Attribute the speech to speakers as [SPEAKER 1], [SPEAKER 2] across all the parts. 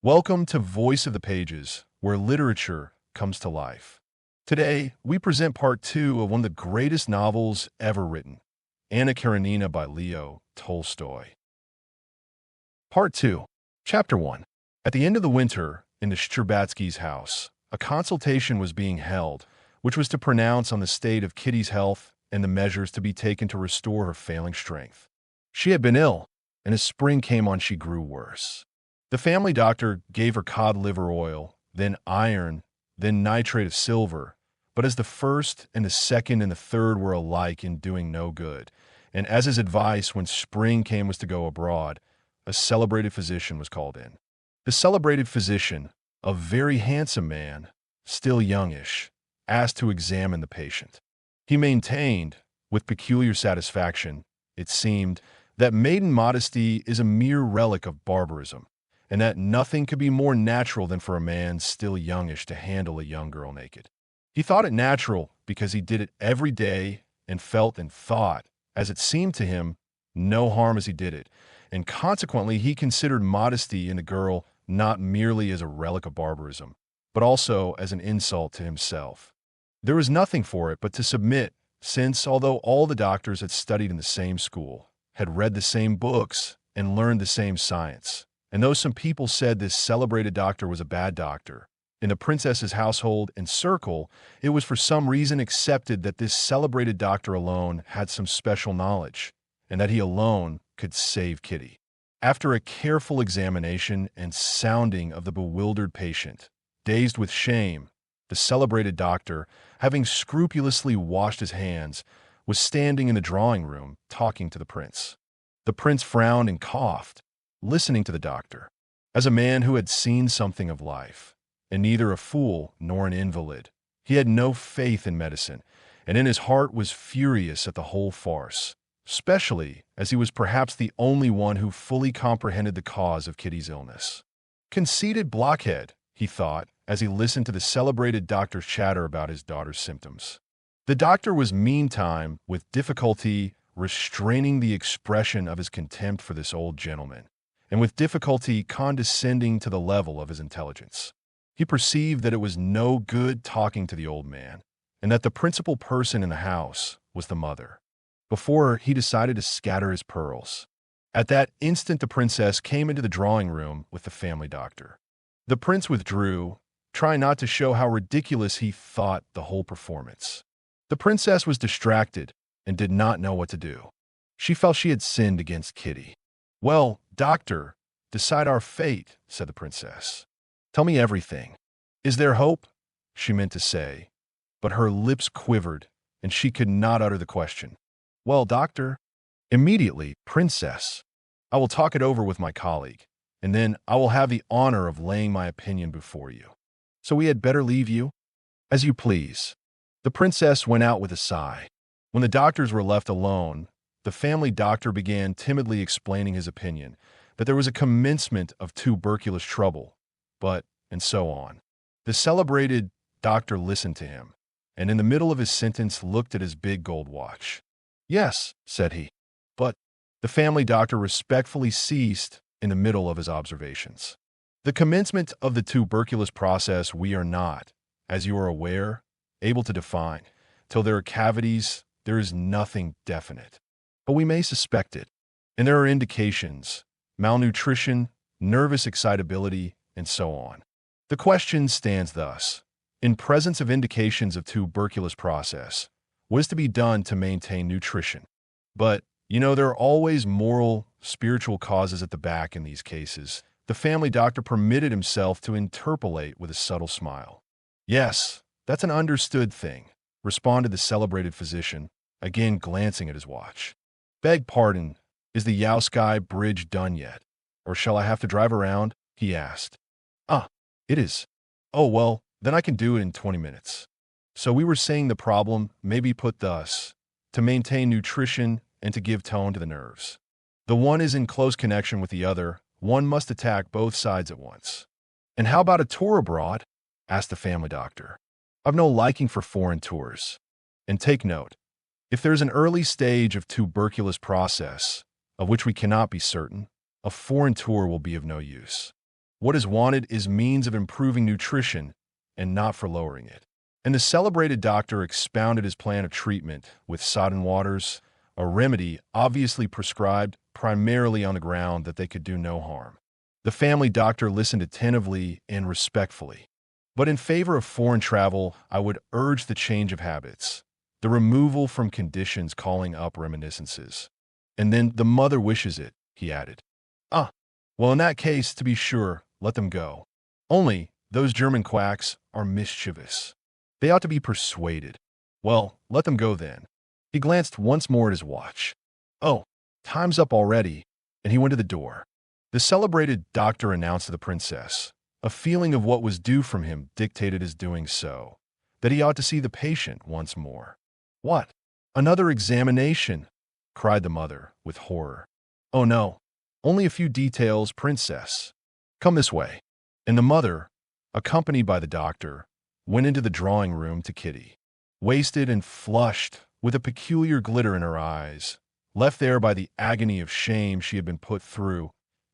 [SPEAKER 1] Welcome to Voice of the Pages, where literature comes to life. Today, we present part two of one of the greatest novels ever written, Anna Karenina by Lev Tolstoy. Part 2, Chapter 1. At the end of the winter, in the Shtcherbatskys' house, a consultation was being held, which was to pronounce on the state of Kitty's health and the measures to be taken to restore her failing strength. She had been ill, and as spring came on she grew worse. The family doctor gave her cod liver oil, then iron, then nitrate of silver, but as the first and the second and the third were alike in doing no good, and as his advice when spring came was to go abroad, a celebrated physician was called in. The celebrated physician, a very handsome man, still youngish, asked to examine the patient. He maintained, with peculiar satisfaction, it seemed, that maiden modesty is a mere relic of barbarism, and that nothing could be more natural than for a man still youngish to handle a young girl naked. He thought it natural because he did it every day and felt and thought, as it seemed to him, no harm as he did it, and consequently he considered modesty in the girl not merely as a relic of barbarism, but also as an insult to himself. There was nothing for it but to submit, since, although all the doctors had studied in the same school, had read the same books, and learned the same science, and though some people said this celebrated doctor was a bad doctor, in the princess's household and circle, it was for some reason accepted that this celebrated doctor alone had some special knowledge, and that he alone could save Kitty. After a careful examination and sounding of the bewildered patient, dazed with shame, the celebrated doctor, having scrupulously washed his hands, was standing in the drawing room talking to the prince. The prince frowned and coughed, listening to the doctor, as a man who had seen something of life, and neither a fool nor an invalid. He had no faith in medicine, and in his heart was furious at the whole farce, especially as he was perhaps the only one who fully comprehended the cause of Kitty's illness. Conceited blockhead, he thought, as he listened to the celebrated doctor's chatter about his daughter's symptoms. The doctor was meantime, with difficulty, restraining the expression of his contempt for this old gentleman, and with difficulty condescending to the level of his intelligence. He perceived that it was no good talking to the old man, and that the principal person in the house was the mother. Before he decided to scatter his pearls. At that instant the princess came into the drawing room with the family doctor. The prince withdrew, trying not to show how ridiculous he thought the whole performance. The princess was distracted and did not know what to do. She felt she had sinned against Kitty. "Well, doctor, decide our fate," said the princess. "Tell me everything. Is there hope?" she meant to say, but her lips quivered, and she could not utter the question. "Well, doctor." "Immediately, princess. I will talk it over with my colleague, and then I will have the honor of laying my opinion before you. So we had better leave you?" "As you please." The princess went out with a sigh. When the doctors were left alone, the family doctor began timidly explaining his opinion, that there was a commencement of tuberculous trouble, but, and so on. The celebrated doctor listened to him, and in the middle of his sentence looked at his big gold watch. "Yes," said he, "but—" The family doctor respectfully ceased in the middle of his observations. "The commencement of the tuberculous process we are not, as you are aware, able to define. Till there are cavities, there is nothing definite. But we may suspect it, and there are indications, malnutrition, nervous excitability, and so on. The question stands thus. In presence of indications of tuberculous process, what is to be done to maintain nutrition? But, there are always moral, spiritual causes at the back in these cases." The family doctor permitted himself to interpolate with a subtle smile. "Yes, that's an understood thing," responded the celebrated physician, again glancing at his watch. "Beg pardon, is the Yasnaya bridge done yet? Or shall I have to drive around?" he asked. "Ah, it is. Oh, well, then I can do it in 20 minutes. So we were saying the problem may be put thus: to maintain nutrition and to give tone to the nerves. The one is in close connection with the other. One must attack both sides at once." "And how about a tour abroad?" asked the family doctor. "I've no liking for foreign tours. And take note, if there's an early stage of tuberculous process, of which we cannot be certain, a foreign tour will be of no use." What is wanted is means of improving nutrition and not for lowering it. And the celebrated doctor expounded his plan of treatment with sodden waters, a remedy obviously prescribed primarily on the ground that they could do no harm. The family doctor listened attentively and respectfully. But in favor of foreign travel, I would urge the change of habits, the removal from conditions calling up reminiscences. And then the mother wishes it, he added. Ah, well, in that case, to be sure, let them go. Only, those German quacks are mischievous. They ought to be persuaded. Well, let them go then. He glanced once more at his watch. Oh, time's up already, and he went to the door. The celebrated doctor announced to the princess. A feeling of what was due from him dictated his doing so, that he ought to see the patient once more. What? Another examination? Cried the mother, with horror. Oh no, only a few details, princess. Come this way. And the mother, accompanied by the doctor, went into the drawing room to Kitty. Wasted and flushed, with a peculiar glitter in her eyes, left there by the agony of shame she had been put through,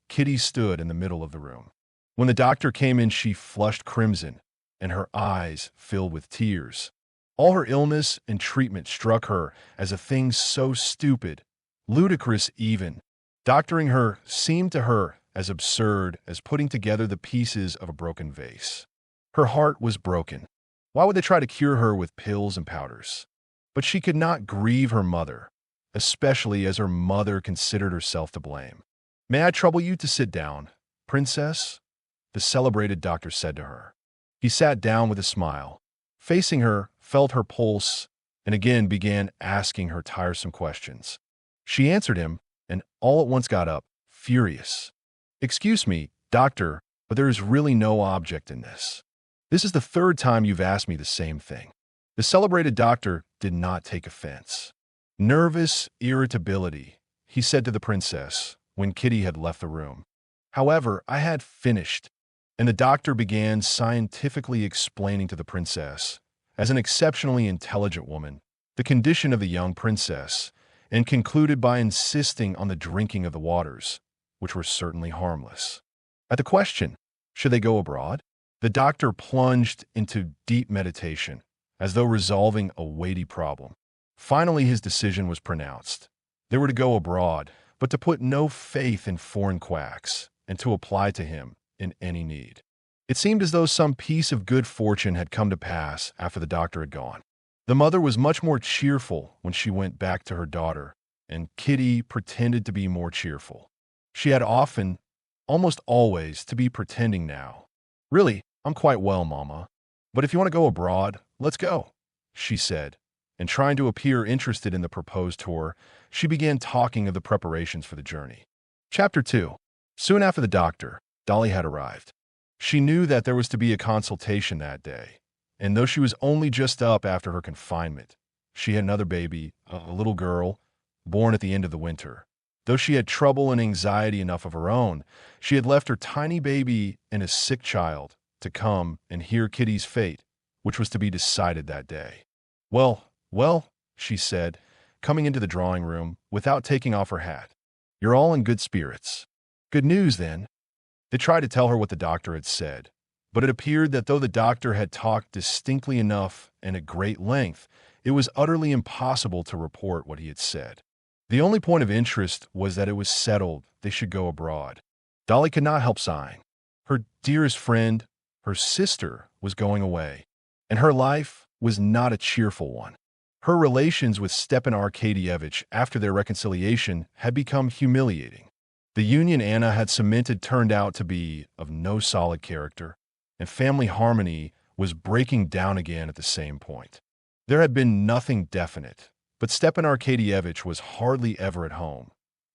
[SPEAKER 1] Kitty stood in the middle of the room. When the doctor came in, she flushed crimson, and her eyes filled with tears. All her illness and treatment struck her as a thing so stupid, ludicrous even. Doctoring her seemed to her as absurd as putting together the pieces of a broken vase. Her heart was broken. Why would they try to cure her with pills and powders? But she could not grieve her mother, especially as her mother considered herself to blame. May I trouble you to sit down, princess? The celebrated doctor said to her. He sat down with a smile, facing her, felt her pulse, and again began asking her tiresome questions. She answered him, and all at once got up, furious. Excuse me, doctor, but there is really no object in this. This is the third time you've asked me the same thing. The celebrated doctor did not take offense. Nervous irritability, he said to the princess when Kitty had left the room. However, I had finished, and the doctor began scientifically explaining to the princess, as an exceptionally intelligent woman, the condition of the young princess, and concluded by insisting on the drinking of the waters, which were certainly harmless. At the question, should they go abroad? The doctor plunged into deep meditation, as though resolving a weighty problem. Finally, his decision was pronounced. They were to go abroad, but to put no faith in foreign quacks, and to apply to him in any need. It seemed as though some piece of good fortune had come to pass after the doctor had gone. The mother was much more cheerful when she went back to her daughter, and Kitty pretended to be more cheerful. She had often, almost always, to be pretending now. Really, I'm quite well, Mama. But if you want to go abroad, let's go, she said, and trying to appear interested in the proposed tour, she began talking of the preparations for the journey. Chapter 2. Soon after the doctor, Dolly had arrived. She knew that there was to be a consultation that day, and though she was only just up after her confinement, she had another baby, a little girl, born at the end of the winter. Though she had trouble and anxiety enough of her own, she had left her tiny baby and a sick child to come and hear Kitty's fate, which was to be decided that day. Well, she said, coming into the drawing room without taking off her hat. You're all in good spirits. Good news, then. They tried to tell her what the doctor had said, but it appeared that though the doctor had talked distinctly enough and at great length, it was utterly impossible to report what he had said. The only point of interest was that it was settled they should go abroad. Dolly could not help sighing. Her dearest friend, her sister, was going away, and her life was not a cheerful one. Her relations with Stepan Arkadyevitch after their reconciliation had become humiliating. The union Anna had cemented turned out to be of no solid character, and family harmony was breaking down again at the same point. There had been nothing definite, but Stepan Arkadyevitch was hardly ever at home.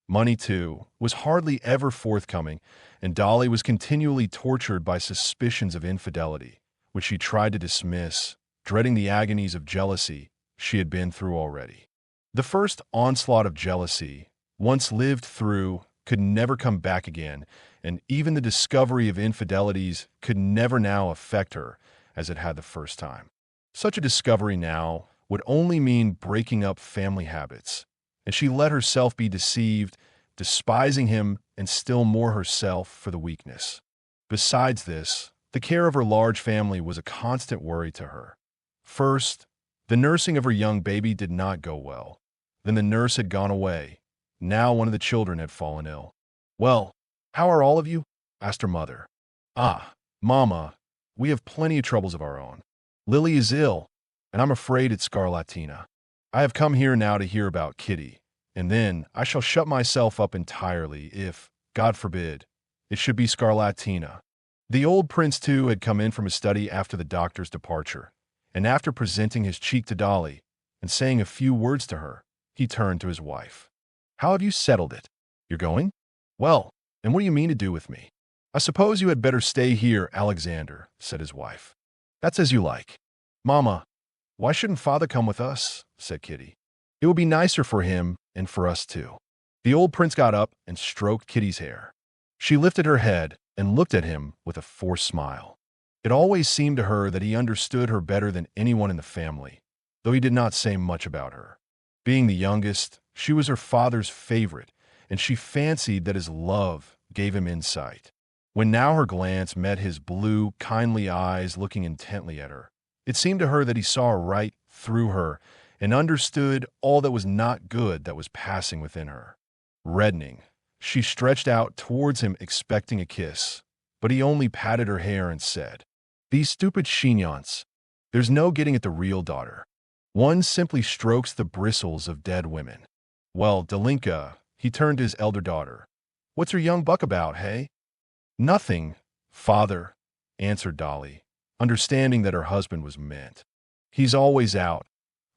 [SPEAKER 1] Money, too, was hardly ever forthcoming, and Dolly was continually tortured by suspicions of infidelity, which she tried to dismiss, dreading the agonies of jealousy she had been through already. The first onslaught of jealousy, once lived through, could never come back again, and even the discovery of infidelities could never now affect her as it had the first time. Such a discovery now would only mean breaking up family habits, and she let herself be deceived, despising him and still more herself for the weakness. Besides this, the care of her large family was a constant worry to her. First, the nursing of her young baby did not go well. Then the nurse had gone away. Now one of the children had fallen ill. "Well, how are all of you?" asked her mother. "Ah, Mama, we have plenty of troubles of our own. Lily is ill, and I'm afraid it's scarlatina. I have come here now to hear about Kitty, and then I shall shut myself up entirely if, God forbid, it should be scarlatina." The old prince, too, had come in from his study after the doctor's departure, and after presenting his cheek to Dolly and saying a few words to her, he turned to his wife. "How have you settled it? You're going? Well, and what do you mean to do with me?" "I suppose you had better stay here, Alexander," said his wife. "That's as you like." "Mama, why shouldn't father come with us?" said Kitty. "It would be nicer for him and for us too." The old prince got up and stroked Kitty's hair. She lifted her head and looked at him with a forced smile. It always seemed to her that he understood her better than anyone in the family, though he did not say much about her. Being the youngest, she was her father's favorite, and she fancied that his love gave him insight. When now her glance met his blue, kindly eyes looking intently at her, it seemed to her that he saw right through her and understood all that was not good that was passing within her. Reddening, she stretched out towards him expecting a kiss, but he only patted her hair and said, "These stupid chignons. There's no getting at the real daughter. One simply strokes the bristles of dead women." "Well, Delinka," he turned to his elder daughter, "what's her young buck about, hey?" "Nothing, father," answered Dolly, understanding that her husband was meant. "He's always out.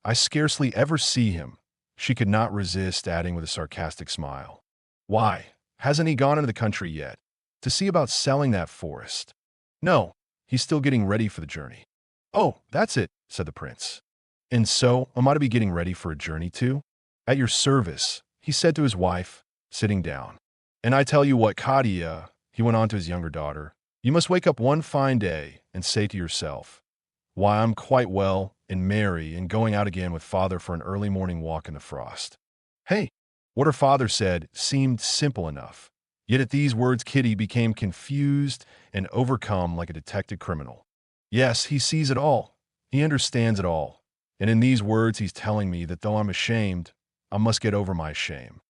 [SPEAKER 1] I scarcely ever see him," she could not resist adding with a sarcastic smile. "Why, hasn't he gone into the country yet? To see about selling that forest?" "No, he's still getting ready for the journey." "Oh, that's it," said the prince. "And so, am I to be getting ready for a journey too?" "At your service," he said to his wife, sitting down. "And I tell you what, Katia," he went on to his younger daughter, "you must wake up one fine day and say to yourself, 'Why, I'm quite well and merry and going out again with father for an early morning walk in the frost.'" Hey, what her father said seemed simple enough. Yet at these words Kitty became confused and overcome like a detected criminal. Yes, he sees it all. He understands it all. And in these words he's telling me that though I'm ashamed, I must get over my shame.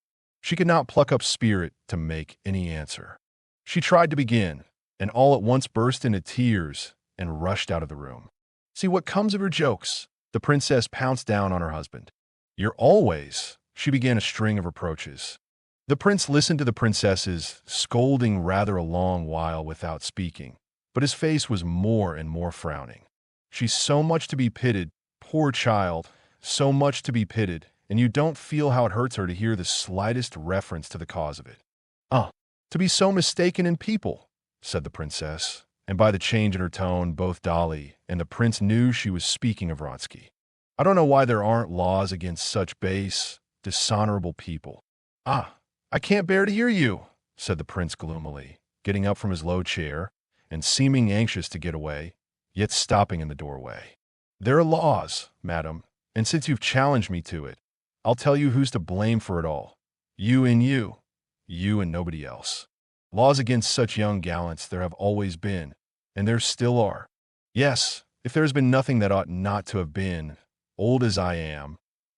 [SPEAKER 1] She could not pluck up spirit to make any answer. She tried to begin, and all at once burst into tears and rushed out of the room. "See what comes of her jokes." The princess pounced down on her husband. "You're always—" She began a string of reproaches. The prince listened to the princess's scolding rather a long while without speaking, but his face was more and more frowning. "She's so much to be pitied, poor child, so much to be pitied, and you don't feel how it hurts her to hear the slightest reference to the cause of it." To be so mistaken in people," said the princess, and by the change in her tone, both Dolly and the prince knew she was speaking of Vronsky. "I don't know why there aren't laws against such base, dishonorable people." I can't bear to hear you," said the prince gloomily, getting up from his low chair and seeming anxious to get away, yet stopping in the doorway. "There are laws, madam, and since you've challenged me to it, I'll tell you who's to blame for it all. You and you and nobody else. Laws against such young gallants there have always been, and there still are. Yes, if there has been nothing that ought not to have been, old as I am,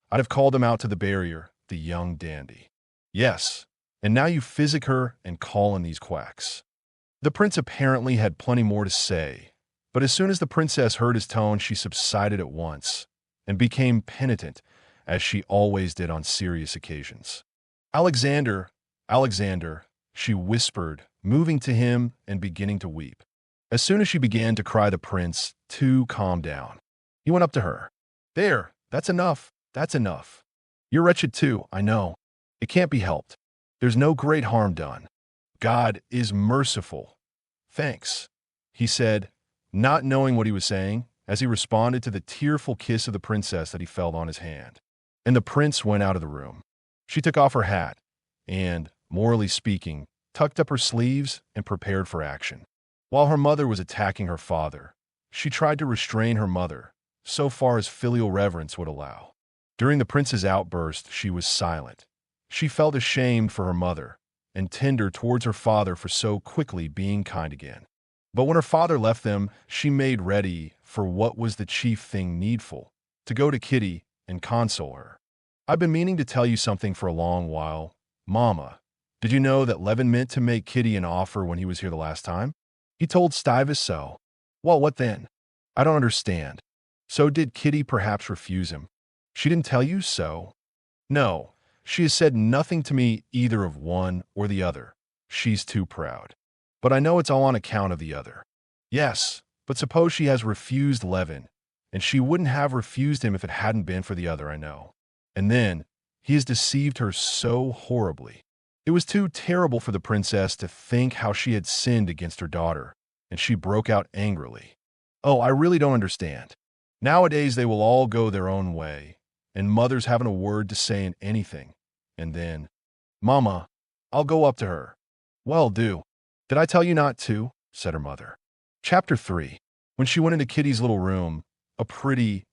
[SPEAKER 1] I'd have called him out to the barrier, the young dandy. Yes, and now you physic her and call in these quacks." The prince apparently had plenty more to say, but as soon as the princess heard his tone, she subsided at once and became penitent, as she always did on serious occasions. "Alexander, Alexander," she whispered, moving to him and beginning to weep. As soon as she began to cry, the prince, too, calmed down. He went up to her. "There, that's enough, that's enough. You're wretched too, I know. It can't be helped. There's no great harm done. God is merciful. Thanks," he said, not knowing what he was saying, as he responded to the tearful kiss of the princess that he felt on his hand. And the prince went out of the room. She took off her hat and, morally speaking, tucked up her sleeves and prepared for action. While her mother was attacking her father, she tried to restrain her mother, so far as filial reverence would allow. During the prince's outburst, she was silent. She felt ashamed for her mother and tender towards her father for so quickly being kind again. But when her father left them, she made ready for what was the chief thing needful, to go to Kitty and console her. "I've been meaning to tell you something for a long while. Mama, did you know that Levin meant to make Kitty an offer when he was here the last time? He told Stivus so." "Well, what then?" "I don't understand." "So did Kitty perhaps refuse him?" "She didn't tell you so?" "No, she has said nothing to me either of one or the other. She's too proud. But I know it's all on account of the other." "Yes, but suppose she has refused Levin, and she wouldn't have refused him if it hadn't been for the other, I know. And then, he has deceived her so horribly." It was too terrible for the princess to think how she had sinned against her daughter, and she broke out angrily. "Oh, I really don't understand. Nowadays they will all go their own way, and mother's haven't a word to say in anything. And then, Mama, I'll go up to her." "Well, do." "Did I tell you not to?" said her mother. Chapter 3. When she went into Kitty's little room, a pretty,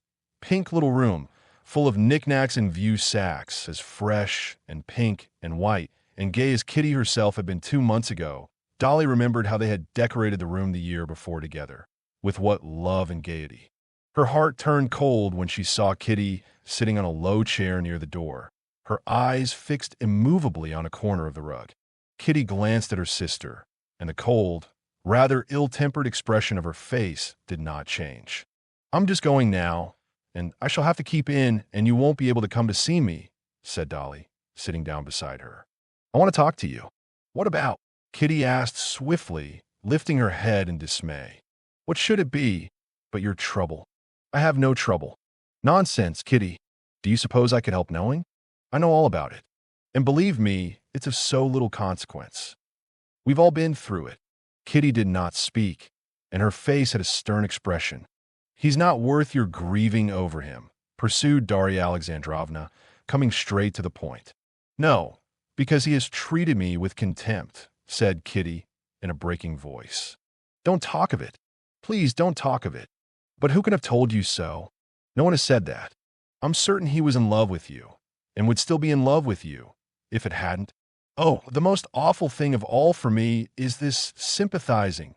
[SPEAKER 1] pink little room, full of knickknacks and view sacks, as fresh and pink and white and gay as Kitty herself had been 2 months ago, Dolly remembered how they had decorated the room the year before together. With what love and gaiety. Her heart turned cold when she saw Kitty sitting on a low chair near the door, her eyes fixed immovably on a corner of the rug. Kitty glanced at her sister, and the cold, rather ill-tempered expression of her face did not change. "I'm just going now, and I shall have to keep in, and you won't be able to come to see me," said Dolly, sitting down beside her. "I want to talk to you." "What about?" Kitty asked swiftly, lifting her head in dismay. "What should it be but your trouble?" "I have no trouble." "Nonsense, Kitty. Do you suppose I could help knowing? I know all about it. And believe me, it's of so little consequence. We've all been through it." Kitty did not speak, and her face had a stern expression. "He's not worth your grieving over him," pursued Darya Alexandrovna, coming straight to the point. "No, because he has treated me with contempt," said Kitty in a breaking voice. "Don't talk of it. Please don't talk of it. But who can have told you so? No one has said that. I'm certain he was in love with you, and would still be in love with you, if it hadn't. Oh, the most awful thing of all for me is this sympathizing,"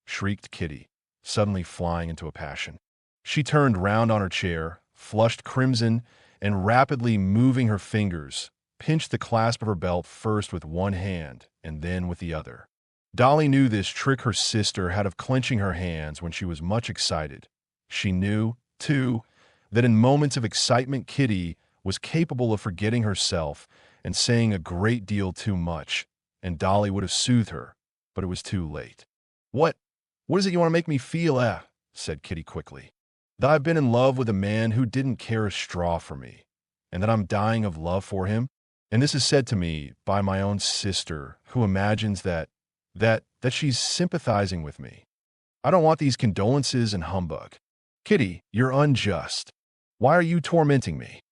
[SPEAKER 1] shrieked Kitty, suddenly flying into a passion. She turned round on her chair, flushed crimson, and rapidly moving her fingers, pinched the clasp of her belt first with one hand and then with the other. Dolly knew this trick her sister had of clenching her hands when she was much excited. She knew, too, that in moments of excitement Kitty was capable of forgetting herself and saying a great deal too much, and Dolly would have soothed her, but it was too late. What is it you want to make me feel, said Kitty quickly. "That I've been in love with a man who didn't care a straw for me, and that I'm dying of love for him? And this is said to me by my own sister, who imagines that she's sympathizing with me. I don't want these condolences and humbug. Kitty, you're unjust. Why are you tormenting me?"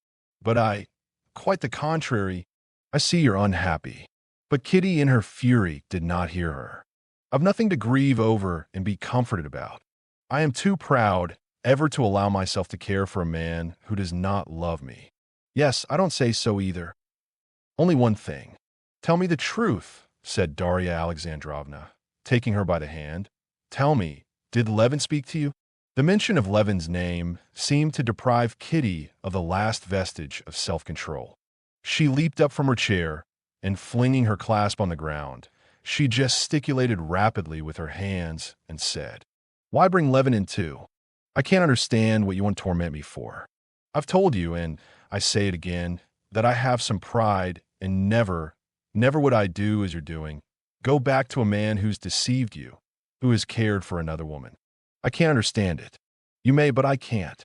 [SPEAKER 1] "But quite the contrary. I see you're unhappy." But Kitty, in her fury, did not hear her. "I've nothing to grieve over and be comforted about. I am too proud ever to allow myself to care for a man who does not love me. Yes, I don't say so either. Only one thing." "Tell me the truth," said Darya Alexandrovna, taking her by the hand. "Tell me, did Levin speak to you?" The mention of Levin's name seemed to deprive Kitty of the last vestige of self-control. She leaped up from her chair, and flinging her clasp on the ground, she gesticulated rapidly with her hands and said, "Why bring Levin in too? I can't understand what you want to torment me for. I've told you, and I say it again, that I have some pride, and never would I do as you're doing. Go back to a man who's deceived you, who has cared for another woman. I can't understand it. You may, but I can't."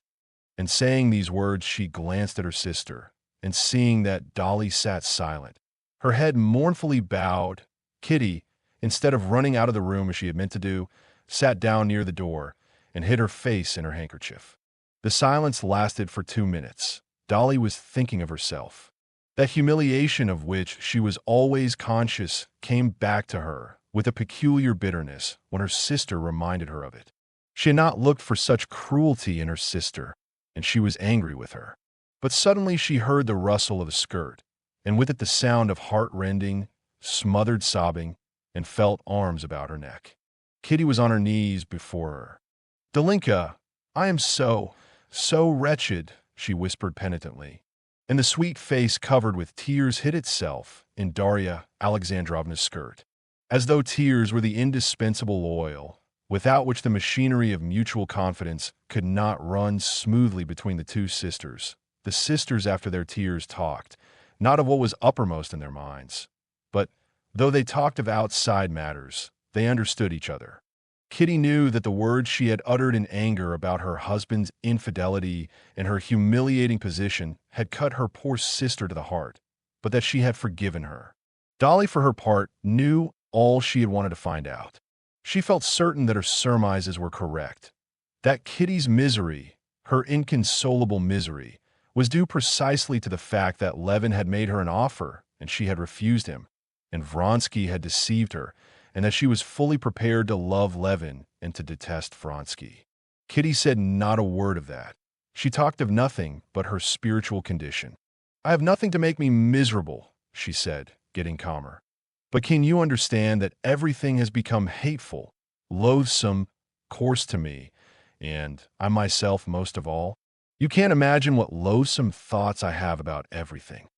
[SPEAKER 1] And saying these words, she glanced at her sister, and seeing that Dolly sat silent, her head mournfully bowed, Kitty, instead of running out of the room as she had meant to do, sat down near the door and hid her face in her handkerchief. The silence lasted for 2 minutes. Dolly was thinking of herself. That humiliation of which she was always conscious came back to her with a peculiar bitterness when her sister reminded her of it. She had not looked for such cruelty in her sister, and she was angry with her. But suddenly she heard the rustle of a skirt, and with it the sound of heart-rending, smothered sobbing, and felt arms about her neck. Kitty was on her knees before her. "Dalinka, I am so wretched," she whispered penitently, and the sweet face covered with tears hid itself in Darya Alexandrovna's skirt, as though tears were the indispensable oil, without which the machinery of mutual confidence could not run smoothly between the two sisters. The sisters, after their tears, talked, not of what was uppermost in their minds, but, though they talked of outside matters, they understood each other. Kitty knew that the words she had uttered in anger about her husband's infidelity and her humiliating position had cut her poor sister to the heart, but that she had forgiven her. Dolly, for her part, knew all she had wanted to find out. She felt certain that her surmises were correct, that Kitty's misery, her inconsolable misery, was due precisely to the fact that Levin had made her an offer and she had refused him, and Vronsky had deceived her, and that she was fully prepared to love Levin and to detest Vronsky. Kitty said not a word of that. She talked of nothing but her spiritual condition. "I have nothing to make me miserable," she said, getting calmer. "But can you understand that everything has become hateful, loathsome, coarse to me, and I myself most of all? You can't imagine what loathsome thoughts I have about everything."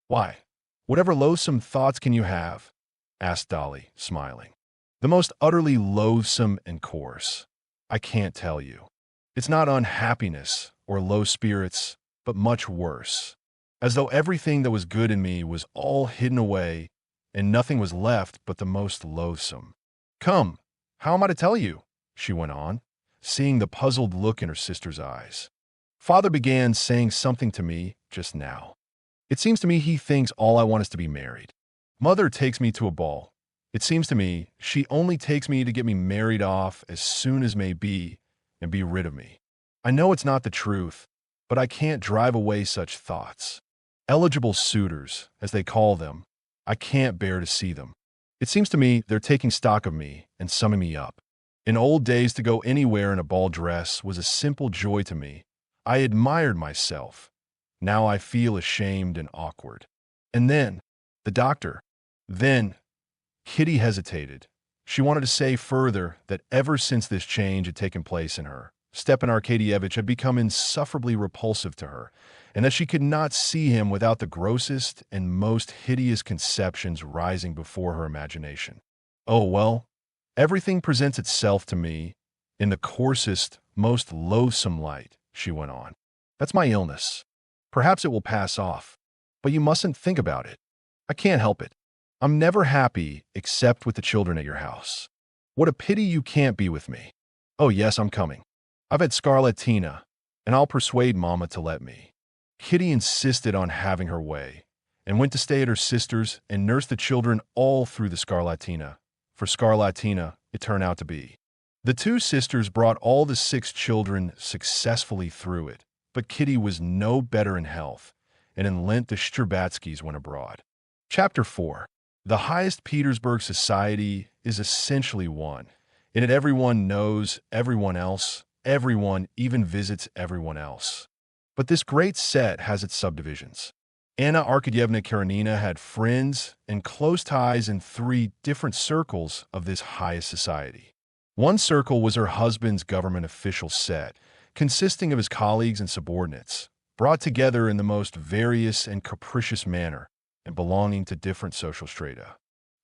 [SPEAKER 1] "Why, whatever loathsome thoughts can you have?" asked Dolly, smiling. "The most utterly loathsome and coarse. I can't tell you. It's not unhappiness or low spirits, but much worse. As though everything that was good in me was all hidden away, and nothing was left but the most loathsome. Come, how am I to tell you?" she went on, seeing the puzzled look in her sister's eyes. "Father began saying something to me just now. It seems to me he thinks all I want is to be married. Mother takes me to a ball. It seems to me she only takes me to get me married off as soon as may be and be rid of me. I know it's not the truth, but I can't drive away such thoughts. Eligible suitors, as they call them, I can't bear to see them. It seems to me they're taking stock of me and summing me up. In old days, to go anywhere in a ball dress was a simple joy to me. I admired myself. Now I feel ashamed and awkward. And then, the doctor. Then, Kitty hesitated. She wanted to say further that ever since this change had taken place in her, Stepan Arkadyevitch had become insufferably repulsive to her, and that she could not see him without the grossest and most hideous conceptions rising before her imagination. "Oh, well, everything presents itself to me in the coarsest, most loathsome light," she went on. "That's my illness. Perhaps it will pass off, but you mustn't think about it. I can't help it. I'm never happy except with the children at your house. What a pity you can't be with me. Oh yes, I'm coming. I've had scarlatina, and I'll persuade Mama to let me." Kitty insisted on having her way, and went to stay at her sister's and nurse the children all through the scarlatina, for scarlatina it turned out to be. The two sisters brought all the 6 children successfully through it, but Kitty was no better in health, and in Lent the Shtcherbatskys went abroad. Chapter 4. The highest Petersburg society is essentially one. In it everyone knows everyone else, everyone even visits everyone else. But this great set has its subdivisions. Anna Karenina had friends and close ties in 3 different circles of this highest society. One circle was her husband's government official set, consisting of his colleagues and subordinates, brought together in the most various and capricious manner, and belonging to different social strata.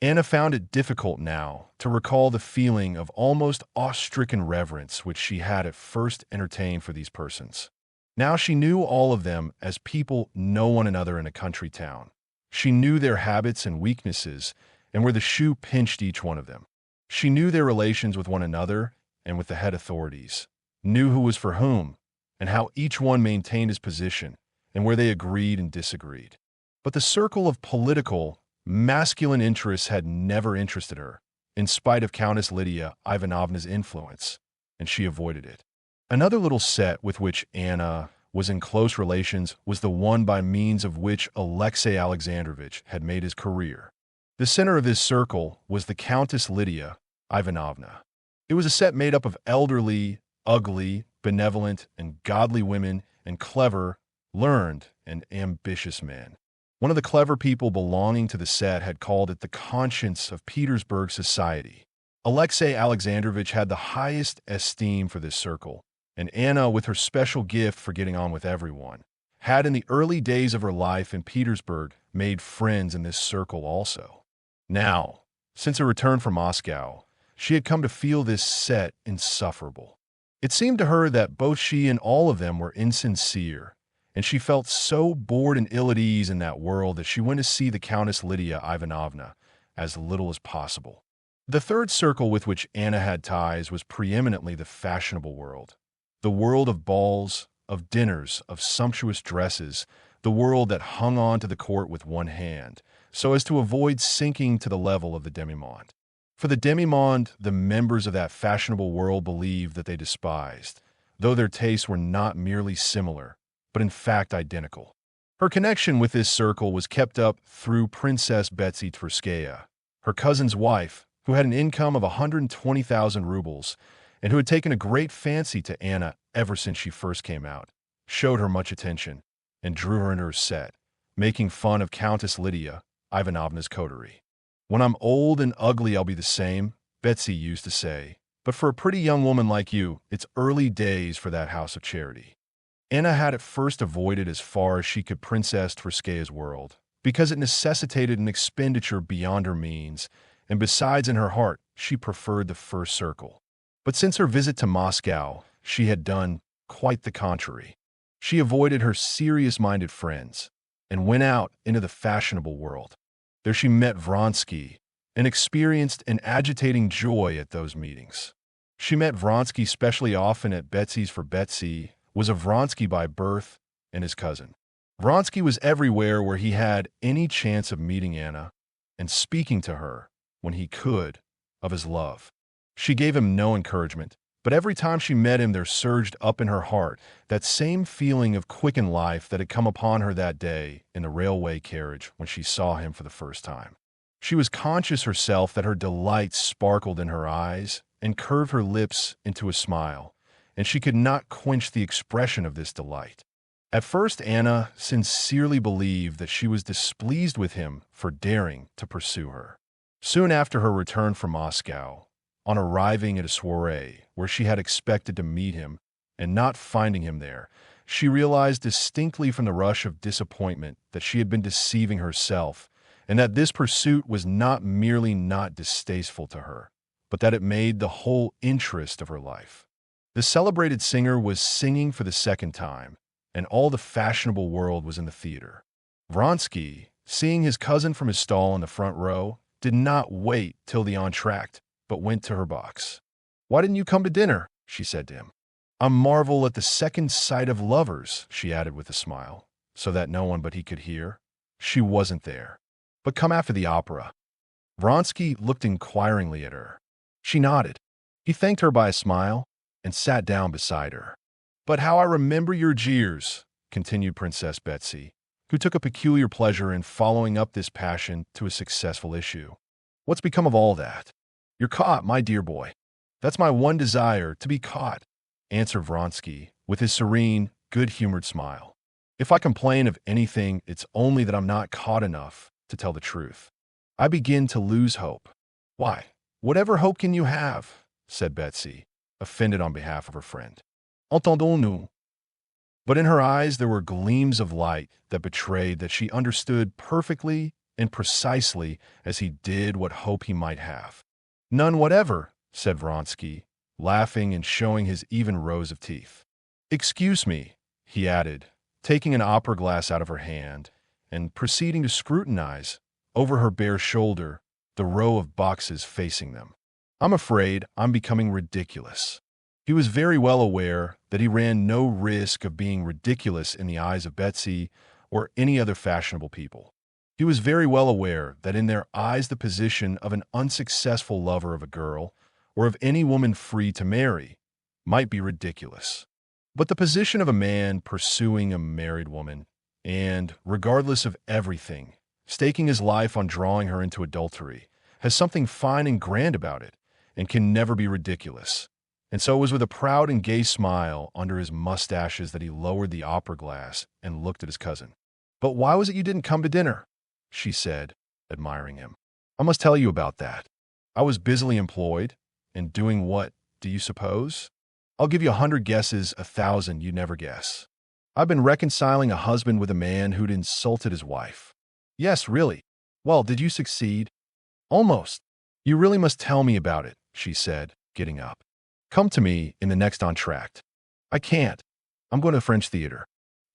[SPEAKER 1] Anna found it difficult now to recall the feeling of almost awe-stricken reverence which she had at first entertained for these persons. Now she knew all of them as people know one another in a country town. She knew their habits and weaknesses, and where the shoe pinched each one of them. She knew their relations with one another and with the head authorities, knew who was for whom, and how each one maintained his position, and where they agreed and disagreed. But the circle of political, masculine interests had never interested her, in spite of Countess Lydia Ivanovna's influence, and she avoided it. Another little set with which Anna was in close relations was the one by means of which Alexei Alexandrovitch had made his career. The center of this circle was the Countess Lydia Ivanovna. It was a set made up of elderly, ugly, benevolent, and godly women, and clever, learned, and ambitious men. One of the clever people belonging to the set had called it the conscience of Petersburg society. Alexei Alexandrovich had the highest esteem for this circle, and Anna, with her special gift for getting on with everyone, had in the early days of her life in Petersburg made friends in this circle also. Now, since her return from Moscow, she had come to feel this set insufferable. It seemed to her that both she and all of them were insincere, and she felt so bored and ill at ease in that world that she went to see the Countess Lydia Ivanovna as little as possible. The third circle with which Anna had ties was preeminently the fashionable world. The world of balls, of dinners, of sumptuous dresses, the world that hung on to the court with one hand, so as to avoid sinking to the level of the demi-monde. For the demi-monde, the members of that fashionable world believed that they despised, though their tastes were not merely similar, but in fact identical. Her connection with this circle was kept up through Princess Betsy Tverskaya, her cousin's wife, who had an income of 120,000 rubles, and who had taken a great fancy to Anna ever since she first came out, showed her much attention, and drew her into her set, making fun of Countess Lydia Ivanovna's coterie. "When I'm old and ugly, I'll be the same," Betsy used to say. "But for a pretty young woman like you, it's early days for that house of charity." Anna had at first avoided as far as she could Princess Tverskaya's world, because it necessitated an expenditure beyond her means, and besides, in her heart, she preferred the first circle. But since her visit to Moscow, she had done quite the contrary. She avoided her serious-minded friends and went out into the fashionable world. There she met Vronsky and experienced an agitating joy at those meetings. She met Vronsky specially often at Betsy's, for Betsy was a Vronsky by birth and his cousin. Vronsky was everywhere where he had any chance of meeting Anna and speaking to her, when he could, of his love. She gave him no encouragement, but every time she met him there surged up in her heart that same feeling of quickened life that had come upon her that day in the railway carriage when she saw him for the first time. She was conscious herself that her delight sparkled in her eyes and curved her lips into a smile, and she could not quench the expression of this delight. At first Anna sincerely believed that she was displeased with him for daring to pursue her. Soon after her return from Moscow, on arriving at a soirée where she had expected to meet him and not finding him there, she realized distinctly from the rush of disappointment that she had been deceiving herself, and that this pursuit was not merely not distasteful to her, but that it made the whole interest of her life. The celebrated singer was singing for the second time, and all the fashionable world was in the theater. Vronsky, seeing his cousin from his stall in the front row, did not wait till the entr'acte, but went to her box. "Why didn't you come to dinner?" she said to him. "I marvel at the second sight of lovers," she added with a smile, so that no one but he could hear. "She wasn't there. But come after the opera." Vronsky looked inquiringly at her. She nodded. He thanked her by a smile and sat down beside her. "But how I remember your jeers," continued Princess Betsy, who took a peculiar pleasure in following up this passion to a successful issue. "What's become of all that?" "You're caught, my dear boy." "That's my one desire, to be caught," answered Vronsky, with his serene, good-humored smile. "If I complain of anything, it's only that I'm not caught enough to tell the truth. I begin to lose hope." "Why, whatever hope can you have?" said Betsy, offended on behalf of her friend. "Entendons-nous." But in her eyes there were gleams of light that betrayed that she understood perfectly and precisely as he did what hope he might have. "None whatever," said Vronsky, laughing and showing his even rows of teeth. "Excuse me," he added, taking an opera glass out of her hand and proceeding to scrutinize, over her bare shoulder, the row of boxes facing them. "I'm afraid I'm becoming ridiculous." He was very well aware that he ran no risk of being ridiculous in the eyes of Betsy or any other fashionable people. He was very well aware that in their eyes the position of an unsuccessful lover of a girl, or of any woman free to marry, might be ridiculous. But the position of a man pursuing a married woman, and, regardless of everything, staking his life on drawing her into adultery, has something fine and grand about it, and can never be ridiculous. And so it was with a proud and gay smile under his mustaches that he lowered the opera glass and looked at his cousin. "But why was it you didn't come to dinner?" she said, admiring him. "I must tell you about that." I was busily employed. And doing what, do you suppose? I'll give you 100 guesses, 1,000 you never guess. I've been reconciling a husband with a man who'd insulted his wife. Yes, really. Well, did you succeed? Almost. You really must tell me about it, she said, getting up. Come to me in the next entr'acte. I can't. I'm going to French theater.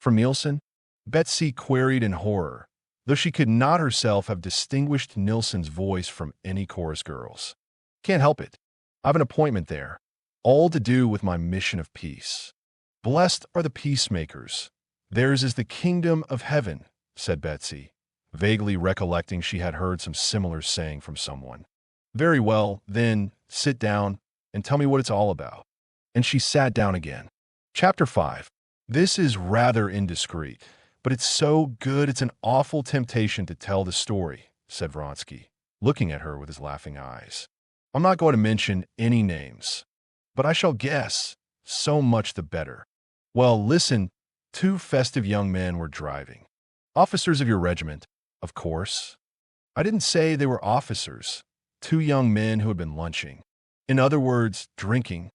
[SPEAKER 1] From Nielsen? Betsy queried in horror, though she could not herself have distinguished Nilsson's voice from any chorus girl's. Can't help it. I've an appointment there, all to do with my mission of peace. Blessed are the peacemakers. Theirs is the kingdom of heaven, said Betsy, vaguely recollecting she had heard some similar saying from someone. Very well, then, sit down and tell me what it's all about. And she sat down again. Chapter 5. This is rather indiscreet, but it's so good it's an awful temptation to tell the story, said Vronsky, looking at her with his laughing eyes. I'm not going to mention any names, but I shall guess. So much the better. Well, listen, 2 festive young men were driving. Officers of your regiment, of course. I didn't say they were officers. 2 young men who had been lunching. In other words, drinking.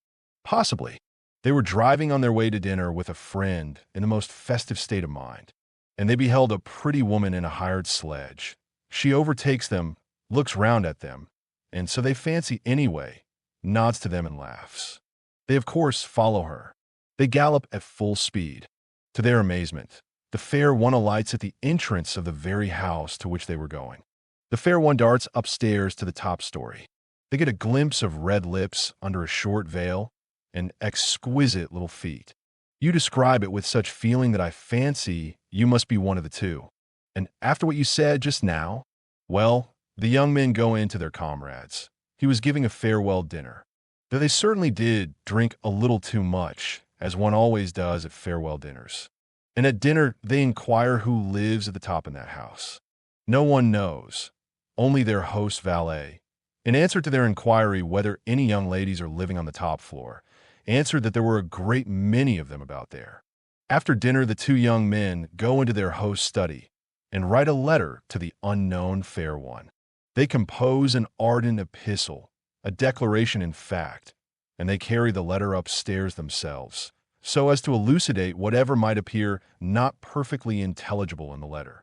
[SPEAKER 1] Possibly. They were driving on their way to dinner with a friend in the most festive state of mind, and they beheld a pretty woman in a hired sledge. She overtakes them, looks round at them, and so they fancy anyway, nods to them and laughs. They, of course, follow her. They gallop at full speed. To their amazement, the fair one alights at the entrance of the very house to which they were going. The fair one darts upstairs to the top story. They get a glimpse of red lips under a short veil and exquisite little feet. You describe it with such feeling that I fancy you must be one of the 2. And after what you said just now, well, the young men go in to their comrades. He was giving a farewell dinner. Though they certainly did drink a little too much, as one always does at farewell dinners. And at dinner, they inquire who lives at the top in that house. No one knows, only their host valet. In answer to their inquiry whether any young ladies are living on the top floor, answered that there were a great many of them about there. After dinner, the 2 young men go into their host's study and write a letter to the unknown fair one. They compose an ardent epistle, a declaration in fact, and they carry the letter upstairs themselves, so as to elucidate whatever might appear not perfectly intelligible in the letter.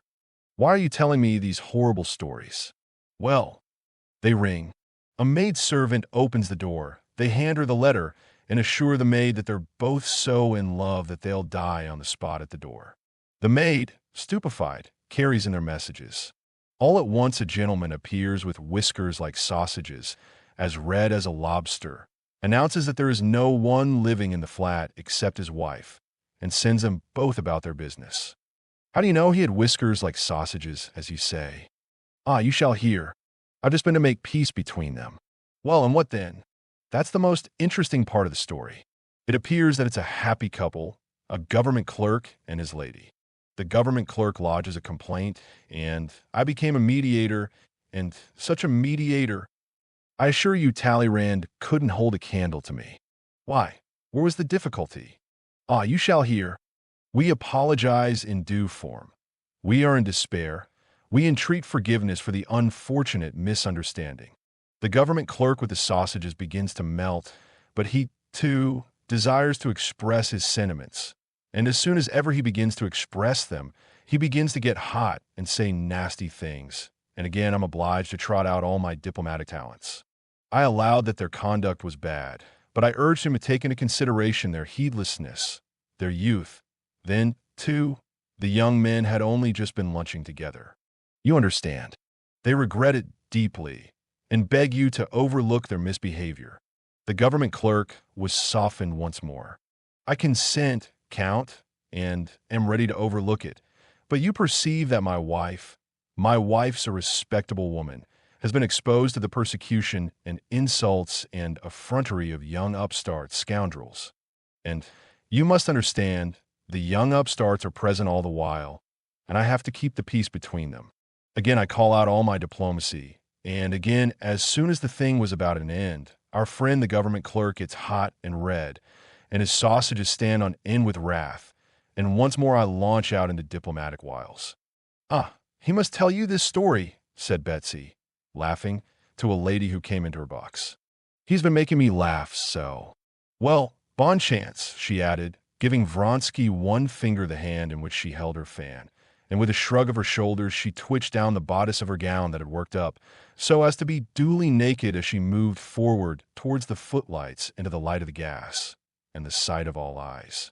[SPEAKER 1] Why are you telling me these horrible stories? Well, they ring. A maid-servant opens the door. They hand her the letter and assure the maid that they're both so in love that they'll die on the spot at the door. The maid, stupefied, carries in their messages. All at once a gentleman appears with whiskers like sausages, as red as a lobster, announces that there is no one living in the flat except his wife, and sends them both about their business. How do you know he had whiskers like sausages, as you say? Ah, you shall hear. I've just been to make peace between them. Well, and what then? That's the most interesting part of the story. It appears that it's a happy couple, a government clerk and his lady. The government clerk lodges a complaint, and I became a mediator, and such a mediator. I assure you Talleyrand couldn't hold a candle to me. Why? Where was the difficulty? Ah, you shall hear. We apologize in due form. We are in despair. We entreat forgiveness for the unfortunate misunderstanding. The government clerk with the sausages begins to melt, but he, too, desires to express his sentiments. And as soon as ever he begins to express them, he begins to get hot and say nasty things. And again, I'm obliged to trot out all my diplomatic talents. I allowed that their conduct was bad, but I urged him to take into consideration their heedlessness, their youth. Then, too, the young men had only just been lunching together. You understand. They regret it deeply and beg you to overlook their misbehavior. The government clerk was softened once more. I consent, Count, and am ready to overlook it. But you perceive that my wife's a respectable woman, has been exposed to the persecution and insults and effrontery of young upstart scoundrels. And you must understand, the young upstarts are present all the while, and I have to keep the peace between them. Again, I call out all my diplomacy, and again, as soon as the thing was about an end, our friend the government clerk gets hot and red, and his sausages stand on end with wrath, and once more I launch out into diplomatic wiles. Ah, he must tell you this story, said Betsy, laughing, to a lady who came into her box. "He's been making me laugh so." "Well, bon chance," she added, giving Vronsky one finger the hand in which she held her fan, and with a shrug of her shoulders she twitched down the bodice of her gown that had worked up, so as to be duly naked as she moved forward towards the footlights into the light of the gas and the sight of all eyes.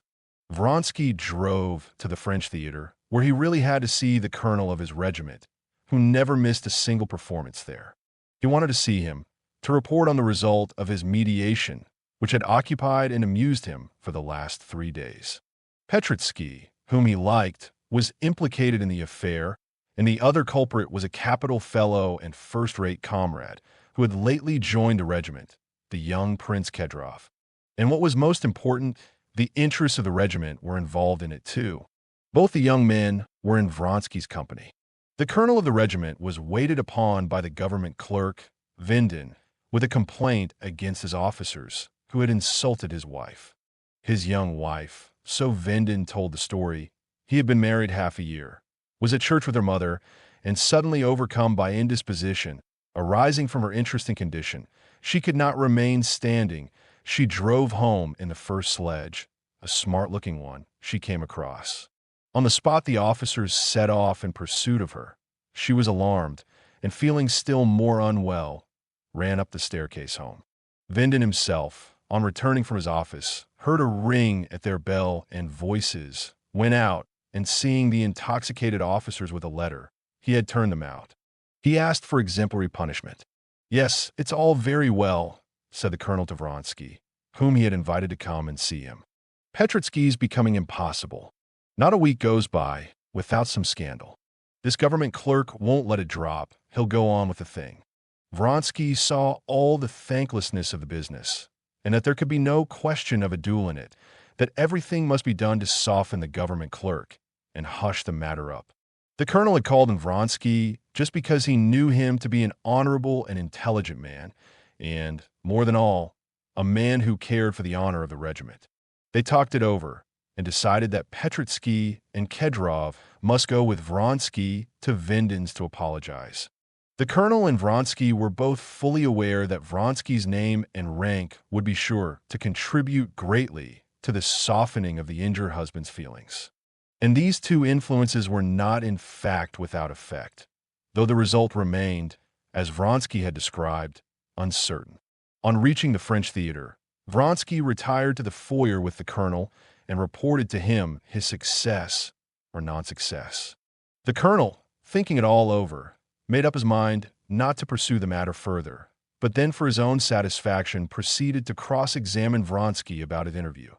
[SPEAKER 1] Vronsky drove to the French Theater, where he really had to see the colonel of his regiment, who never missed a single performance there. He wanted to see him, to report on the result of his mediation, which had occupied and amused him for the last 3 days. Petritsky, whom he liked, was implicated in the affair, and the other culprit was a capital fellow and first-rate comrade who had lately joined the regiment, the young Prince Kedrov. And what was most important, the interests of the regiment were involved in it too. Both the young men were in Vronsky's company. The colonel of the regiment was waited upon by the government clerk, Vindin, with a complaint against his officers who had insulted his wife. His young wife, so Vindin told the story, he had been married half a year, was at church with her mother, and suddenly overcome by indisposition, arising from her interesting condition, she could not remain standing. She drove home in the first sledge, a smart-looking one, she came across. On the spot the officers set off in pursuit of her. She was alarmed, and feeling still more unwell, ran up the staircase home. Vindin himself, on returning from his office, heard a ring at their bell and voices, went out, and seeing the intoxicated officers with a letter, he had turned them out. He asked for exemplary punishment. "Yes, it's all very well," said the colonel to Vronsky, whom he had invited to come and see him. "Petritsky's becoming impossible. Not a week goes by without some scandal. This government clerk won't let it drop. He'll go on with the thing." Vronsky saw all the thanklessness of the business, and that there could be no question of a duel in it, that everything must be done to soften the government clerk and hush the matter up. The colonel had called in Vronsky just because he knew him to be an honorable and intelligent man, and, more than all, a man who cared for the honor of the regiment. They talked it over and decided that Petritsky and Kedrov must go with Vronsky to Vindin's to apologize. The colonel and Vronsky were both fully aware that Vronsky's name and rank would be sure to contribute greatly to the softening of the injured husband's feelings. And these two influences were not in fact without effect, though the result remained, as Vronsky had described, uncertain. On reaching the French Theater, Vronsky retired to the foyer with the colonel and reported to him his success or non-success. The colonel, thinking it all over, made up his mind not to pursue the matter further, but then for his own satisfaction proceeded to cross-examine Vronsky about his interview.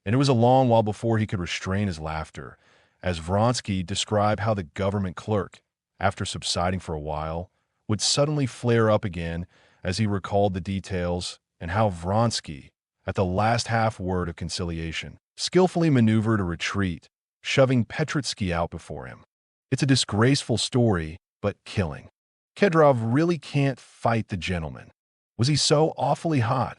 [SPEAKER 1] And it was a long while before he could restrain his laughter, as Vronsky described how the government clerk, after subsiding for a while, would suddenly flare up again as he recalled the details, and how Vronsky, at the last half-word of conciliation, skillfully maneuvered a retreat, shoving Petritsky out before him. "It's a disgraceful story, but killing. Kedrov really can't fight the gentleman. Was he so awfully hot?"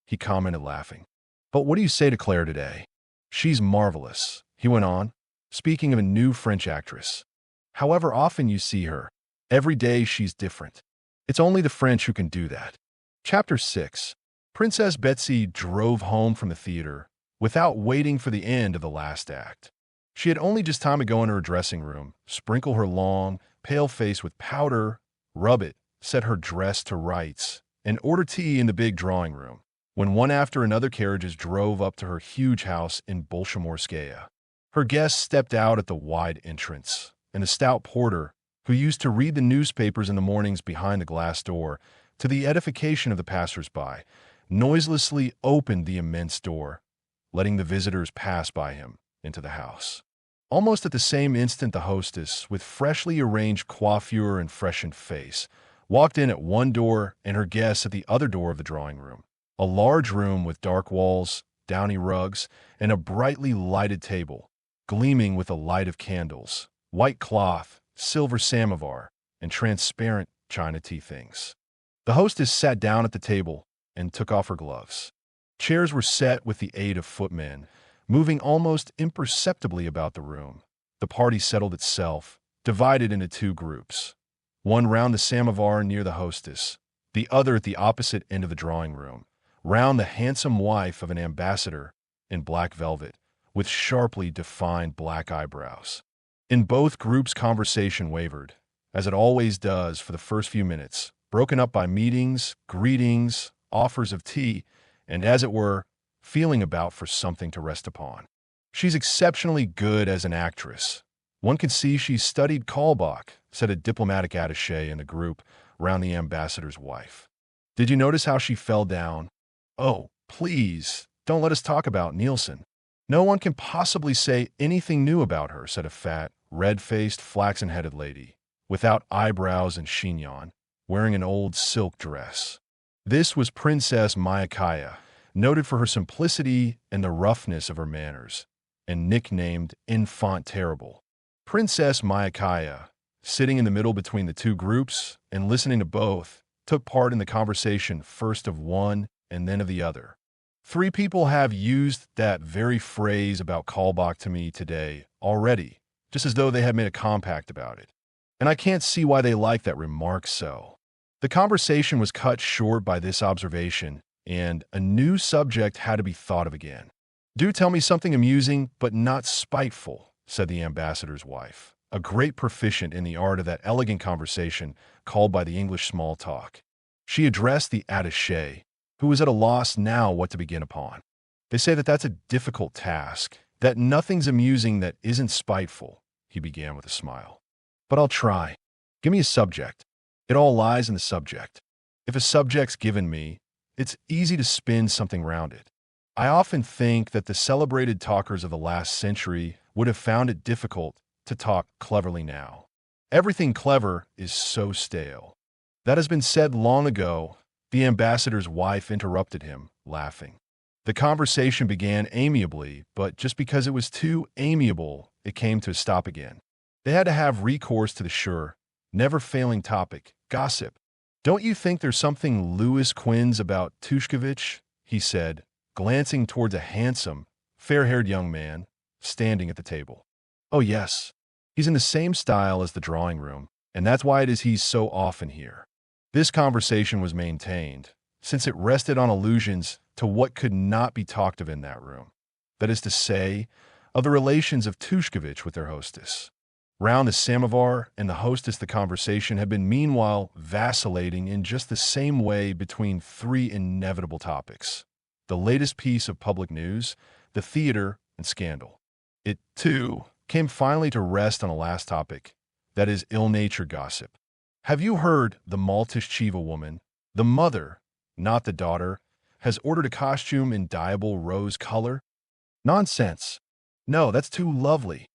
[SPEAKER 1] he commented, laughing. "But what do you say to Claire today? She's marvelous," he went on, speaking of a new French actress. "However often you see her, every day she's different. It's only the French who can do that." Chapter 6. Princess Betsy drove home from the theater without waiting for the end of the last act. She had only just time to go into her dressing room, sprinkle her long, pale face with powder, rub it, set her dress to rights, and order tea in the big drawing room, when one after another carriages drove up to her huge house in Bolshemorskaya. Her guests stepped out at the wide entrance, and the stout porter, who used to read the newspapers in the mornings behind the glass door, to the edification of the passers-by, noiselessly opened the immense door, letting the visitors pass by him into the house. Almost at the same instant the hostess, with freshly arranged coiffure and freshened face, walked in at one door and her guests at the other door of the drawing room, a large room with dark walls, downy rugs, and a brightly lighted table, gleaming with the light of candles, white cloth, silver samovar, and transparent china tea things. The hostess sat down at the table and took off her gloves. Chairs were set with the aid of footmen, moving almost imperceptibly about the room. The party settled itself, divided into two groups. One round the samovar near the hostess, the other at the opposite end of the drawing room, round the handsome wife of an ambassador in black velvet, with sharply defined black eyebrows. In both groups, conversation wavered, as it always does for the first few minutes, broken up by meetings, greetings, offers of tea, and, as it were, feeling about for something to rest upon. She's exceptionally good as an actress. One can see she's studied Kaulbach, said a diplomatic attaché in the group round the ambassador's wife. Did you notice how she fell down? Oh, please, don't let us talk about Nielsen. No one can possibly say anything new about her, said a fat, red-faced, flaxen-headed lady, without eyebrows and chignon, wearing an old silk dress. This was Princess Myakaya, noted for her simplicity and the roughness of her manners, and nicknamed Enfant Terrible. Princess Myakaya, sitting in the middle between the two groups and listening to both, took part in the conversation first of one and then of the other. Three people have used that very phrase about Kaulbach to me today already, just as though they had made a compact about it. And I can't see why they like that remark so. The conversation was cut short by this observation, and a new subject had to be thought of again. Do tell me something amusing, but not spiteful, said the ambassador's wife, a great proficient in the art of that elegant conversation called by the English small talk. She addressed the attaché, who was at a loss now what to begin upon. They say that that's a difficult task, that nothing's amusing that isn't spiteful, he began with a smile. But I'll try. Give me a subject. It all lies in the subject. If a subject's given me, it's easy to spin something round it. I often think that the celebrated talkers of the last century would have found it difficult to talk cleverly now. Everything clever is so stale. That has been said long ago. The ambassador's wife interrupted him, laughing. The conversation began amiably, but just because it was too amiable, it came to a stop again. They had to have recourse to the sure, never-failing topic, gossip. Don't you think there's something Louis Quinze about Tushkevich? He said, glancing towards a handsome, fair-haired young man standing at the table. Oh yes, he's in the same style as the drawing room, and that's why it is he's so often here. This conversation was maintained, since it rested on allusions to what could not be talked of in that room, that is to say, of the relations of Tushkevich with their hostess. Round the samovar and the hostess the conversation had been meanwhile vacillating in just the same way between three inevitable topics: the latest piece of public news, the theater, and scandal. It, too, came finally to rest on a last topic, that is ill-natured gossip. Have you heard the Maltishchiva woman, the mother, not the daughter, has ordered a costume in dyeable rose color? Nonsense. No, that's too lovely.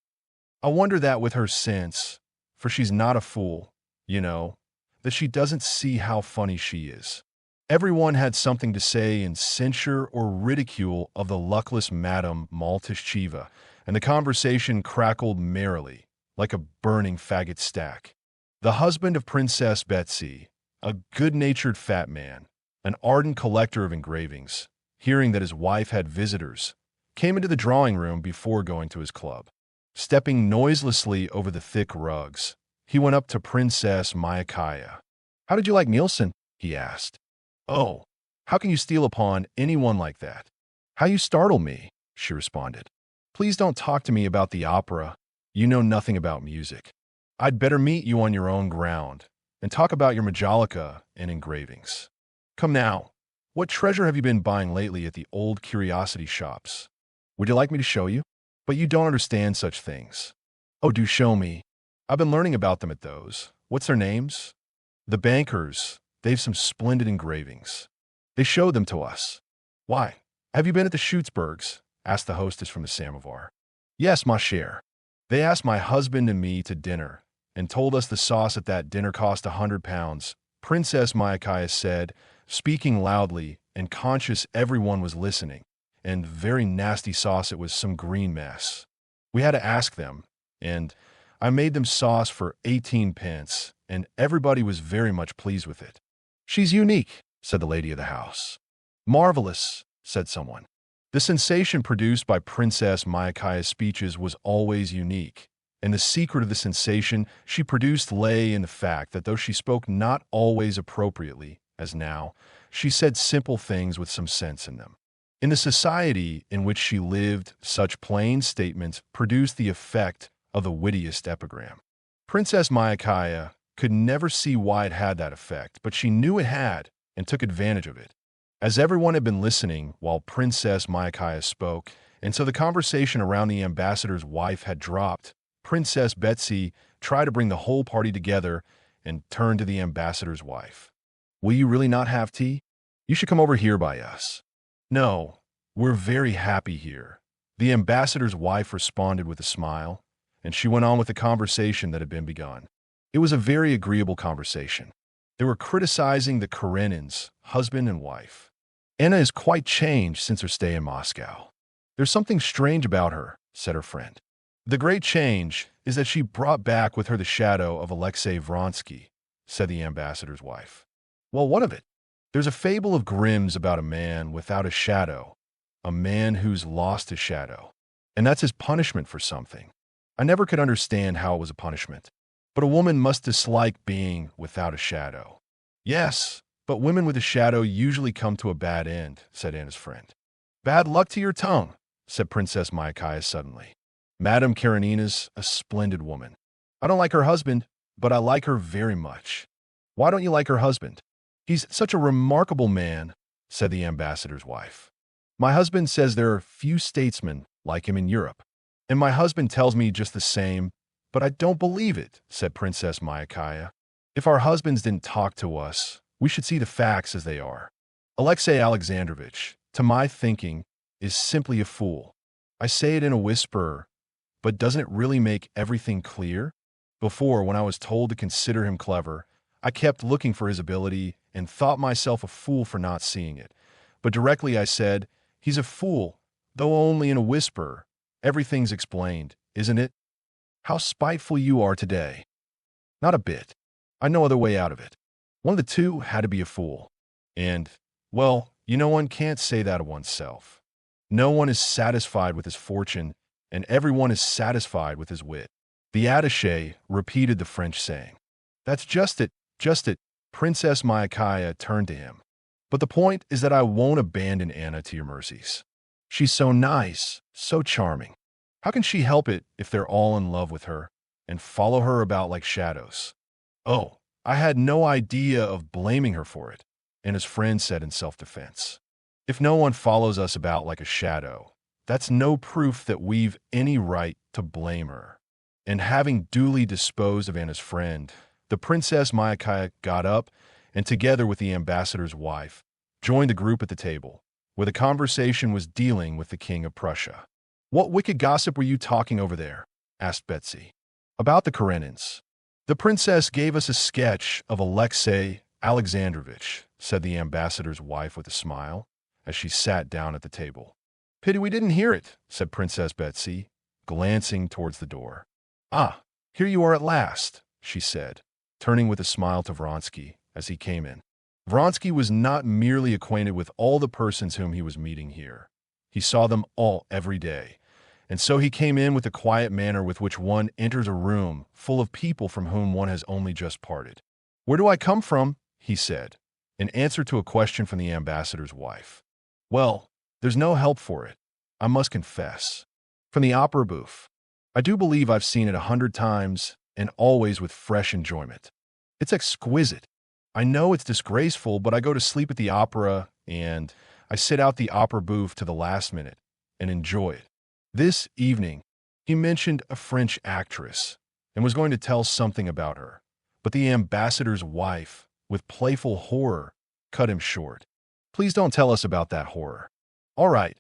[SPEAKER 1] I wonder that with her sense, for she's not a fool, you know, that she doesn't see how funny she is. Everyone had something to say in censure or ridicule of the luckless Madame Maltishchiva, and the conversation crackled merrily, like a burning faggot stack. The husband of Princess Betsy, a good-natured fat man, an ardent collector of engravings, hearing that his wife had visitors, came into the drawing room before going to his club. Stepping noiselessly over the thick rugs, he went up to Princess Myakaya. "How did you like Nielsen?" he asked. "Oh, how can you steal upon anyone like that? How you startle me," she responded. "Please don't talk to me about the opera. You know nothing about music. I'd better meet you on your own ground and talk about your majolica and engravings. Come now, what treasure have you been buying lately at the old curiosity shops? Would you like me to show you? But you don't understand such things. Oh, do show me. I've been learning about them at those. What's their names? The bankers. They've some splendid engravings. They showed them to us." "Why? Have you been at the Schutzbergs?" asked the hostess from the samovar. "Yes, ma chère. They asked my husband and me to dinner, and told us the sauce at that dinner cost £100, Princess Myakaya said, speaking loudly and conscious everyone was listening, and very nasty sauce it was, some green mess. We had to ask them, and I made them sauce for 18 pence, and everybody was very much pleased with it." "She's unique," said the lady of the house. "Marvelous," said someone. The sensation produced by Princess Myakaya's speeches was always unique, and the secret of the sensation she produced lay in the fact that though she spoke not always appropriately, as now, she said simple things with some sense in them. In the society in which she lived, such plain statements produced the effect of the wittiest epigram. Princess Myakaya could never see why it had that effect, but she knew it had and took advantage of it. As everyone had been listening while Princess Myakaya spoke, and so the conversation around the ambassador's wife had dropped, Princess Betsy tried to bring the whole party together and turned to the ambassador's wife. "Will you really not have tea? You should come over here by us." "No, we're very happy here," the ambassador's wife responded with a smile, and she went on with the conversation that had been begun. It was a very agreeable conversation. They were criticizing the Karenins, husband and wife. "Anna is quite changed since her stay in Moscow. There's something strange about her," said her friend. "The great change is that she brought back with her the shadow of Alexei Vronsky," said the ambassador's wife. "Well, what of it? There's a fable of Grimm's about a man without a shadow, a man who's lost his shadow, and that's his punishment for something. I never could understand how it was a punishment. But a woman must dislike being without a shadow." "Yes, but women with a shadow usually come to a bad end," said Anna's friend. "Bad luck to your tongue," said Princess Myakaya suddenly. "Madame Karenina's a splendid woman. I don't like her husband, but I like her very much." "Why don't you like her husband?" "He's such a remarkable man," said the ambassador's wife. "My husband says there are few statesmen like him in Europe, and my husband tells me just the same, but I don't believe it," said Princess Myakaya. "If our husbands didn't talk to us, we should see the facts as they are. Alexei Alexandrovich, to my thinking, is simply a fool. I say it in a whisper, but doesn't it really make everything clear? Before, when I was told to consider him clever, I kept looking for his ability and thought myself a fool for not seeing it. But directly I said, he's a fool, though only in a whisper. Everything's explained, isn't it? How spiteful you are today." "Not a bit. I know other way out of it. One of the two had to be a fool. And, well, one can't say that of oneself. No one is satisfied with his fortune, and everyone is satisfied with his wit." The attaché repeated the French saying. "That's just it, just it." Princess Myakaya turned to him. "But the point is that I won't abandon Anna to your mercies. She's so nice, so charming. How can she help it if they're all in love with her and follow her about like shadows?" "Oh, I had no idea of blaming her for it," Anna's friend said in self-defense. "If no one follows us about like a shadow, that's no proof that we've any right to blame her." And having duly disposed of Anna's friend, the Princess Myakaya got up and, together with the ambassador's wife, joined the group at the table, where the conversation was dealing with the King of Prussia. "What wicked gossip were you talking over there?" asked Betsy. "About the Karenins. The princess gave us a sketch of Alexei Alexandrovich," said the ambassador's wife with a smile, as she sat down at the table. "Pity we didn't hear it," said Princess Betsy, glancing towards the door. "Ah, here you are at last," she said, turning with a smile to Vronsky as he came in. Vronsky was not merely acquainted with all the persons whom he was meeting here. He saw them all every day, and so he came in with the quiet manner with which one enters a room full of people from whom one has only just parted. "Where do I come from?" he said, in answer to a question from the ambassador's wife. "Well, there's no help for it, I must confess. From the opera bouffe. I do believe I've seen it 100 times, and always with fresh enjoyment. It's exquisite. I know it's disgraceful, but I go to sleep at the opera, and I sit out the opera bouffe to the last minute and enjoy it. This evening, he mentioned a French actress and was going to tell something about her, but the ambassador's wife, with playful horror, cut him short. "Please don't tell us about that horror." "All right.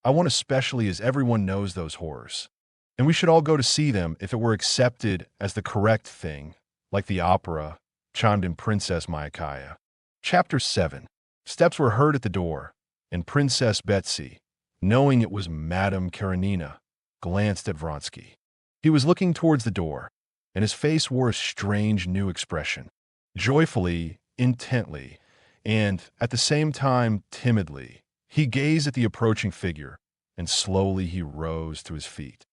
[SPEAKER 1] I won't, especially as everyone knows those horrors. And we should all go to see them if it were accepted as the correct thing, like the opera," chimed in Princess Myakaya. Chapter 7. Steps were heard at the door, and Princess Betsy, knowing it was Madame Karenina, glanced at Vronsky. He was looking towards the door, and his face wore a strange new expression. Joyfully, intently, and, at the same time, timidly, he gazed at the approaching figure, and slowly he rose to his feet.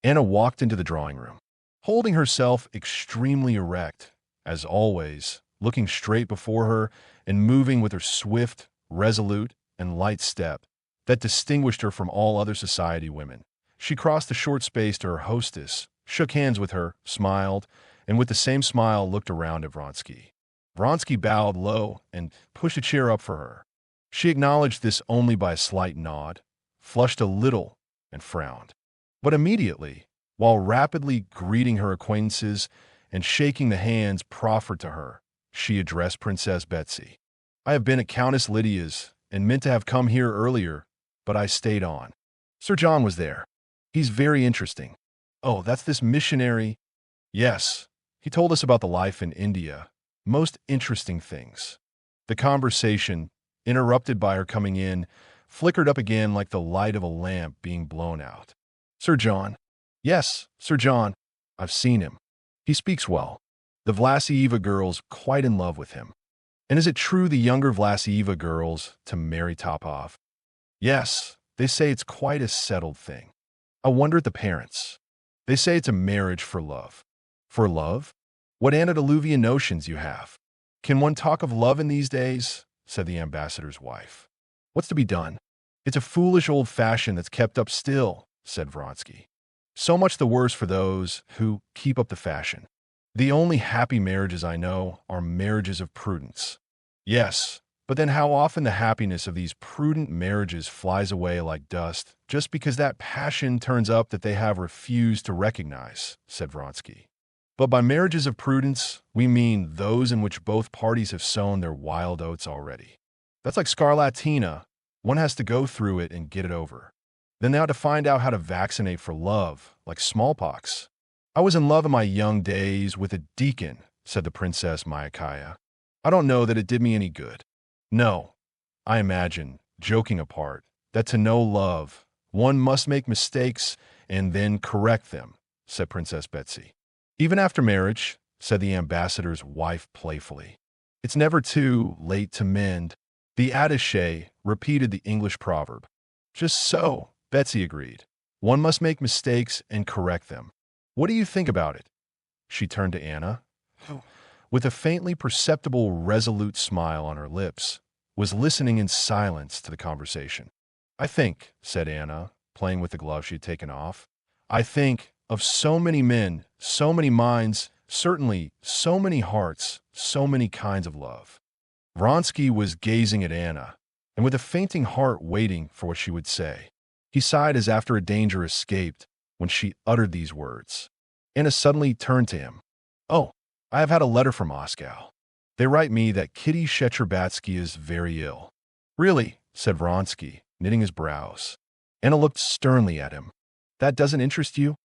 [SPEAKER 1] Anna walked into the drawing room, holding herself extremely erect, as always, looking straight before her and moving with her swift, resolute, and light step that distinguished her from all other society women. She crossed the short space to her hostess, shook hands with her, smiled, and with the same smile looked around at Vronsky. Vronsky bowed low and pushed a chair up for her. She acknowledged this only by a slight nod, flushed a little, and frowned. But immediately, while rapidly greeting her acquaintances and shaking the hands proffered to her, she addressed Princess Betsy. "I have been at Countess Lydia's and meant to have come here earlier, but I stayed on. Sir John was there. He's very interesting." "Oh, that's this missionary?" "Yes. He told us about the life in India. Most interesting things." The conversation, interrupted by her coming in, flickered up again like the light of a lamp being blown out. "Sir John?" "Yes, Sir John. I've seen him. He speaks well. The Vlasieva girl's quite in love with him." "And is it true the younger Vlasieva girl's to marry Topov?" "Yes, they say it's quite a settled thing. I wonder at the parents. They say it's a marriage for love." "For love? What antediluvian notions you have. Can one talk of love in these days?" said the ambassador's wife. "What's to be done? It's a foolish old fashion that's kept up still," said Vronsky. "So much the worse for those who keep up the fashion. The only happy marriages I know are marriages of prudence." "Yes, but then how often the happiness of these prudent marriages flies away like dust just because that passion turns up that they have refused to recognize," said Vronsky. "But by marriages of prudence, we mean those in which both parties have sown their wild oats already. That's like scarlatina. One has to go through it and get it over. Then they ought to find out how to vaccinate for love, like smallpox." "I was in love in my young days with a deacon," said the Princess Myakaya. "I don't know that it did me any good." "No, I imagine, joking apart, that to know love, one must make mistakes and then correct them," said Princess Betsy. "Even after marriage," said the ambassador's wife playfully. "It's never too late to mend." The attaché repeated the English proverb. "Just so," Betsy agreed. "One must make mistakes and correct them. What do you think about it?" She turned to Anna, who, with a faintly perceptible resolute smile on her lips, was listening in silence to the conversation. "I think," said Anna, playing with the glove she had taken off, "I think of so many men, so many minds, certainly so many hearts, so many kinds of love." Vronsky was gazing at Anna, and with a fainting heart waiting for what she would say. He sighed as after a danger escaped when she uttered these words. Anna suddenly turned to him. "Oh, I have had a letter from Moscow. They write me that Kitty Shecherbatsky is very ill." "Really?" said Vronsky, knitting his brows. Anna looked sternly at him. "That doesn't interest you?"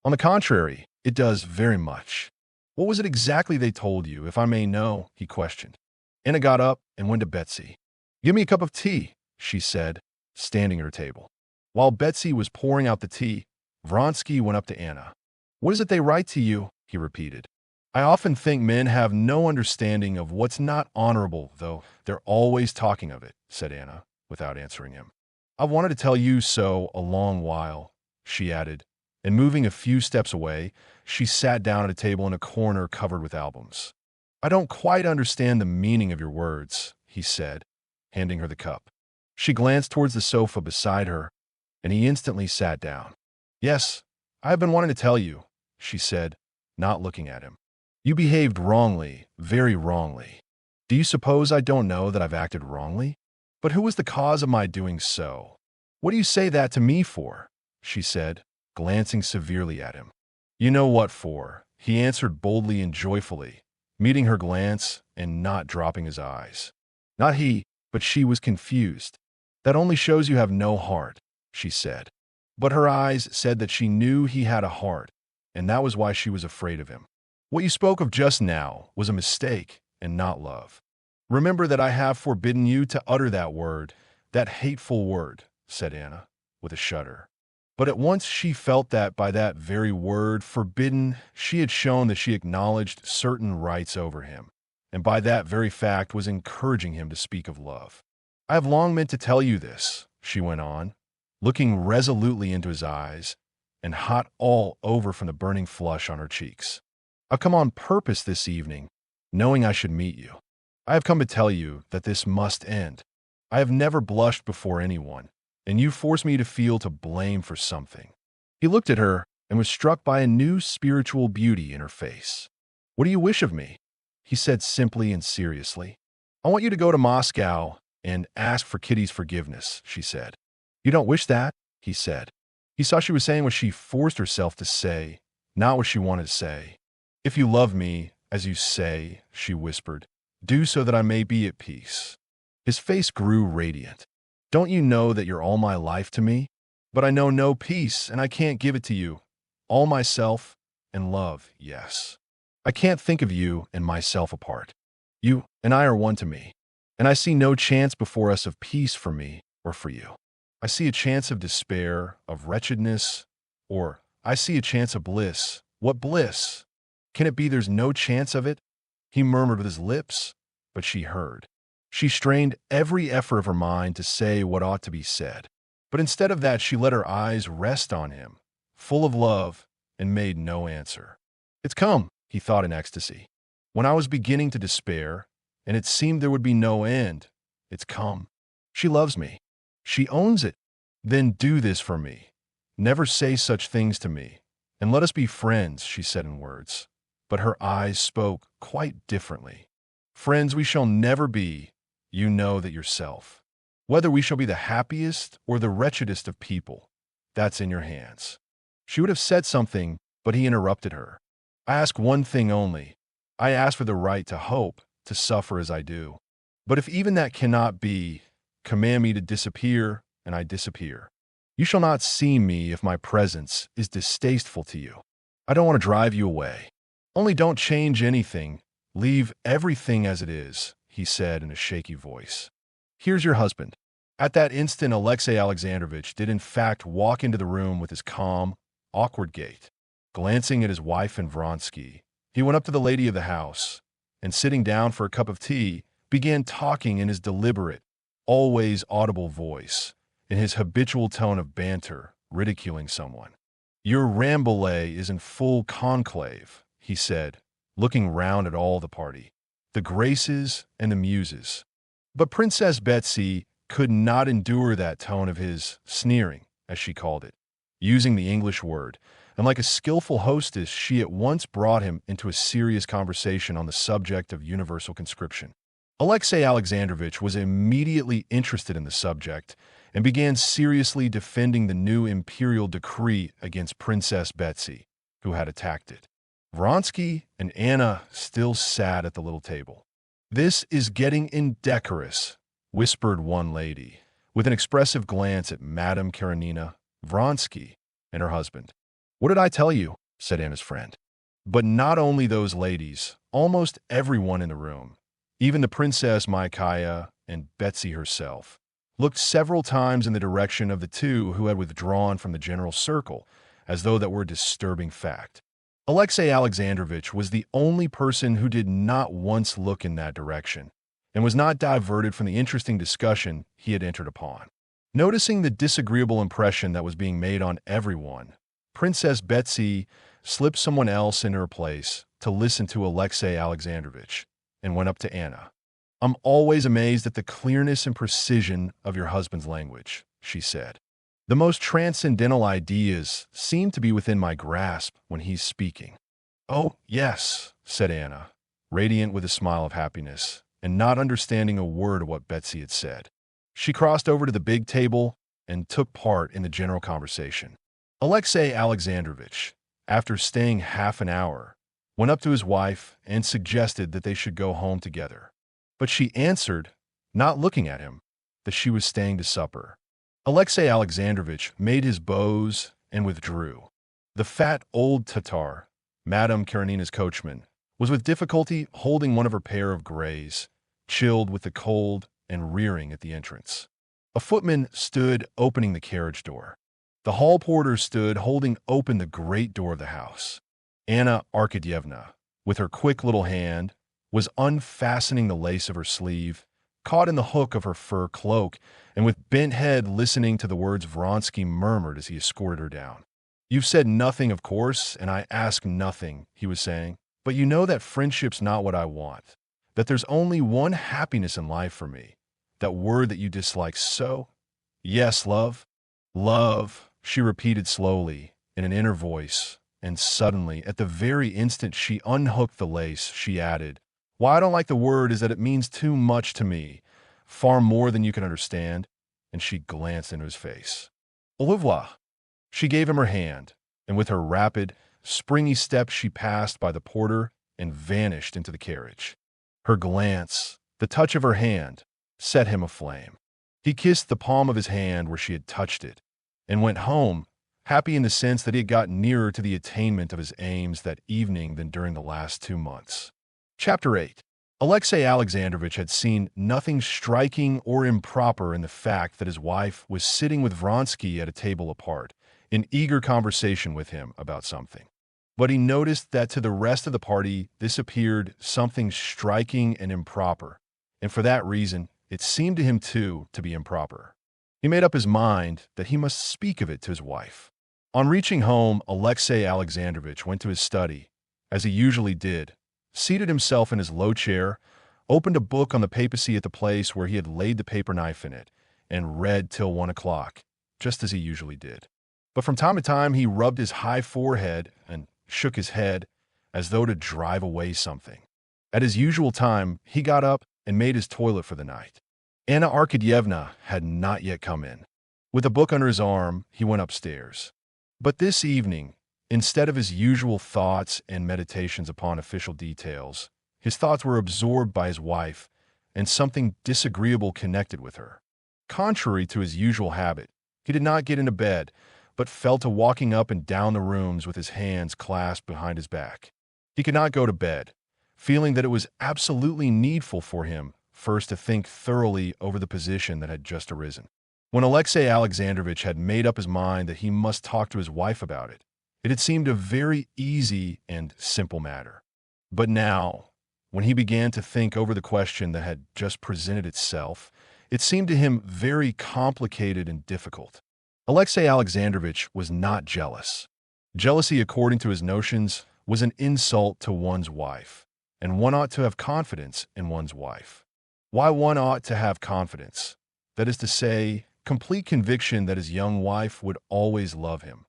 [SPEAKER 1] "On the contrary, it does very much." "What was it exactly they told you, if I may know?" he questioned. Anna got up and went to Betsy. "Give me a cup of tea," she said, standing at her table. While Betsy was pouring out the tea, Vronsky went up to Anna. "What is it they write to you?" he repeated. "I often think men have no understanding of what's not honorable, though they're always talking of it," said Anna, without answering him. "I've wanted to tell you so a long while," she added, and moving a few steps away, she sat down at a table in a corner covered with albums. "I don't quite understand the meaning of your words," he said, handing her the cup. She glanced towards the sofa beside her, and he instantly sat down. "Yes, I have been wanting to tell you," she said, not looking at him. "You behaved wrongly, very wrongly." "Do you suppose I don't know that I've acted wrongly? But who was the cause of my doing so?" "What do you say that to me for?" she said, glancing severely at him. "You know what for," he answered boldly and joyfully, meeting her glance and not dropping his eyes. Not he, but she was confused. "That only shows you have no heart," she said. But her eyes said that she knew he had a heart, and that was why she was afraid of him. "What you spoke of just now was a mistake and not love. Remember that I have forbidden you to utter that word, that hateful word," said Anna, with a shudder. But at once she felt that by that very word, forbidden, she had shown that she acknowledged certain rights over him, and by that very fact was encouraging him to speak of love. "I have long meant to tell you this," she went on, looking resolutely into his eyes, and hot all over from the burning flush on her cheeks. "I've come on purpose this evening knowing I should meet you. I have come to tell you that this must end. I have never blushed before anyone, and you force me to feel to blame for something." He looked at her and was struck by a new spiritual beauty in her face. "What do you wish of me?" he said simply and seriously. "I want you to go to Moscow and ask for Kitty's forgiveness," she said. "You don't wish that?" he said. He saw she was saying what she forced herself to say, not what she wanted to say. "If you love me, as you say," she whispered, "do so that I may be at peace." His face grew radiant. "Don't you know that you're all my life to me? But I know no peace, and I can't give it to you. All myself and love, yes. I can't think of you and myself apart. You and I are one to me, and I see no chance before us of peace for me or for you. I see a chance of despair, of wretchedness, or I see a chance of bliss. What bliss? Can it be there's no chance of it?" He murmured with his lips, but she heard. She strained every effort of her mind to say what ought to be said. But instead of that, she let her eyes rest on him, full of love, and made no answer. "It's come," he thought in ecstasy. "When I was beginning to despair, and it seemed there would be no end, it's come. She loves me. She owns it. Then do this for me. Never say such things to me, and let us be friends," she said in words. But her eyes spoke quite differently. "Friends we shall never be, you know that yourself. Whether we shall be the happiest or the wretchedest of people, that's in your hands." She would have said something, but he interrupted her. "I ask one thing only. I ask for the right to hope, to suffer as I do. But if even that cannot be, command me to disappear, and I disappear. You shall not see me if my presence is distasteful to you. I don't want to drive you away. Only don't change anything. Leave everything as it is," he said in a shaky voice. "Here's your husband." At that instant, Alexei Alexandrovich did in fact walk into the room with his calm, awkward gait. Glancing at his wife and Vronsky, he went up to the lady of the house, and sitting down for a cup of tea, began talking in his deliberate, always audible voice, in his habitual tone of banter, ridiculing someone. "Your Rambouillet is in full conclave," he said, looking round at all the party, the Graces and the Muses. But Princess Betsy could not endure that tone of his, sneering, as she called it, using the English word, and like a skillful hostess, she at once brought him into a serious conversation on the subject of universal conscription. Alexei Alexandrovich was immediately interested in the subject and began seriously defending the new imperial decree against Princess Betsy, who had attacked it. Vronsky and Anna still sat at the little table. "This is getting indecorous," whispered one lady, with an expressive glance at Madame Karenina, Vronsky, and her husband. "What did I tell you?" said Anna's friend. But not only those ladies, almost everyone in the room, even the Princess Maikaya and Betsy herself, looked several times in the direction of the two who had withdrawn from the general circle, as though that were a disturbing fact. Alexei Alexandrovich was the only person who did not once look in that direction, and was not diverted from the interesting discussion he had entered upon. Noticing the disagreeable impression that was being made on everyone, Princess Betsy slipped someone else in her place to listen to Alexei Alexandrovich, and went up to Anna. "I'm always amazed at the clearness and precision of your husband's language," she said. "The most transcendental ideas seem to be within my grasp when he's speaking." "Oh, yes," said Anna, radiant with a smile of happiness, and not understanding a word of what Betsy had said. She crossed over to the big table and took part in the general conversation. Alexei Alexandrovich, after staying half an hour, went up to his wife and suggested that they should go home together. But she answered, not looking at him, that she was staying to supper. Alexei Alexandrovich made his bows and withdrew. The fat old Tatar, Madame Karenina's coachman, was with difficulty holding one of her pair of grays, chilled with the cold and rearing at the entrance. A footman stood opening the carriage door. The hall porter stood holding open the great door of the house. Anna Arkadyevna, with her quick little hand, was unfastening the lace of her sleeve, caught in the hook of her fur cloak, and with bent head listening to the words Vronsky murmured as he escorted her down. "You've said nothing, of course, and I ask nothing," he was saying. But you know that friendship's not what I want, that there's only one happiness in life for me, that word that you dislike so? Yes, love. Love, she repeated slowly, in an inner voice, and suddenly, at the very instant she unhooked the lace, she added, "Why I don't like the word is that it means too much to me, far more than you can understand," and she glanced into his face. Au revoir. She gave him her hand, and with her rapid, springy step she passed by the porter and vanished into the carriage. Her glance, the touch of her hand, set him aflame. He kissed the palm of his hand where she had touched it, and went home, happy in the sense that he had got nearer to the attainment of his aims that evening than during the last 2 months. Chapter 8. Alexei Alexandrovich had seen nothing striking or improper in the fact that his wife was sitting with Vronsky at a table apart, in eager conversation with him about something. But he noticed that to the rest of the party this appeared something striking and improper, and for that reason it seemed to him too to be improper. He made up his mind that he must speak of it to his wife. On reaching home, Alexei Alexandrovich went to his study, as he usually did, seated himself in his low chair, opened a book on the papacy at the place where he had laid the paper knife in it, and read till 1 o'clock, just as he usually did. But from time to time he rubbed his high forehead and shook his head as though to drive away something. At his usual time, he got up and made his toilet for the night. Anna Arkadyevna had not yet come in. With a book under his arm, he went upstairs. But this evening, instead of his usual thoughts and meditations upon official details, his thoughts were absorbed by his wife and something disagreeable connected with her. Contrary to his usual habit, he did not get into bed, but fell to walking up and down the rooms with his hands clasped behind his back. He could not go to bed, feeling that it was absolutely needful for him first to think thoroughly over the position that had just arisen. When Alexei Alexandrovich had made up his mind that he must talk to his wife about it, it had seemed a very easy and simple matter. But now, when he began to think over the question that had just presented itself, it seemed to him very complicated and difficult. Alexei Alexandrovich was not jealous. Jealousy, according to his notions, was an insult to one's wife, and one ought to have confidence in one's wife. Why one ought to have confidence, that is to say, complete conviction that his young wife would always love him,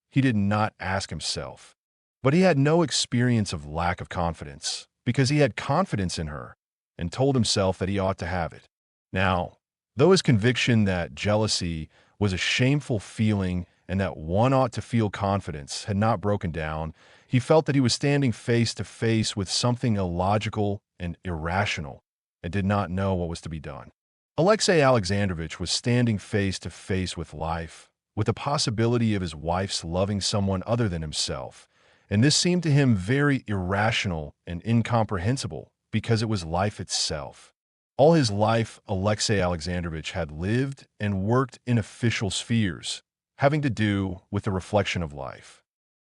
[SPEAKER 1] he did not ask himself. But he had no experience of lack of confidence, because he had confidence in her, and told himself that he ought to have it. Now, though his conviction that jealousy was a shameful feeling and that one ought to feel confidence had not broken down, he felt that he was standing face to face with something illogical and irrational, and did not know what was to be done. Alexei Alexandrovich was standing face to face with life, with the possibility of his wife's loving someone other than himself, and this seemed to him very irrational and incomprehensible because it was life itself. All his life, Alexei Alexandrovich had lived and worked in official spheres, having to do with the reflection of life.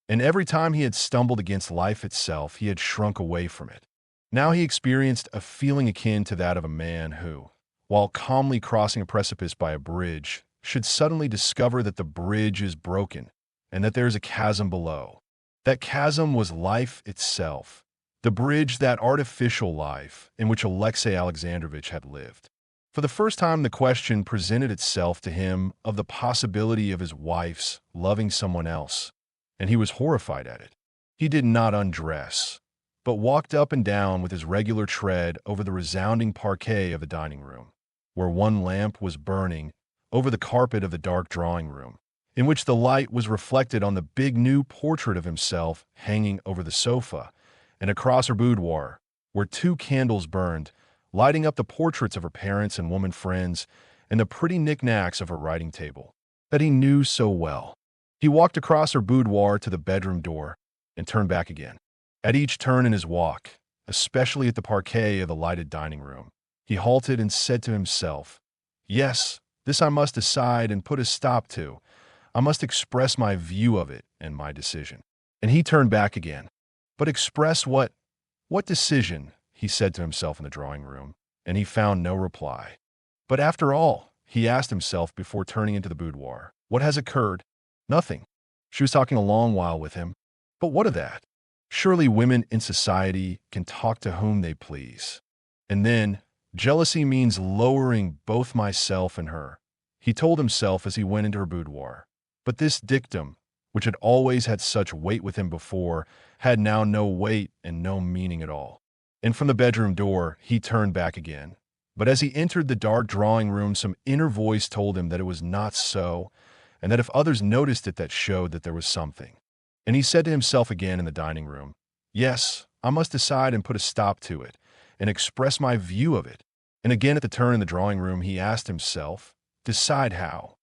[SPEAKER 1] And every time he had stumbled against life itself, he had shrunk away from it. Now he experienced a feeling akin to that of a man who, while calmly crossing a precipice by a bridge, should suddenly discover that the bridge is broken and that there is a chasm below. That chasm was life itself, the bridge, that artificial life in which Alexei Alexandrovich had lived. For the first time, the question presented itself to him of the possibility of his wife's loving someone else, and he was horrified at it. He did not undress, but walked up and down with his regular tread over the resounding parquet of the dining room, where one lamp was burning over the carpet of the dark drawing room, in which the light was reflected on the big new portrait of himself hanging over the sofa, and across her boudoir, where 2 candles burned, lighting up the portraits of her parents and woman friends and the pretty knickknacks of her writing table that he knew so well. He walked across her boudoir to the bedroom door and turned back again. At each turn in his walk, especially at the parquet of the lighted dining room, he halted and said to himself, "Yes, this I must decide and put a stop to. I must express my view of it and my decision." And he turned back again. But express what? What decision? He said to himself in the drawing room, and he found no reply. But after all, he asked himself before turning into the boudoir, what has occurred? Nothing. She was talking a long while with him. But what of that? Surely women in society can talk to whom they please. And then, jealousy means lowering both myself and her, he told himself as he went into her boudoir. But this dictum, which had always had such weight with him before, had now no weight and no meaning at all. And from the bedroom door, he turned back again. But as he entered the dark drawing room, some inner voice told him that it was not so, and that if others noticed it, that showed that there was something. And he said to himself again in the dining room, yes, I must decide and put a stop to it, and express my view of it. And again at the turn in the drawing room, he asked himself, decide how?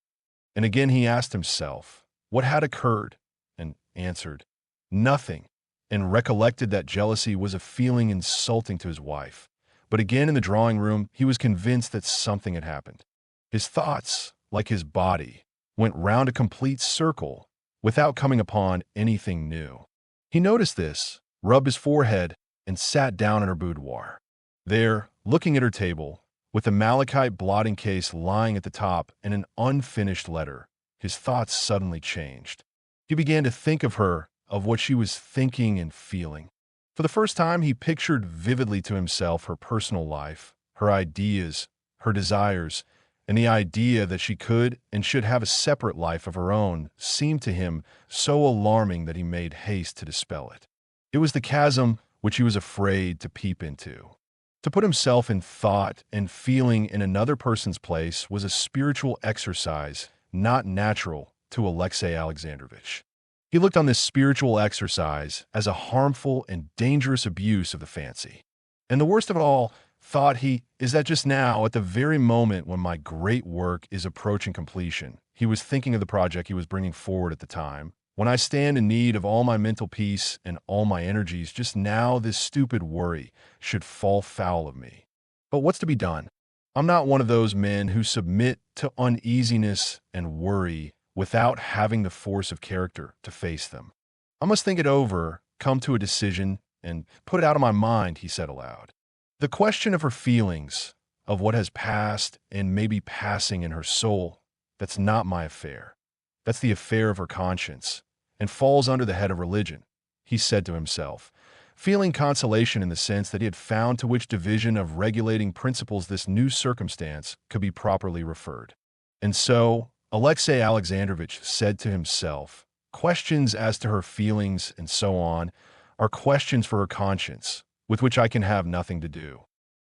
[SPEAKER 1] And again he asked himself, what had occurred? And answered, nothing, and recollected that jealousy was a feeling insulting to his wife. But again in the drawing room, he was convinced that something had happened. His thoughts, like his body, went round a complete circle without coming upon anything new. He noticed this, rubbed his forehead, and sat down in her boudoir. There, looking at her table, with the malachite blotting case lying at the top and an unfinished letter, his thoughts suddenly changed. He began to think of her, of what she was thinking and feeling. For the first time, he pictured vividly to himself her personal life, her ideas, her desires, and the idea that she could and should have a separate life of her own seemed to him so alarming that he made haste to dispel it. It was the chasm which he was afraid to peep into. To put himself in thought and feeling in another person's place was a spiritual exercise not natural to Alexei Alexandrovich. He looked on this spiritual exercise as a harmful and dangerous abuse of the fancy. And the worst of it all, thought he, is that just now, at the very moment when my great work is approaching completion, he was thinking of the project he was bringing forward at the time. When I stand in need of all my mental peace and all my energies, just now this stupid worry should fall foul of me. But what's to be done? I'm not one of those men who submit to uneasiness and worry without having the force of character to face them. I must think it over, come to a decision, and put it out of my mind, he said aloud. The question of her feelings, of what has passed and may be passing in her soul, that's not my affair. That's the affair of her conscience, and falls under the head of religion, he said to himself, feeling consolation in the sense that he had found to which division of regulating principles this new circumstance could be properly referred. And so, Alexei Alexandrovich said to himself, questions as to her feelings and so on are questions for her conscience, with which I can have nothing to do.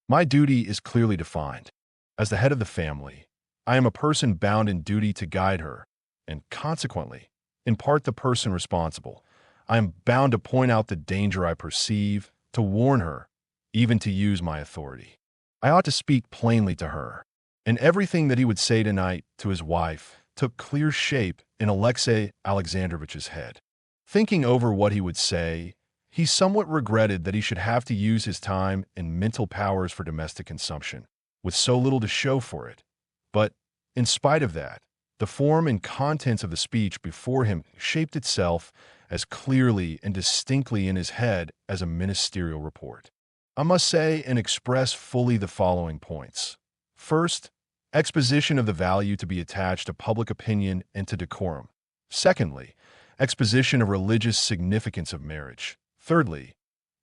[SPEAKER 1] My duty is clearly defined. As the head of the family, I am a person bound in duty to guide her, and consequently, in part the person responsible. I am bound to point out the danger I perceive, to warn her, even to use my authority. I ought to speak plainly to her. And everything that he would say tonight to his wife took clear shape in Alexei Alexandrovich's head. Thinking over what he would say, he somewhat regretted that he should have to use his time and mental powers for domestic consumption, with so little to show for it. But, in spite of that, the form and contents of the speech before him shaped itself as clearly and distinctly in his head as a ministerial report. I must say and express fully the following points. First, exposition of the value to be attached to public opinion and to decorum. Secondly, exposition of religious significance of marriage. Thirdly,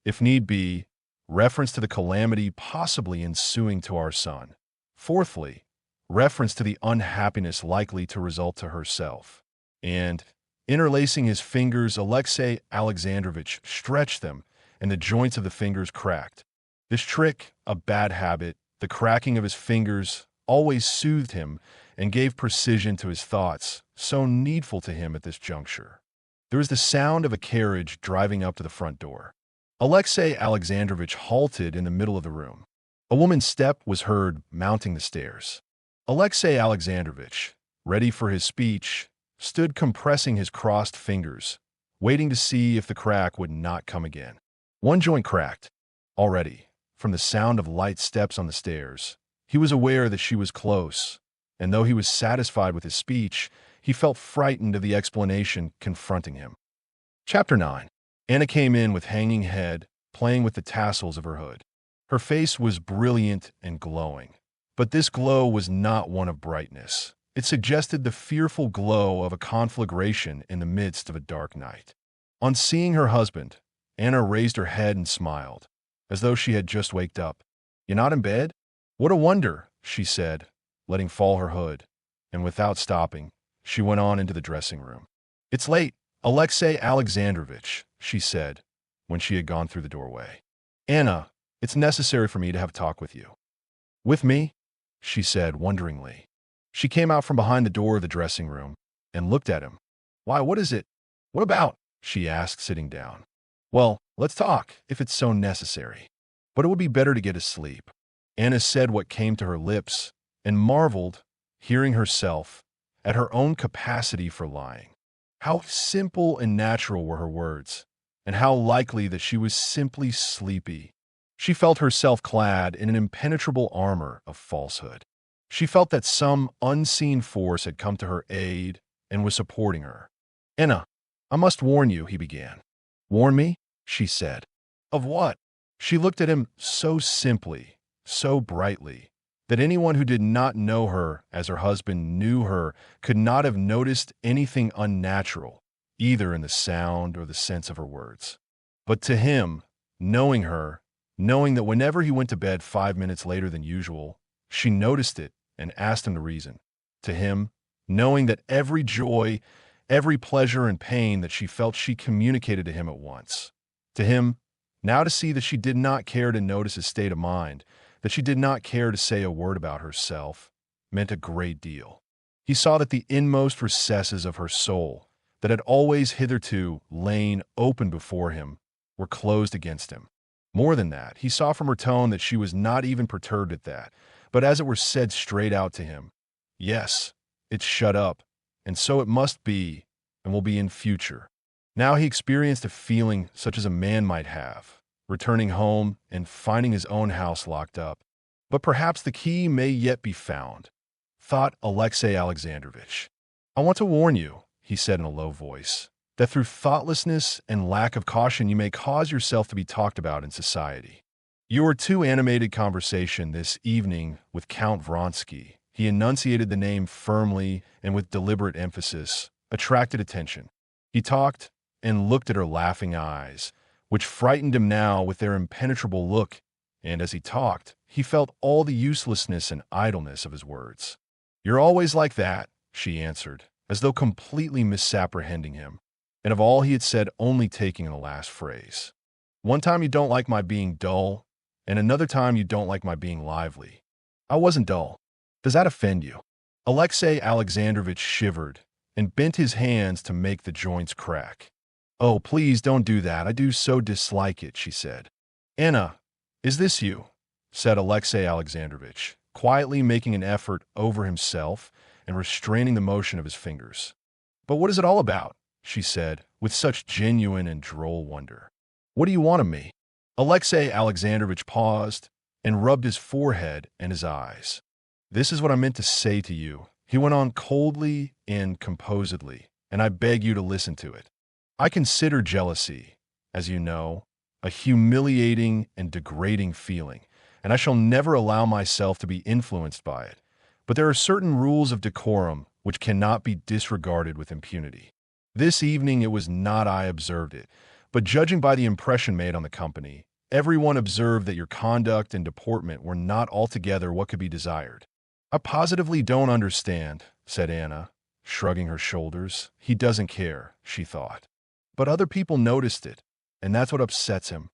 [SPEAKER 1] if need be, reference to the calamity possibly ensuing to our son. Fourthly, reference to the unhappiness likely to result to herself. And, interlacing his fingers, Alexei Alexandrovich stretched them, and the joints of the fingers cracked. This trick, a bad habit, the cracking of his fingers, always soothed him and gave precision to his thoughts, so needful to him at this juncture. There was the sound of a carriage driving up to the front door. Alexei Alexandrovich halted in the middle of the room. A woman's step was heard mounting the stairs. Alexei Alexandrovich, ready for his speech, stood compressing his crossed fingers, waiting to see if the crack would not come again. One joint cracked. Already, from the sound of light steps on the stairs, he was aware that she was close, and though he was satisfied with his speech, he felt frightened of the explanation confronting him. Chapter 9. Anna came in with hanging head, playing with the tassels of her hood. Her face was brilliant and glowing, but this glow was not one of brightness. It suggested the fearful glow of a conflagration in the midst of a dark night. On seeing her husband, Anna raised her head and smiled, as though she had just waked up. "You're not in bed? What a wonder," she said, letting fall her hood, and without stopping, she went on into the dressing room. "It's late, Alexei Alexandrovich," she said, when she had gone through the doorway. "Anna, it's necessary for me to have a talk with you." "With me?" she said wonderingly. She came out from behind the door of the dressing room and looked at him. "Why, what is it? What about?" she asked, sitting down. "Well, let's talk, if it's so necessary. But it would be better to get to sleep." Anna said what came to her lips and marveled, hearing herself, at her own capacity for lying. How simple and natural were her words, and how likely that she was simply sleepy. She felt herself clad in an impenetrable armor of falsehood. She felt that some unseen force had come to her aid and was supporting her. "Anna, I must warn you," he began. "Warn me?" she said. "Of what?" She looked at him so simply, so brightly, that anyone who did not know her as her husband knew her could not have noticed anything unnatural, either in the sound or the sense of her words. But to him, knowing her, knowing that whenever he went to bed 5 minutes later than usual, she noticed it and asked him the reason. To him, knowing that every joy, every pleasure and pain that she felt she communicated to him at once. To him, now to see that she did not care to notice his state of mind, that she did not care to say a word about herself, meant a great deal. He saw that the inmost recesses of her soul, that had always hitherto lain open before him, were closed against him. More than that, he saw from her tone that she was not even perturbed at that, but as it were said straight out to him, "Yes, it's shut up, and so it must be, and will be in future." Now he experienced a feeling such as a man might have, returning home and finding his own house locked up. But perhaps the key may yet be found, thought Alexei Alexandrovich. "I want to warn you," he said in a low voice, "that through thoughtlessness and lack of caution you may cause yourself to be talked about in society. Your too animated conversation this evening with Count Vronsky," he enunciated the name firmly and with deliberate emphasis, "attracted attention." He talked and looked at her laughing eyes, which frightened him now with their impenetrable look, and as he talked, he felt all the uselessness and idleness of his words. "You're always like that," she answered, as though completely misapprehending him, and of all he had said only taking the last phrase. "One time you don't like my being dull, and another time you don't like my being lively. I wasn't dull. Does that offend you?" Alexei Alexandrovich shivered and bent his hands to make the joints crack. "Oh, please don't do that. I do so dislike it," she said. "Anna, is this you?" said Alexei Alexandrovich, quietly making an effort over himself and restraining the motion of his fingers. "But what is it all about?" she said, with such genuine and droll wonder. "What do you want of me?" Alexei Alexandrovich paused and rubbed his forehead and his eyes. "This is what I meant to say to you," he went on coldly and composedly, "and I beg you to listen to it. I consider jealousy, as you know, a humiliating and degrading feeling, and I shall never allow myself to be influenced by it. But there are certain rules of decorum which cannot be disregarded with impunity. This evening it was not I observed it, but judging by the impression made on the company, everyone observed that your conduct and deportment were not altogether what could be desired." "I positively don't understand," said Anna, shrugging her shoulders. "He doesn't care," she thought. "But other people noticed it, and that's what upsets him.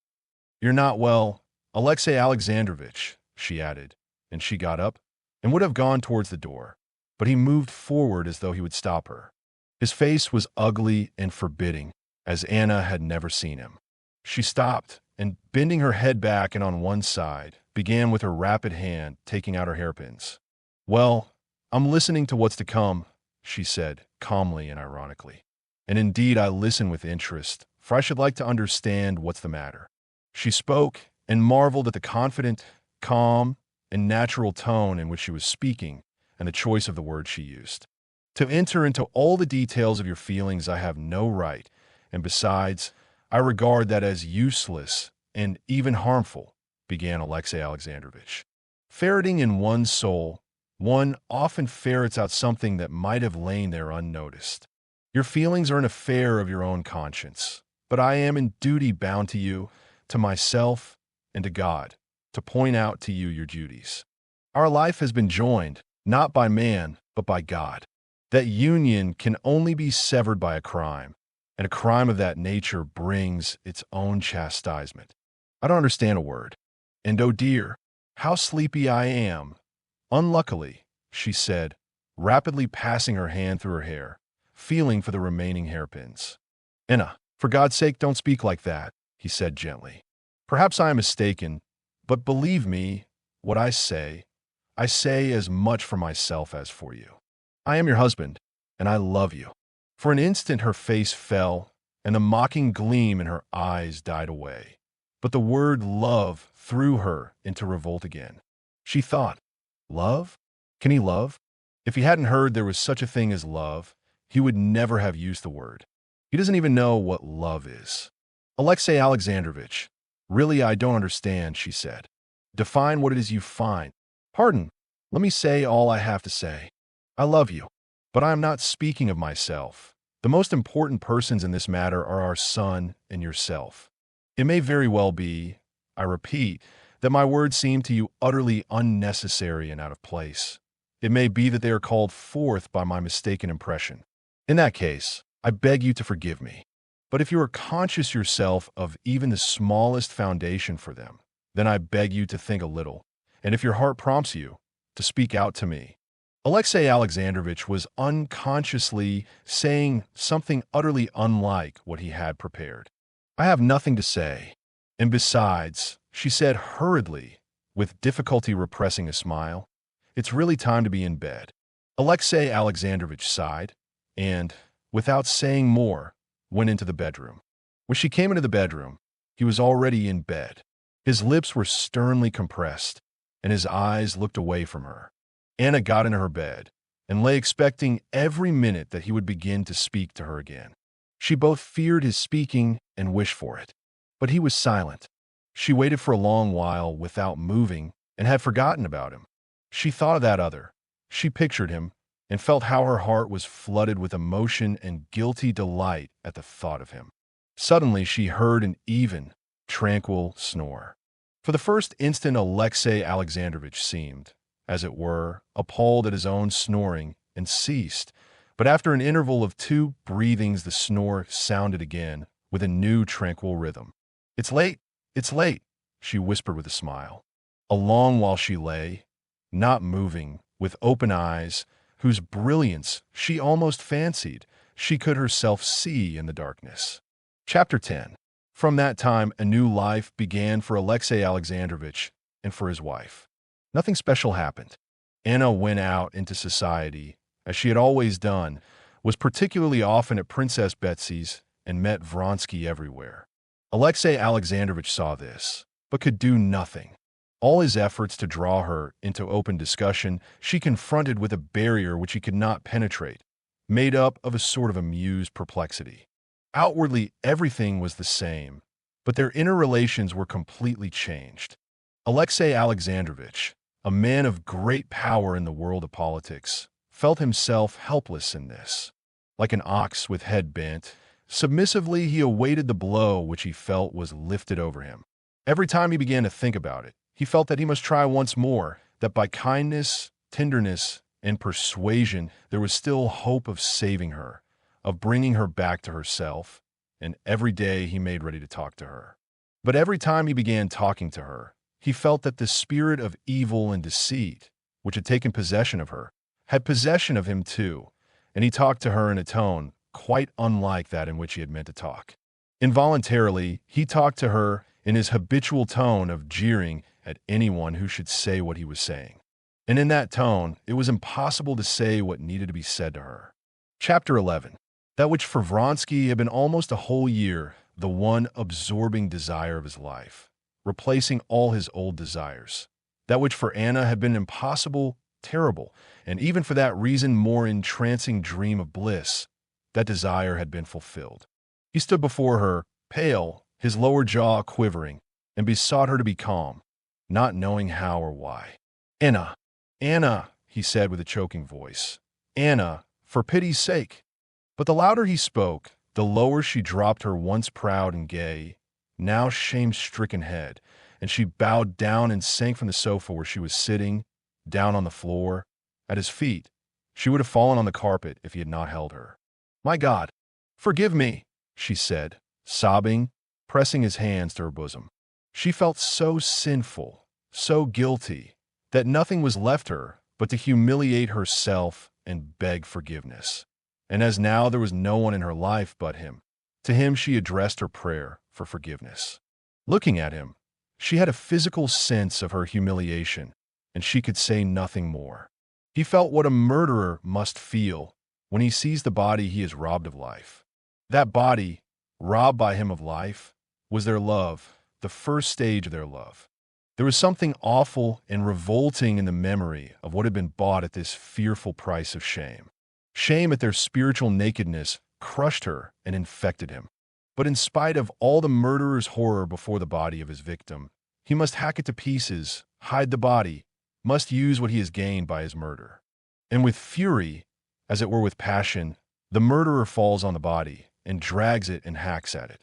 [SPEAKER 1] You're not well, Alexei Alexandrovich," she added, and she got up and would have gone towards the door, but he moved forward as though he would stop her. His face was ugly and forbidding, as Anna had never seen him. She stopped, and bending her head back and on one side, began with her rapid hand taking out her hairpins. "Well, I'm listening to what's to come," she said, calmly and ironically. "And indeed I listen with interest, for I should like to understand what's the matter." She spoke and marveled at the confident, calm, and natural tone in which she was speaking and the choice of the words she used. "To enter into all the details of your feelings I have no right, and besides, I regard that as useless and even harmful," began Alexei Alexandrovich. "Ferreting in one's soul, one often ferrets out something that might have lain there unnoticed. Your feelings are an affair of your own conscience. but I am in duty bound to you, to myself, and to God, to point out to you your duties. Our life has been joined, not by man, but by God. That union can only be severed by a crime, and a crime of that nature brings its own chastisement. I don't understand a word. And oh dear, how sleepy I am. Unluckily, she said, rapidly passing her hand through her hair, feeling for the remaining hairpins. Anna, for God's sake, don't speak like that, he said gently. Perhaps I am mistaken, but believe me, what I say as much for myself as for you. I am your husband, and I love you. For an instant her face fell, and the mocking gleam in her eyes died away. But the word love threw her into revolt again. She thought, love? Can he love? If he hadn't heard there was such a thing as love, he would never have used the word. He doesn't even know what love is. Alexei Alexandrovich, really I don't understand, she said. Define what it is you find. Pardon, let me say all I have to say. I love you, but I am not speaking of myself. The most important persons in this matter are our son and yourself. It may very well be, I repeat, that my words seem to you utterly unnecessary and out of place. It may be that they are called forth by my mistaken impression. In that case, I beg you to forgive me. But if you are conscious yourself of even the smallest foundation for them, then I beg you to think a little, and if your heart prompts you, to speak out to me. Alexei Alexandrovich was unconsciously saying something utterly unlike what he had prepared. I have nothing to say. And besides, she said hurriedly, with difficulty repressing a smile, it's really time to be in bed. Alexei Alexandrovich sighed, and, without saying more, went into the bedroom. When she came into the bedroom, he was already in bed. His lips were sternly compressed, and his eyes looked away from her. Anna got into her bed and lay expecting every minute that he would begin to speak to her again. She both feared his speaking and wished for it. But he was silent. She waited for a long while without moving and had forgotten about him. She thought of that other. She pictured him and felt how her heart was flooded with emotion and guilty delight at the thought of him. Suddenly she heard an even, tranquil snore. For the first instant Alexei Alexandrovich seemed, as it were, appalled at his own snoring, and ceased. But after an interval of 2 breathings the snore sounded again, with a new tranquil rhythm. It's late, she whispered with a smile. A long while she lay, not moving, with open eyes, whose brilliance she almost fancied she could herself see in the darkness. Chapter 10. From that time a new life began for Alexei Alexandrovich and for his wife. Nothing special happened. Anna went out into society, as she had always done, was particularly often at Princess Betsy's, and met Vronsky everywhere. Alexei Alexandrovich saw this, but could do nothing. All his efforts to draw her into open discussion she confronted with a barrier which he could not penetrate, made up of a sort of amused perplexity. Outwardly everything was the same, but their inner relations were completely changed. Alexei Alexandrovich, a man of great power in the world of politics, felt himself helpless in this. Like an ox with head bent, submissively he awaited the blow which he felt was lifted over him. Every time he began to think about it, he felt that he must try once more, that by kindness, tenderness, and persuasion there was still hope of saving her, of bringing her back to herself, and every day he made ready to talk to her. But every time he began talking to her, he felt that the spirit of evil and deceit, which had taken possession of her, had possession of him too, and he talked to her in a tone quite unlike that in which he had meant to talk. Involuntarily, he talked to her in his habitual tone of jeering at anyone who should say what he was saying. And in that tone, it was impossible to say what needed to be said to her. Chapter 11. That which for Vronsky had been almost a whole year the one absorbing desire of his life, replacing all his old desires. That which for Anna had been impossible, terrible, and even for that reason more entrancing dream of bliss, that desire had been fulfilled. He stood before her, pale, his lower jaw quivering, and besought her to be calm, not knowing how or why. Anna, Anna, he said with a choking voice. Anna, for pity's sake. But the louder he spoke, The lower she dropped her once proud and gay, now shame-stricken head, and she bowed down and sank from the sofa where she was sitting, down on the floor, at his feet. She would have fallen on the carpet if he had not held her. "My God, forgive me," she said, sobbing, pressing his hands to her bosom. She felt so sinful, so guilty, that nothing was left her but to humiliate herself and beg forgiveness. And as now there was no one in her life but him, to him she addressed her prayer for forgiveness. Looking at him, she had a physical sense of her humiliation, and she could say nothing more. He felt what a murderer must feel when he sees the body he has robbed of life. That body, robbed by him of life, was their love, the first stage of their love. There was something awful and revolting in the memory of what had been bought at this fearful price of shame. Shame at their spiritual nakedness crushed her and infected him. But in spite of all the murderer's horror before the body of his victim, he must hack it to pieces, hide the body, must use what he has gained by his murder. And with fury, as it were with passion, the murderer falls on the body and drags it and hacks at it.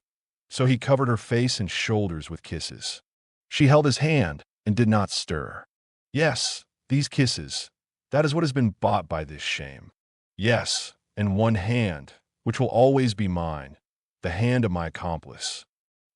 [SPEAKER 1] So he covered her face and shoulders with kisses. She held his hand and did not stir. Yes, these kisses, that is what has been bought by this shame. Yes, and one hand, which will always be mine, the hand of my accomplice.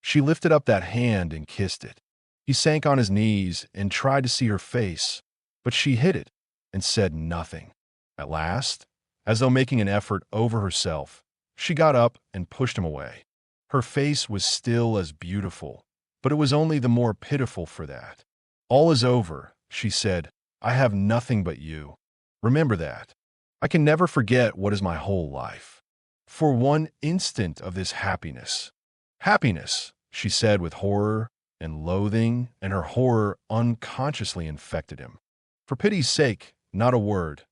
[SPEAKER 1] She lifted up that hand and kissed it. He sank on his knees and tried to see her face, but she hid it and said nothing. At last, as though making an effort over herself, she got up and pushed him away. Her face was still as beautiful, but it was only the more pitiful for that. "All is over," she said. "I have nothing but you. Remember that. I can never forget what is my whole life. For one instant of this happiness." "Happiness," she said with horror and loathing, and her horror unconsciously infected him. "For pity's sake, not a word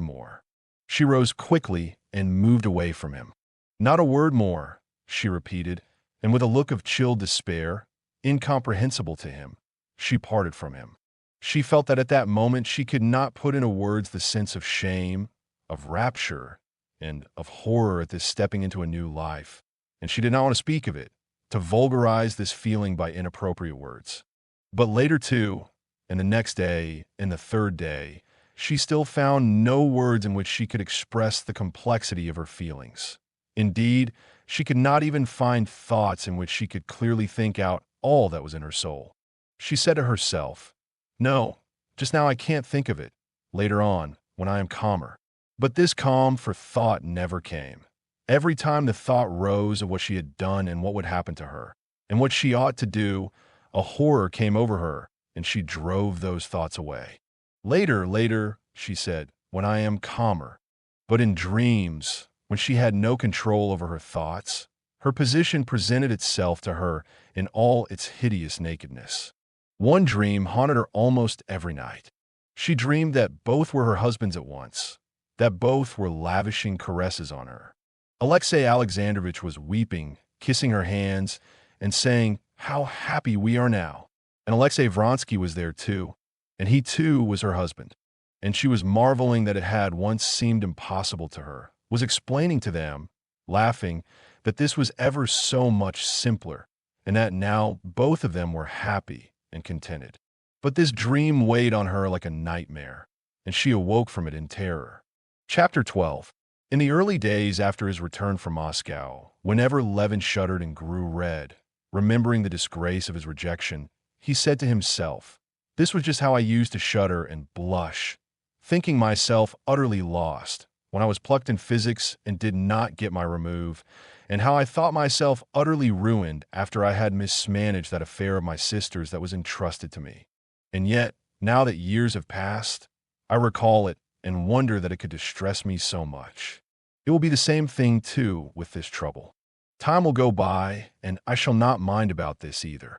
[SPEAKER 1] more." She rose quickly and moved away from him. "Not a word more," she repeated, and with a look of chill despair, incomprehensible to him, she parted from him. She felt that at that moment she could not put into words the sense of shame, of rapture, and of horror at this stepping into a new life, and she did not want to speak of it, to vulgarize this feeling by inappropriate words. But later too, and the next day, and the third day, she still found no words in which she could express the complexity of her feelings. Indeed, she could not even find thoughts in which she could clearly think out all that was in her soul. She said to herself, "No, just now I can't think of it. Later on, when I am calmer." But this calm for thought never came. Every time the thought rose of what she had done and what would happen to her, and what she ought to do, a horror came over her, and she drove those thoughts away. Later, she said, when I am calmer. But in dreams, when she had no control over her thoughts, her position presented itself to her in all its hideous nakedness. One dream haunted her almost every night. She dreamed that both were her husbands at once, that both were lavishing caresses on her. Alexei Alexandrovitch was weeping, kissing her hands, and saying, "How happy we are now." And Alexei Vronsky was there too, and he too was her husband. And she was marveling that it had once seemed impossible to her, was explaining to them, laughing, that this was ever so much simpler, and that now both of them were happy and contented. But this dream weighed on her like a nightmare, and she awoke from it in terror. Chapter 12. In the early days after his return from Moscow, whenever Levin shuddered and grew red, remembering the disgrace of his rejection, he said to himself, "This was just how I used to shudder and blush, thinking myself utterly lost, when I was plucked in physics and did not get my remove, and how I thought myself utterly ruined after I had mismanaged that affair of my sister's that was entrusted to me. And yet, now that years have passed, I recall it and wonder that it could distress me so much. It will be the same thing, too, with this trouble. Time will go by, and I shall not mind about this either."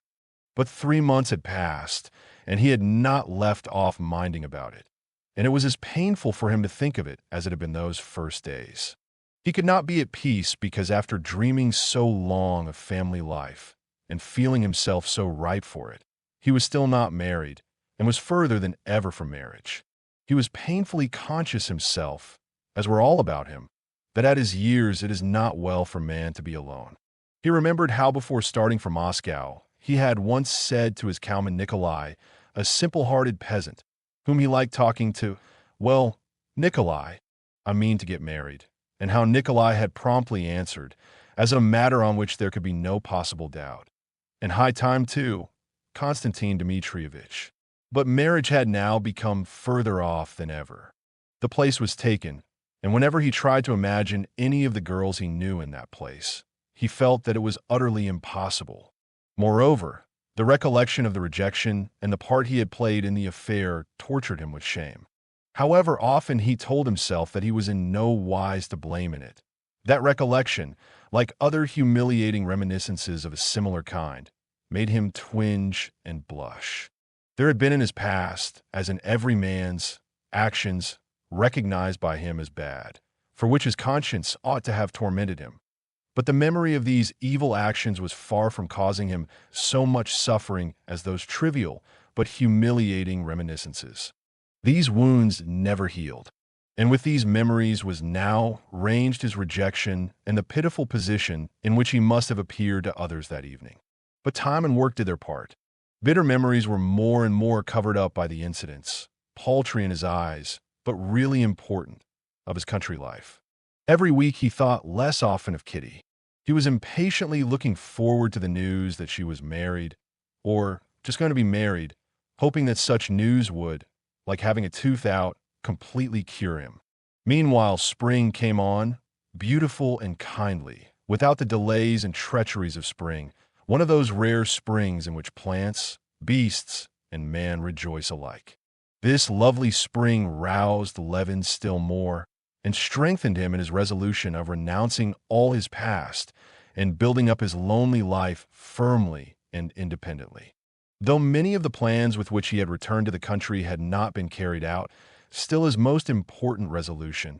[SPEAKER 1] But 3 months had passed, and he had not left off minding about it, and it was as painful for him to think of it as it had been those first days. He could not be at peace because after dreaming so long of family life, and feeling himself so ripe for it, he was still not married, and was further than ever from marriage. He was painfully conscious himself, as were all about him, that at his years it is not well for man to be alone. He remembered how before starting for Moscow, he had once said to his cowman Nikolai, a simple-hearted peasant, whom he liked talking to, "Well, Nikolai, I mean to get married," and how Nikolai had promptly answered, as a matter on which there could be no possible doubt. And high time, too, Konstantin Dmitrievitch. But marriage had now become further off than ever. The place was taken, and whenever he tried to imagine any of the girls he knew in that place, he felt that it was utterly impossible. Moreover, the recollection of the rejection and the part he had played in the affair tortured him with shame. However often he told himself that he was in no wise to blame in it, that recollection, like other humiliating reminiscences of a similar kind, made him twinge and blush. There had been in his past, as in every man's, actions recognized by him as bad, for which his conscience ought to have tormented him. But the memory of these evil actions was far from causing him so much suffering as those trivial but humiliating reminiscences. These wounds never healed, and with these memories was now ranged his rejection and the pitiful position in which he must have appeared to others that evening. But time and work did their part. Bitter memories were more and more covered up by the incidents, paltry in his eyes, but really important, of his country life. Every week he thought less often of Kitty. He was impatiently looking forward to the news that she was married, or just going to be married, hoping that such news would, like having a tooth out, completely cure him. Meanwhile, spring came on, beautiful and kindly, without the delays and treacheries of spring, one of those rare springs in which plants, beasts, and man rejoice alike. This lovely spring roused Levin still more, and strengthened him in his resolution of renouncing all his past and building up his lonely life firmly and independently. Though many of the plans with which he had returned to the country had not been carried out, still his most important resolution,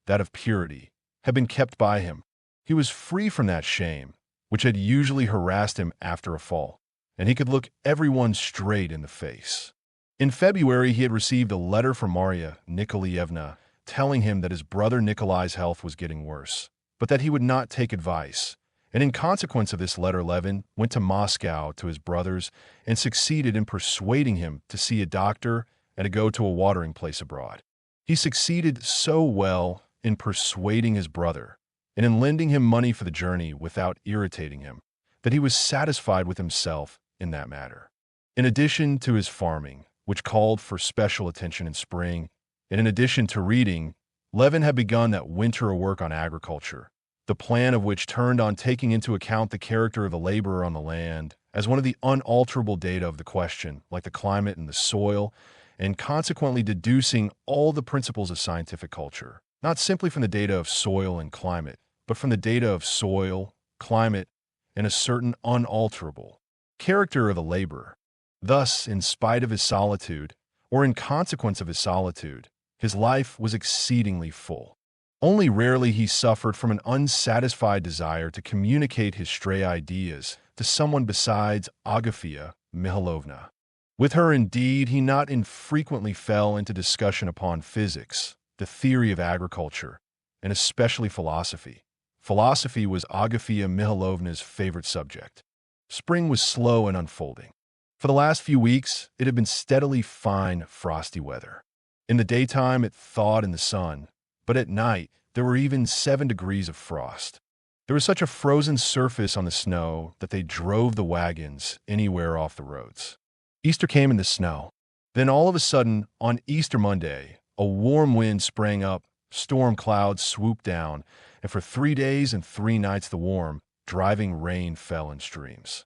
[SPEAKER 1] that of purity, had been kept by him. He was free from that shame, which had usually harassed him after a fall, and he could look everyone straight in the face. In February, he had received a letter from Marya Nikolaevna telling him that his brother Nikolai's health was getting worse, but that he would not take advice. And in consequence of this letter, Levin went to Moscow to his brother's and succeeded in persuading him to see a doctor and to go to a watering place abroad. He succeeded so well in persuading his brother and in lending him money for the journey without irritating him, that he was satisfied with himself in that matter. In addition to his farming, which called for special attention in spring, and in addition to reading, Levin had begun that winter work on agriculture, the plan of which turned on taking into account the character of the laborer on the land as one of the unalterable data of the question, like the climate and the soil, and consequently deducing all the principles of scientific culture, not simply from the data of soil and climate, but from the data of soil, climate, and a certain unalterable character of the laborer. Thus, in spite of his solitude, or in consequence of his solitude, his life was exceedingly full. Only rarely he suffered from an unsatisfied desire to communicate his stray ideas to someone besides Agafia Mihailovna. With her, indeed, he not infrequently fell into discussion upon physics, the theory of agriculture, and especially philosophy. Philosophy was Agafia Mihailovna's favorite subject. Spring was slow in unfolding. For the last few weeks, it had been steadily fine, frosty weather. In the daytime, it thawed in the sun, but at night, there were even 7 degrees of frost. There was such a frozen surface on the snow that they drove the wagons anywhere off the roads. Easter came in the snow. Then all of a sudden, on Easter Monday, a warm wind sprang up, storm clouds swooped down, and for 3 days and 3 nights the warm, driving rain fell in streams.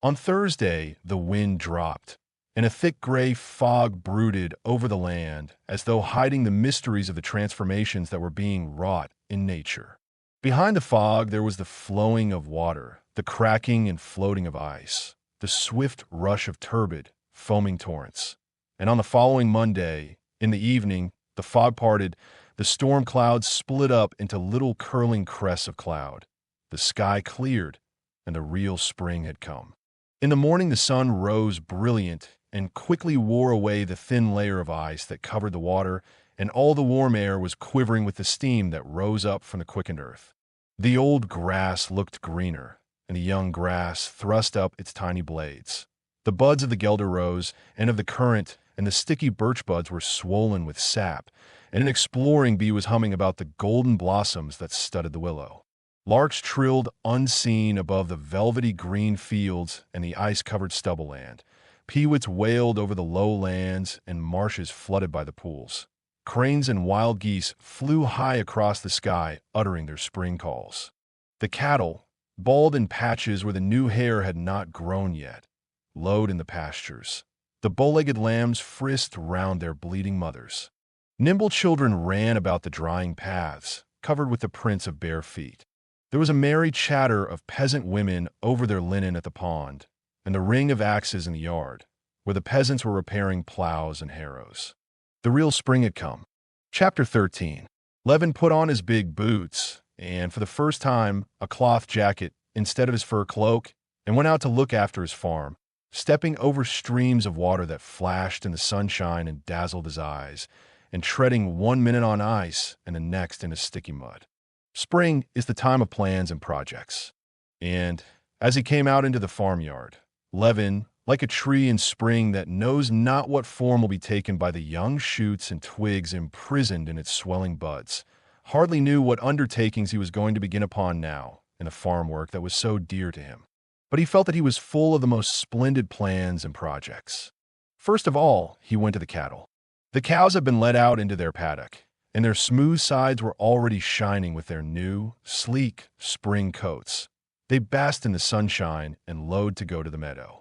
[SPEAKER 1] On Thursday, the wind dropped, and a thick gray fog brooded over the land as though hiding the mysteries of the transformations that were being wrought in nature. Behind the fog there was the flowing of water, the cracking and floating of ice, the swift rush of turbid, foaming torrents. And on the following Monday, in the evening, the fog parted, the storm clouds split up into little curling crests of cloud. The sky cleared, and the real spring had come. In the morning the sun rose brilliant and quickly wore away the thin layer of ice that covered the water and all the warm air was quivering with the steam that rose up from the quickened earth. The old grass looked greener, and the young grass thrust up its tiny blades. The buds of the guelder rose and of the currant and the sticky birch buds were swollen with sap, and an exploring bee was humming about the golden blossoms that studded the willow. Larks trilled unseen above the velvety green fields and the ice-covered stubble land. Peewits wailed over the lowlands and marshes flooded by the pools. Cranes and wild geese flew high across the sky, uttering their spring calls. The cattle, bald in patches where the new hair had not grown yet, lowed in the pastures. The bow-legged lambs frisked round their bleating mothers. Nimble children ran about the drying paths, covered with the prints of bare feet. There was a merry chatter of peasant women over their linen at the pond, and the ring of axes in the yard, where the peasants were repairing plows and harrows. The real spring had come. Chapter 13. Levin put on his big boots, and for the first time, a cloth jacket instead of his fur cloak, and went out to look after his farm, stepping over streams of water that flashed in the sunshine and dazzled his eyes, and treading 1 minute on ice and the next in a sticky mud. Spring is the time of plans and projects. And as he came out into the farmyard, Levin, like a tree in spring that knows not what form will be taken by the young shoots and twigs imprisoned in its swelling buds, hardly knew what undertakings he was going to begin upon now in the farm work that was so dear to him. But he felt that he was full of the most splendid plans and projects. First of all, he went to the cattle. The cows had been let out into their paddock, and their smooth sides were already shining with their new, sleek spring coats. They basked in the sunshine and lowed to go to the meadow.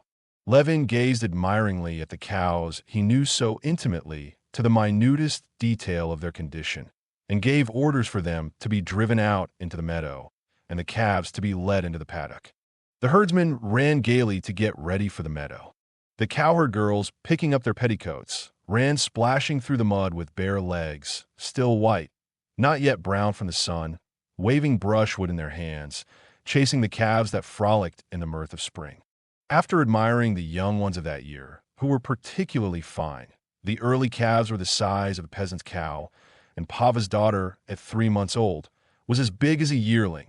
[SPEAKER 1] Levin gazed admiringly at the cows he knew so intimately to the minutest detail of their condition, and gave orders for them to be driven out into the meadow, and the calves to be led into the paddock. The herdsmen ran gaily to get ready for the meadow. The cowherd girls, picking up their petticoats, ran splashing through the mud with bare legs, still white, not yet brown from the sun, waving brushwood in their hands, chasing the calves that frolicked in the mirth of spring. After admiring the young ones of that year, who were particularly fine, the early calves were the size of a peasant's cow, and Pava's daughter, at 3 months old, was as big as a yearling.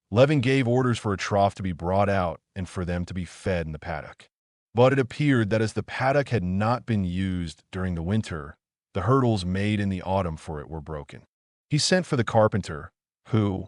[SPEAKER 1] Levin gave orders for a trough to be brought out and for them to be fed in the paddock. But it appeared that as the paddock had not been used during the winter, the hurdles made in the autumn for it were broken. He sent for the carpenter, who,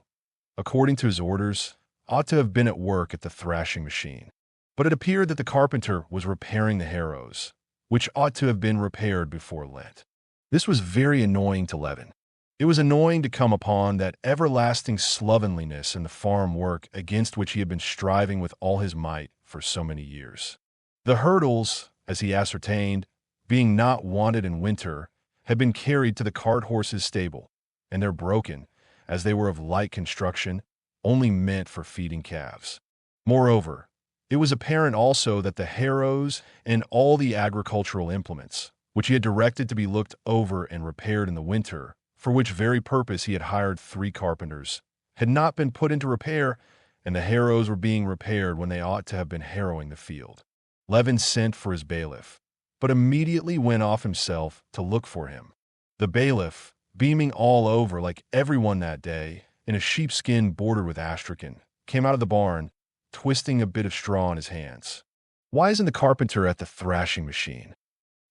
[SPEAKER 1] according to his orders, ought to have been at work at the thrashing machine. But it appeared that the carpenter was repairing the harrows, which ought to have been repaired before Lent. This was very annoying to Levin. It was annoying to come upon that everlasting slovenliness in the farm work against which he had been striving with all his might for so many years. The hurdles, as he ascertained, being not wanted in winter, had been carried to the cart horse's stable, and they're broken, as they were of light construction, only meant for feeding calves. Moreover, it was apparent also that the harrows and all the agricultural implements, which he had directed to be looked over and repaired in the winter, for which very purpose he had hired 3 carpenters, had not been put into repair, and the harrows were being repaired when they ought to have been harrowing the field. Levin sent for his bailiff, but immediately went off himself to look for him. The bailiff, beaming all over like everyone that day, in a sheepskin bordered with astrakhan, came out of the barn, twisting a bit of straw in his hands. "Why isn't the carpenter at the thrashing machine?"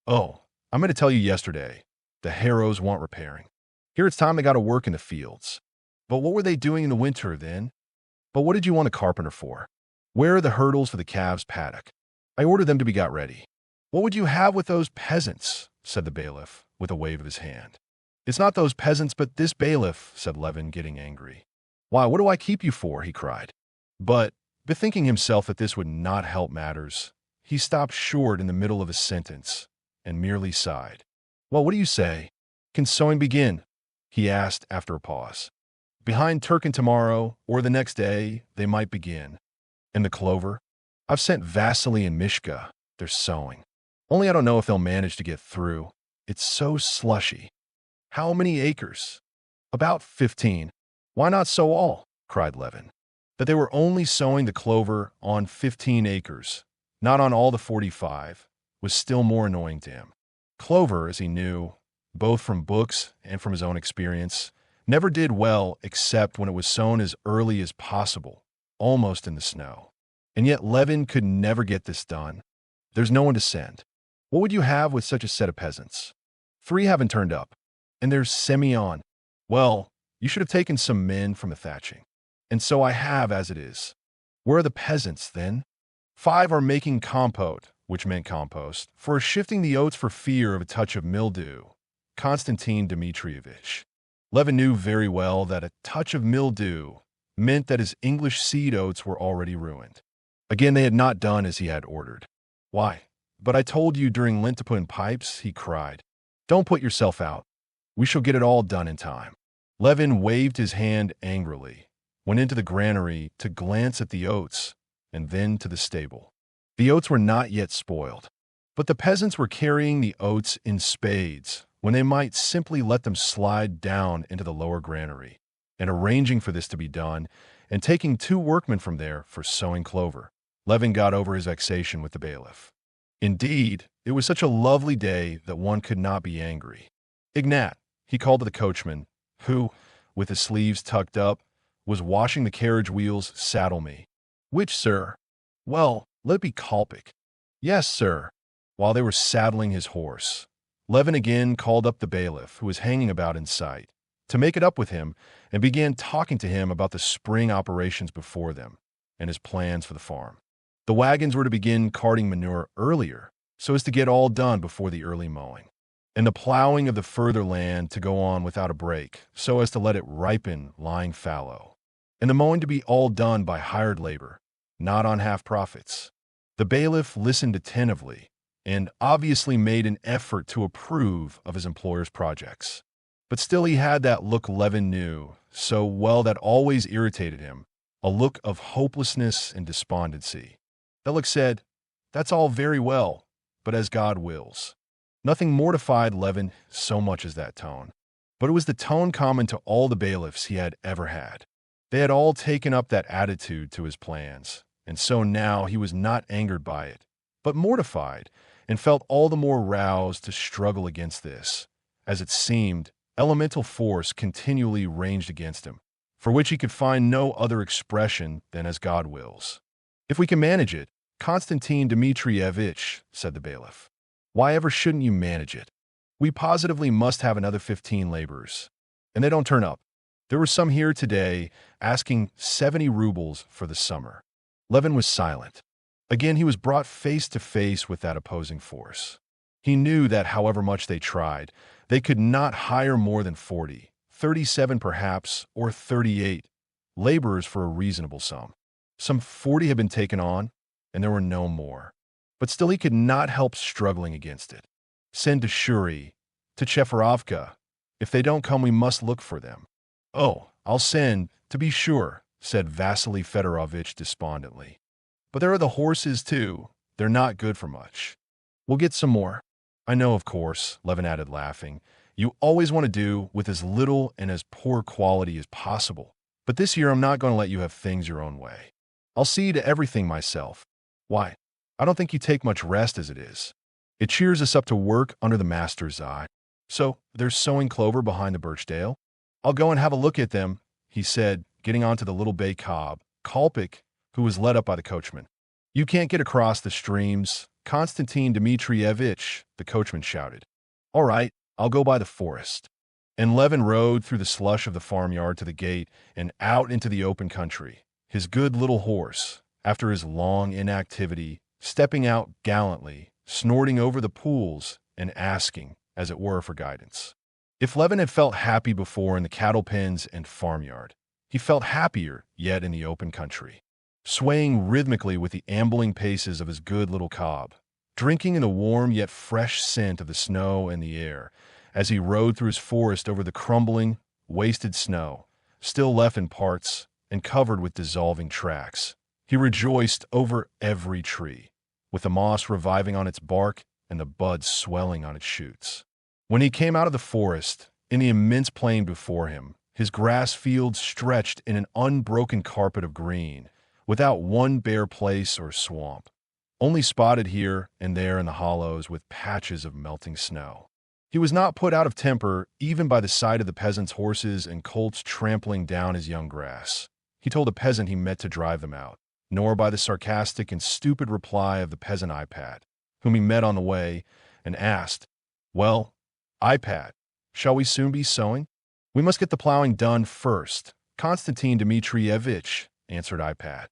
[SPEAKER 1] "Oh, I meant to tell you yesterday. The harrows want repairing. Here it's time they got to work in the fields." "But what were they doing in the winter, then?" "But what did you want a carpenter for?" "Where are the hurdles for the calves' paddock?" "I ordered them to be got ready." "What would you have with those peasants?" said the bailiff, with a wave of his hand. "It's not those peasants, but this bailiff," said Levin, getting angry. "Why, what do I keep you for?" he cried. But, bethinking himself that this would not help matters, he stopped short in the middle of a sentence, and merely sighed. "Well, what do you say? Can sowing begin?" he asked after a pause. "Behind Turkin tomorrow, or the next day, they might begin. And the clover? I've sent Vasily and Mishka. They're sowing. Only I don't know if they'll manage to get through. It's so slushy." "How many acres?" "About 15. "Why not sow all?" cried Levin. That they were only sowing the clover on 15 acres, not on all the 45, was still more annoying to him. Clover, as he knew, both from books and from his own experience, never did well except when it was sown as early as possible, almost in the snow. And yet Levin could never get this done. There's no one to send. What would you have with such a set of peasants? 3 haven't turned up, and there's Semyon. Well, you should have taken some men from the thatching. And so I have, as it is. Where are the peasants, then? 5 are making compote, which meant compost, for shifting the oats for fear of a touch of mildew. Konstantin Dmitrievich. Levin knew very well that a touch of mildew meant that his English seed oats were already ruined. Again, they had not done as he had ordered. Why? But I told you during Lent to put in pipes, he cried. Don't put yourself out. We shall get it all done in time. Levin waved his hand angrily, went into the granary to glance at the oats, and then to the stable. The oats were not yet spoiled, but the peasants were carrying the oats in spades when they might simply let them slide down into the lower granary, and arranging for this to be done, and taking 2 workmen from there for sowing clover. Levin got over his vexation with the bailiff. Indeed, it was such a lovely day that one could not be angry. Ignat, he called to the coachman, who, with his sleeves tucked up, was washing the carriage wheels, saddle me. Which, sir? Well, let it be Kolpik. Yes, sir. While they were saddling his horse, Levin again called up the bailiff, who was hanging about in sight, to make it up with him, and began talking to him about the spring operations before them and his plans for the farm. The wagons were to begin carting manure earlier, so as to get all done before the early mowing, and the plowing of the further land to go on without a break, so as to let it ripen lying fallow, and the mowing to be all done by hired labor, not on half profits. The bailiff listened attentively and obviously made an effort to approve of his employer's projects. But still he had that look Levin knew so well that always irritated him, a look of hopelessness and despondency. Bellick said, "That's all very well, but as God wills." Nothing mortified Levin so much as that tone. But it was the tone common to all the bailiffs he had ever had. They had all taken up that attitude to his plans, and so now he was not angered by it, but mortified, and felt all the more roused to struggle against this, as it seemed, elemental force continually raged against him, for which he could find no other expression than as God wills. "If we can manage it, Konstantin Dmitrievich," said the bailiff. "Why ever shouldn't you manage it? We positively must have another 15 laborers, and they don't turn up. There were some here today asking 70 rubles for the summer." Levin was silent. Again he was brought face to face with that opposing force. He knew that however much they tried, they could not hire more than 40, 37 perhaps, or 38 laborers for a reasonable sum. Some 40 had been taken on, and there were no more. But still he could not help struggling against it. "Send to Shuri, to Cheferovka. If they don't come, we must look for them." "Oh, I'll send, to be sure," said Vasily Fedorovitch despondently. "But there are the horses, too. They're not good for much. We'll get some more." "I know, of course," Levin added, laughing. "You always want to do with as little and as poor quality as possible. But this year I'm not going to let you have things your own way. I'll see to everything myself. Why, I don't think you take much rest as it is. It cheers us up to work under the master's eye. So, there's sowing clover behind the birchdale. I'll go and have a look at them," he said, getting onto the little bay cob, Kolpik, who was led up by the coachman. "You can't get across the streams, Konstantin Dmitrievich," the coachman shouted. "All right, I'll go by the forest." And Levin rode through the slush of the farmyard to the gate and out into the open country, his good little horse, after his long inactivity, stepping out gallantly, snorting over the pools and asking, as it were, for guidance. If Levin had felt happy before in the cattle pens and farmyard, he felt happier yet in the open country, swaying rhythmically with the ambling paces of his good little cob, drinking in the warm yet fresh scent of the snow and the air, as he rode through his forest over the crumbling, wasted snow, still left in parts and covered with dissolving tracks. He rejoiced over every tree, with the moss reviving on its bark and the buds swelling on its shoots. When he came out of the forest, in the immense plain before him, his grass fields stretched in an unbroken carpet of green, without one bare place or swamp, only spotted here and there in the hollows with patches of melting snow. He was not put out of temper even by the sight of the peasants' horses and colts trampling down his young grass. He told a peasant he met to drive them out, nor by the sarcastic and stupid reply of the peasant iPad, whom he met on the way, and asked, "Well, iPad, shall we soon be sowing?" "We must get the plowing done first, Konstantin Dmitrievich," answered iPad.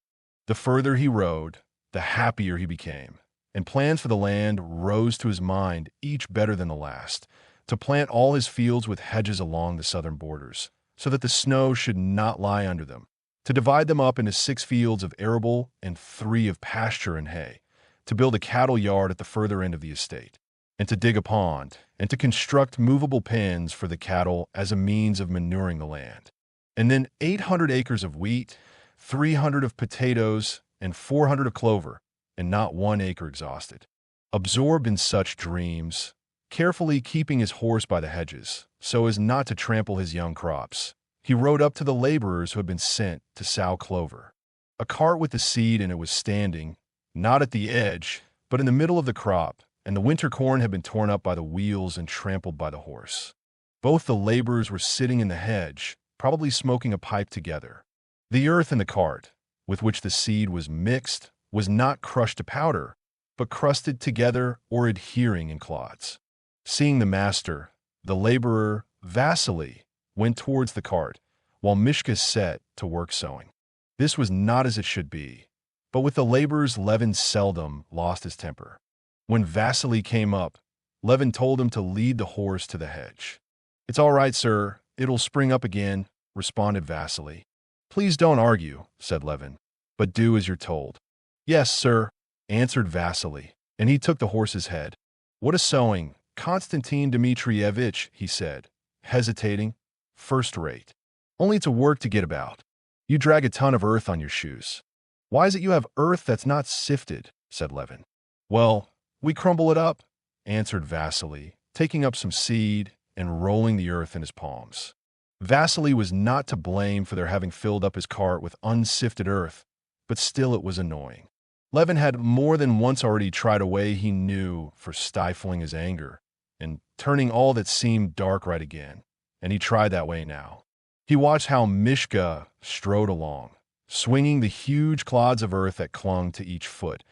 [SPEAKER 1] The further he rode, the happier he became, and plans for the land rose to his mind, each better than the last, to plant all his fields with hedges along the southern borders, so that the snow should not lie under them, to divide them up into 6 fields of arable and 3 of pasture and hay, to build a cattle yard at the further end of the estate, and to dig a pond, and to construct movable pens for the cattle as a means of manuring the land. And then 800 acres of wheat, 300 of potatoes, and 400 of clover, and not 1 acre exhausted. Absorbed in such dreams, carefully keeping his horse by the hedges, so as not to trample his young crops, he rode up to the laborers who had been sent to sow clover. A cart with the seed in it was standing, not at the edge, but in the middle of the crop, and the winter corn had been torn up by the wheels and trampled by the horse. Both the laborers were sitting in the hedge, probably smoking a pipe together. The earth in the cart, with which the seed was mixed, was not crushed to powder, but crusted together or adhering in clods. Seeing the master, the laborer, Vasily, went towards the cart, while Mishka set to work sowing. This was not as it should be, but with the laborers Levin seldom lost his temper. When Vasily came up, Levin told him to lead the horse to the hedge. "It's all right, sir. It'll spring up again," responded Vasily. "Please don't argue," said Levin, "but do as you're told." "Yes, sir," answered Vasily, and he took the horse's head. "What a sowing, Konstantin Dmitrievich," he said, hesitating. "First rate. Only it's a work to get about. You drag a ton of earth on your shoes." "Why is it you have earth that's not sifted?" said Levin. "Well, we crumble it up," answered Vasily, taking up some seed and rolling the earth in his palms. Vasily was not to blame for their having filled up his cart with unsifted earth, but still it was annoying. Levin had more than once already tried a way he knew for stifling his anger and turning all that seemed dark right again, and he tried that way now. He watched how Mishka strode along, swinging the huge clods of earth that clung to each foot,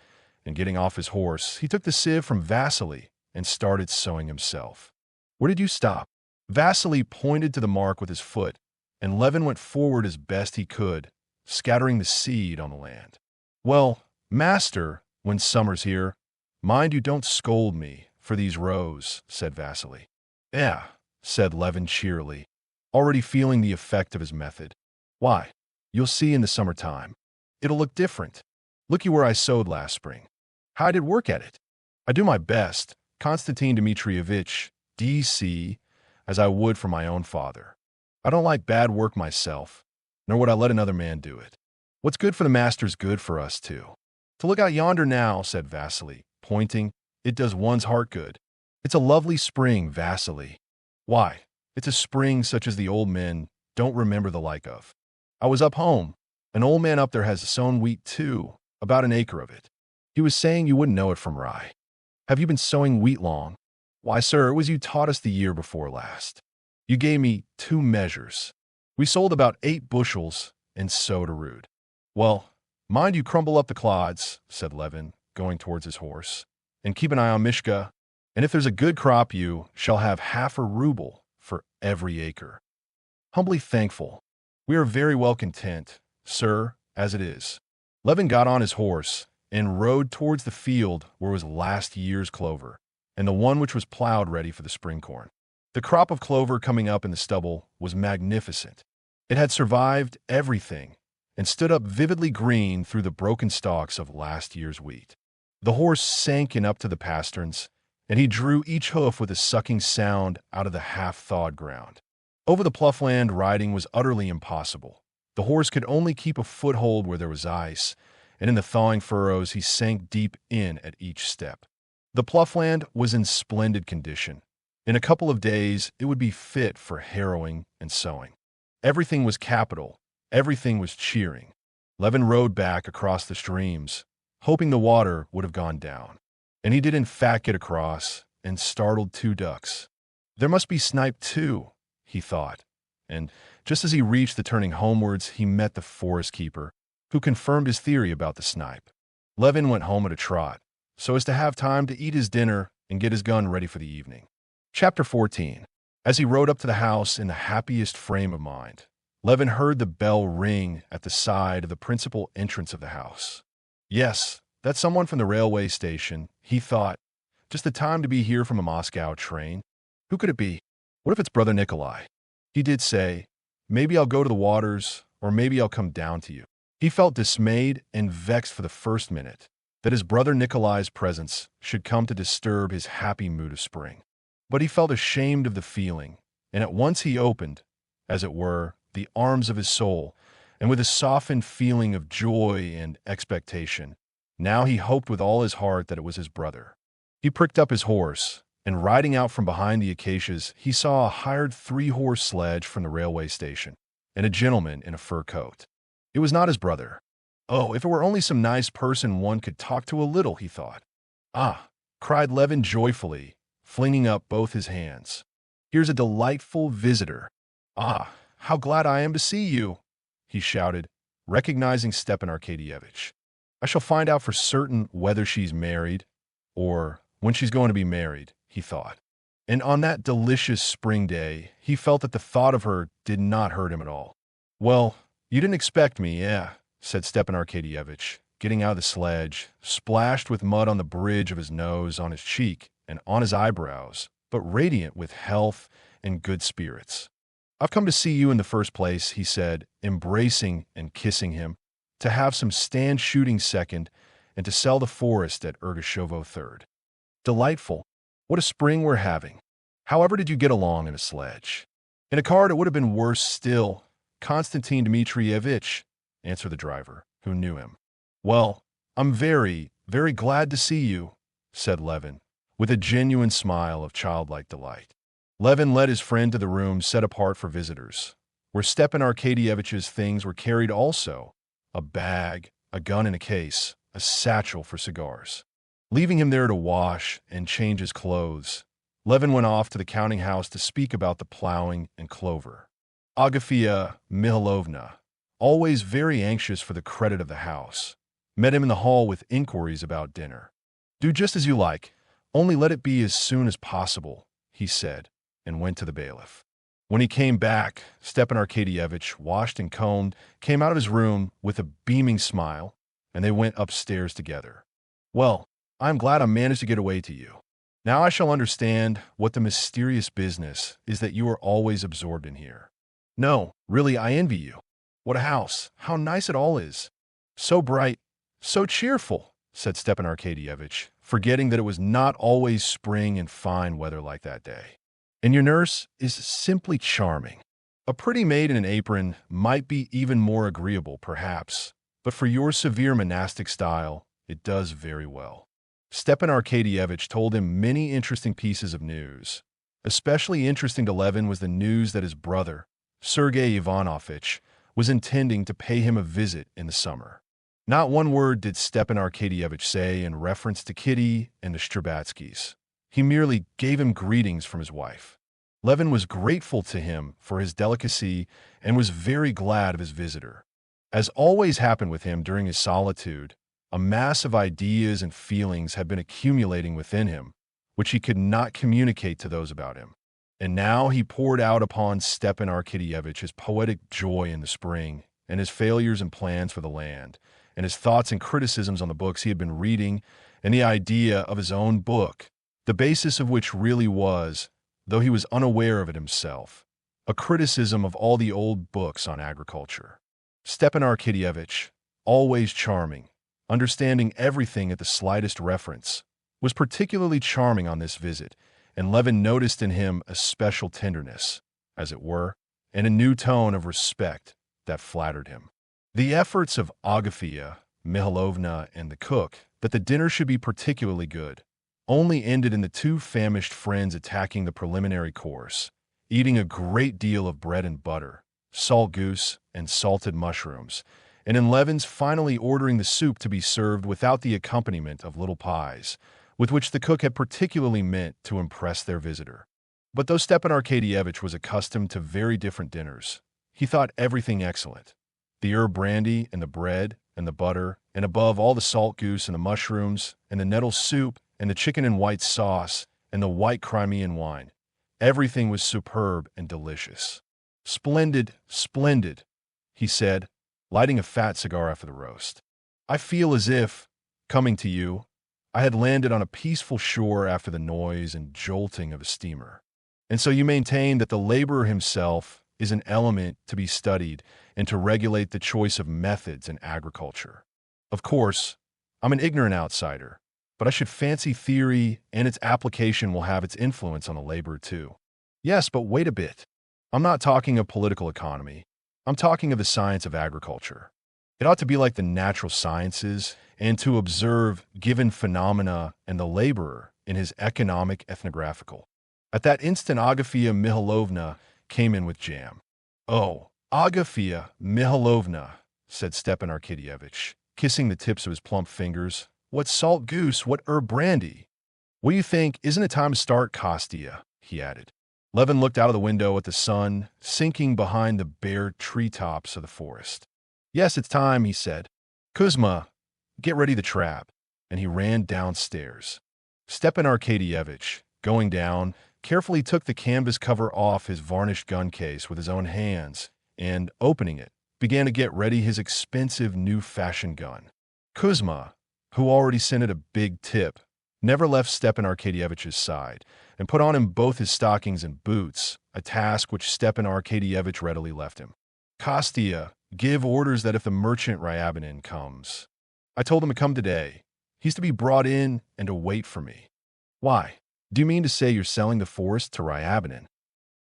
[SPEAKER 1] and getting off his horse, he took the sieve from Vasily and started sowing himself. "Where did you stop?" Vasily pointed to the mark with his foot, and Levin went forward as best he could, scattering the seed on the land. "Well, master, when summer's here, mind you don't scold me for these rows," said Vasily. "Yeah," said Levin cheerily, already feeling the effect of his method. "Why, you'll see in the summertime. It'll look different. Looky where I sowed last spring. How I did work at it. I do my best, Konstantin Dmitrievich, D.C., as I would for my own father. I don't like bad work myself, nor would I let another man do it. What's good for the master's good for us, too. To look out yonder now," said Vasily, pointing, "it does one's heart good. It's a lovely spring, Vasily. Why, it's a spring such as the old men don't remember the like of. I was up home. An old man up there has sown wheat, too, about 1 acre of it. He was saying you wouldn't know it from rye. Have you been sowing wheat long?" "Why, sir, it was you taught us the year before last. You gave me 2 measures. We sold about 8 bushels and sowed a rood." "Well, mind you crumble up the clods," said Levin, going towards his horse, "and keep an eye on Mishka, and if there's a good crop you shall have half a ruble for every acre." "Humbly thankful. We are very well content, sir, as it is." Levin got on his horse and rode towards the field where was last year's clover, and the one which was plowed ready for the spring corn. The crop of clover coming up in the stubble was magnificent. It had survived everything and stood up vividly green through the broken stalks of last year's wheat. The horse sank in up to the pasterns, and he drew each hoof with a sucking sound out of the half-thawed ground. Over the plough land riding was utterly impossible. The horse could only keep a foothold where there was ice, and in the thawing furrows he sank deep in at each step. The plough land was in splendid condition. In a couple of days, it would be fit for harrowing and sowing. Everything was capital. Everything was cheering. Levin rode back across the streams, hoping the water would have gone down. And he did in fact get across, and startled 2 ducks. There must be snipe too, he thought. And just as he reached the turning homewards, he met the forest keeper, who confirmed his theory about the snipe. Levin went home at a trot, so as to have time to eat his dinner and get his gun ready for the evening. Chapter 14. As he rode up to the house in the happiest frame of mind, Levin heard the bell ring at the side of the principal entrance of the house. Yes, that's someone from the railway station, he thought. Just the time to be here from a Moscow train. Who could it be? What if it's Brother Nikolai? He did say, maybe I'll go to the waters, or maybe I'll come down to you. He felt dismayed and vexed for the first minute that his brother Nikolai's presence should come to disturb his happy mood of spring. But he felt ashamed of the feeling, and at once he opened, as it were, the arms of his soul, and with a softened feeling of joy and expectation, now he hoped with all his heart that it was his brother. He pricked up his horse, and riding out from behind the acacias, he saw a hired 3-horse sledge from the railway station, and a gentleman in a fur coat. It was not his brother. Oh, if it were only some nice person one could talk to a little, he thought. Ah, cried Levin joyfully, flinging up both his hands. Here's a delightful visitor. Ah, how glad I am to see you, he shouted, recognizing Stepan Arkadyevitch. I shall find out for certain whether she's married, or when she's going to be married, he thought. And on that delicious spring day, he felt that the thought of her did not hurt him at all. Well, you didn't expect me, said Stepan Arkadyevitch, getting out of the sledge, splashed with mud on the bridge of his nose, on his cheek, and on his eyebrows, but radiant with health and good spirits. I've come to see you in the first place, he said, embracing and kissing him, to have some stand shooting second, and to sell the forest at Ergashovo third. Delightful. What a spring we're having. However did you get along in a sledge? In a cart it would have been worse still, Konstantin Dmitrievitch, answered the driver, who knew him. Well, I'm very, very glad to see you, said Levin, with a genuine smile of childlike delight. Levin led his friend to the room set apart for visitors, where Stepan Arkadyevitch's things were carried also, a bag, a gun in a case, a satchel for cigars. Leaving him there to wash and change his clothes, Levin went off to the counting house to speak about the plowing and clover. Agafia Mihailovna, always very anxious for the credit of the house, met him in the hall with inquiries about dinner. Do just as you like, only let it be as soon as possible, he said, and went to the bailiff. When he came back, Stepan Arkadyevitch, washed and combed, came out of his room with a beaming smile, and they went upstairs together. Well, I'm glad I managed to get away to you. Now I shall understand what the mysterious business is that you are always absorbed in here. No, really, I envy you. What a house! How nice it all is! So bright, so cheerful, said Stepan Arkadyevitch, forgetting that it was not always spring and fine weather like that day. And your nurse is simply charming. A pretty maid in an apron might be even more agreeable, perhaps, but for your severe monastic style, it does very well. Stepan Arkadyevitch told him many interesting pieces of news. Especially interesting to Levin was the news that his brother, Sergei Ivanovitch, was intending to pay him a visit in the summer. Not one word did Stepan Arkadyevitch say in reference to Kitty and the Strabatskys. He merely gave him greetings from his wife. Levin was grateful to him for his delicacy and was very glad of his visitor. As always happened with him during his solitude, a mass of ideas and feelings had been accumulating within him, which he could not communicate to those about him. And now he poured out upon Stepan Arkadyevitch his poetic joy in the spring, and his failures and plans for the land, and his thoughts and criticisms on the books he had been reading, and the idea of his own book, the basis of which really was, though he was unaware of it himself, a criticism of all the old books on agriculture. Stepan Arkadyevitch, always charming, understanding everything at the slightest reference, was particularly charming on this visit, and Levin noticed in him a special tenderness, as it were, and a new tone of respect that flattered him. The efforts of Agafia, Mihailovna, and the cook that the dinner should be particularly good only ended in the two famished friends attacking the preliminary course, eating a great deal of bread and butter, salt goose, and salted mushrooms, and in Levin's finally ordering the soup to be served without the accompaniment of little pies, with which the cook had particularly meant to impress their visitor. But though Stepan Arkadyevitch was accustomed to very different dinners, he thought everything excellent. The herb brandy and the bread and the butter, and above all the salt goose and the mushrooms and the nettle soup and the chicken and white sauce and the white Crimean wine. Everything was superb and delicious. Splendid, splendid, he said, lighting a fat cigar after the roast. I feel as if, coming to you, I had landed on a peaceful shore after the noise and jolting of a steamer. And so you maintain that the laborer himself is an element to be studied and to regulate the choice of methods in agriculture. Of course, I'm an ignorant outsider, but I should fancy theory and its application will have its influence on the laborer too. Yes, but wait a bit. I'm not talking of political economy. I'm talking of the science of agriculture. It ought to be like the natural sciences and to observe given phenomena and the laborer in his economic ethnographical. At that instant, Agafia Mihailovna came in with jam. "Oh, Agafia Mihailovna," said Stepan Arkadyevitch, kissing the tips of his plump fingers. "What salt goose, what herb brandy? What do you think, isn't it time to start, Kostya?" he added. Levin looked out of the window at the sun sinking behind the bare treetops of the forest. "Yes, it's time," he said. "Kuzma, get ready the trap," and he ran downstairs. Stepan Arkadyevitch, going down, carefully took the canvas cover off his varnished gun case with his own hands and, opening it, began to get ready his expensive new-fashioned gun. Kuzma, who already sent it a big tip, never left Stepan Arkadyevitch's side and put on him both his stockings and boots, a task which Stepan Arkadyevitch readily left him. "Kostya, give orders that if the merchant Ryabinin comes, I told him to come today. He's to be brought in and to wait for me." "Why? Do you mean to say you're selling the forest to Ryabinin?"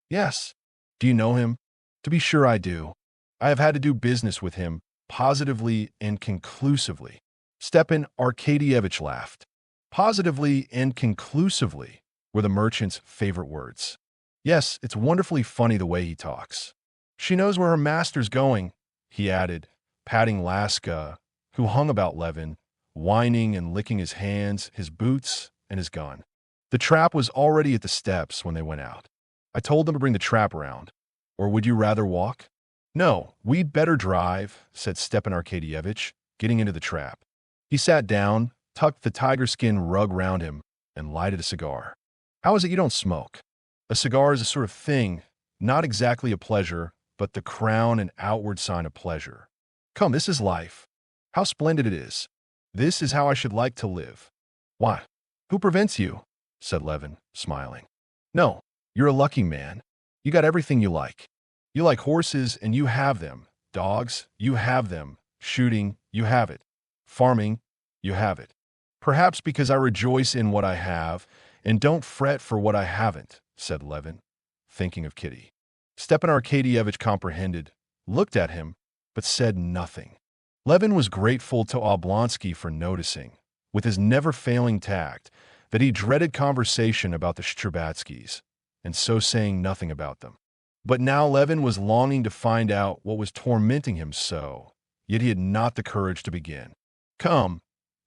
[SPEAKER 1] "Yes." "Do you know him?" "To be sure I do. I have had to do business with him positively and conclusively." Stepan Arkadyevitch laughed. Positively and conclusively were the merchant's favorite words. "Yes, it's wonderfully funny the way he talks. She knows where her master's going," he added, patting Laska, who hung about Levin, whining and licking his hands, his boots, and his gun. The trap was already at the steps when they went out. "I told them to bring the trap around. Or would you rather walk?" "No, we'd better drive," said Stepan Arkadyevitch, getting into the trap. He sat down, tucked the tiger-skin rug round him, and lighted a cigar. "How is it you don't smoke?" "A cigar is a sort of thing, not exactly a pleasure, but the crown and outward sign of pleasure. Come, this is life. How splendid it is. This is how I should like to live." "Why? Who prevents you?" said Levin, smiling. "No, you're a lucky man. You got everything you like. You like horses, and you have them. Dogs, you have them. Shooting, you have it. Farming, you have it. Perhaps because I rejoice in what I have and don't fret for what I haven't," said Levin, thinking of Kitty. Stepan Arkadyevitch comprehended, looked at him, but said nothing. Levin was grateful to Oblonsky for noticing, with his never-failing tact, that he dreaded conversation about the Shcherbatskys, and so saying nothing about them. But now Levin was longing to find out what was tormenting him so, yet he had not the courage to begin. "Come,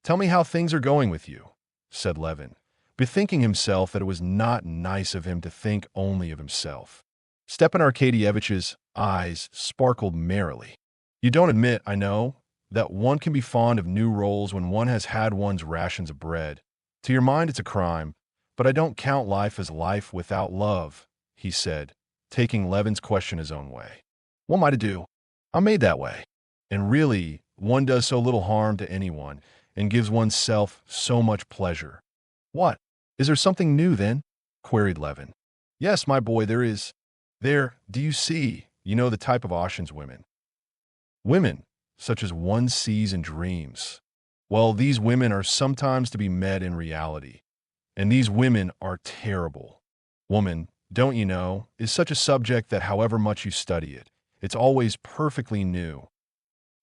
[SPEAKER 1] tell me how things are going with you," said Levin, bethinking himself that it was not nice of him to think only of himself. Stepan Arkadyevitch's eyes sparkled merrily. "You don't admit, I know, that one can be fond of new rolls when one has had one's rations of bread. To your mind it's a crime, but I don't count life as life without love," he said, taking Levin's question his own way. "What am I to do? I'm made that way. And really, one does so little harm to anyone and gives oneself so much pleasure." "What? Is there something new, then?" queried Levin. "Yes, my boy, there is. There, do you see, you know the type of Ossian's women. Women, such as one sees in dreams. Well, these women are sometimes to be met in reality, and these women are terrible. Woman, don't you know, is such a subject that however much you study it, it's always perfectly new.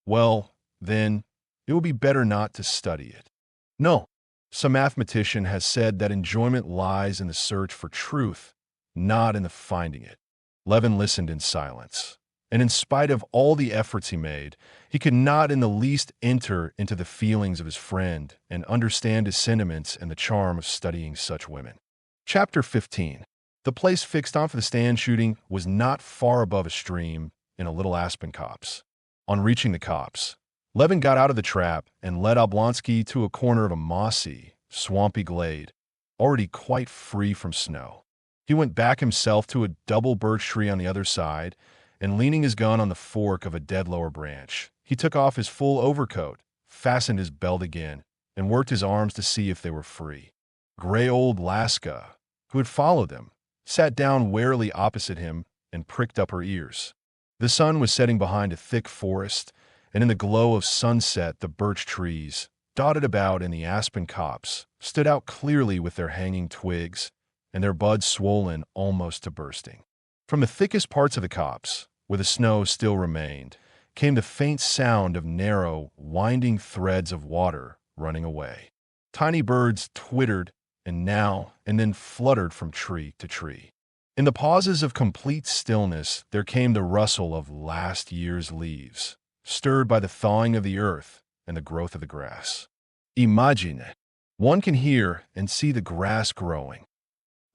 [SPEAKER 1] Well, then, it would be better not to study it. No, some mathematician has said that enjoyment lies in the search for truth, not in the finding it." Levin listened in silence, and in spite of all the efforts he made, he could not in the least enter into the feelings of his friend and understand his sentiments and the charm of studying such women. Chapter 15. The place fixed on for the stand shooting was not far above a stream in a little aspen copse. On reaching the copse, Levin got out of the trap and led Oblonsky to a corner of a mossy, swampy glade, already quite free from snow. He went back himself to a double birch tree on the other side, and leaning his gun on the fork of a dead lower branch, he took off his full overcoat, fastened his belt again, and worked his arms to see if they were free. Gray old Laska, who had followed them, sat down warily opposite him and pricked up her ears. The sun was setting behind a thick forest, and in the glow of sunset the birch trees, dotted about in the aspen copse, stood out clearly with their hanging twigs and their buds swollen almost to bursting. From the thickest parts of the copse, where the snow still remained, came the faint sound of narrow, winding threads of water running away. Tiny birds twittered and now and then fluttered from tree to tree. In the pauses of complete stillness, there came the rustle of last year's leaves, stirred by the thawing of the earth and the growth of the grass. Imagine. One can hear and see the grass growing,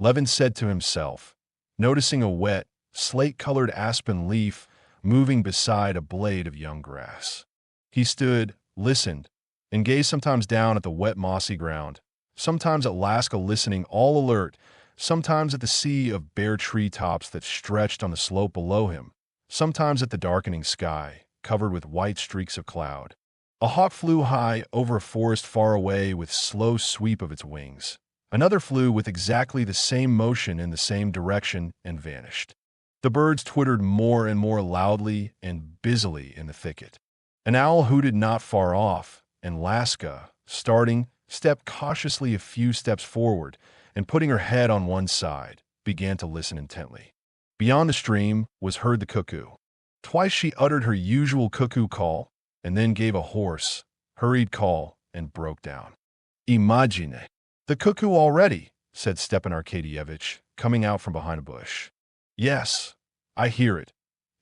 [SPEAKER 1] Levin said to himself, noticing a wet, slate-colored aspen leaf moving beside a blade of young grass. He stood, listened, and gazed sometimes down at the wet mossy ground, sometimes at Laska listening all alert, sometimes at the sea of bare treetops that stretched on the slope below him, sometimes at the darkening sky, covered with white streaks of cloud. A hawk flew high over a forest far away with slow sweep of its wings. Another flew with exactly the same motion in the same direction and vanished. The birds twittered more and more loudly and busily in the thicket. An owl hooted not far off, and Laska, starting, stepped cautiously a few steps forward, and putting her head on one side, began to listen intently. Beyond the stream was heard the cuckoo. Twice she uttered her usual cuckoo call, and then gave a hoarse, hurried call and broke down. Imagine. The cuckoo already, said Stepan Arkadyevitch, coming out from behind a bush. Yes, I hear it,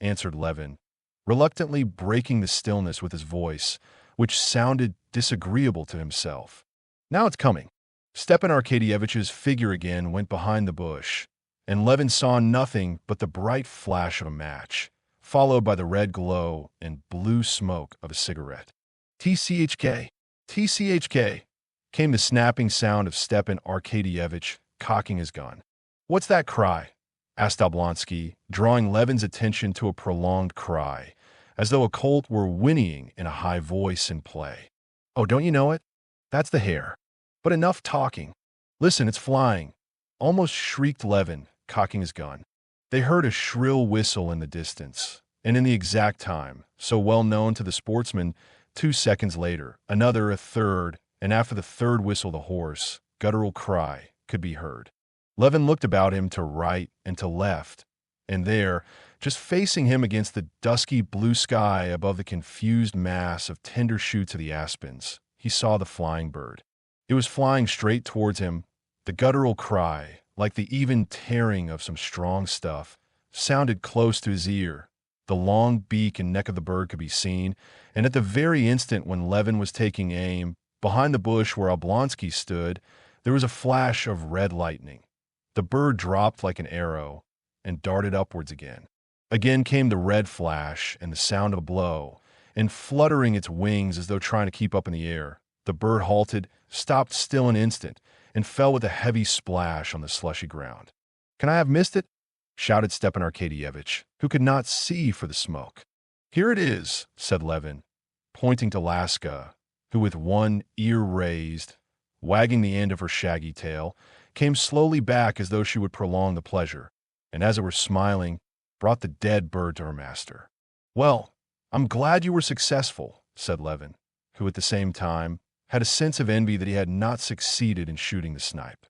[SPEAKER 1] answered Levin, reluctantly breaking the stillness with his voice, which sounded disagreeable to himself. Now it's coming. Stepan Arkadyevitch's figure again went behind the bush, and Levin saw nothing but the bright flash of a match, followed by the red glow and blue smoke of a cigarette. TCHK, TCHK, came the snapping sound of Stepan Arkadyevitch cocking his gun. What's that cry? Asked Oblonsky, drawing Levin's attention to a prolonged cry, as though a colt were whinnying in a high voice in play. Oh, don't you know it? That's the hare. But enough talking. Listen, it's flying, almost shrieked Levin, cocking his gun. They heard a shrill whistle in the distance, and in the exact time, so well known to the sportsman, 2 seconds later, another, a third, and after the third whistle the hoarse, guttural cry could be heard. Levin looked about him to right and to left, and there, just facing him against the dusky blue sky above the confused mass of tender shoots of the aspens, he saw the flying bird. It was flying straight towards him. The guttural cry, like the even tearing of some strong stuff, sounded close to his ear. The long beak and neck of the bird could be seen, and at the very instant when Levin was taking aim, behind the bush where Oblonsky stood, there was a flash of red lightning. The bird dropped like an arrow and darted upwards again. Again came the red flash and the sound of a blow, and fluttering its wings as though trying to keep up in the air, the bird halted, stopped still an instant, and fell with a heavy splash on the slushy ground. Can I have missed it? Shouted Stepan Arkadyevitch, who could not see for the smoke. Here it is, said Levin, pointing to Laska, who with one ear raised, wagging the end of her shaggy tail, came slowly back as though she would prolong the pleasure, and as it were smiling, brought the dead bird to her master. Well, I'm glad you were successful, said Levin, who at the same time had a sense of envy that he had not succeeded in shooting the snipe.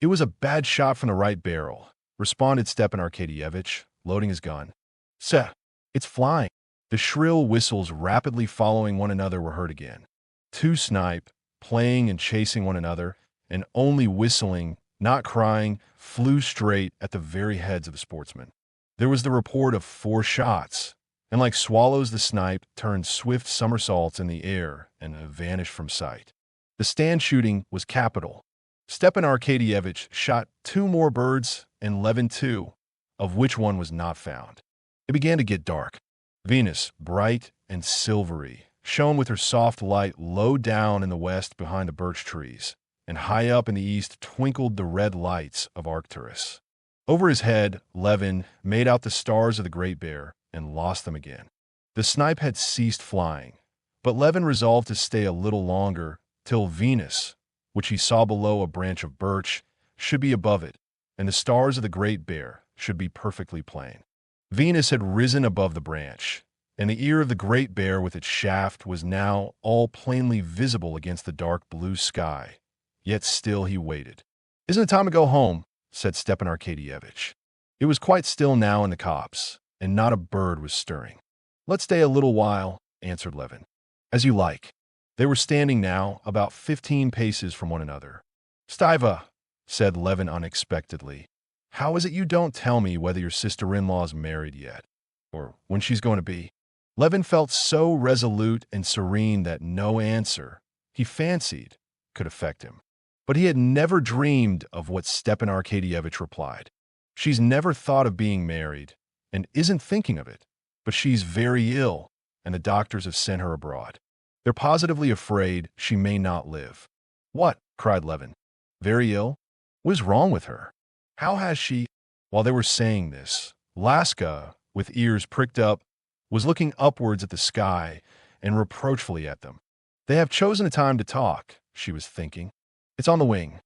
[SPEAKER 1] It was a bad shot from the right barrel, responded Stepan Arkadyevitch, loading his gun. Seh, it's flying. The shrill whistles rapidly following one another were heard again. 2 snipe, playing and chasing one another, and only whistling, not crying, flew straight at the very heads of the sportsmen. There was the report of 4 shots, and like swallows the snipe turned swift somersaults in the air and vanished from sight. The stand shooting was capital. Stepan Arkadyevitch shot 2 more birds and Levin too, of which one was not found. It began to get dark. Venus, bright and silvery, shone with her soft light low down in the west behind the birch trees, and high up in the east twinkled the red lights of Arcturus. Over his head, Levin made out the stars of the Great Bear and lost them again. The snipe had ceased flying, but Levin resolved to stay a little longer till Venus, which he saw below a branch of birch, should be above it, and the stars of the Great Bear should be perfectly plain. Venus had risen above the branch, and the ear of the Great Bear with its shaft was now all plainly visible against the dark blue sky. Yet still he waited. "Isn't it time to go home?" said Stepan Arkadyevitch. It was quite still now in the copse, and not a bird was stirring. "Let's stay a little while," answered Levin. "As you like." They were standing now about 15 paces from one another. "Stiva," said Levin unexpectedly, "how is it you don't tell me whether your sister-in-law's married yet, or when she's going to be?" Levin felt so resolute and serene that no answer, he fancied, could affect him. But he had never dreamed of what Stepan Arkadyevitch replied. "She's never thought of being married, and isn't thinking of it, but she's very ill, and the doctors have sent her abroad. They're positively afraid she may not live." "What?" cried Levin. "Very ill? What is wrong with her? How has she—" While they were saying this, Laska, with ears pricked up, was looking upwards at the sky and reproachfully at them. "They have chosen a time to talk," she was thinking. "It's on the wing.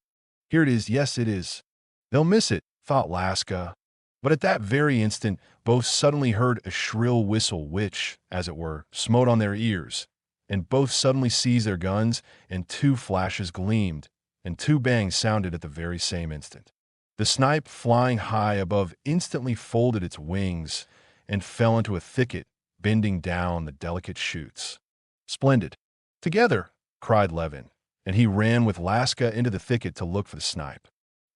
[SPEAKER 1] Here it is, yes, it is. They'll miss it," thought Laska. But at that very instant, both suddenly heard a shrill whistle which, as it were, smote on their ears, and both suddenly seized their guns, and 2 flashes gleamed, and 2 bangs sounded at the very same instant. The snipe, flying high above, instantly folded its wings and fell into a thicket, bending down the delicate shoots. "Splendid! Together!" cried Levin, and he ran with Laska into the thicket to look for the snipe.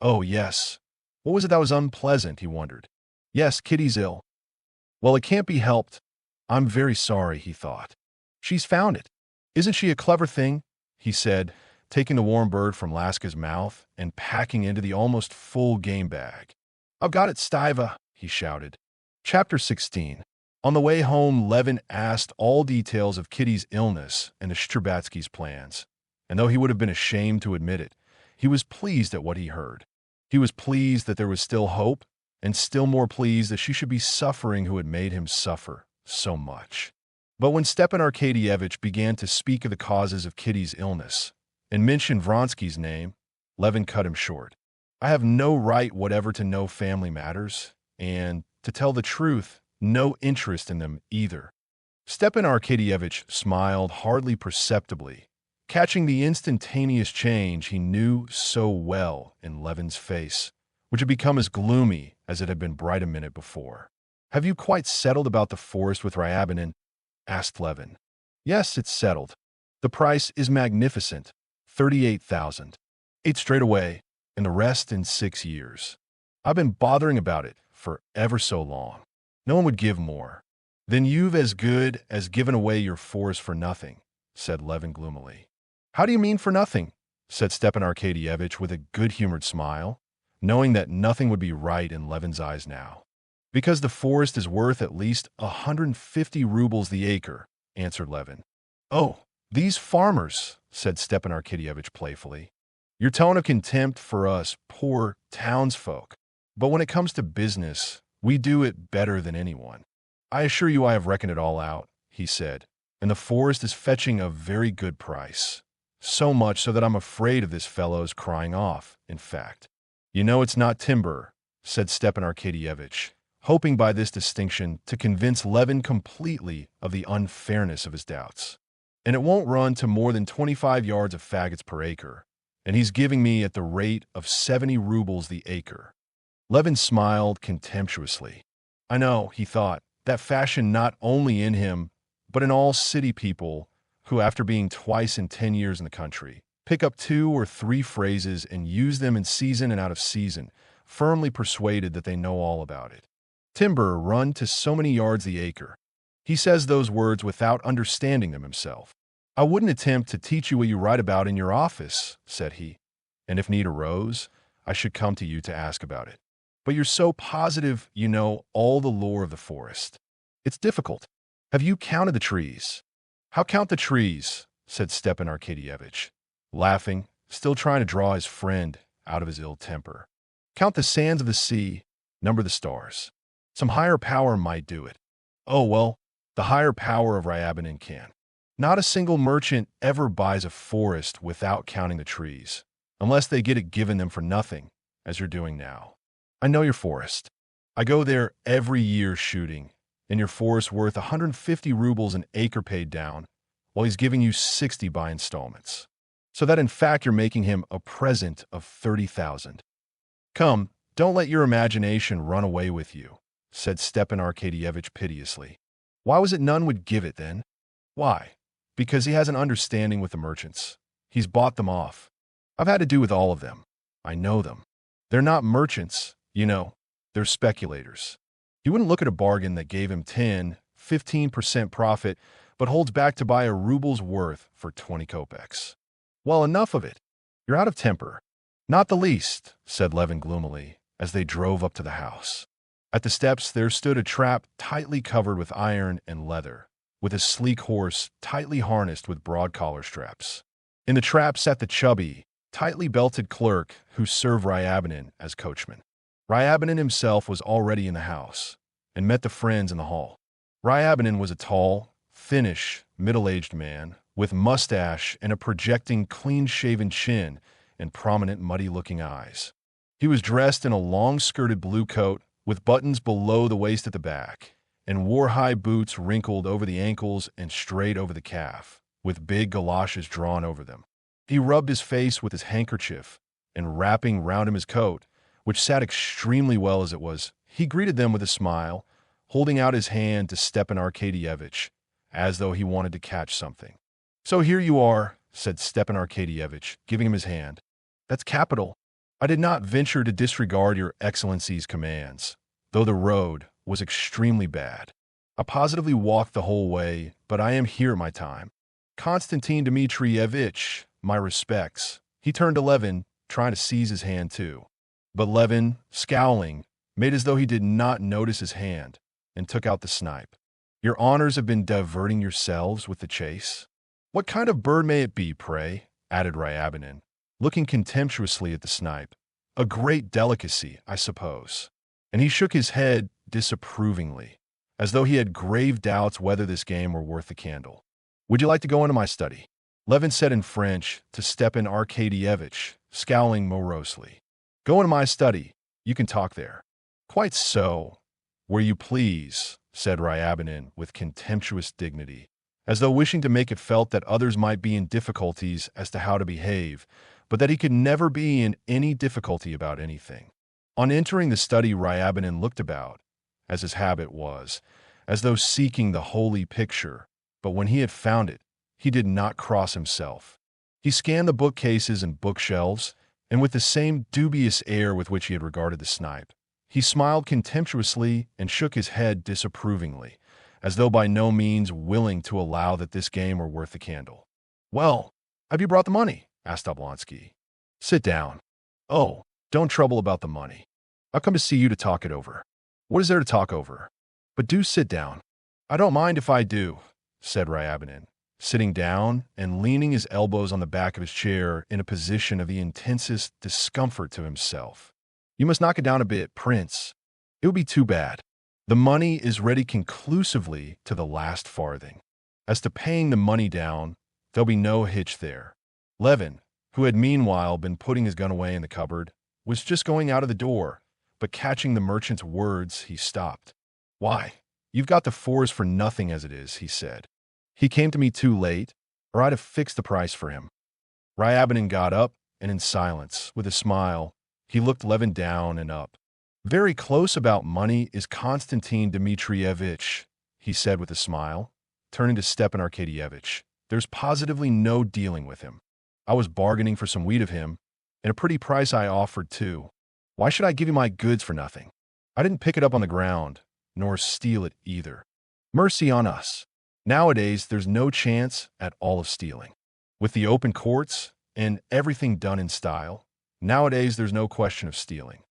[SPEAKER 1] Oh, yes. What was it that was unpleasant, he wondered. Yes, Kitty's ill. Well, it can't be helped. I'm very sorry, he thought. She's found it. Isn't she a clever thing? He said, taking the warm bird from Laska's mouth and packing into the almost full game bag. I've got it, Stiva, he shouted. Chapter 16. On the way home, Levin asked all details of Kitty's illness and the Shcherbatskys' plans, and though he would have been ashamed to admit it, he was pleased at what he heard. He was pleased that there was still hope, and still more pleased that she should be suffering who had made him suffer so much. But when Stepan Arkadyevitch began to speak of the causes of Kitty's illness, and mentioned Vronsky's name, Levin cut him short. I have no right whatever to know family matters, and, to tell the truth, no interest in them either. Stepan Arkadyevitch smiled hardly perceptibly, catching the instantaneous change he knew so well in Levin's face, which had become as gloomy as it had been bright a minute before. Have you quite settled about the forest with Ryabinin? Asked Levin. Yes, it's settled. The price is magnificent, 38,000. 8 straight away, and the rest in 6 years. I've been bothering about it for ever so long. No one would give more. Then you've as good as given away your forest for nothing, said Levin gloomily. How do you mean for nothing? Said Stepan Arkadyevitch with a good-humored smile, knowing that nothing would be right in Levin's eyes now. Because the forest is worth at least 150 rubles the acre, answered Levin. Oh, these farmers, said Stepan Arkadyevitch playfully. Your tone of contempt for us poor townsfolk. But when it comes to business, we do it better than anyone. I assure you I have reckoned it all out, he said, and the forest is fetching a very good price. So much so that I'm afraid of this fellow's crying off, in fact. You know it's not timber, said Stepan Arkadyevitch, hoping by this distinction to convince Levin completely of the unfairness of his doubts. And it won't run to more than 25 yards of faggots per acre, and he's giving me at the rate of 70 rubles the acre. Levin smiled contemptuously. I know, he thought, that fashion not only in him, but in all city people who, after being twice in 10 years in the country, pick up 2 or 3 phrases and use them in season and out of season, firmly persuaded that they know all about it. Timber run to so many yards the acre. He says those words without understanding them himself. I wouldn't attempt to teach you what you write about in your office, said he, and if need arose, I should come to you to ask about it. But you're so positive you know all the lore of the forest. It's difficult. Have you counted the trees? How count the trees? Said Stepan Arkadyevitch, laughing, still trying to draw his friend out of his ill temper. Count the sands of the sea, number the stars. Some higher power might do it. Oh, well, the higher power of Ryabanin can. Not a single merchant ever buys a forest without counting the trees, unless they get it given them for nothing, as you're doing now. I know your forest. I go there every year shooting, and your forest worth 150 rubles an acre paid down, while he's giving you 60 by installments. So that in fact you're making him a present of 30,000. Come, don't let your imagination run away with you, said Stepan Arkadyevitch piteously. Why was it none would give it then? Why? Because he has an understanding with the merchants. He's bought them off. I've had to do with all of them. I know them. They're not merchants, you know. They're speculators. He wouldn't look at a bargain that gave him 10–15% profit, but holds back to buy a ruble's worth for 20 kopecks. Well, enough of it. You're out of temper. Not the least, said Levin gloomily, as they drove up to the house. At the steps there stood a trap tightly covered with iron and leather, with a sleek horse tightly harnessed with broad collar straps. In the trap sat the chubby, tightly belted clerk who served Ryabanin as coachman. Ryabanin himself was already in the house, and met the friends in the hall. Ryabanin was a tall, thinnish, middle-aged man, with mustache and a projecting, clean-shaven chin and prominent, muddy-looking eyes. He was dressed in a long-skirted blue coat with buttons below the waist at the back, and wore high boots wrinkled over the ankles and straight over the calf, with big galoshes drawn over them. He rubbed his face with his handkerchief, and wrapping round him his coat, which sat extremely well as it was, he greeted them with a smile, holding out his hand to Stepan Arkadyevitch, as though he wanted to catch something. "So here you are," said Stepan Arkadyevitch, giving him his hand. "That's capital. I did not venture to disregard your Excellency's commands, though the road was extremely bad. I positively walked the whole way, but I am here at my time. Konstantin Dmitrievitch, my respects." He turned to Levin, trying to seize his hand too. But Levin, scowling, made as though he did not notice his hand, and took out the snipe. "Your honors have been diverting yourselves with the chase? What kind of bird may it be, pray?" added Ryabanin, looking contemptuously at the snipe. "A great delicacy, I suppose." And he shook his head disapprovingly, as though he had grave doubts whether this game were worth the candle. "Would you like to go into my study?" Levin said in French to Stepan Arkadyevitch, scowling morosely. "Go into my study. You can talk there." "Quite so, where you please," said Ryabanin with contemptuous dignity, as though wishing to make it felt that others might be in difficulties as to how to behave, but that he could never be in any difficulty about anything. On entering the study, Ryabanin looked about, as his habit was, as though seeking the holy picture, but when he had found it, he did not cross himself. He scanned the bookcases and bookshelves, and with the same dubious air with which he had regarded the snipe, he smiled contemptuously and shook his head disapprovingly, as though by no means willing to allow that this game were worth the candle. "Well, have you brought the money?" asked Oblonsky. "Sit down." "Oh, don't trouble about the money. I've come to see you to talk it over." "What is there to talk over? But do sit down." "I don't mind if I do," said Ryabanin, sitting down and leaning his elbows on the back of his chair in a position of the intensest discomfort to himself. "You must knock it down a bit, Prince. It would be too bad. The money is ready conclusively to the last farthing. As to paying the money down, there'll be no hitch there." Levin, who had meanwhile been putting his gun away in the cupboard, was just going out of the door, but catching the merchant's words, he stopped. "Why, you've got the forest for nothing as it is," he said. "He came to me too late, or I'd have fixed the price for him." Ryabanin got up, and in silence, with a smile, he looked Levin down and up. "Very close about money is Konstantin Dmitrievitch," he said with a smile, turning to Stepan Arkadyevitch. "There's positively no dealing with him. I was bargaining for some wheat of him, and a pretty price I offered too. Why should I give you my goods for nothing? I didn't pick it up on the ground, nor steal it either. Mercy on us. Nowadays, there's no chance at all of stealing. With the open courts and everything done in style, nowadays there's no question of stealing.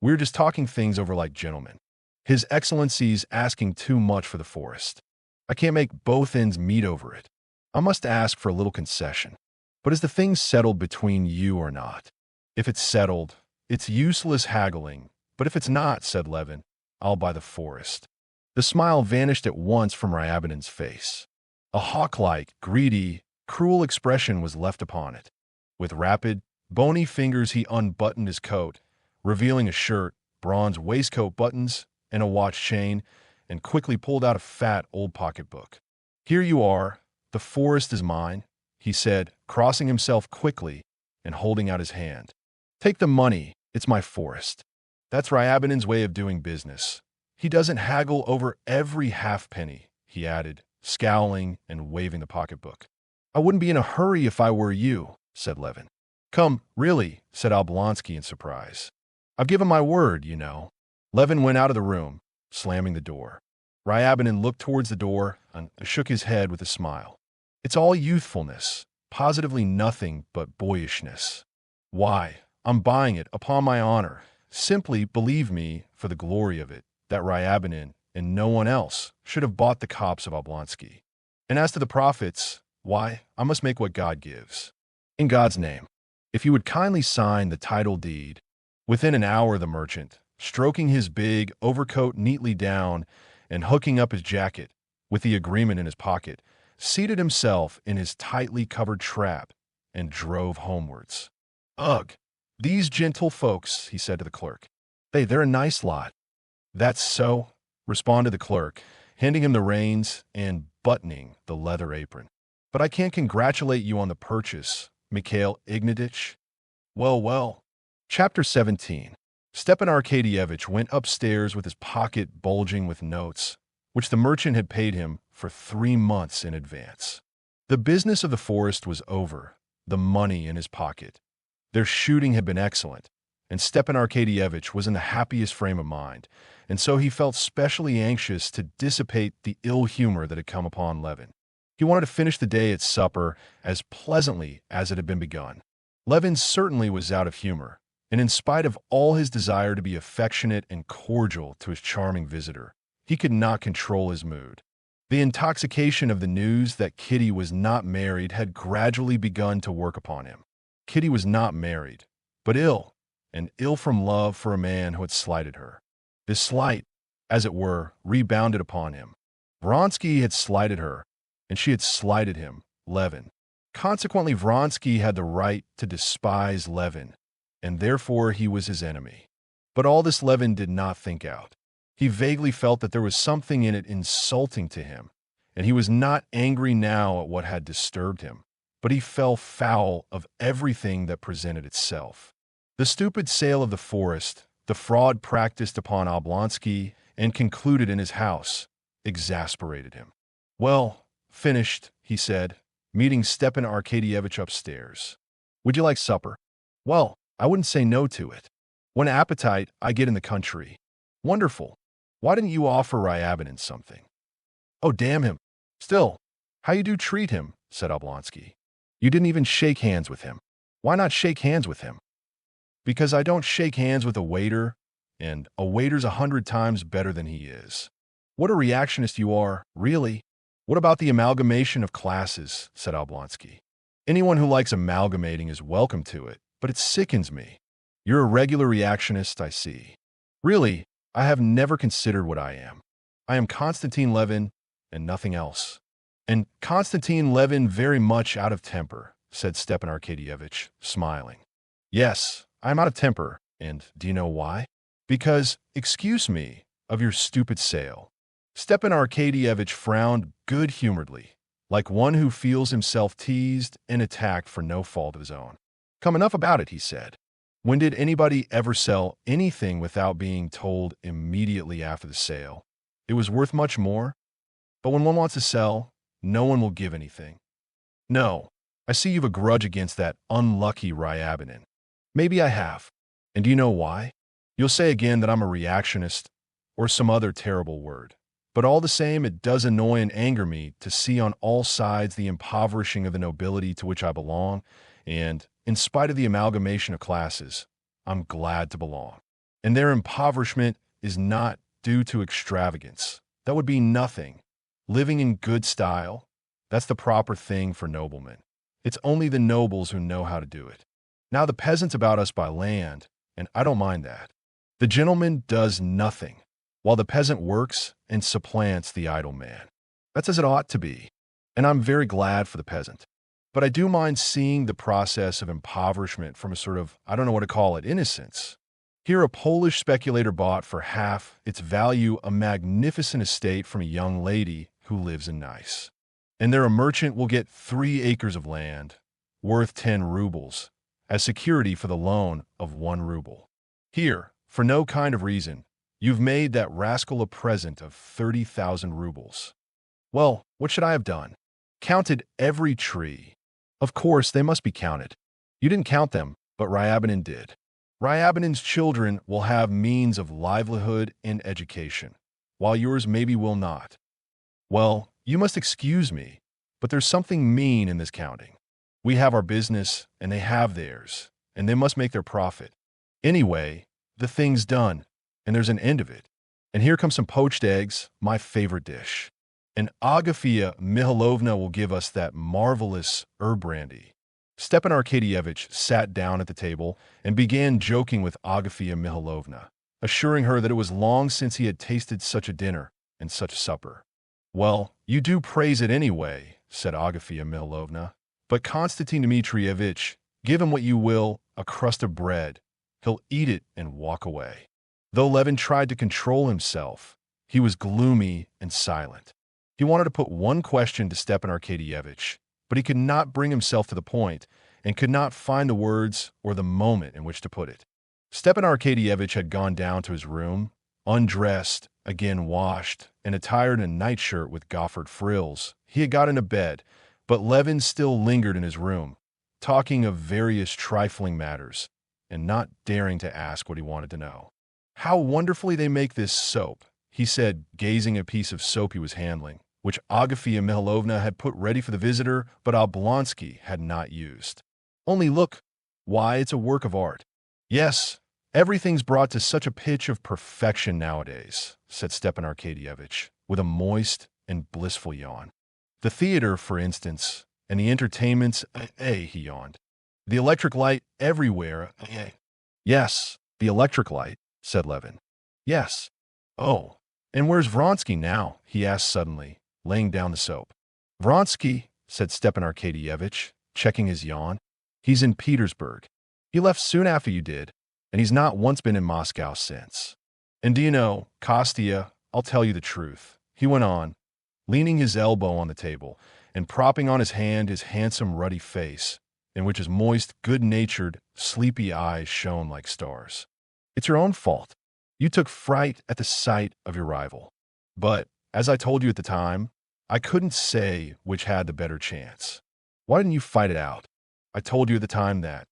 [SPEAKER 1] We're just talking things over like gentlemen. His Excellency's asking too much for the forest. I can't make both ends meet over it. I must ask for a little concession. But is the thing settled between you or not? If it's settled, it's useless haggling. But if it's not, said Levin, I'll buy the forest. The smile vanished at once from Ryabin's face. A hawk-like, greedy, cruel expression was left upon it. With rapid, bony fingers he unbuttoned his coat, revealing a shirt, bronze waistcoat buttons, and a watch chain, and quickly pulled out a fat old pocketbook. Here you are. The forest is mine, he said, crossing himself quickly and holding out his hand. Take the money. It's my forest. That's Ryabin's way of doing business. He doesn't haggle over every halfpenny, he added, scowling and waving the pocketbook. I wouldn't be in a hurry if I were you, said Levin. Come, really, said Oblonsky in surprise. I've given my word, you know. Levin went out of the room, slamming the door. Ryabin looked towards the door and shook his head with a smile. It's all youthfulness, positively nothing but boyishness. Why, I'm buying it, upon my honor. Simply believe me, for the glory of it, that Ryabin and no one else should have bought the copse of Oblonsky. And as to the profits, why, I must make what God gives. In God's name, if you would kindly sign the title deed. Within an hour the merchant, stroking his big overcoat neatly down and hooking up his jacket, with the agreement in his pocket, seated himself in his tightly covered trap and drove homewards. Ugh, these gentle folks, he said to the clerk. They're a nice lot. That's so, responded the clerk, handing him the reins and buttoning the leather apron. But I can't congratulate you on the purchase, Mikhail Ignatitch. Well, well. Chapter 17. Stepan Arkadyevitch went upstairs with his pocket bulging with notes, which the merchant had paid him for 3 months in advance. The business of the forest was over, the money in his pocket. Their shooting had been excellent, and Stepan Arkadyevitch was in the happiest frame of mind, and so he felt specially anxious to dissipate the ill humor that had come upon Levin. He wanted to finish the day at supper as pleasantly as it had been begun. Levin certainly was out of humor, and in spite of all his desire to be affectionate and cordial to his charming visitor, he could not control his mood. The intoxication of the news that Kitty was not married had gradually begun to work upon him. Kitty was not married, but ill, and ill from love for a man who had slighted her. This slight, as it were, rebounded upon him. Vronsky had slighted her, and she had slighted him, Levin. Consequently, Vronsky had the right to despise Levin, and therefore he was his enemy. But all this Levin did not think out. He vaguely felt that there was something in it insulting to him, and he was not angry now at what had disturbed him, but he fell foul of everything that presented itself. The stupid sale of the forest, the fraud practiced upon Oblonsky and concluded in his house, exasperated him. Well, finished, he said, meeting Stepan Arkadyevitch upstairs. Would you like supper? Well, I wouldn't say no to it. What appetite I get in the country. Wonderful. Why didn't you offer Ryabin something? Oh, damn him. Still, how you do treat him, said Oblonsky. You didn't even shake hands with him. Why not shake hands with him? Because I don't shake hands with a waiter, and a waiter's 100 times better than he is. What a reactionist you are, really. What about the amalgamation of classes, said Oblonsky. Anyone who likes amalgamating is welcome to it, but it sickens me. You're a regular reactionist, I see. Really, I have never considered what I am. I am Konstantin Levin and nothing else. And Konstantin Levin very much out of temper, said Stepan Arkadyevitch, smiling. Yes, I am out of temper, and do you know why? Because, excuse me, of your stupid sale. Stepan Arkadyevitch frowned good-humoredly, like one who feels himself teased and attacked for no fault of his own. Come, enough about it, he said. When did anybody ever sell anything without being told immediately after the sale? It was worth much more? But when one wants to sell, no one will give anything. No, I see you've a grudge against that unlucky Ryabin. Maybe I have. And do you know why? You'll say again that I'm a reactionist, or some other terrible word. But all the same, it does annoy and anger me to see on all sides the impoverishing of the nobility to which I belong, and, in spite of the amalgamation of classes, I'm glad to belong. And their impoverishment is not due to extravagance. That would be nothing. Living in good style, that's the proper thing for noblemen. It's only the nobles who know how to do it. Now the peasants about us buy land, and I don't mind that. The gentleman does nothing, while the peasant works and supplants the idle man. That's as it ought to be, and I'm very glad for the peasant. But I do mind seeing the process of impoverishment from a sort of, I don't know what to call it, innocence. Here a Polish speculator bought for half its value a magnificent estate from a young lady who lives in Nice. And there a merchant will get 3 acres of land, worth 10 rubles, as security for the loan of 1 ruble. Here, for no kind of reason, you've made that rascal a present of 30,000 rubles. Well, what should I have done? Counted every tree. Of course, they must be counted. You didn't count them, but Ryabinin did. Ryabinin's children will have means of livelihood and education, while yours maybe will not. Well, you must excuse me, but there's something mean in this counting. We have our business, and they have theirs, and they must make their profit. Anyway, the thing's done, and there's an end of it. And here come some poached eggs, my favorite dish. And Agafia Mihailovna will give us that marvelous herb brandy. Stepan Arkadyevitch sat down at the table and began joking with Agafia Mihailovna, assuring her that it was long since he had tasted such a dinner and such a supper. Well, you do praise it anyway, said Agafia Mihailovna. But Konstantin Dmitrievitch, give him what you will, a crust of bread. He'll eat it and walk away. Though Levin tried to control himself, he was gloomy and silent. He wanted to put one question to Stepan Arkadyevitch, but he could not bring himself to the point and could not find the words or the moment in which to put it. Stepan Arkadyevitch had gone down to his room, undressed, again washed, and attired in a nightshirt with goffered frills. He had got into bed, but Levin still lingered in his room, talking of various trifling matters, and not daring to ask what he wanted to know. "How wonderfully they make this soap," he said, gazing at a piece of soap he was handling, which Agafia Mihailovna had put ready for the visitor, but Oblonsky had not used. "Only look. Why, it's a work of art." "Yes, everything's brought to such a pitch of perfection nowadays," said Stepan Arkadyevitch, with a moist and blissful yawn. "The theater, for instance, and the entertainments, he yawned. The electric light everywhere, Yes, the electric light," said Levin. "Yes. Oh, and where's Vronsky now?" he asked suddenly, laying down the soap. "Vronsky," said Stepan Arkadyevitch, checking his yawn. "He's in Petersburg. He left soon after you did, and he's not once been in Moscow since. And do you know, Kostya, I'll tell you the truth," he went on, leaning his elbow on the table and propping on his hand his handsome ruddy face, in which his moist, good-natured, sleepy eyes shone like stars. "It's your own fault. You took fright at the sight of your rival. But, as I told you at the time, I couldn't say which had the better chance. Why didn't you fight it out? I told you at the time that."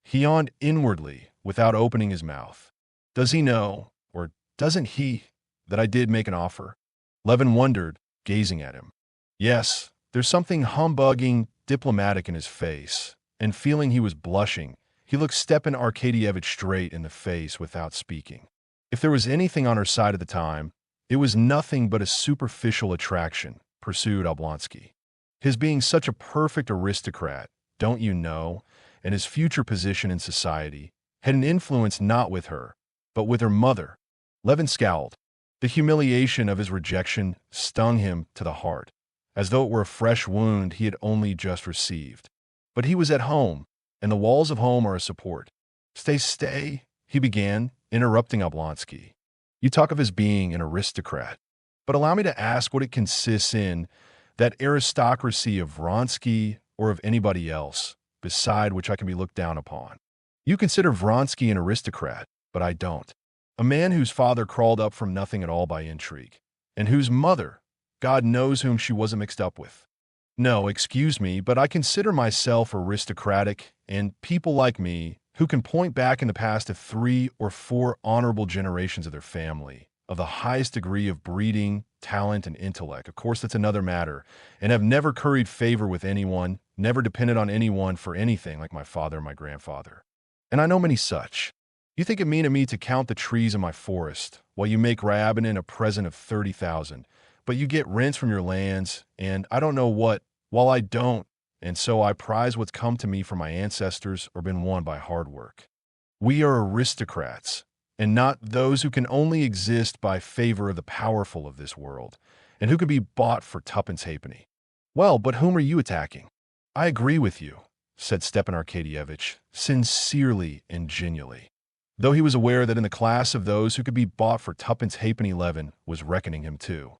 [SPEAKER 1] He yawned inwardly without opening his mouth. "Does he know, or doesn't he, that I did make an offer?" Levin wondered, gazing at him. Yes, there's something humbugging, diplomatic in his face, and feeling he was blushing, he looked Stepan Arkadyevitch straight in the face without speaking. If there was anything on her side at the time, it was nothing but a superficial attraction, pursued Oblonsky. His being such a perfect aristocrat, don't you know, and his future position in society, had an influence not with her, but with her mother. Levin scowled. The humiliation of his rejection stung him to the heart, as though it were a fresh wound he had only just received. But he was at home, and the walls of home are a support. Stay, he began, interrupting Oblonsky. "You talk of his being an aristocrat, but allow me to ask what it consists in, that aristocracy of Vronsky or of anybody else, beside which I can be looked down upon. You consider Vronsky an aristocrat, but I don't. A man whose father crawled up from nothing at all by intrigue, and whose mother, God knows whom she wasn't mixed up with. No, excuse me, but I consider myself aristocratic, and people like me, who can point back in the past to 3 or 4 honorable generations of their family, of the highest degree of breeding, talent, and intellect. Of course, that's another matter, and have never curried favor with anyone, never depended on anyone for anything like my father and my grandfather. And I know many such. You think it mean of me to count the trees in my forest, while you make Ryabinin a present of 30,000, but you get rents from your lands, and I don't know what, while I don't, and so I prize what's come to me from my ancestors or been won by hard work. We are aristocrats, and not those who can only exist by favor of the powerful of this world, and who can be bought for tuppence halfpenny. Well, but whom are you attacking? I agree with you, said Stepan Arkadyevitch, sincerely and genuinely, though he was aware that in the class of those who could be bought for tuppence halfpenny Levin was reckoning him too.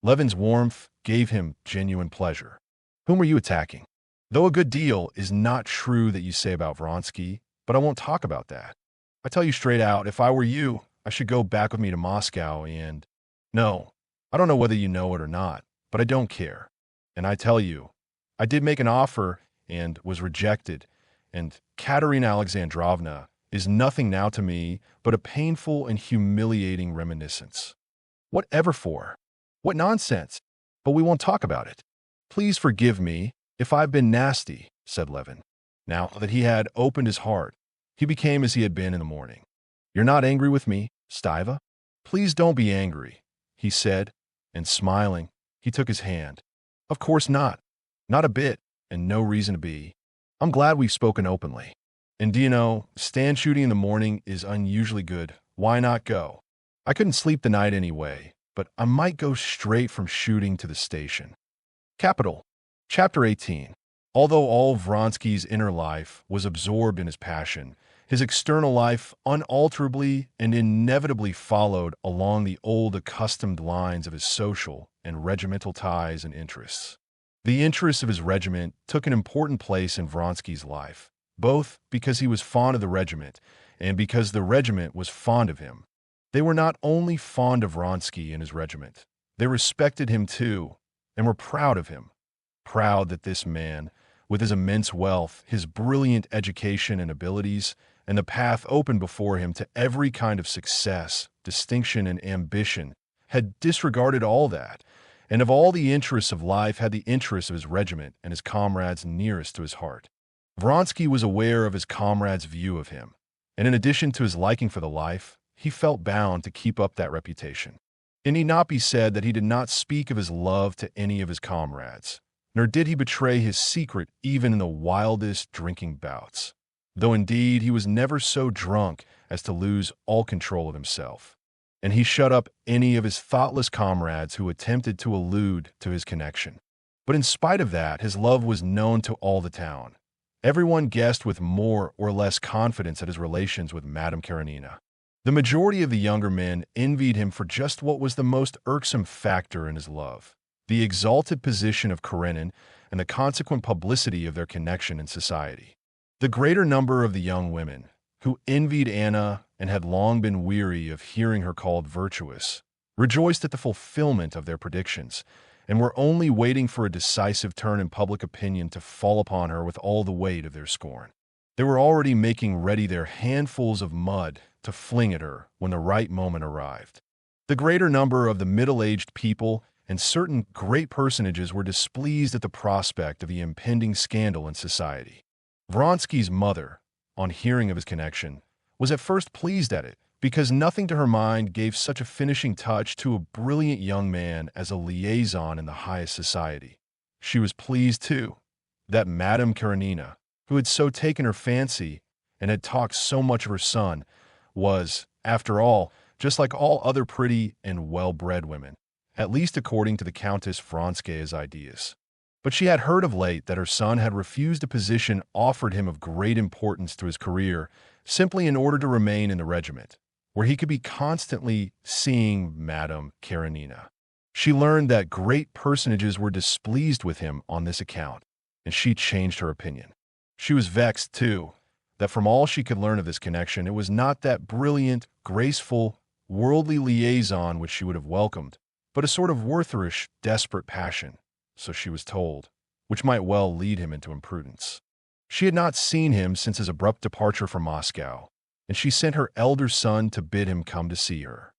[SPEAKER 1] Levin's warmth gave him genuine pleasure. Whom are you attacking? Though a good deal is not true that you say about Vronsky, but I won't talk about that. I tell you straight out, if I were you, I should go back with me to Moscow and… No, I don't know whether you know it or not, but I don't care. And I tell you, I did make an offer and was rejected, and Katerina Alexandrovna is nothing now to me but a painful and humiliating reminiscence. Whatever for? What nonsense! But we won't talk about it. Please forgive me if I've been nasty, said Levin. Now that he had opened his heart, he became as he had been in the morning. You're not angry with me, Stiva? Please don't be angry, he said, and smiling, he took his hand. Of course not. Not a bit, and no reason to be. I'm glad we've spoken openly. And do you know, stand shooting in the morning is unusually good. Why not go? I couldn't sleep the night anyway, but I might go straight from shooting to the station. Capital. Chapter 18. Although all Vronsky's inner life was absorbed in his passion, his external life unalterably and inevitably followed along the old accustomed lines of his social and regimental ties and interests. The interests of his regiment took an important place in Vronsky's life, both because he was fond of the regiment and because the regiment was fond of him. They were not only fond of Vronsky and his regiment, they respected him too, and were proud of him. Proud that this man, with his immense wealth, his brilliant education and abilities, and the path open before him to every kind of success, distinction, and ambition, had disregarded all that, and of all the interests of life had the interests of his regiment and his comrades nearest to his heart. Vronsky was aware of his comrades' view of him, and in addition to his liking for the life, he felt bound to keep up that reputation. It need not be said that he did not speak of his love to any of his comrades, nor did he betray his secret even in the wildest drinking bouts, though indeed he was never so drunk as to lose all control of himself, and he shut up any of his thoughtless comrades who attempted to allude to his connection. But in spite of that, his love was known to all the town. Everyone guessed with more or less confidence at his relations with Madame Karenina. The majority of the younger men envied him for just what was the most irksome factor in his love: the exalted position of Karenin and the consequent publicity of their connection in society. The greater number of the young women, who envied Anna and had long been weary of hearing her called virtuous, rejoiced at the fulfillment of their predictions, and were only waiting for a decisive turn in public opinion to fall upon her with all the weight of their scorn. They were already making ready their handfuls of mud to fling at her when the right moment arrived. The greater number of the middle-aged people and certain great personages were displeased at the prospect of the impending scandal in society. Vronsky's mother, on hearing of his connection, was at first pleased at it, because nothing to her mind gave such a finishing touch to a brilliant young man as a liaison in the highest society. She was pleased, too, that Madame Karenina, who had so taken her fancy and had talked so much of her son, was, after all, just like all other pretty and well-bred women, at least according to the Countess Vronskaya's ideas. But she had heard of late that her son had refused a position offered him of great importance to his career simply in order to remain in the regiment, where he could be constantly seeing Madame Karenina. She learned that great personages were displeased with him on this account, and she changed her opinion. She was vexed, too, that from all she could learn of this connection, it was not that brilliant, graceful, worldly liaison which she would have welcomed, but a sort of Wertherish, desperate passion, so she was told, which might well lead him into imprudence. She had not seen him since his abrupt departure from Moscow, and she sent her elder son to bid him come to see her.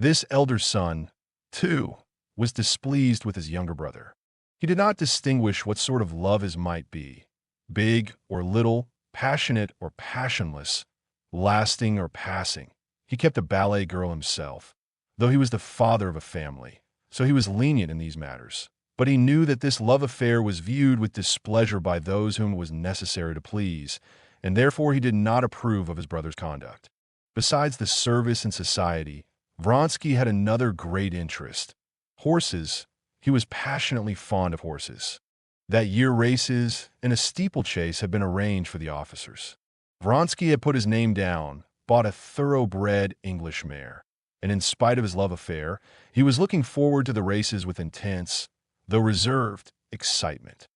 [SPEAKER 1] This elder son, too, was displeased with his younger brother. He did not distinguish what sort of love his might be, big or little, passionate or passionless, lasting or passing. He kept a ballet girl himself, though he was the father of a family, so he was lenient in these matters. But he knew that this love affair was viewed with displeasure by those whom it was necessary to please, and therefore he did not approve of his brother's conduct. Besides the service and society, Vronsky had another great interest: horses. He was passionately fond of horses. That year races and a steeplechase had been arranged for the officers. Vronsky had put his name down, bought a thoroughbred English mare, and in spite of his love affair, he was looking forward to the races with intense, though reserved, excitement.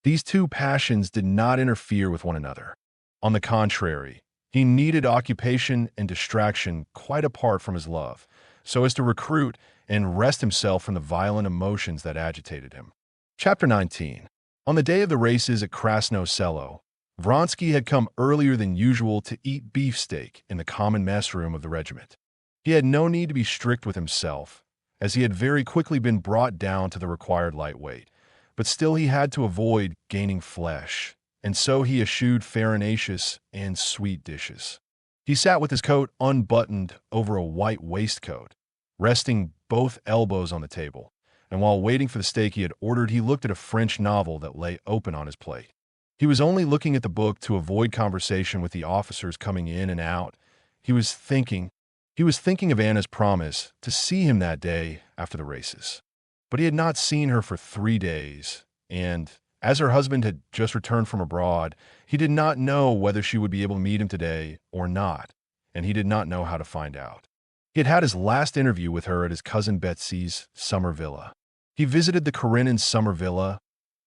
[SPEAKER 1] These two passions did not interfere with one another. On the contrary, he needed occupation and distraction quite apart from his love, so as to recruit and rest himself from the violent emotions that agitated him. Chapter 19. On the day of the races at Krasno Selo, Vronsky had come earlier than usual to eat beefsteak in the common mess room of the regiment. He had no need to be strict with himself, as he had very quickly been brought down to the required light weight, but still he had to avoid gaining flesh, and so he eschewed farinaceous and sweet dishes. He sat with his coat unbuttoned over a white waistcoat, resting both elbows on the table, and while waiting for the steak he had ordered, he looked at a French novel that lay open on his plate. He was only looking at the book to avoid conversation with the officers coming in and out. He was thinking of Anna's promise to see him that day after the races. But he had not seen her for 3 days, and as her husband had just returned from abroad, he did not know whether she would be able to meet him today or not, and he did not know how to find out. He had had his last interview with her at his cousin Betsy's summer villa. He visited the Karenins' summer villa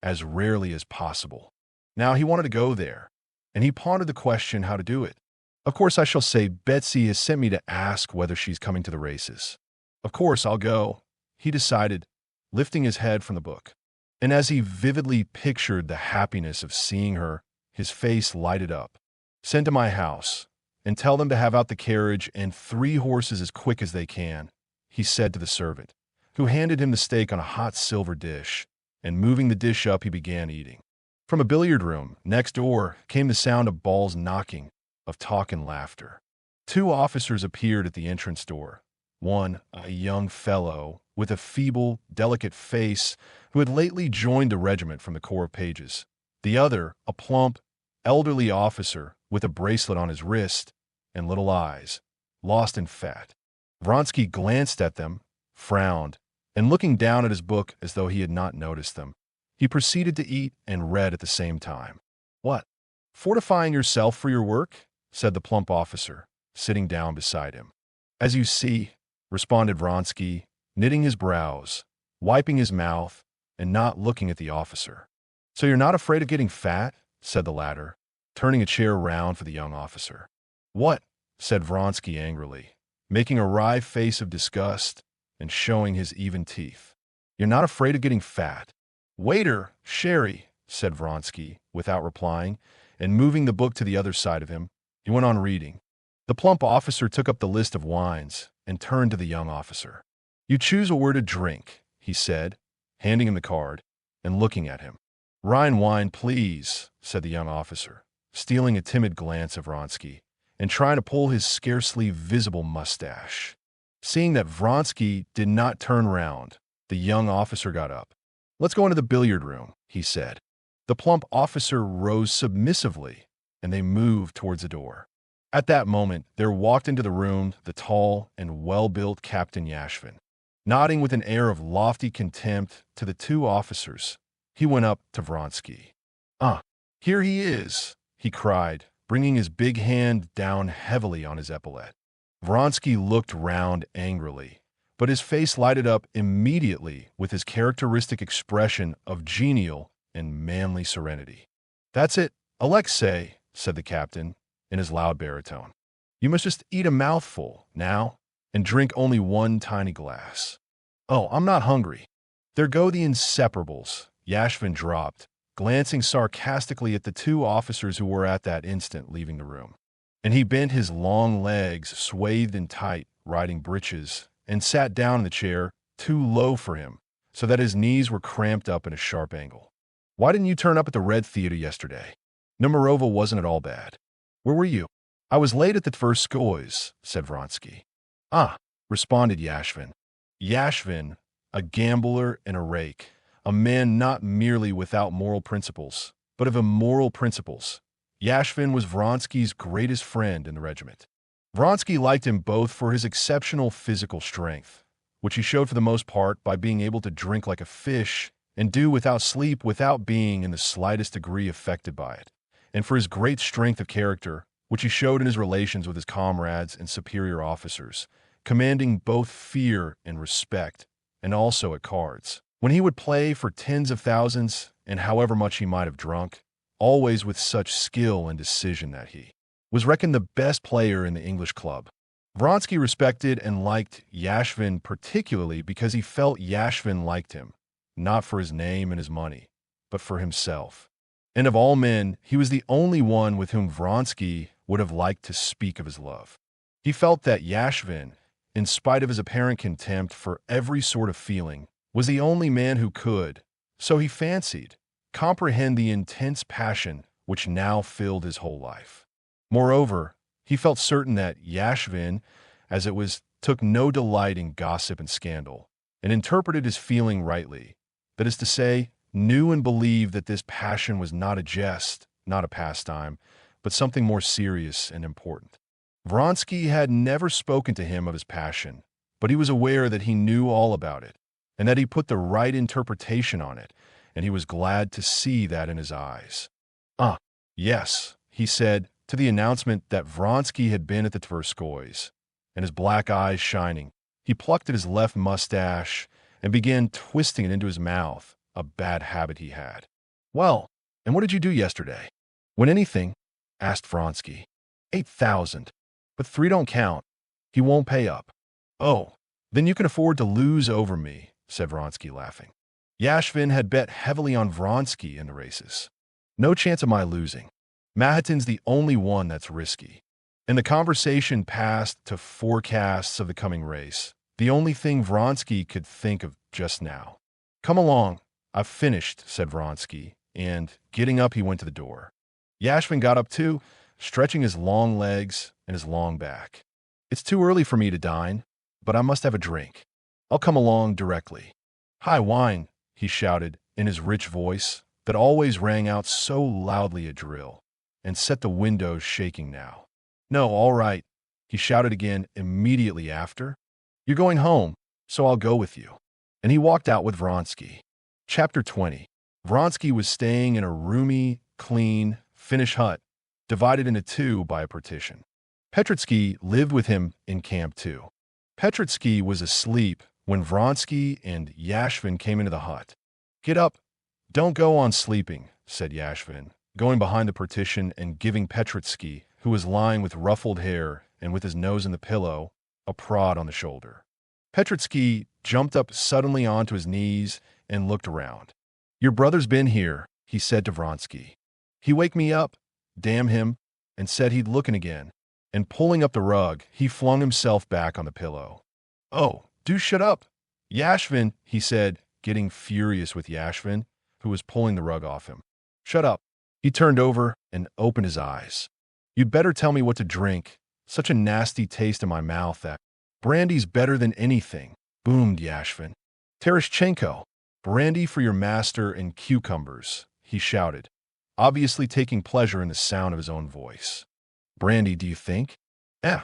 [SPEAKER 1] as rarely as possible. Now he wanted to go there, and he pondered the question how to do it. Of course, I shall say Betsy has sent me to ask whether she's coming to the races. Of course, I'll go, he decided, lifting his head from the book. And as he vividly pictured the happiness of seeing her, his face lighted up. Send to my house, and tell them to have out the carriage and 3 horses as quick as they can, he said to the servant, who handed him the steak on a hot silver dish, and moving the dish up, he began eating. From a billiard room next door came the sound of balls knocking, of talk and laughter. 2 officers appeared at the entrance door. One, a young fellow with a feeble, delicate face who had lately joined the regiment from the Corps of Pages. The other, a plump, elderly officer with a bracelet on his wrist and little eyes, lost in fat. Vronsky glanced at them, frowned, and looking down at his book as though he had not noticed them, he proceeded to eat and read at the same time. "What? Fortifying yourself for your work?" said the plump officer, sitting down beside him. "As you see," responded Vronsky, knitting his brows, wiping his mouth, and not looking at the officer. "So you're not afraid of getting fat?" said the latter, turning a chair round for the young officer. "What?" said Vronsky angrily, making a wry face of disgust and showing his even teeth. "You're not afraid of getting fat?" "Waiter, sherry," said Vronsky, without replying, and moving the book to the other side of him, he went on reading. The plump officer took up the list of wines and turned to the young officer. "You choose a word to drink," he said, handing him the card and looking at him. "Rhine wine, please," said the young officer, stealing a timid glance at Vronsky and trying to pull his scarcely visible mustache. Seeing that Vronsky did not turn round, the young officer got up. "Let's go into the billiard room," he said. The plump officer rose submissively, and they moved towards the door. At that moment, there walked into the room the tall and well-built Captain Yashvin. Nodding with an air of lofty contempt to the 2 officers, he went up to Vronsky. "Ah, here he is," he cried, bringing his big hand down heavily on his epaulette. Vronsky looked round angrily, but his face lighted up immediately with his characteristic expression of genial and manly serenity. "That's it, Alexei," said the captain, in his loud baritone. "You must just eat a mouthful, now, and drink only 1 tiny glass." "Oh, I'm not hungry." "There go the inseparables," Yashvin dropped, glancing sarcastically at the 2 officers who were at that instant leaving the room. And he bent his long legs, swathed in tight riding breeches, and sat down in the chair, too low for him, so that his knees were cramped up in a sharp angle. "Why didn't you turn up at the Red Theater yesterday? Numerova wasn't at all bad." "Where were you?" I was late at the Tverskoys, said Vronsky. Ah, responded Yashvin. Yashvin, a gambler and a rake, a man not merely without moral principles, but of immoral principles. Yashvin was Vronsky's greatest friend in the regiment. Vronsky liked him both for his exceptional physical strength, which he showed for the most part by being able to drink like a fish and do without sleep without being in the slightest degree affected by it, and for his great strength of character, which he showed in his relations with his comrades and superior officers, commanding both fear and respect, and also at cards, when he would play for tens of thousands and however much he might have drunk, always with such skill and decision that he was reckoned the best player in the English club. Vronsky respected and liked Yashvin particularly because he felt Yashvin liked him, not for his name and his money, but for himself. And of all men, he was the only one with whom Vronsky would have liked to speak of his love. He felt that Yashvin, in spite of his apparent contempt for every sort of feeling, was the only man who could, so he fancied, comprehend the intense passion which now filled his whole life. Moreover, he felt certain that Yashvin, as it was, took no delight in gossip and scandal, and interpreted his feeling rightly, that is to say, knew and believed that this passion was not a jest, not a pastime, but something more serious and important. Vronsky had never spoken to him of his passion, but he was aware that he knew all about it, and that he put the right interpretation on it, and he was glad to see that in his eyes. "Ah, yes," he said, to the announcement that Vronsky had been at the Tverskoys, and his black eyes shining, he plucked at his left mustache and began twisting it into his mouth, a bad habit he had. "Well, and what did you do yesterday?" "Win anything?" asked Vronsky. 8,000. But 3 don't count. He won't pay up." "Oh, then you can afford to lose over me," said Vronsky, laughing. Yashvin had bet heavily on Vronsky in the races. "No chance of my losing. Mahatin's the only one that's risky." And the conversation passed to forecasts of the coming race, the only thing Vronsky could think of just now. "Come along, I've finished," said Vronsky, and, getting up, he went to the door. Yashvin got up too, stretching his long legs and his long back. "It's too early for me to dine, but I must have a drink. I'll come along directly." "Hi, wine," he shouted in his rich voice that always rang out so loudly at drill, and set the windows shaking now. "No, all right," he shouted again immediately after. "You're going home, so I'll go with you." And he walked out with Vronsky. Chapter 20. Vronsky was staying in a roomy, clean, Finnish hut, divided into 2 by a partition. Petritsky lived with him in Camp 2. Petritsky was asleep when Vronsky and Yashvin came into the hut. "Get up. Don't go on sleeping," said Yashvin, going behind the partition and giving Petritsky, who was lying with ruffled hair and with his nose in the pillow, a prod on the shoulder. Petritsky jumped up suddenly onto his knees and looked around. "Your brother's been here," he said to Vronsky. "He wake me up, damn him, and said he'd lookin' again." And pulling up the rug, he flung himself back on the pillow. "Oh, do shut up, Yashvin," he said, getting furious with Yashvin, who was pulling the rug off him. "Shut up." He turned over and opened his eyes. "You'd better tell me what to drink. Such a nasty taste in my mouth that brandy's better than anything," boomed Yashvin. "Tereshchenko, brandy for your master and cucumbers," he shouted, obviously taking pleasure in the sound of his own voice. "Brandy, do you think?" "Eh?"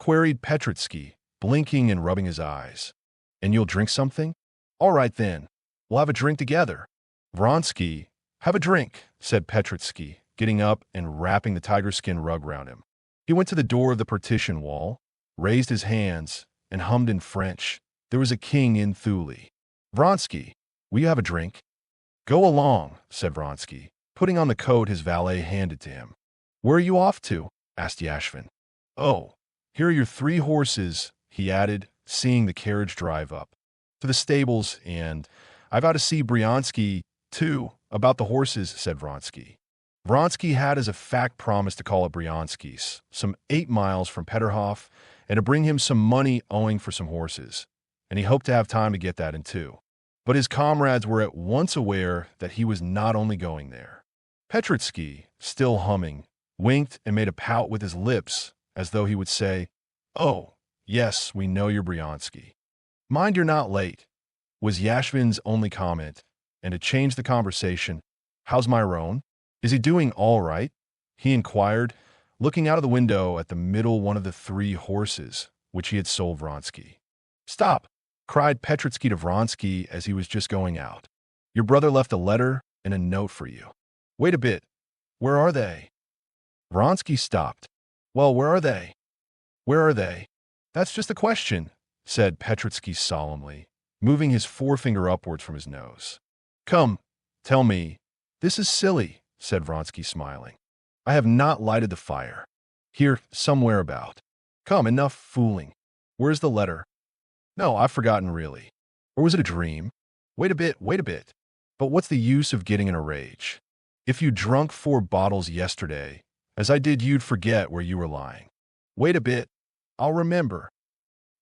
[SPEAKER 1] queried Petritsky, blinking and rubbing his eyes. "And you'll drink something? All right then, we'll have a drink together." "Vronsky, have a drink," said Petritsky, getting up and wrapping the tiger-skin rug round him. He went to the door of the partition wall, raised his hands, and hummed in French, "There was a king in Thule." "Vronsky, will you have a drink?" "Go along," said Vronsky, putting on the coat his valet handed to him. "Where are you off to?" asked Yashvin. "Oh, here are your 3 horses," he added, seeing the carriage drive up. "To the stables, and I've got to see Bryansky, too, about the horses," said Vronsky. Vronsky had as a fact promised to call at Bryansky's, some 8 miles from Peterhof, and to bring him some money owing for some horses, and he hoped to have time to get that in too. But his comrades were at once aware that he was not only going there. Petritsky, still humming, winked and made a pout with his lips, as though he would say, "Oh, yes, we know you're Bryansky." "Mind you're not late," was Yashvin's only comment, and to change the conversation, "How's Myron? Is he doing all right?" he inquired, looking out of the window at the middle one of the 3 horses, which he had sold Vronsky. "Stop!" cried Petritsky to Vronsky as he was just going out. "Your brother left a letter and a note for you." "Wait a bit. Where are they?" Vronsky stopped. "Well, where are they?" "Where are they?" "That's just the question," said Petritsky solemnly, moving his forefinger upwards from his nose. "Come, tell me." "This is silly," said Vronsky, smiling. "I have not lighted the fire. Here, somewhere about." "Come, enough fooling. Where's the letter?" "No, I've forgotten really. Or was it a dream?" Wait a bit. But what's the use of getting in a rage? If you drunk 4 bottles yesterday, as I did, you'd forget where you were lying." "Wait a bit. I'll remember."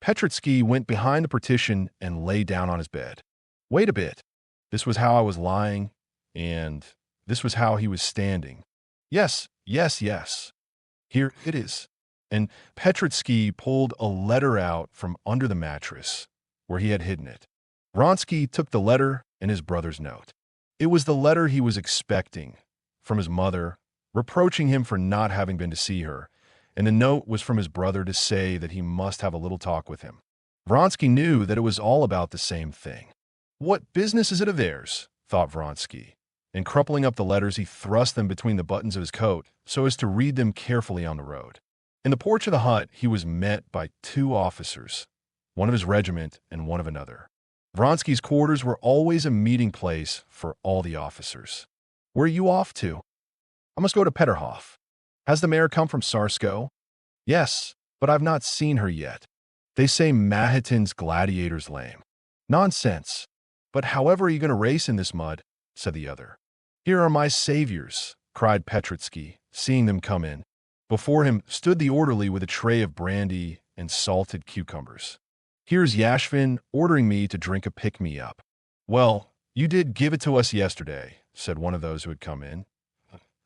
[SPEAKER 1] Petritsky went behind the partition and lay down on his bed. "Wait a bit. This was how I was lying, and this was how he was standing. Yes. Here it is." And Petritsky pulled a letter out from under the mattress, where he had hidden it. Vronsky took the letter and his brother's note. It was the letter he was expecting, from his mother, reproaching him for not having been to see her, and the note was from his brother to say that he must have a little talk with him. Vronsky knew that it was all about the same thing. "What business is it of theirs?" thought Vronsky, and crumpling up the letters, he thrust them between the buttons of his coat so as to read them carefully on the road. In the porch of the hut, he was met by 2 officers, one of his regiment and one of another. Vronsky's quarters were always a meeting place for all the officers. "Where are you off to?" "I must go to Peterhof." "Has the mare come from Sarsko?" "Yes, but I've not seen her yet. They say Mahatin's gladiator's lame." "Nonsense. But however are you going to race in this mud?" said the other. "Here are my saviors," cried Petritsky, seeing them come in. Before him stood the orderly with a tray of brandy and salted cucumbers. "Here's Yashvin ordering me to drink a pick-me-up." "Well, you did give it to us yesterday," said one of those who had come in.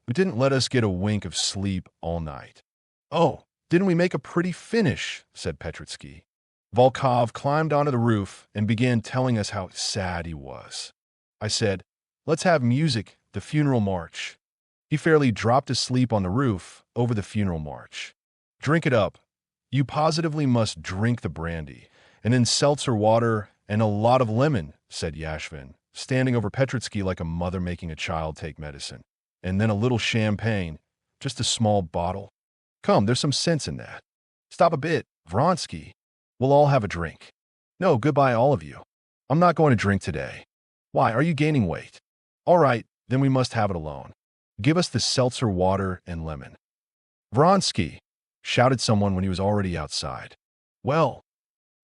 [SPEAKER 1] "We didn't let us get a wink of sleep all night." "Oh, didn't we make a pretty finish?" said Petritsky. Volkov climbed onto the roof and began telling us how sad he was. I said, "Let's have music, the funeral march." He fairly dropped asleep on the roof over the funeral march. "Drink it up. You positively must drink the brandy, and then seltzer water and a lot of lemon," said Yashvin, standing over Petritsky like a mother making a child take medicine. "And then a little champagne, just a small bottle. Come, there's some sense in that." "Stop a bit, Vronsky. We'll all have a drink." "No, goodbye, all of you. I'm not going to drink today." "Why, are you gaining weight?" "All right, then we must have it alone. Give us the seltzer water and lemon." "Vronsky," shouted someone when he was already outside. "Well,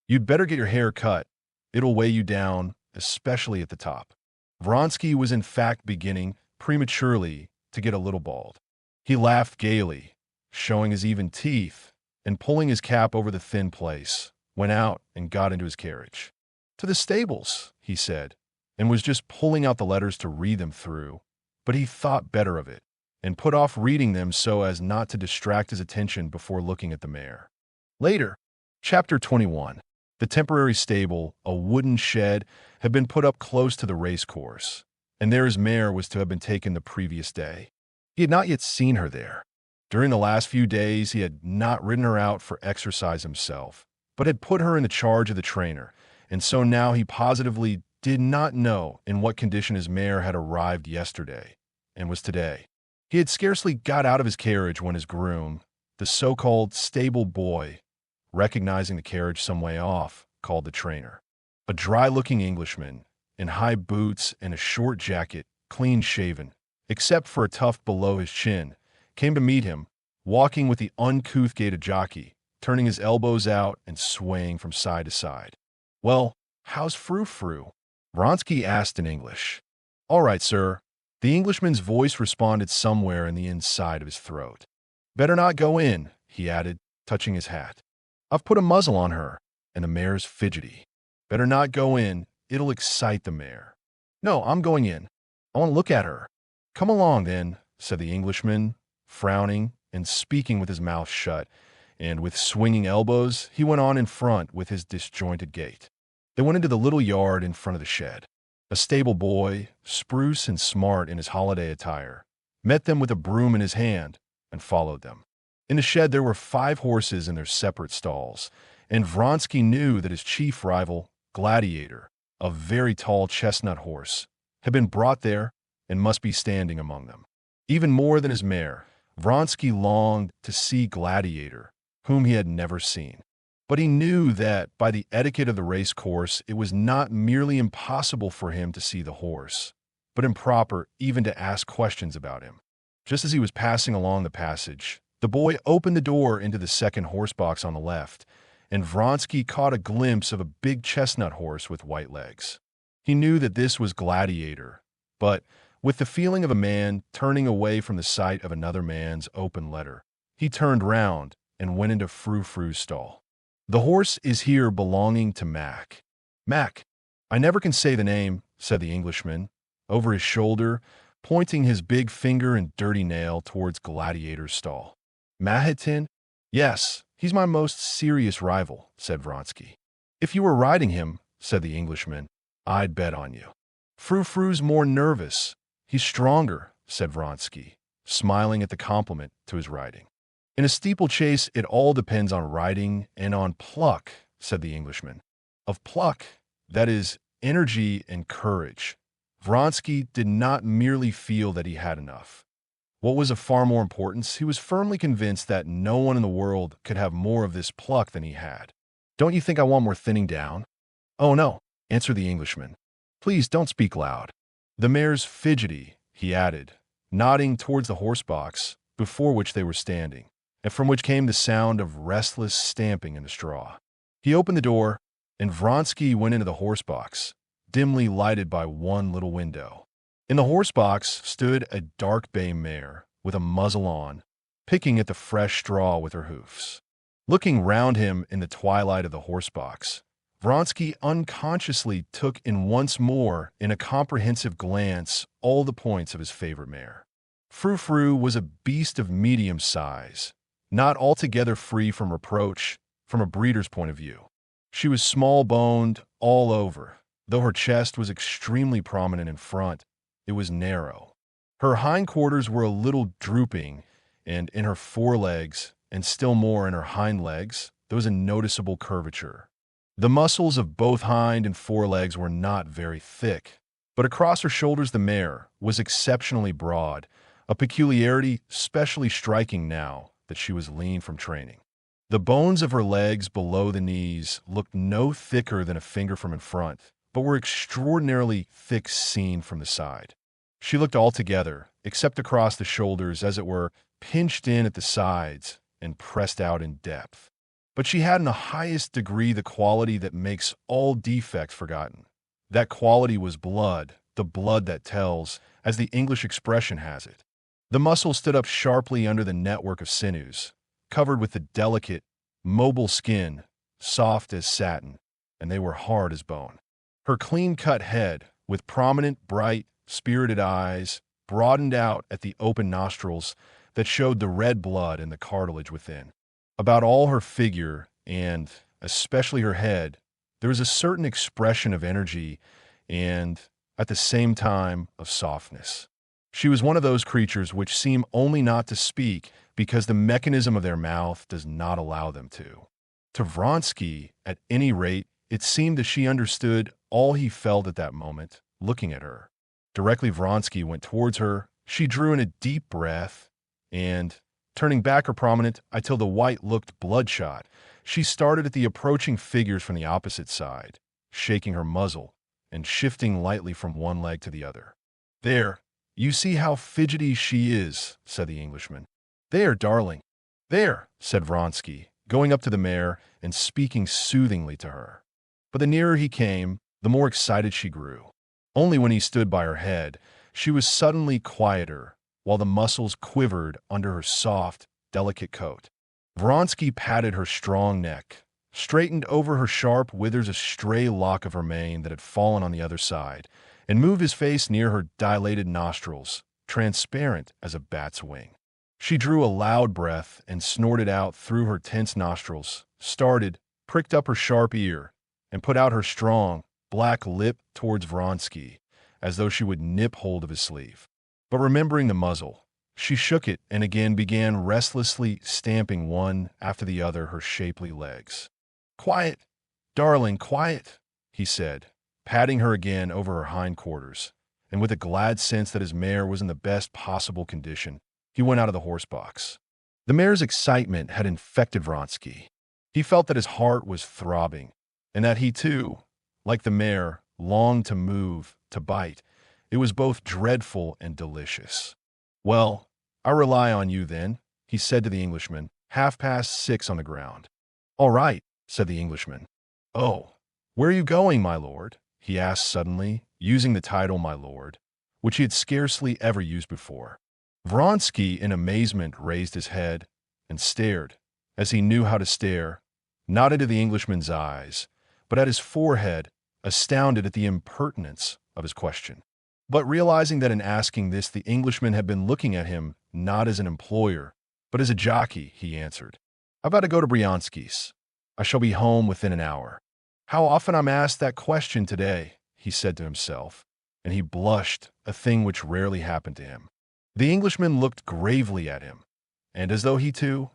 [SPEAKER 1] you'd better get your hair cut. It'll weigh you down, especially at the top." Vronsky was in fact beginning, prematurely, to get a little bald. He laughed gaily, showing his even teeth, and pulling his cap over the thin place, went out and got into his carriage. "To the stables," he said, and was just pulling out the letters to read them through, but he thought better of it, and put off reading them so as not to distract his attention before looking at the mare. Later, Chapter 21. The temporary stable, a wooden shed, had been put up close to the race course, and there his mare was to have been taken the previous day. He had not yet seen her there. During the last few days, he had not ridden her out for exercise himself, but had put her in the charge of the trainer, and so now he positively did not know in what condition his mare had arrived yesterday, and was today. He had scarcely got out of his carriage when his groom, the so-called stable boy, recognizing the carriage some way off, called the trainer. A dry-looking Englishman, in high boots and a short jacket, clean-shaven, except for a tuft below his chin, came to meet him, walking with the uncouth gait of jockey, turning his elbows out and swaying from side to side. "Well, how's Frou-Frou?" Vronsky asked in English. "All right, sir." The Englishman's voice responded somewhere in the inside of his throat. "Better not go in," he added, touching his hat. "I've put a muzzle on her, and the mare's fidgety. Better not go in, it'll excite the mare." "No, I'm going in. I want to look at her." "Come along, then," said the Englishman, frowning and speaking with his mouth shut, and with swinging elbows, he went on in front with his disjointed gait. They went into the little yard in front of the shed. A stable boy, spruce and smart in his holiday attire, met them with a broom in his hand and followed them. In the shed there were 5 horses in their separate stalls, and Vronsky knew that his chief rival, Gladiator, a very tall chestnut horse, had been brought there and must be standing among them. Even more than his mare, Vronsky longed to see Gladiator, whom he had never seen. But he knew that, by the etiquette of the race course, it was not merely impossible for him to see the horse, but improper even to ask questions about him. Just as he was passing along the passage, the boy opened the door into the second horse box on the left, and Vronsky caught a glimpse of a big chestnut horse with white legs. He knew that this was Gladiator, but, with the feeling of a man turning away from the sight of another man's open letter, he turned round and went into Frou-Frou's stall. "The horse is here belonging to Mac." "Mac? I never can say the name," said the Englishman, over his shoulder, pointing his big finger and dirty nail towards Gladiator's stall. "Mahitin? Yes, he's my most serious rival," said Vronsky. "If you were riding him," said the Englishman, "I'd bet on you." "Frou-Frou's more nervous. He's stronger," said Vronsky, smiling at the compliment to his riding. "In a steeplechase, it all depends on riding and on pluck," said the Englishman. Of pluck, that is, energy and courage, Vronsky did not merely feel that he had enough. What was of far more importance, he was firmly convinced that no one in the world could have more of this pluck than he had. "Don't you think I want more thinning down?" "Oh, no," answered the Englishman. "Please don't speak loud. The mare's fidgety," he added, nodding towards the horse box before which they were standing, and from which came the sound of restless stamping in the straw. He opened the door, and Vronsky went into the horse box, dimly lighted by one little window. In the horse box stood a dark bay mare with a muzzle on, picking at the fresh straw with her hoofs. Looking round him in the twilight of the horse box, Vronsky unconsciously took in once more in a comprehensive glance all the points of his favorite mare. Frou-Frou was a beast of medium size, not altogether free from reproach from a breeder's point of view. She was small-boned all over, though her chest was extremely prominent in front. It was narrow. Her hindquarters were a little drooping, and in her forelegs, and still more in her hind legs, there was a noticeable curvature. The muscles of both hind and forelegs were not very thick, but across her shoulders the mare was exceptionally broad, a peculiarity specially striking now that she was lean from training. The bones of her legs below the knees looked no thicker than a finger from in front, but were extraordinarily thick seen from the side. She looked altogether, except across the shoulders, as it were, pinched in at the sides and pressed out in depth. But she had in the highest degree the quality that makes all defect forgotten. That quality was blood, the blood that tells, as the English expression has it. The muscles stood up sharply under the network of sinews, covered with the delicate, mobile skin, soft as satin, and they were hard as bone. Her clean-cut head, with prominent, bright, spirited eyes, broadened out at the open nostrils that showed the red blood and the cartilage within. About all her figure, and especially her head, there was a certain expression of energy and, at the same time, of softness. She was one of those creatures which seem only not to speak because the mechanism of their mouth does not allow them to. To Vronsky, at any rate, it seemed that she understood all he felt at that moment, looking at her. Directly Vronsky went towards her, she drew in a deep breath, and, turning back her prominent eye till the white looked bloodshot, she started at the approaching figures from the opposite side, shaking her muzzle and shifting lightly from one leg to the other. "There, you see how fidgety she is," said the Englishman. "There, darling." "There," said Vronsky, going up to the mare and speaking soothingly to her. But the nearer he came, the more excited she grew. Only when he stood by her head, she was suddenly quieter, while the muscles quivered under her soft, delicate coat. Vronsky patted her strong neck, straightened over her sharp withers a stray lock of her mane that had fallen on the other side, and moved his face near her dilated nostrils, transparent as a bat's wing. She drew a loud breath and snorted out through her tense nostrils, started, pricked up her sharp ear, and put out her strong, black lip towards Vronsky, as though she would nip hold of his sleeve. But remembering the muzzle, she shook it and again began restlessly stamping one after the other her shapely legs. "Quiet, darling, quiet," he said, patting her again over her hindquarters, and with a glad sense that his mare was in the best possible condition, he went out of the horse box. The mare's excitement had infected Vronsky. He felt that his heart was throbbing, and that he too, like the mare, longed to move, to bite. It was both dreadful and delicious. "Well, I rely on you then," he said to the Englishman, 6:30 on the ground. "All right," said the Englishman. "Oh, where are you going, my lord?" he asked suddenly, using the title my lord, which he had scarcely ever used before. Vronsky, in amazement, raised his head and stared, as he knew how to stare, not into the Englishman's eyes, but at his forehead, astounded at the impertinence of his question. But realizing that in asking this the Englishman had been looking at him not as an employer, but as a jockey, he answered, "I've got to go to Bryansky's. I shall be home within an hour." "How often I'm asked that question today," he said to himself, and he blushed, a thing which rarely happened to him. The Englishman looked gravely at him, and as though he, too,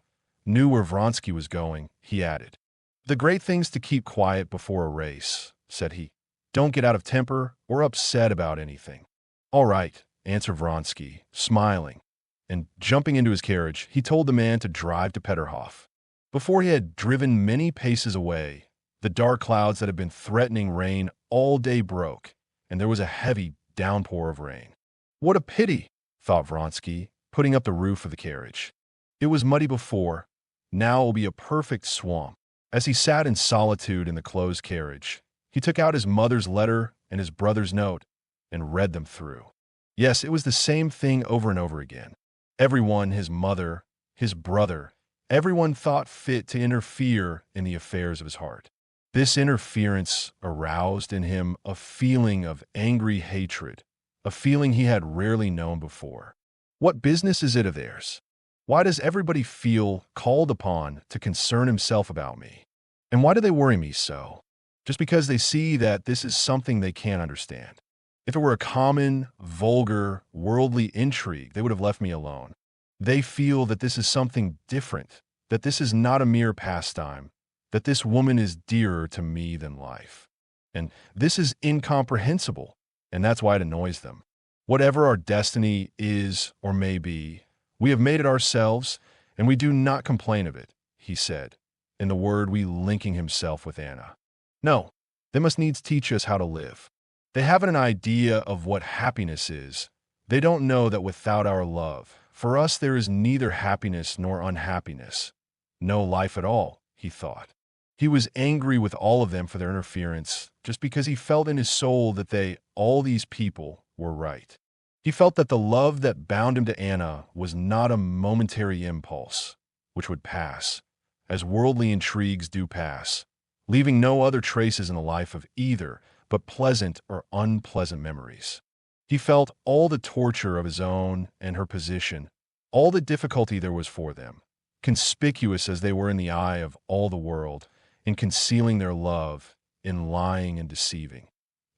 [SPEAKER 1] knew where Vronsky was going, he added, "The great thing's to keep quiet before a race," said he. "Don't get out of temper or upset about anything." "All right," answered Vronsky, smiling, and jumping into his carriage, he told the man to drive to Peterhof. Before he had driven many paces away, the dark clouds that had been threatening rain all day broke, and there was a heavy downpour of rain. "What a pity," thought Vronsky, putting up the roof of the carriage. "It was muddy before, now it will be a perfect swamp." As he sat in solitude in the closed carriage, he took out his mother's letter and his brother's note and read them through. Yes, it was the same thing over and over again. Everyone, his mother, his brother, everyone thought fit to interfere in the affairs of his heart. This interference aroused in him a feeling of angry hatred, a feeling he had rarely known before. What business is it of theirs? Why does everybody feel called upon to concern himself about me? And why do they worry me so? Just because they see that this is something they can't understand. If it were a common, vulgar, worldly intrigue, they would have left me alone. They feel that this is something different, that this is not a mere pastime, that this woman is dearer to me than life. And this is incomprehensible, and that's why it annoys them. Whatever our destiny is or may be, we have made it ourselves, and we do not complain of it, he said, in the word we linking himself with Anna. No, they must needs teach us how to live. They haven't an idea of what happiness is. They don't know that without our love, for us there is neither happiness nor unhappiness. No life at all, he thought. He was angry with all of them for their interference, just because he felt in his soul that they, all these people, were right. He felt that the love that bound him to Anna was not a momentary impulse, which would pass, as worldly intrigues do pass, leaving no other traces in the life of either but pleasant or unpleasant memories. He felt all the torture of his own and her position, all the difficulty there was for them, conspicuous as they were in the eye of all the world, in concealing their love, in lying and deceiving,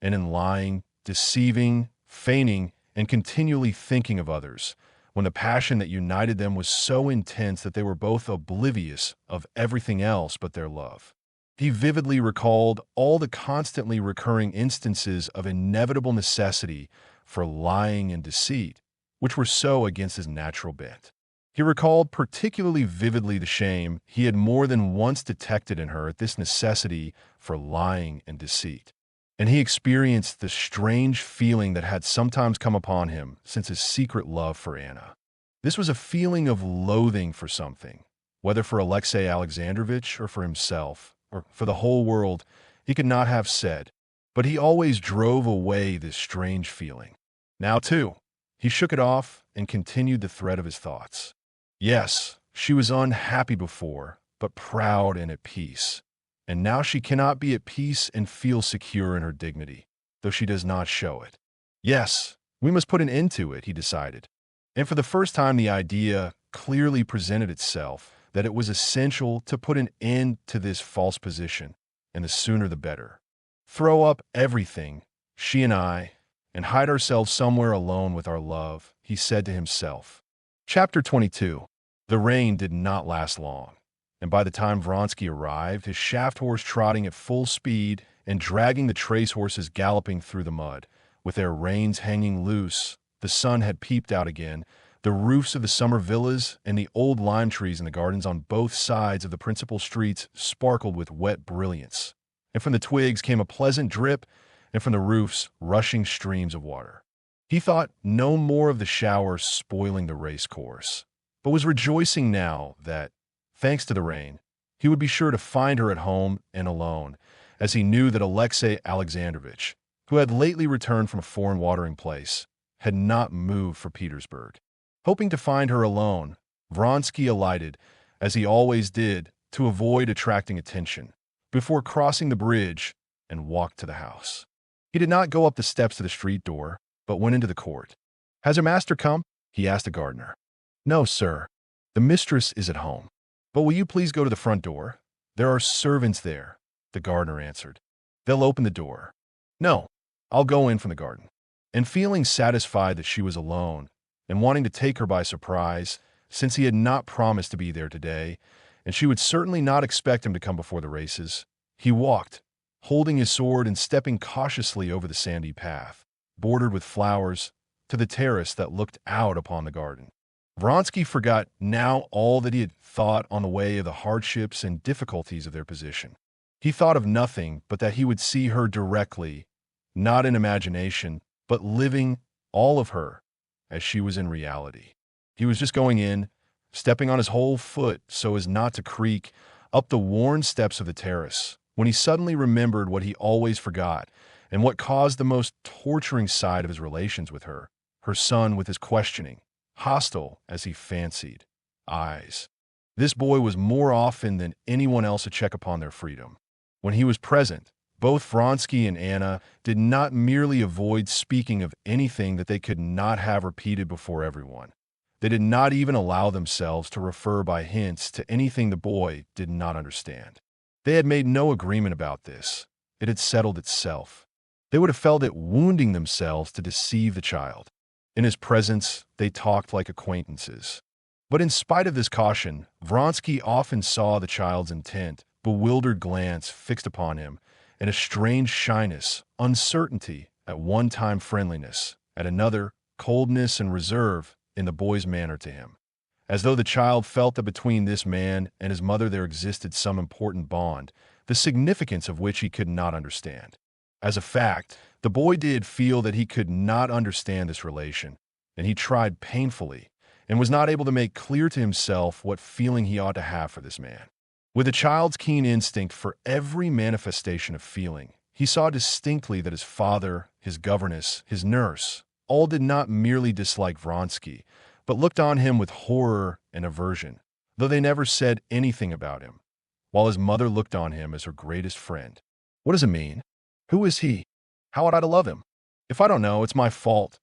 [SPEAKER 1] and in lying, deceiving, feigning, and continually thinking of others, when the passion that united them was so intense that they were both oblivious of everything else but their love. He vividly recalled all the constantly recurring instances of inevitable necessity for lying and deceit, which were so against his natural bent. He recalled particularly vividly the shame he had more than once detected in her at this necessity for lying and deceit. And he experienced the strange feeling that had sometimes come upon him since his secret love for Anna. This was a feeling of loathing for something, whether for Alexei Alexandrovitch or for himself, or for the whole world, he could not have said, but he always drove away this strange feeling. Now, too, he shook it off and continued the thread of his thoughts. Yes, she was unhappy before, but proud and at peace. And now she cannot be at peace and feel secure in her dignity, though she does not show it. Yes, we must put an end to it, he decided. And for the first time, the idea clearly presented itself that it was essential to put an end to this false position, and the sooner the better. Throw up everything, she and hide ourselves somewhere alone with our love, he said to himself. Chapter 22. The rain did not last long, and by the time Vronsky arrived, his shaft horse trotting at full speed and dragging the trace horses galloping through the mud, with their reins hanging loose, the sun had peeped out again. The roofs of the summer villas and the old lime trees in the gardens on both sides of the principal streets sparkled with wet brilliance, and from the twigs came a pleasant drip, and from the roofs rushing streams of water. He thought no more of the shower spoiling the race course, but was rejoicing now that, thanks to the rain, he would be sure to find her at home and alone, as he knew that Alexei Alexandrovitch, who had lately returned from a foreign watering place, had not moved for Petersburg. Hoping to find her alone, Vronsky alighted, as he always did, to avoid attracting attention, before crossing the bridge and walked to the house. He did not go up the steps to the street door, but went into the court. "Has her master come?" he asked the gardener. "No, sir. The mistress is at home. But will you please go to the front door? There are servants there," the gardener answered. "They'll open the door." "No, I'll go in from the garden." And feeling satisfied that she was alone, and wanting to take her by surprise, since he had not promised to be there today, and she would certainly not expect him to come before the races, he walked, holding his sword and stepping cautiously over the sandy path, bordered with flowers, to the terrace that looked out upon the garden. Vronsky forgot now all that he had thought on the way of the hardships and difficulties of their position. He thought of nothing but that he would see her directly, not in imagination, but living all of her, as she was in reality. He was just going in, stepping on his whole foot so as not to creak, up the worn steps of the terrace, when he suddenly remembered what he always forgot, and what caused the most torturing side of his relations with her son with his questioning, hostile as he fancied, eyes. This boy was more often than anyone else a check upon their freedom. When he was present, both Vronsky and Anna did not merely avoid speaking of anything that they could not have repeated before everyone. They did not even allow themselves to refer by hints to anything the boy did not understand. They had made no agreement about this. It had settled itself. They would have felt it wounding themselves to deceive the child. In his presence, they talked like acquaintances. But in spite of this caution, Vronsky often saw the child's intent, bewildered glance fixed upon him, and a strange shyness, uncertainty, at one time friendliness, at another coldness and reserve in the boy's manner to him, as though the child felt that between this man and his mother there existed some important bond, the significance of which he could not understand. As a fact, the boy did feel that he could not understand this relation, and he tried painfully, and was not able to make clear to himself what feeling he ought to have for this man. With a child's keen instinct for every manifestation of feeling, he saw distinctly that his father, his governess, his nurse, all did not merely dislike Vronsky, but looked on him with horror and aversion, though they never said anything about him, while his mother looked on him as her greatest friend. What does it mean? Who is he? How ought I to love him? If I don't know, it's my fault.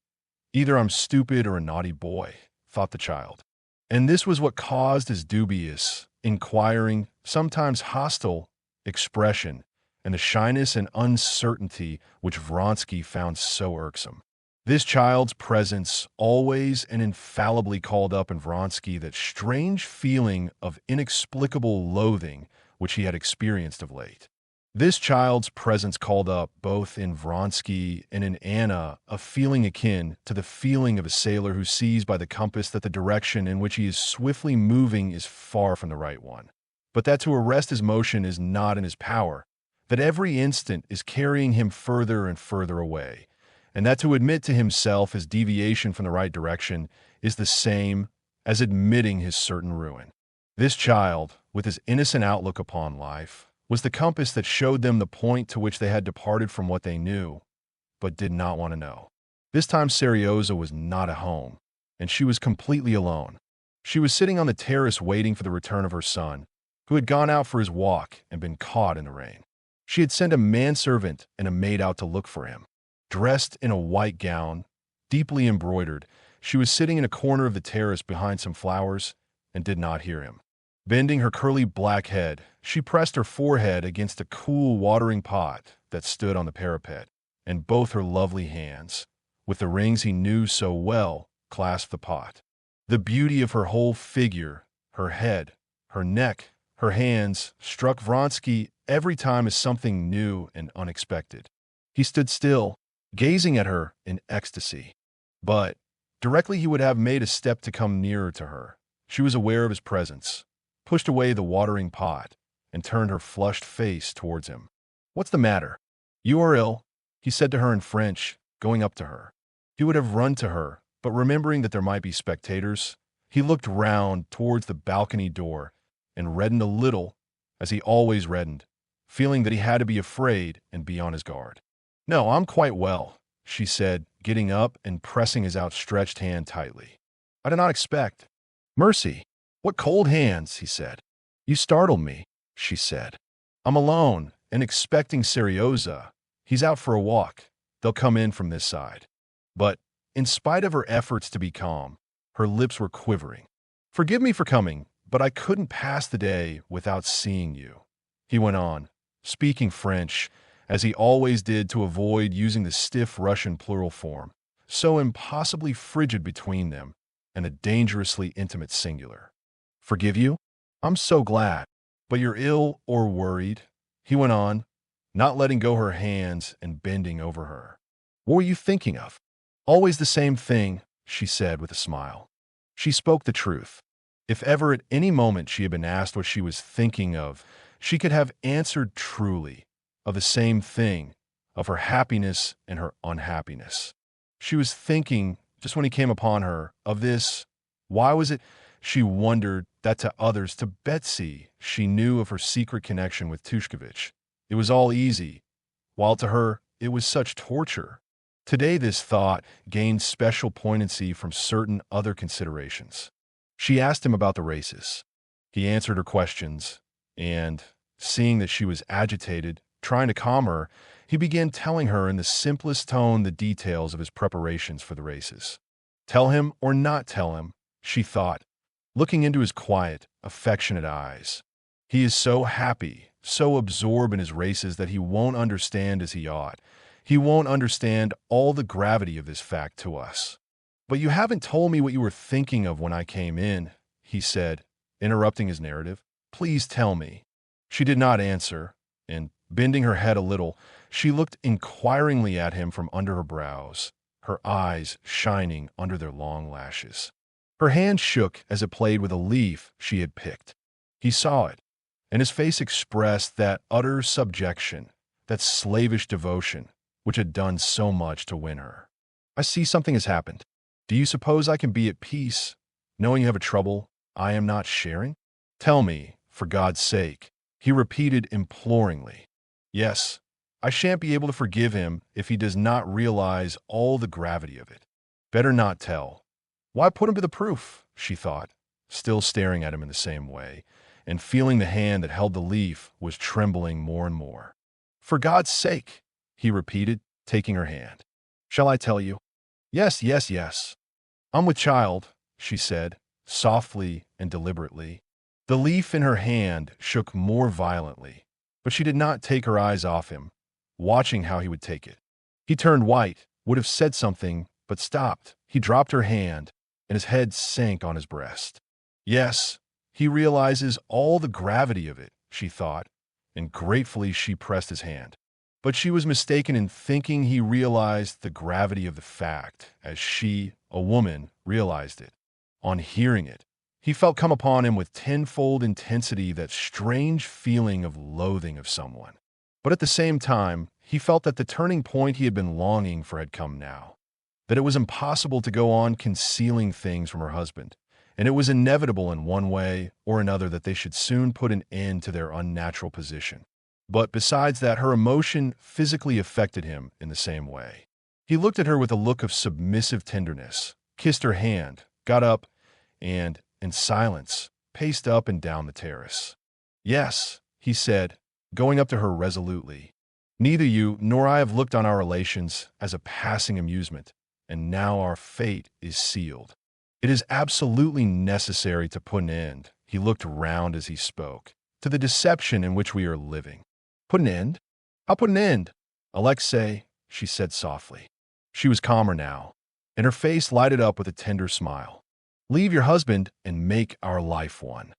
[SPEAKER 1] Either I'm stupid or a naughty boy, thought the child. And this was what caused his dubious, inquiring, sometimes hostile, expression, and the shyness and uncertainty which Vronsky found so irksome. This child's presence always and infallibly called up in Vronsky that strange feeling of inexplicable loathing which he had experienced of late. This child's presence called up, both in Vronsky and in Anna, a feeling akin to the feeling of a sailor who sees by the compass that the direction in which he is swiftly moving is far from the right one, but that to arrest his motion is not in his power, that every instant is carrying him further and further away, and that to admit to himself his deviation from the right direction is the same as admitting his certain ruin. This child, with his innocent outlook upon life, was the compass that showed them the point to which they had departed from what they knew, but did not want to know. This time Seryoza was not at home, and she was completely alone. She was sitting on the terrace waiting for the return of her son, who had gone out for his walk and been caught in the rain. She had sent a manservant and a maid out to look for him. Dressed in a white gown, deeply embroidered, She was sitting in a corner of the terrace behind some flowers and did not hear him. Bending her curly black head, she pressed her forehead against a cool watering pot that stood on the parapet, and both her lovely hands, with the rings he knew so well, clasped the pot. The beauty of her whole figure, her head, her neck, her hands, struck Vronsky every time as something new and unexpected. He stood still, gazing at her in ecstasy. But directly he would have made a step to come nearer to her, she was aware of his presence, pushed away the watering pot, and turned her flushed face towards him. "What's the matter? You are ill," he said to her in French, going up to her. He would have run to her, but remembering that there might be spectators, he looked round towards the balcony door and reddened a little, as he always reddened, feeling that he had to be afraid and be on his guard. "No, I'm quite well," she said, getting up and pressing his outstretched hand tightly. "I did not expect—" "Mercy! What cold hands," he said. "You startled me," she said. "I'm alone and expecting Serioza. He's out for a walk. They'll come in from this side." But, in spite of her efforts to be calm, her lips were quivering. "Forgive me for coming, but I couldn't pass the day without seeing you," he went on, speaking French, as he always did to avoid using the stiff Russian plural form, so impossibly frigid between them, and a dangerously intimate singular. "Forgive you? I'm so glad. But you're ill or worried," he went on, not letting go her hands and bending over her. "What were you thinking of?" "Always the same thing," she said with a smile. She spoke the truth. If ever at any moment she had been asked what she was thinking of, she could have answered truly, of the same thing, of her happiness and her unhappiness. She was thinking, just when he came upon her, of this. Why was it, she wondered, that to others, to Betsy, she knew of her secret connection with Tushkevich? It was all easy, while to her it was such torture. Today this thought gained special poignancy from certain other considerations. She asked him about the races. He answered her questions, and, seeing that she was agitated, trying to calm her, he began telling her in the simplest tone the details of his preparations for the races. Tell him or not tell him, she thought, looking into his quiet, affectionate eyes. He is so happy, so absorbed in his races that he won't understand as he ought. He won't understand all the gravity of this fact to us. "But you haven't told me what you were thinking of when I came in," he said, interrupting his narrative. "Please tell me." She did not answer, and, bending her head a little, she looked inquiringly at him from under her brows, her eyes shining under their long lashes. Her hand shook as it played with a leaf she had picked. He saw it, and his face expressed that utter subjection, that slavish devotion, which had done so much to win her. "I see something has happened. Do you suppose I can be at peace, knowing you have a trouble I am not sharing? Tell me, for God's sake," he repeated imploringly. "Yes, I shan't be able to forgive him if he does not realize all the gravity of it. Better not tell. Why put him to the proof?" she thought, still staring at him in the same way, and feeling the hand that held the leaf was trembling more and more. "For God's sake," he repeated, taking her hand. "Shall I tell you?" "Yes, yes, yes." "I'm with child," she said, softly and deliberately. The leaf in her hand shook more violently, but she did not take her eyes off him, watching how he would take it. He turned white, would have said something, but stopped. He dropped her hand, and his head sank on his breast. Yes, he realizes all the gravity of it, she thought, and gratefully she pressed his hand. But she was mistaken in thinking he realized the gravity of the fact, as she, a woman, realized it. On hearing it, he felt come upon him with tenfold intensity that strange feeling of loathing of someone. But at the same time, he felt that the turning point he had been longing for had come now, that it was impossible to go on concealing things from her husband, and it was inevitable in one way or another that they should soon put an end to their unnatural position. But besides that, her emotion physically affected him in the same way. He looked at her with a look of submissive tenderness, kissed her hand, got up, and, in silence, paced up and down the terrace. "Yes," he said, going up to her resolutely. "Neither you nor I have looked on our relations as a passing amusement, and now our fate is sealed. It is absolutely necessary to put an end," he looked round as he spoke, "to the deception in which we are living." "Put an end? I'll put an end." "Alexei," she said softly. She was calmer now, and her face lighted up with a tender smile. "Leave your husband and make our life one."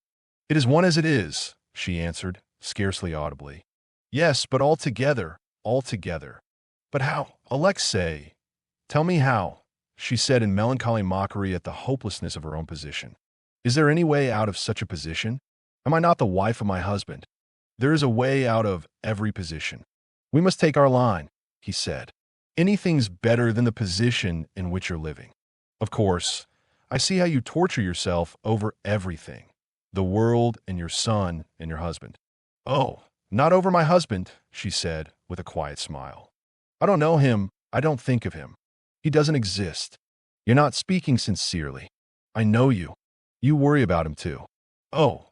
[SPEAKER 1] "It is one as it is," she answered, scarcely audibly. "Yes, but altogether, altogether." "But how, Alexei? Tell me how," she said in melancholy mockery at the hopelessness of her own position. "Is there any way out of such a position? Am I not the wife of my husband? There is a way out of every position. We must take our line," he said. "Anything's better than the position in which you're living. Of course, I see how you torture yourself over everything. The world and your son and your husband." "Oh, not over my husband," she said with a quiet smile. "I don't know him. I don't think of him. He doesn't exist. You're not speaking sincerely. I know you. You worry about him too." "Oh,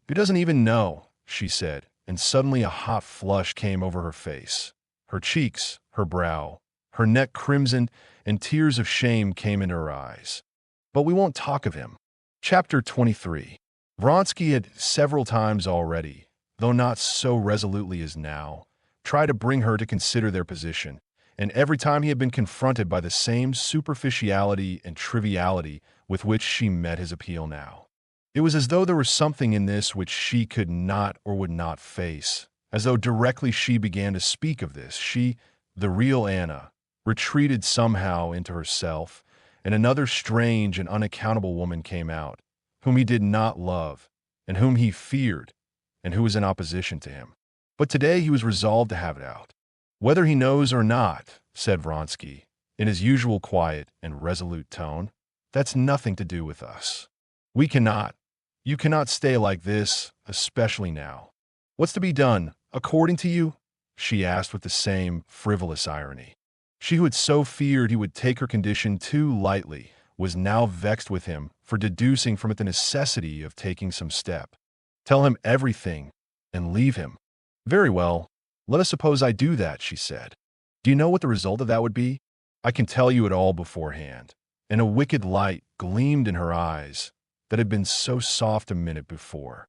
[SPEAKER 1] he doesn't even know," she said, and suddenly a hot flush came over her face. Her cheeks, her brow, her neck crimsoned, and tears of shame came into her eyes. "But we won't talk of him." Chapter 23. Vronsky had several times already, though not so resolutely as now, tried to bring her to consider their position, and every time he had been confronted by the same superficiality and triviality with which she met his appeal now. It was as though there was something in this which she could not or would not face, as though directly she began to speak of this, she, the real Anna, retreated somehow into herself, and another strange and unaccountable woman came out, whom he did not love, and whom he feared, and who was in opposition to him. But today he was resolved to have it out. "Whether he knows or not," said Vronsky, in his usual quiet and resolute tone, "that's nothing to do with us. You cannot stay like this, especially now." "What's to be done, according to you?" she asked with the same frivolous irony. She who had so feared he would take her condition too lightly was now vexed with him for deducing from it the necessity of taking some step. "Tell him everything and leave him." "Very well, let us suppose I do that," she said. "Do you know what the result of that would be? I can tell you it all beforehand." And a wicked light gleamed in her eyes that had been so soft a minute before.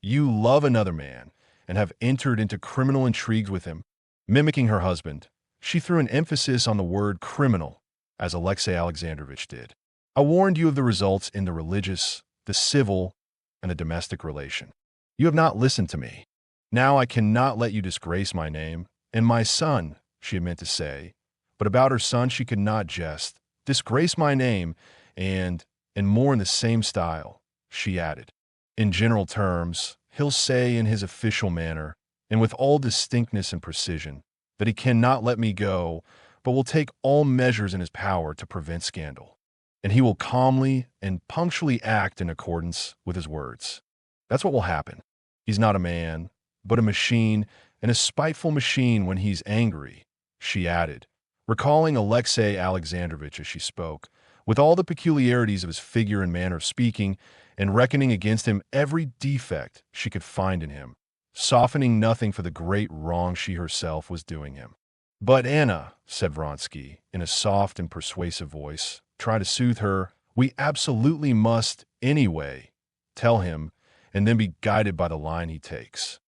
[SPEAKER 1] You love another man and have entered into criminal intrigues with him." Mimicking her husband, she threw an emphasis on the word criminal, as Alexei Alexandrovitch did. "I warned you of the results in the religious, the civil, and the domestic relation. You have not listened to me. Now I cannot let you disgrace my name, and my son," she had meant to say, but about her son she could not jest. "Disgrace my name, and more in the same style," she added. "In general terms, he'll say in his official manner, and with all distinctness and precision, that he cannot let me go, but will take all measures in his power to prevent scandal. And he will calmly and punctually act in accordance with his words. That's what will happen. He's not a man, but a machine, and a spiteful machine when he's angry," she added, recalling Alexei Alexandrovitch as she spoke, with all the peculiarities of his figure and manner of speaking, and reckoning against him every defect she could find in him, softening nothing for the great wrong she herself was doing him. "But Anna," said Vronsky, in a soft and persuasive voice, trying to soothe her, "we absolutely must, anyway, tell him, and then be guided by the line he takes."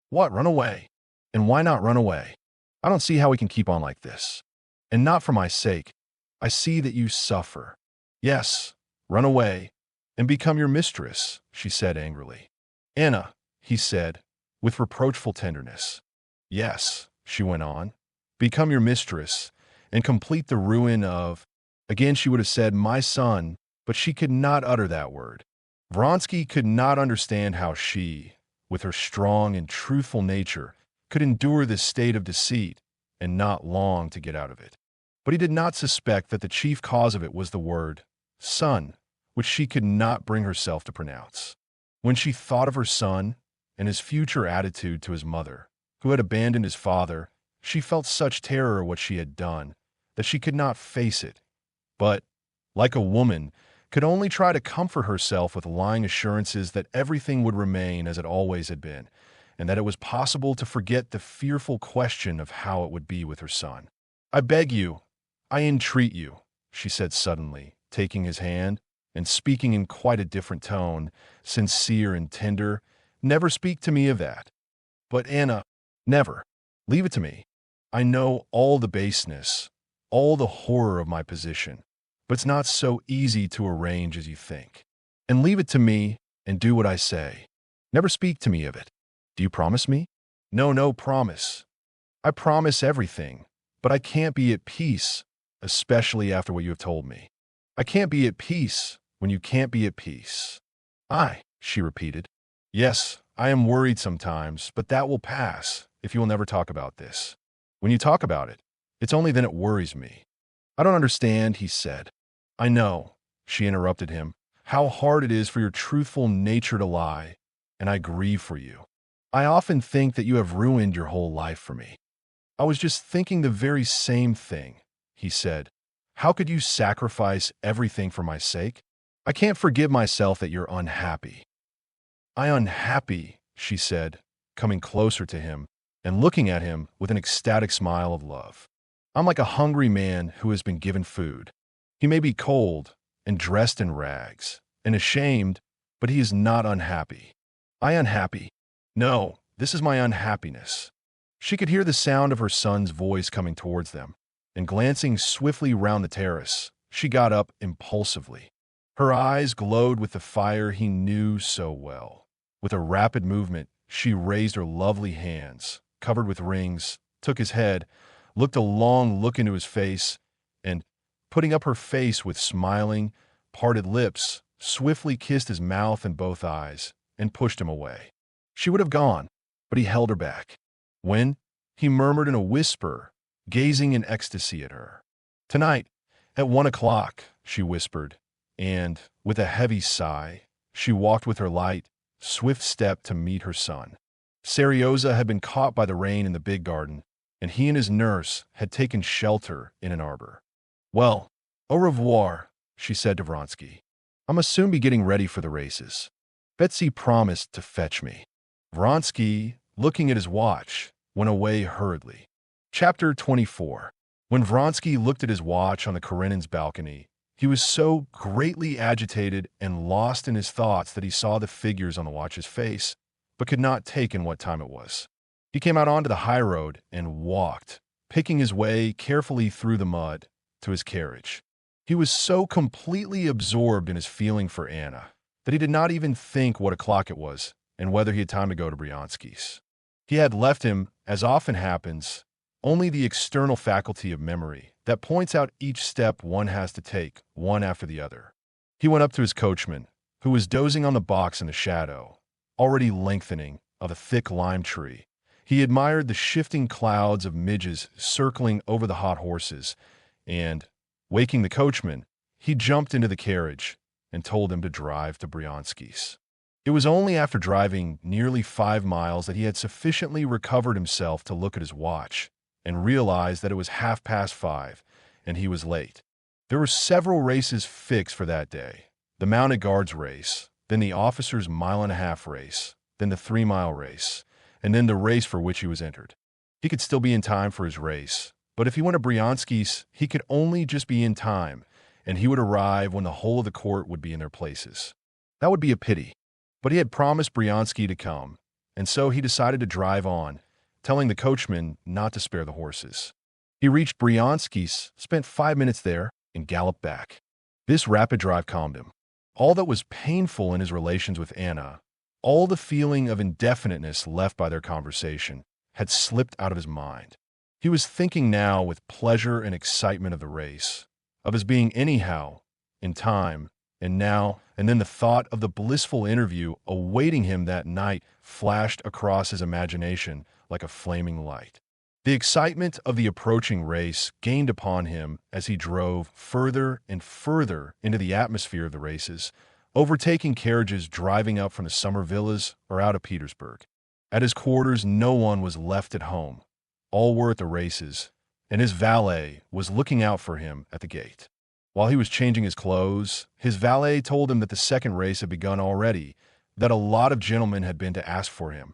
[SPEAKER 1] "What, run away? And why not run away? I don't see how we can keep on like this. And not for my sake. I see that you suffer." "Yes, run away, and become your mistress," she said angrily. "Anna," he said, with reproachful tenderness. "Yes," she went on, "become your mistress, and complete the ruin of—" Again she would have said, "my son," but she could not utter that word. Vronsky could not understand how she, with her strong and truthful nature, could endure this state of deceit and not long to get out of it. But he did not suspect that the chief cause of it was the word son, which she could not bring herself to pronounce. When she thought of her son and his future attitude to his mother, who had abandoned his father, she felt such terror at what she had done that she could not face it, but, like a woman, could only try to comfort herself with lying assurances that everything would remain as it always had been, and that it was possible to forget the fearful question of how it would be with her son. I beg you, I entreat you, she said suddenly, taking his hand and speaking in quite a different tone, sincere and tender. Never speak to me of that. But Anna, never. Leave it to me. I know all the baseness, all the horror of my position, but it's not so easy to arrange as you think. And leave it to me and do what I say. Never speak to me of it. Do you promise me? No, no, promise. I promise everything, but I can't be at peace, especially after what you have told me. I can't be at peace when you can't be at peace. She repeated. Yes, I am worried sometimes, but that will pass if you will never talk about this. When you talk about it, it's only then it worries me. I don't understand, he said. I know, she interrupted him, how hard it is for your truthful nature to lie, and I grieve for you. I often think that you have ruined your whole life for me. I was just thinking the very same thing, he said. How could you sacrifice everything for my sake? I can't forgive myself that you're unhappy. I unhappy, she said, coming closer to him and looking at him with an ecstatic smile of love. I'm like a hungry man who has been given food. He may be cold and dressed in rags and ashamed, but he is not unhappy. I unhappy? No, this is my unhappiness. She could hear the sound of her son's voice coming towards them, and glancing swiftly round the terrace, she got up impulsively. Her eyes glowed with the fire he knew so well. With a rapid movement, she raised her lovely hands, covered with rings, took his head, looked a long look into his face, and, putting up her face with smiling, parted lips, swiftly kissed his mouth and both eyes, and pushed him away. She would have gone, but he held her back. When, he murmured in a whisper, gazing in ecstasy at her. Tonight, at 1 o'clock, she whispered, and, with a heavy sigh, she walked with her light, swift step to meet her son. Serioza had been caught by the rain in the big garden, and he and his nurse had taken shelter in an arbor. Well, au revoir, she said to Vronsky. I must soon be getting ready for the races. Betsy promised to fetch me. Vronsky, looking at his watch, went away hurriedly. Chapter 24. When Vronsky looked at his watch on the Karenin's balcony, he was so greatly agitated and lost in his thoughts that he saw the figures on the watch's face, but could not take in what time it was. He came out onto the high road and walked, picking his way carefully through the mud, to his carriage. He was so completely absorbed in his feeling for Anna that he did not even think what o'clock it was and whether he had time to go to Bryansky's. He had left him, as often happens, only the external faculty of memory that points out each step one has to take, one after the other. He went up to his coachman, who was dozing on the box in the shadow, already lengthening, of a thick lime tree. He admired the shifting clouds of midges circling over the hot horses, and, waking the coachman, he jumped into the carriage and told him to drive to Bryansky's. It was only after driving nearly 5 miles that he had sufficiently recovered himself to look at his watch and realize that it was 5:30, and he was late. There were several races fixed for that day: the mounted guards race, then the officers' 1.5-mile race, then the 3-mile race, and then the race for which he was entered. He could still be in time for his race, but if he went to Bryansky's, he could only just be in time, and he would arrive when the whole of the court would be in their places. That would be a pity, but he had promised Bryansky to come, and so he decided to drive on, telling the coachman not to spare the horses. He reached Bryansky's, spent 5 minutes there, and galloped back. This rapid drive calmed him. All that was painful in his relations with Anna, all the feeling of indefiniteness left by their conversation, had slipped out of his mind. He was thinking now with pleasure and excitement of the race, of his being anyhow, in time, and now, and then the thought of the blissful interview awaiting him that night flashed across his imagination like a flaming light. The excitement of the approaching race gained upon him as he drove further and further into the atmosphere of the races, overtaking carriages driving up from the summer villas or out of Petersburg. At his quarters, no one was left at home. All were at the races, and his valet was looking out for him at the gate. While he was changing his clothes, his valet told him that the second race had begun already, that a lot of gentlemen had been to ask for him,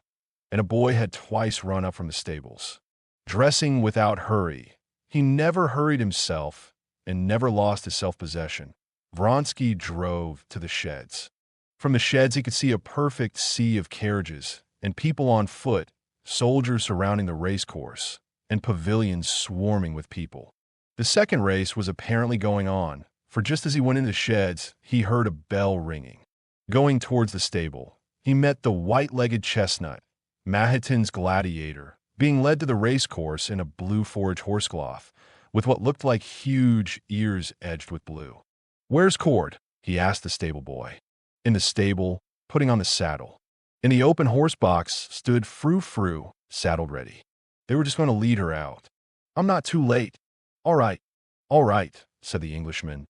[SPEAKER 1] and a boy had twice run up from the stables. Dressing without hurry, He never hurried himself and never lost his self-possession. Vronsky drove to the sheds. From the sheds, he could see a perfect sea of carriages and people on foot, soldiers surrounding the racecourse, and pavilions swarming with people. The second race was apparently going on, for just as he went into the sheds, he heard a bell ringing. Going towards the stable, he met the white-legged chestnut, Mahotin's gladiator, being led to the racecourse in a blue forage horsecloth, with what looked like huge ears edged with blue. "Where's Cord?" he asked the stable boy. In the stable, putting on the saddle. In the open horse box stood Frou-Frou, saddled ready. They were just going to lead her out. "I'm not too late." All right, said the Englishman.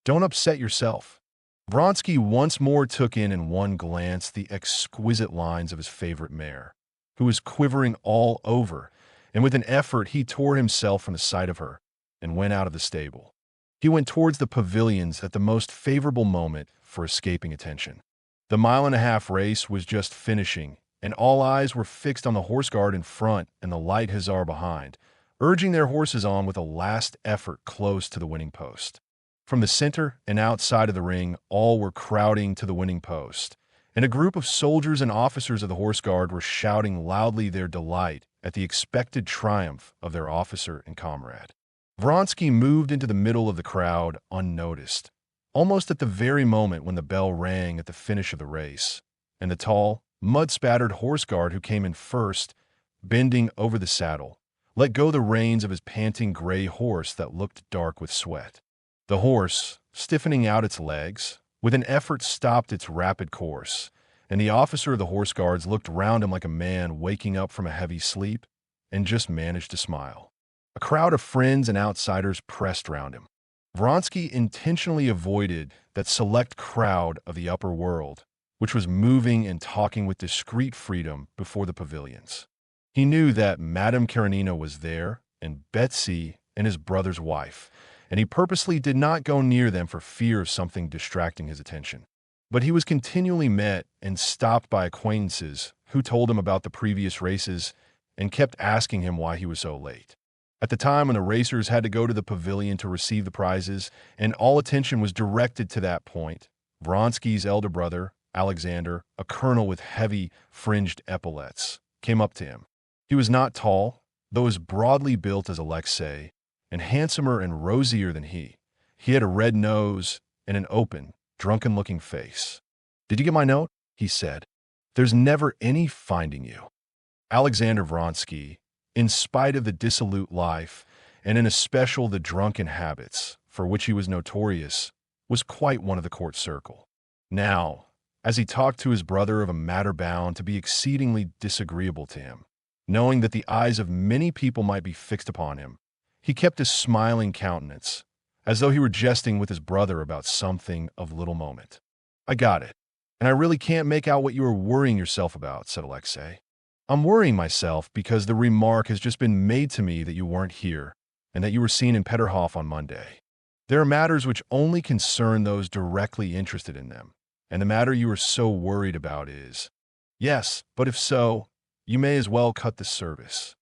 [SPEAKER 1] "Don't upset yourself." Vronsky once more took in one glance the exquisite lines of his favorite mare, who was quivering all over, and with an effort he tore himself from the sight of her and went out of the stable. He went towards the pavilions at the most favorable moment for escaping attention. The mile-and-a-half race was just finishing, and all eyes were fixed on the horse guard in front and the light hussar behind, urging their horses on with a last effort close to the winning post. From the center and outside of the ring, all were crowding to the winning post, and a group of soldiers and officers of the horse guard were shouting loudly their delight at the expected triumph of their officer and comrade. Vronsky moved into the middle of the crowd unnoticed, almost at the very moment when the bell rang at the finish of the race, and the tall, mud-spattered horse guard who came in first, bending over the saddle, let go the reins of his panting gray horse that looked dark with sweat. The horse, stiffening out its legs, with an effort stopped its rapid course, and the officer of the horse guards looked round him like a man waking up from a heavy sleep and just managed to smile. A crowd of friends and outsiders pressed round him. Vronsky intentionally avoided that select crowd of the upper world, which was moving and talking with discreet freedom before the pavilions. He knew that Madame Karenina was there, and Betsy and his brother's wife, and he purposely did not go near them for fear of something distracting his attention. But he was continually met and stopped by acquaintances who told him about the previous races and kept asking him why he was so late. At the time when the racers had to go to the pavilion to receive the prizes, and all attention was directed to that point, Vronsky's elder brother, Alexander, a colonel with heavy, fringed epaulets, came up to him. He was not tall, though as broadly built as Alexei, and handsomer and rosier than he. He had a red nose and an open, drunken-looking face. "Did you get my note?" he said. "There's never any finding you." Alexander Vronsky, in spite of the dissolute life, and in especial the drunken habits for which he was notorious, was quite one of the court circle. Now, as he talked to his brother of a matter bound to be exceedingly disagreeable to him, knowing that the eyes of many people might be fixed upon him, he kept a smiling countenance, as though he were jesting with his brother about something of little moment. "I got it, and I really can't make out what you are worrying yourself about," said Alexei. "I'm worrying myself because the remark has just been made to me that you weren't here, and that you were seen in Peterhof on Monday. There are matters which only concern those directly interested in them, and the matter you are so worried about is—" "Yes, but if so, you may as well cut the service.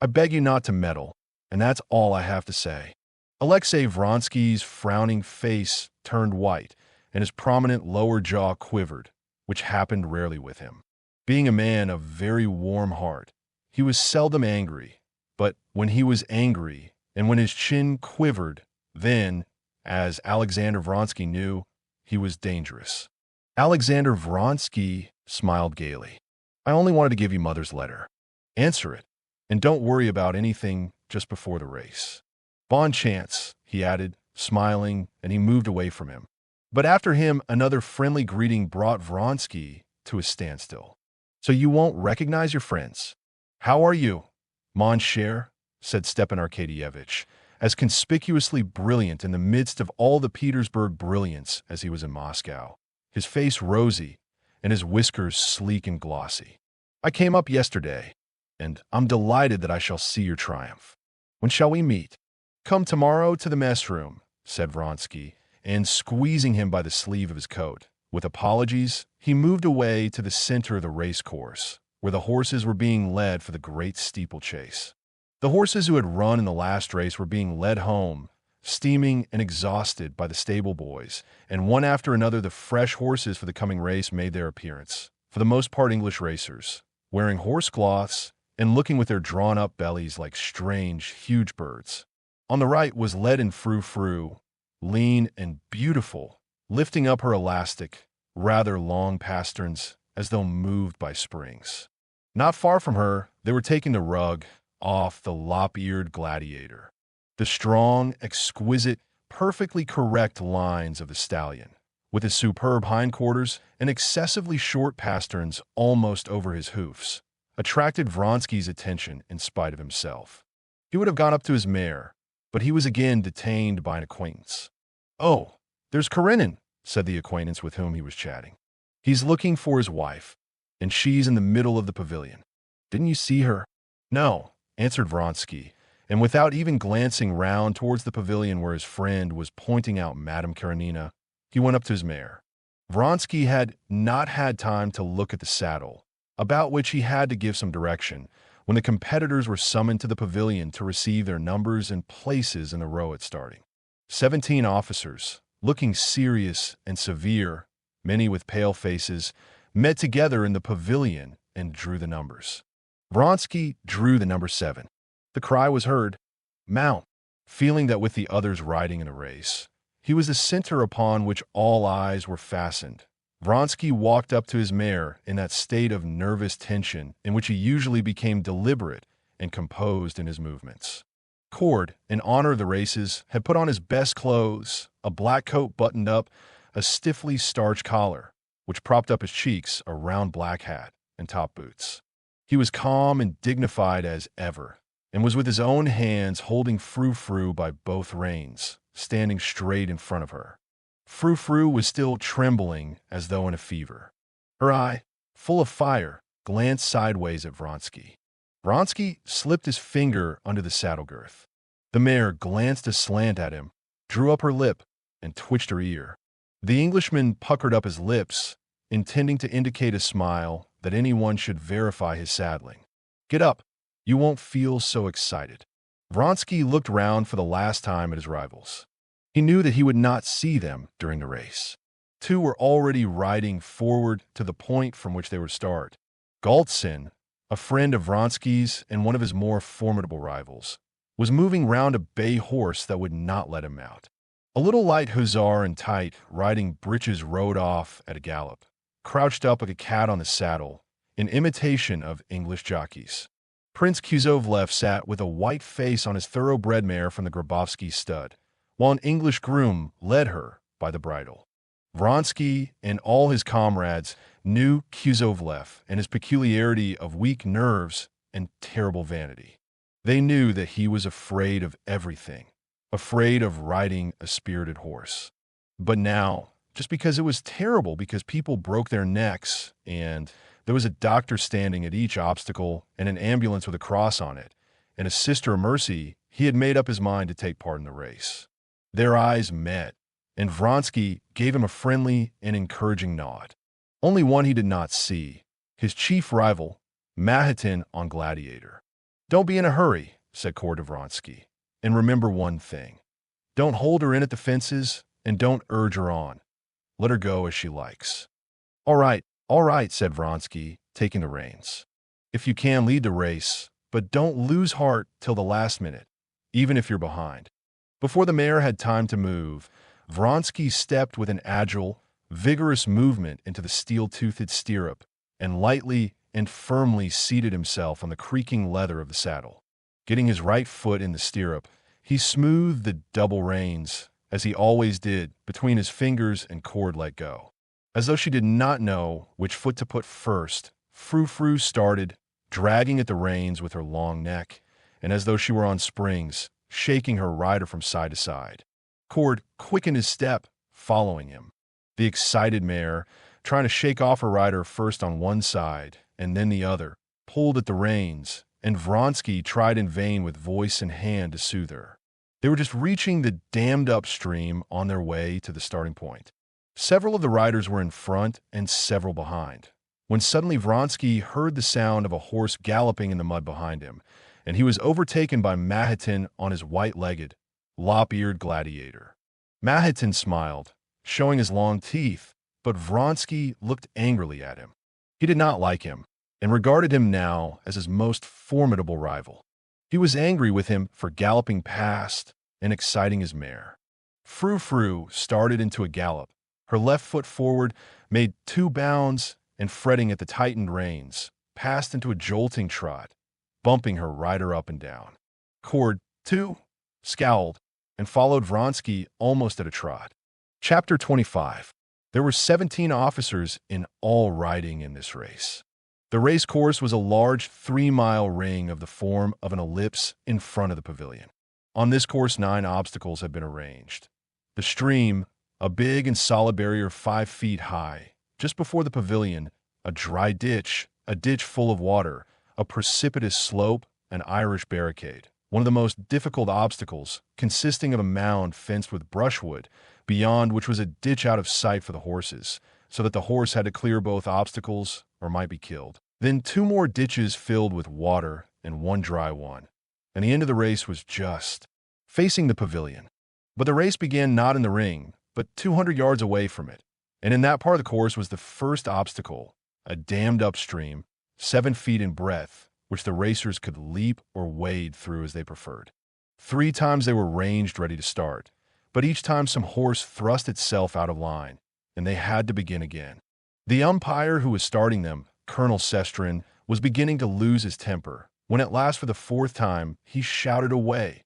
[SPEAKER 1] I beg you not to meddle, and that's all I have to say." Alexei Vronsky's frowning face turned white, and his prominent lower jaw quivered, which happened rarely with him. Being a man of very warm heart, he was seldom angry, but when he was angry, and when his chin quivered, then, as Alexander Vronsky knew, he was dangerous. Alexander Vronsky smiled gaily. "I only wanted to give you Mother's letter. Answer it, and don't worry about anything just before the race. Bon chance," he added, smiling, and he moved away from him. But after him, another friendly greeting brought Vronsky to a standstill. "So you won't recognize your friends? How are you, mon cher?" said Stepan Arkadyevitch, as conspicuously brilliant in the midst of all the Petersburg brilliance as he was in Moscow, his face rosy and his whiskers sleek and glossy. "I came up yesterday, and I'm delighted that I shall see your triumph. When shall we meet?" "Come tomorrow to the mess room," said Vronsky, and squeezing him by the sleeve of his coat. With apologies, he moved away to the center of the race course, where the horses were being led for the great steeplechase. The horses who had run in the last race were being led home, steaming and exhausted by the stable boys, and one after another the fresh horses for the coming race made their appearance, for the most part English racers, wearing horse cloths and looking with their drawn-up bellies like strange, huge birds. On the right was led in Frou-Frou, lean and beautiful, lifting up her elastic, rather long pasterns as though moved by springs. Not far from her, they were taking the rug off the lop-eared gladiator. The strong, exquisite, perfectly correct lines of the stallion, with his superb hindquarters and excessively short pasterns almost over his hoofs, attracted Vronsky's attention in spite of himself. He would have gone up to his mare, but he was again detained by an acquaintance. "Oh, there's Karenin," said the acquaintance with whom he was chatting. "He's looking for his wife, and she's in the middle of the pavilion. Didn't you see her?" "No," answered Vronsky, and without even glancing round towards the pavilion where his friend was pointing out Madame Karenina, he went up to his mare. Vronsky had not had time to look at the saddle, about which he had to give some direction, when the competitors were summoned to the pavilion to receive their numbers and places in the row at starting. 17 officers, looking serious and severe, many with pale faces, met together in the pavilion and drew the numbers. Vronsky drew the number 7. The cry was heard, "Mount!" Feeling that with the others riding in a race, he was the center upon which all eyes were fastened. Vronsky walked up to his mare in that state of nervous tension in which he usually became deliberate and composed in his movements. Cord, in honor of the races, had put on his best clothes, a black coat buttoned up, a stiffly starched collar, which propped up his cheeks, a round black hat, and top boots. He was calm and dignified as ever, and was with his own hands holding Frou-Frou by both reins, standing straight in front of her. Frou-Frou was still trembling as though in a fever. Her eye, full of fire, glanced sideways at Vronsky. Vronsky slipped his finger under the saddle girth. The mare glanced aslant at him, drew up her lip, and twitched her ear. The Englishman puckered up his lips, intending to indicate a smile that anyone should verify his saddling. "Get up. You won't feel so excited." Vronsky looked round for the last time at his rivals. He knew that he would not see them during the race. 2 were already riding forward to the point from which they would start. Galtzin, a friend of Vronsky's and one of his more formidable rivals, was moving round a bay horse that would not let him mount. A little light hussar in tight, riding breeches rode off at a gallop, crouched up like a cat on the saddle, in imitation of English jockeys. Prince Kuzovlev sat with a white face on his thoroughbred mare from the Grabovsky stud, while an English groom led her by the bridle. Vronsky and all his comrades knew Kuzovlev and his peculiarity of weak nerves and terrible vanity. They knew that he was afraid of everything, afraid of riding a spirited horse. But now, just because it was terrible, because people broke their necks, and there was a doctor standing at each obstacle and an ambulance with a cross on it, and a sister of mercy, he had made up his mind to take part in the race. Their eyes met, and Vronsky gave him a friendly and encouraging nod. Only one he did not see, his chief rival, Mahitin on Gladiator. "Don't be in a hurry," said Cord to Vronsky, "and remember one thing. Don't hold her in at the fences, and don't urge her on. Let her go as she likes." All right, said Vronsky, taking the reins. "If you can, lead the race, but don't lose heart till the last minute, even if you're behind." Before the mare had time to move, Vronsky stepped with an agile, vigorous movement into the steel-toothed stirrup and lightly and firmly seated himself on the creaking leather of the saddle. Getting his right foot in the stirrup, he smoothed the double reins, as he always did, between his fingers, and Cord let go. As though she did not know which foot to put first, Frou-Frou started, dragging at the reins with her long neck, and as though she were on springs, shaking her rider from side to side. Cord quickened his step, following him. The excited mare, trying to shake off her rider first on one side and then the other, pulled at the reins, and Vronsky tried in vain with voice and hand to soothe her. They were just reaching the dammed up stream on their way to the starting point. Several of the riders were in front and several behind, when suddenly Vronsky heard the sound of a horse galloping in the mud behind him, and he was overtaken by Mahitin on his white-legged, lop-eared gladiator. Mahitin smiled, showing his long teeth, but Vronsky looked angrily at him. He did not like him, and regarded him now as his most formidable rival. He was angry with him for galloping past and exciting his mare. Frou-Frou started into a gallop. Her left foot forward made 2 bounds and, fretting at the tightened reins, passed into a jolting trot, bumping her rider up and down. Cord, too, scowled and followed Vronsky almost at a trot. Chapter 25. There were 17 officers in all riding in this race. The race course was a large 3-mile ring of the form of an ellipse in front of the pavilion. On this course 9 obstacles had been arranged. The stream, a big and solid barrier 5 feet high, just before the pavilion, a dry ditch, a ditch full of water, a precipitous slope, an Irish barricade, one of the most difficult obstacles, consisting of a mound fenced with brushwood, beyond which was a ditch out of sight for the horses, so that the horse had to clear both obstacles or might be killed. Then 2 more ditches filled with water and 1 dry one, and the end of the race was just facing the pavilion. But the race began not in the ring, but 200 yards away from it, and in that part of the course was the first obstacle, a dammed-up stream, 7 feet in breadth, which the racers could leap or wade through as they preferred. 3 times they were ranged ready to start, but each time some horse thrust itself out of line, and they had to begin again. The umpire who was starting them, Colonel Sestrin, was beginning to lose his temper, when at last for the 4th time he shouted away,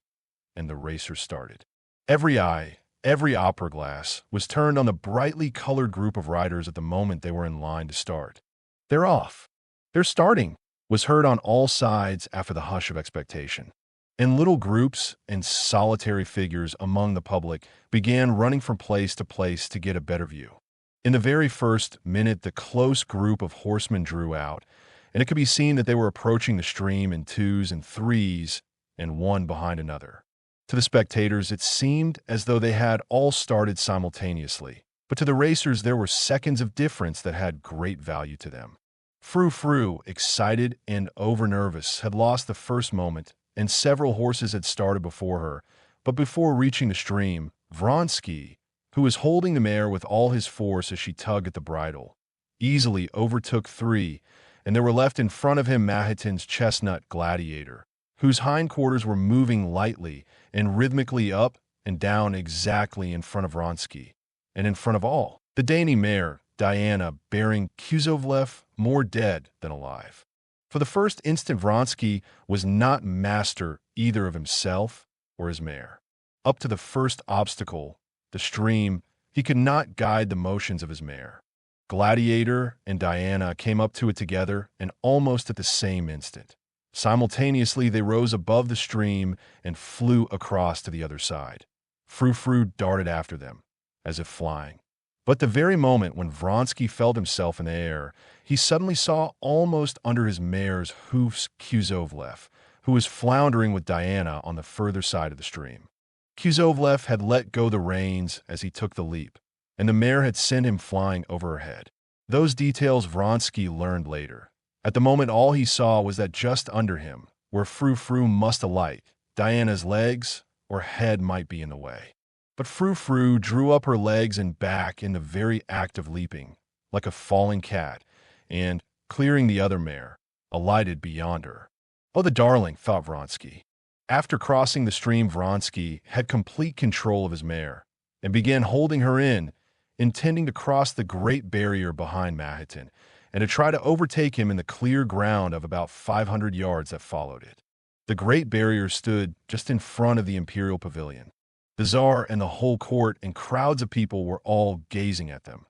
[SPEAKER 1] and the racers started. Every eye, every opera glass, was turned on the brightly colored group of riders at the moment they were in line to start. "They're off! They're starting!" was heard on all sides after the hush of expectation. And little groups and solitary figures among the public began running from place to place to get a better view. In the very first minute, the close group of horsemen drew out, and it could be seen that they were approaching the stream in 2s and 3s, and one behind another. To the spectators, it seemed as though they had all started simultaneously, but to the racers there were seconds of difference that had great value to them. Frou-Frou, excited and over-nervous, had lost the first moment, and several horses had started before her, but before reaching the stream, Vronsky, who was holding the mare with all his force as she tugged at the bridle, easily overtook 3, and there were left in front of him Mahitin's chestnut gladiator, whose hindquarters were moving lightly and rhythmically up and down exactly in front of Vronsky, and in front of all, the dainty mare, Diana, bearing Kuzovlev, more dead than alive. For the first instant Vronsky was not master either of himself or his mare. Up to the first obstacle, the stream, he could not guide the motions of his mare. Gladiator and Diana came up to it together, and almost at the same instant. Simultaneously they rose above the stream and flew across to the other side. Frou-Frou darted after them, as if flying. But the very moment when Vronsky felt himself in the air, he suddenly saw almost under his mare's hoofs Kuzovlev, who was floundering with Diana on the further side of the stream. Kuzovlev had let go the reins as he took the leap, and the mare had sent him flying over her head. Those details Vronsky learned later. At the moment all he saw was that just under him, where Frou-Frou must alight, Diana's legs or head might be in the way. But Frou-Frou drew up her legs and back in the very act of leaping, like a falling cat, and, clearing the other mare, alighted beyond her. "Oh, the darling," thought Vronsky. After crossing the stream, Vronsky had complete control of his mare, and began holding her in, intending to cross the great barrier behind Mahitin, and to try to overtake him in the clear ground of about 500 yards that followed it. The great barrier stood just in front of the imperial pavilion. The Tsar and the whole court and crowds of people were all gazing at them,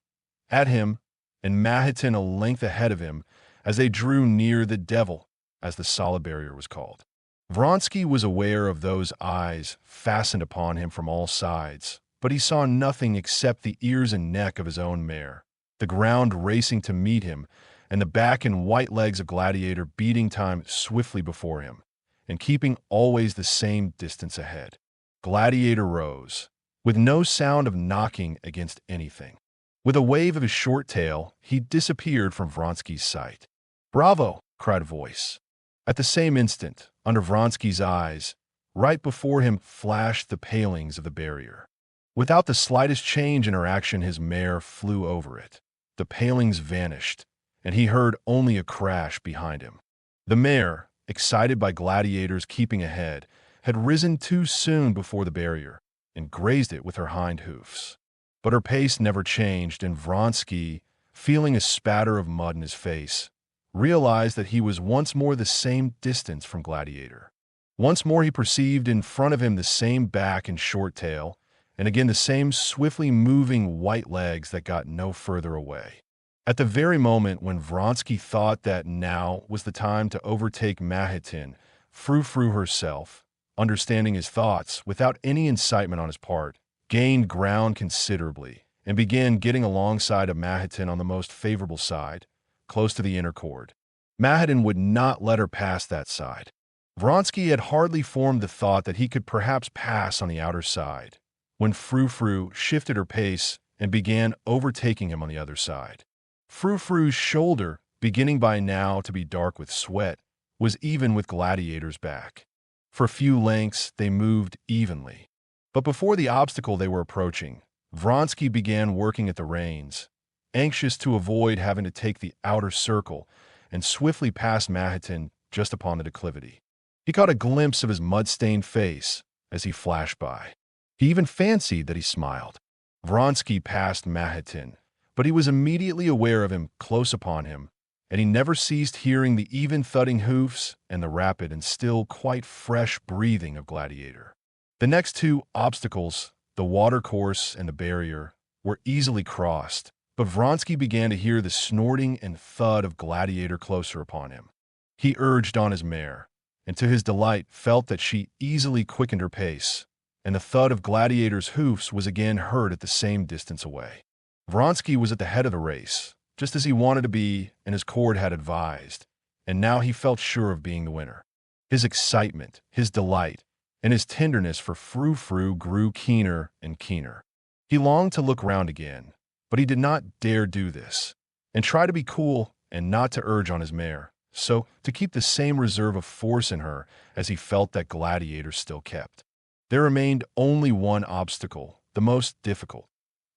[SPEAKER 1] at him, and Mahitin a length ahead of him as they drew near the devil, as the solid barrier was called. Vronsky was aware of those eyes fastened upon him from all sides, but he saw nothing except the ears and neck of his own mare, the ground racing to meet him, and the back and white legs of Gladiator beating time swiftly before him, and keeping always the same distance ahead. Gladiator rose, with no sound of knocking against anything. With a wave of his short tail, he disappeared from Vronsky's sight. "Bravo!" cried a voice. At the same instant, under Vronsky's eyes, right before him flashed the palings of the barrier. Without the slightest change in her action, his mare flew over it. The palings vanished, and he heard only a crash behind him. The mare, excited by gladiators keeping ahead, had risen too soon before the barrier and grazed it with her hind hoofs. But her pace never changed, and Vronsky, feeling a spatter of mud in his face, realized that he was once more the same distance from Gladiator. Once more he perceived in front of him the same back and short tail, and again the same swiftly moving white legs that got no further away. At the very moment when Vronsky thought that now was the time to overtake Mahitin, Frou-Frou herself, understanding his thoughts without any incitement on his part, gained ground considerably and began getting alongside of Mahitin on the most favorable side, close to the inner cord. Mahitin would not let her pass that side. Vronsky had hardly formed the thought that he could perhaps pass on the outer side, when Frou-Frou shifted her pace and began overtaking him on the other side. Frou-Frou's shoulder, beginning by now to be dark with sweat, was even with Gladiator's back. For a few lengths they moved evenly. But before the obstacle they were approaching, Vronsky began working at the reins, anxious to avoid having to take the outer circle, and swiftly passed Mahitin just upon the declivity. He caught a glimpse of his mud-stained face as he flashed by. He even fancied that he smiled. Vronsky passed Mahitin, but he was immediately aware of him close upon him, and he never ceased hearing the even thudding hoofs and the rapid and still quite fresh breathing of Gladiator. The next two obstacles, the watercourse and the barrier, were easily crossed, but Vronsky began to hear the snorting and thud of Gladiator closer upon him. He urged on his mare, and to his delight felt that she easily quickened her pace, and the thud of Gladiator's hoofs was again heard at the same distance away. Vronsky was at the head of the race, just as he wanted to be and his cord had advised, and now he felt sure of being the winner. His excitement, his delight, and his tenderness for Frou-Frou grew keener and keener. He longed to look round again, but he did not dare do this, and try to be cool and not to urge on his mare, so to keep the same reserve of force in her as he felt that Gladiator still kept. There remained only one obstacle, the most difficult.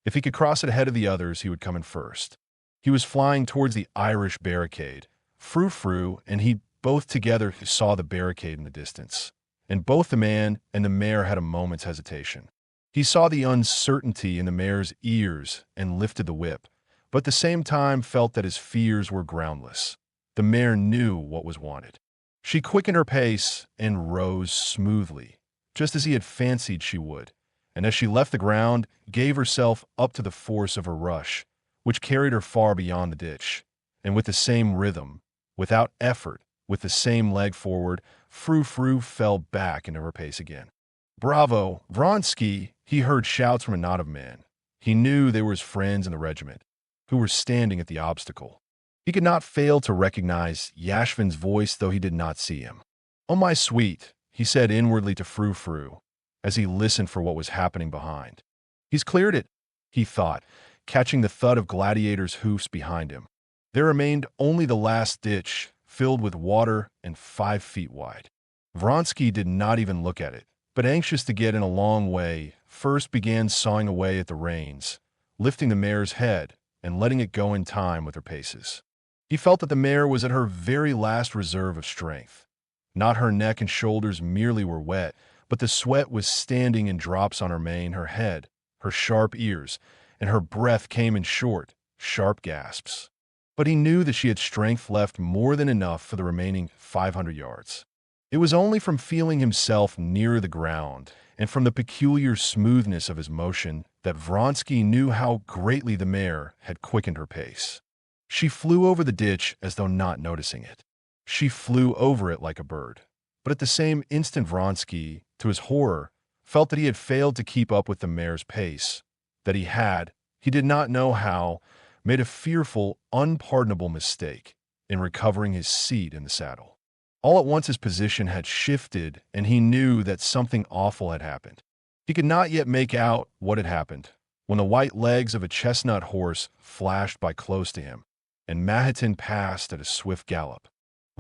[SPEAKER 1] If he could cross it ahead of the others, he would come in first. He was flying towards the Irish barricade. Frou-Frou and he both together saw the barricade in the distance, and both the man and the mare had a moment's hesitation. He saw the uncertainty in the mare's ears and lifted the whip, but at the same time felt that his fears were groundless. The mare knew what was wanted. She quickened her pace and rose smoothly, just as he had fancied she would, and as she left the ground, gave herself up to the force of her rush, which carried her far beyond the ditch. And with the same rhythm, without effort, with the same leg forward, Frou-Frou fell back into her pace again. "Bravo, Vronsky!" He heard shouts from a knot of men. He knew they were his friends in the regiment, who were standing at the obstacle. He could not fail to recognize Yashvin's voice, though he did not see him. "Oh, my sweet," he said inwardly to Frou-Frou, as he listened for what was happening behind. "He's cleared it," he thought, catching the thud of Gladiator's hoofs behind him. There remained only the last ditch, filled with water and 5 feet wide. Vronsky did not even look at it, but anxious to get in a long way, first began sawing away at the reins, lifting the mare's head and letting it go in time with her paces. He felt that the mare was at her very last reserve of strength. Not her neck and shoulders merely were wet, but the sweat was standing in drops on her mane, her head, her sharp ears, and her breath came in short, sharp gasps. But he knew that she had strength left more than enough for the remaining 500 yards. It was only from feeling himself nearer the ground and from the peculiar smoothness of his motion that Vronsky knew how greatly the mare had quickened her pace. She flew over the ditch as though not noticing it. She flew over it like a bird. But at the same instant Vronsky, to his horror, felt that he had failed to keep up with the mare's pace, that he did not know how, made a fearful, unpardonable mistake in recovering his seat in the saddle. All at once his position had shifted, and he knew that something awful had happened. He could not yet make out what had happened, when the white legs of a chestnut horse flashed by close to him, and Mahitin passed at a swift gallop.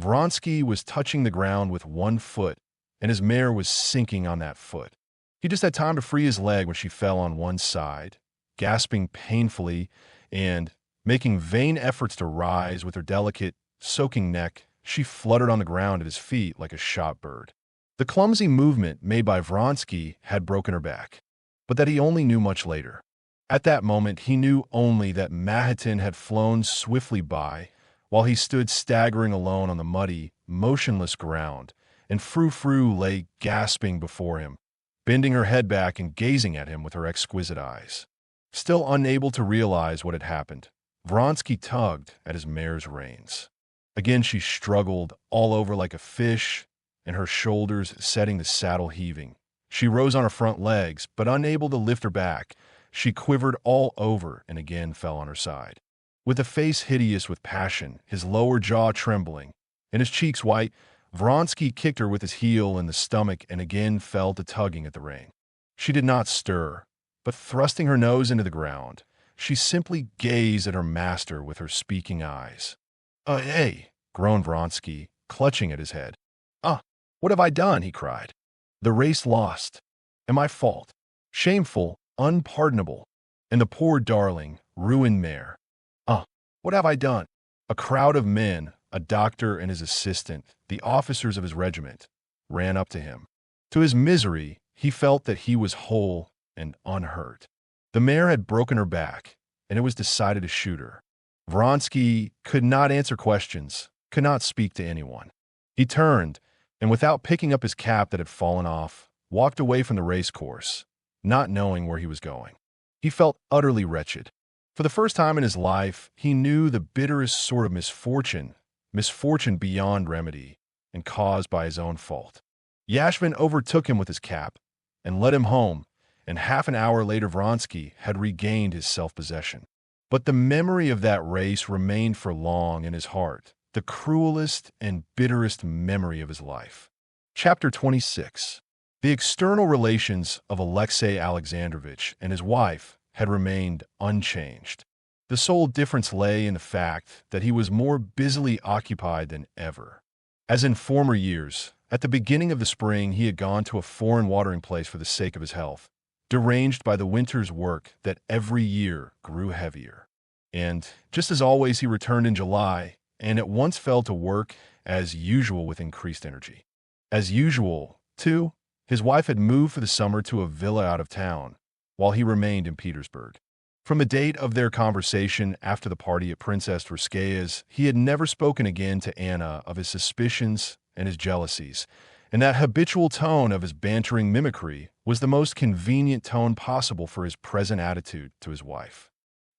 [SPEAKER 1] Vronsky was touching the ground with one foot, and his mare was sinking on that foot. He just had time to free his leg when she fell on one side, gasping painfully and making vain efforts to rise with her delicate, soaking neck. She fluttered on the ground at his feet like a shot bird. The clumsy movement made by Vronsky had broken her back, but that he only knew much later. At that moment, he knew only that Mahatin had flown swiftly by, while he stood staggering alone on the muddy, motionless ground, and Frou-Frou lay gasping before him, bending her head back and gazing at him with her exquisite eyes. Still unable to realize what had happened, Vronsky tugged at his mare's reins. Again she struggled all over like a fish, and her shoulders setting the saddle heaving. She rose on her front legs, but unable to lift her back, she quivered all over and again fell on her side. With a face hideous with passion, his lower jaw trembling, and his cheeks white, Vronsky kicked her with his heel in the stomach and again fell to tugging at the rein. She did not stir, but thrusting her nose into the ground, she simply gazed at her master with her speaking eyes. Hey," groaned Vronsky, clutching at his head. What have I done?" he cried. "The race lost. And my fault. Shameful, unpardonable. And the poor darling, ruined mare. What have I done?" A crowd of men, a doctor and his assistant, the officers of his regiment, ran up to him. To his misery, he felt that he was whole and unhurt. The mare had broken her back, and it was decided to shoot her. Vronsky could not answer questions, could not speak to anyone. He turned, and without picking up his cap that had fallen off, walked away from the race course, not knowing where he was going. He felt utterly wretched. For the first time in his life, he knew the bitterest sort of misfortune beyond remedy, and caused by his own fault. Yashvin overtook him with his cap and led him home, and half an hour later Vronsky had regained his self-possession. But the memory of that race remained for long in his heart, the cruelest and bitterest memory of his life. Chapter 26. The external relations of Alexei Alexandrovich and his wife had remained unchanged. The sole difference lay in the fact that he was more busily occupied than ever. As in former years, at the beginning of the spring he had gone to a foreign watering place for the sake of his health, deranged by the winter's work that every year grew heavier. And, just as always, he returned in July, and at once fell to work as usual with increased energy. As usual, too, his wife had moved for the summer to a villa out of town, while he remained in Petersburg. From the date of their conversation after the party at Princess Tverskaya's, he had never spoken again to Anna of his suspicions and his jealousies, and that habitual tone of his bantering mimicry was the most convenient tone possible for his present attitude to his wife.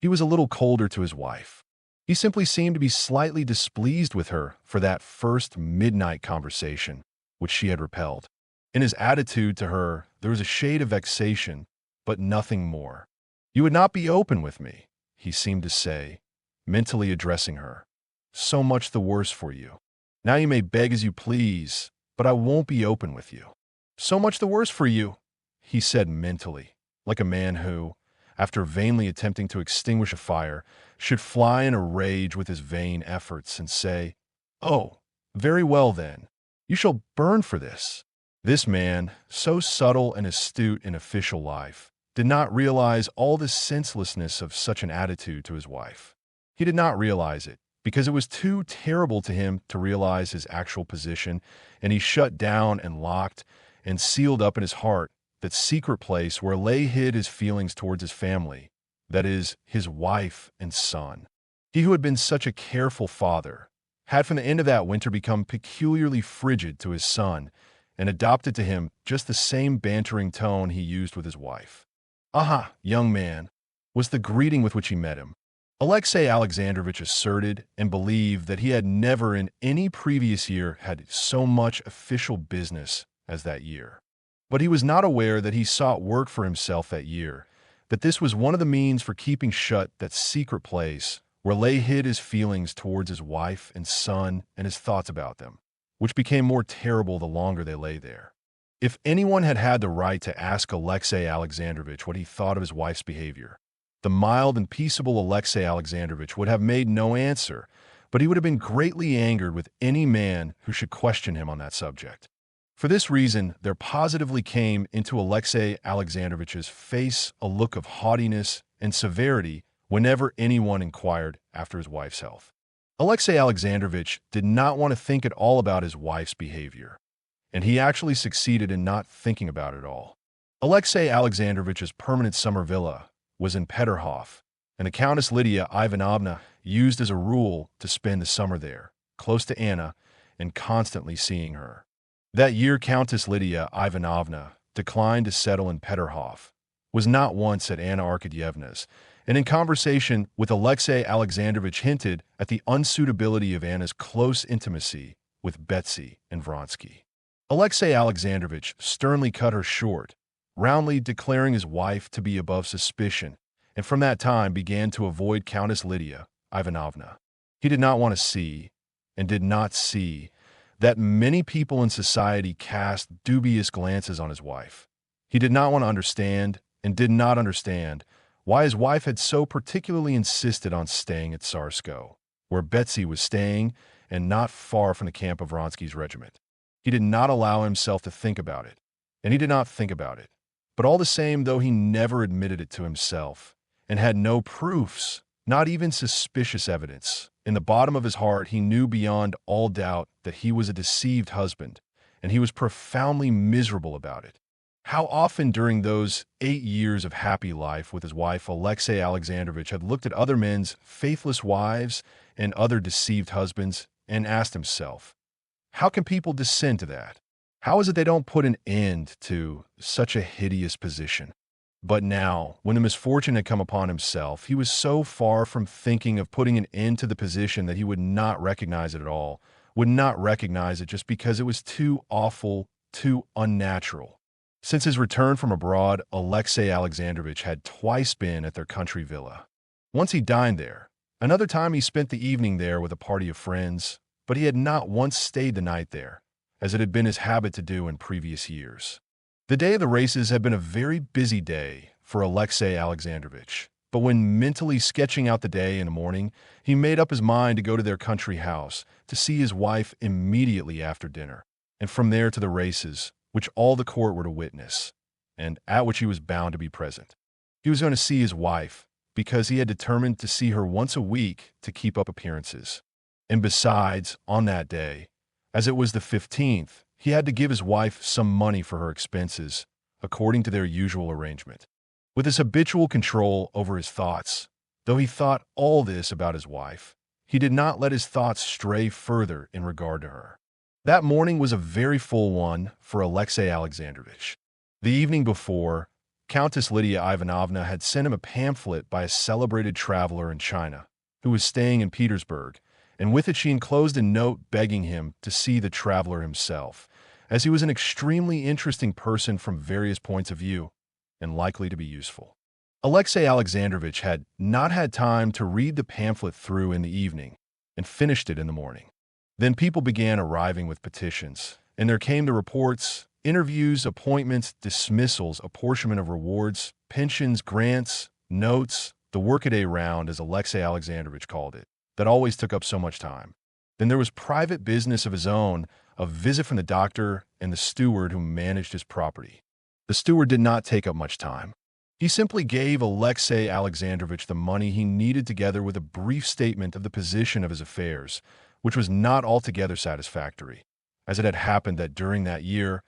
[SPEAKER 1] He was a little colder to his wife. He simply seemed to be slightly displeased with her for that first midnight conversation, which she had repelled. In his attitude to her, there was a shade of vexation, but nothing more. "You would not be open with me," he seemed to say, mentally addressing her. "So much the worse for you. Now you may beg as you please, but I won't be open with you." "So much the worse for you," he said mentally, like a man who, after vainly attempting to extinguish a fire, should fly in a rage with his vain efforts and say, "Oh, very well then, you shall burn for this." This man, so subtle and astute in official life, did not realize all the senselessness of such an attitude to his wife. He did not realize it, because it was too terrible to him to realize his actual position, and he shut down and locked and sealed up in his heart that secret place where lay hid his feelings towards his family, that is, his wife and son. He who had been such a careful father had from the end of that winter become peculiarly frigid to his son, and adopted to him just the same bantering tone he used with his wife. "Aha, young man," was the greeting with which he met him. Alexei Alexandrovich asserted and believed that he had never in any previous year had so much official business as that year. But he was not aware that he sought work for himself that year, that this was one of the means for keeping shut that secret place where lay hid his feelings towards his wife and son and his thoughts about them, which became more terrible the longer they lay there. If anyone had had the right to ask Alexei Alexandrovich what he thought of his wife's behavior, the mild and peaceable Alexei Alexandrovich would have made no answer, but he would have been greatly angered with any man who should question him on that subject. For this reason, there positively came into Alexei Alexandrovich's face a look of haughtiness and severity whenever anyone inquired after his wife's health. Alexei Alexandrovich did not want to think at all about his wife's behavior, and he actually succeeded in not thinking about it at all. Alexei Alexandrovich's permanent summer villa was in Peterhof, and the Countess Lydia Ivanovna used as a rule to spend the summer there, close to Anna, and constantly seeing her. That year, Countess Lydia Ivanovna declined to settle in Peterhof, was not once at Anna Arkadyevna's, and in conversation with Alexei Alexandrovich hinted at the unsuitability of Anna's close intimacy with Betsy and Vronsky. Alexei Alexandrovich sternly cut her short, roundly declaring his wife to be above suspicion, and from that time began to avoid Countess Lydia Ivanovna. He did not want to see, and did not see, that many people in society cast dubious glances on his wife. He did not want to understand, and did not understand, why his wife had so particularly insisted on staying at Tsarskoe, where Betsy was staying and not far from the camp of Vronsky's regiment. He did not allow himself to think about it, and he did not think about it. But all the same, though he never admitted it to himself, and had no proofs, not even suspicious evidence, in the bottom of his heart he knew beyond all doubt that he was a deceived husband, and he was profoundly miserable about it. How often during those 8 years of happy life with his wife, Alexei Alexandrovich had looked at other men's faithless wives and other deceived husbands and asked himself, how can people descend to that? How is it they don't put an end to such a hideous position? But now, when the misfortune had come upon himself, he was so far from thinking of putting an end to the position that he would not recognize it at all, would not recognize it just because it was too awful, too unnatural. Since his return from abroad, Alexei Alexandrovich had twice been at their country villa. Once he dined there, another time he spent the evening there with a party of friends, but he had not once stayed the night there, as it had been his habit to do in previous years. The day of the races had been a very busy day for Alexei Alexandrovich, but when mentally sketching out the day in the morning, he made up his mind to go to their country house to see his wife immediately after dinner, and from there to the races, which all the court were to witness, and at which he was bound to be present. He was going to see his wife, because he had determined to see her once a week to keep up appearances. And besides, on that day, as it was the 15th, he had to give his wife some money for her expenses, according to their usual arrangement. With his habitual control over his thoughts, though he thought all this about his wife, he did not let his thoughts stray further in regard to her. That morning was a very full one for Alexei Alexandrovich. The evening before, Countess Lydia Ivanovna had sent him a pamphlet by a celebrated traveler in China, who was staying in Petersburg, and with it she enclosed a note begging him to see the traveler himself, as he was an extremely interesting person from various points of view, and likely to be useful. Alexei Alexandrovich had not had time to read the pamphlet through in the evening, and finished it in the morning. Then people began arriving with petitions, and there came the reports, interviews, appointments, dismissals, apportionment of rewards, pensions, grants, notes, the workaday round, as Alexei Alexandrovich called it, that always took up so much time. Then there was private business of his own, a visit from the doctor and the steward who managed his property. The steward did not take up much time. He simply gave Alexei Alexandrovich the money he needed together with a brief statement of the position of his affairs, which was not altogether satisfactory, as it had happened that during that year,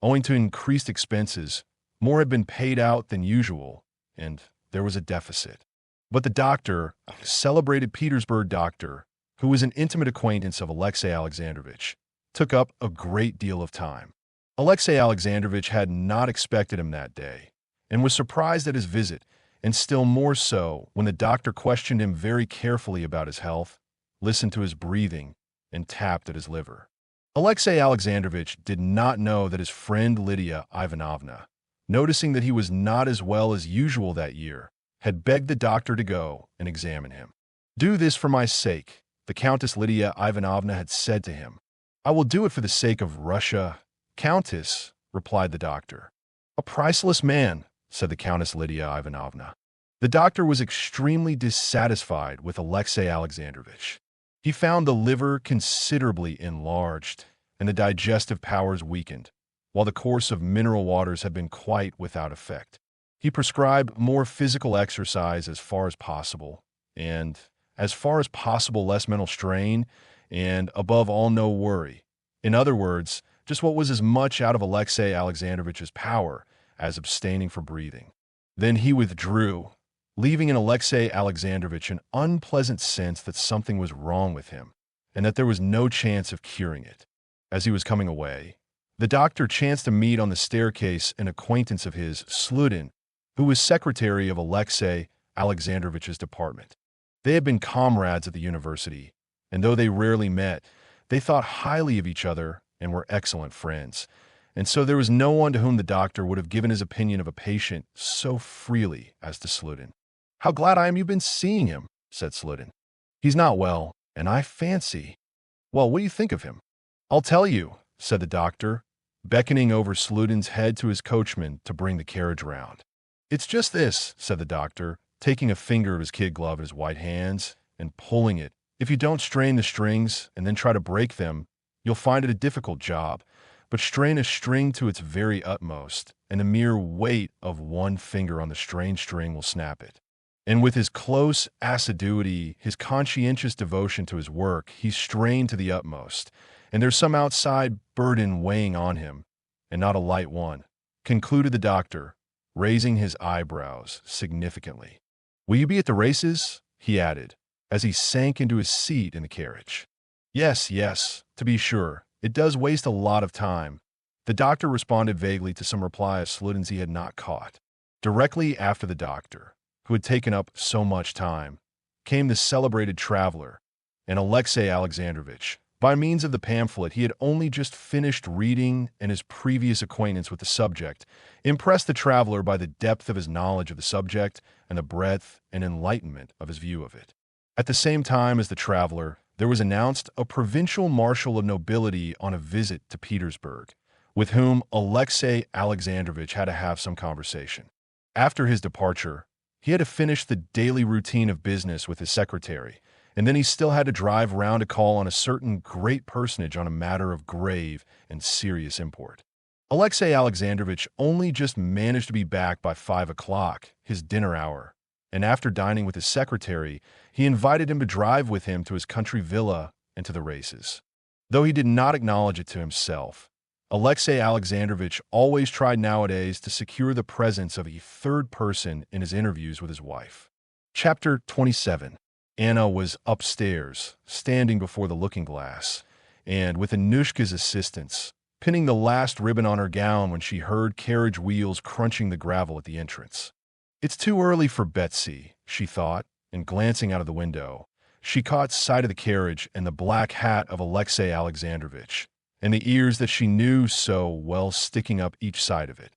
[SPEAKER 1] owing to increased expenses, more had been paid out than usual, and there was a deficit. But the doctor, a celebrated Petersburg doctor, who was an intimate acquaintance of Alexei Alexandrovich, took up a great deal of time. Alexei Alexandrovich had not expected him that day, and was surprised at his visit, and still more so when the doctor questioned him very carefully about his health, listened to his breathing, and tapped at his liver. Alexei Alexandrovich did not know that his friend Lydia Ivanovna, noticing that he was not as well as usual that year, had begged the doctor to go and examine him. "Do this for my sake," the Countess Lydia Ivanovna had said to him. "I will do it for the sake of Russia." "Countess," replied the doctor. "A priceless man," said the Countess Lydia Ivanovna. The doctor was extremely dissatisfied with Alexei Alexandrovich. He found the liver considerably enlarged and the digestive powers weakened, while the course of mineral waters had been quite without effect. He prescribed more physical exercise as far as possible, and, as far as possible, less mental strain, and, above all, no worry. In other words, just what was as much out of Alexei Alexandrovich's power as abstaining from breathing. Then he withdrew, leaving in Alexei Alexandrovich an unpleasant sense that something was wrong with him, and that there was no chance of curing it. As he was coming away, the doctor chanced to meet on the staircase an acquaintance of his, Sludin, who was secretary of Alexei Alexandrovich's department. They had been comrades at the university, and though they rarely met, they thought highly of each other and were excellent friends, and so there was no one to whom the doctor would have given his opinion of a patient so freely as to Sludin. "How glad I am you've been seeing him," said Sludin. "He's not well, and I fancy—" "Well, what do you think of him?" "I'll tell you," said the doctor, beckoning over Sludin's head to his coachman to bring the carriage round. "It's just this," said the doctor, taking a finger of his kid glove in his white hands and pulling it. "If you don't strain the strings and then try to break them, you'll find it a difficult job. But strain a string to its very utmost, and the mere weight of one finger on the strained string will snap it." And with his close assiduity, his conscientious devotion to his work, he strained to the utmost, and there's some outside burden weighing on him, and not a light one, concluded the doctor, raising his eyebrows significantly. "Will you be at the races?" he added, as he sank into his seat in the carriage. Yes, to be sure. It does waste a lot of time." The doctor responded vaguely to some reply of Sludin's he had not caught. Directly after the doctor, who had taken up so much time, came the celebrated traveler, and Alexei Alexandrovich. By means of the pamphlet he had only just finished reading, and his previous acquaintance with the subject impressed the traveler by the depth of his knowledge of the subject and the breadth and enlightenment of his view of it. At the same time as the traveler, there was announced a provincial marshal of nobility on a visit to Petersburg, with whom Alexei Alexandrovich had to have some conversation. After his departure, he had to finish the daily routine of business with his secretary, and then he still had to drive round to call on a certain great personage on a matter of grave and serious import. Alexei Alexandrovich only just managed to be back by 5 o'clock, his dinner hour, and after dining with his secretary, he invited him to drive with him to his country villa and to the races. Though he did not acknowledge it to himself, Alexei Alexandrovich always tried nowadays to secure the presence of a third person in his interviews with his wife. Chapter 27. Anna was upstairs, standing before the looking-glass, and, with Anushka's assistance, pinning the last ribbon on her gown when she heard carriage wheels crunching the gravel at the entrance. "It's too early for Betsy," she thought, and glancing out of the window, she caught sight of the carriage and the black hat of Alexei Alexandrovich, and the ears that she knew so well sticking up each side of it.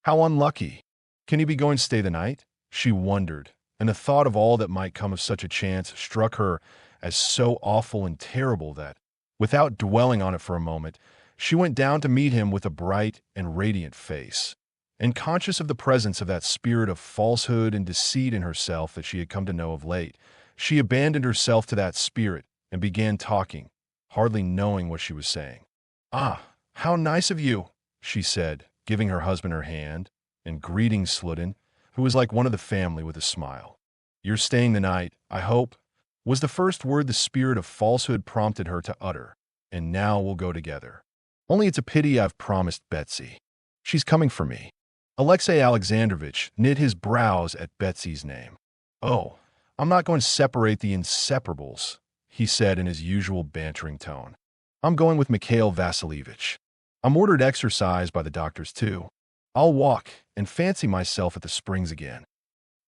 [SPEAKER 1] How unlucky! Can he be going to stay the night? She wondered, and the thought of all that might come of such a chance struck her as so awful and terrible that, without dwelling on it for a moment, she went down to meet him with a bright and radiant face. And conscious of the presence of that spirit of falsehood and deceit in herself that she had come to know of late, she abandoned herself to that spirit and began talking, hardly knowing what she was saying. "Ah, how nice of you," she said, giving her husband her hand, and greeting Sludin, who was like one of the family, with a smile. "You're staying the night, I hope," was the first word the spirit of falsehood prompted her to utter. "And now we'll go together. Only it's a pity I've promised Betsy. She's coming for me." Alexei Alexandrovich knit his brows at Betsy's name. "Oh, I'm not going to separate the inseparables," he said in his usual bantering tone. "I'm going with Mikhail Vasilievich. I'm ordered exercise by the doctors, too. I'll walk and fancy myself at the springs again."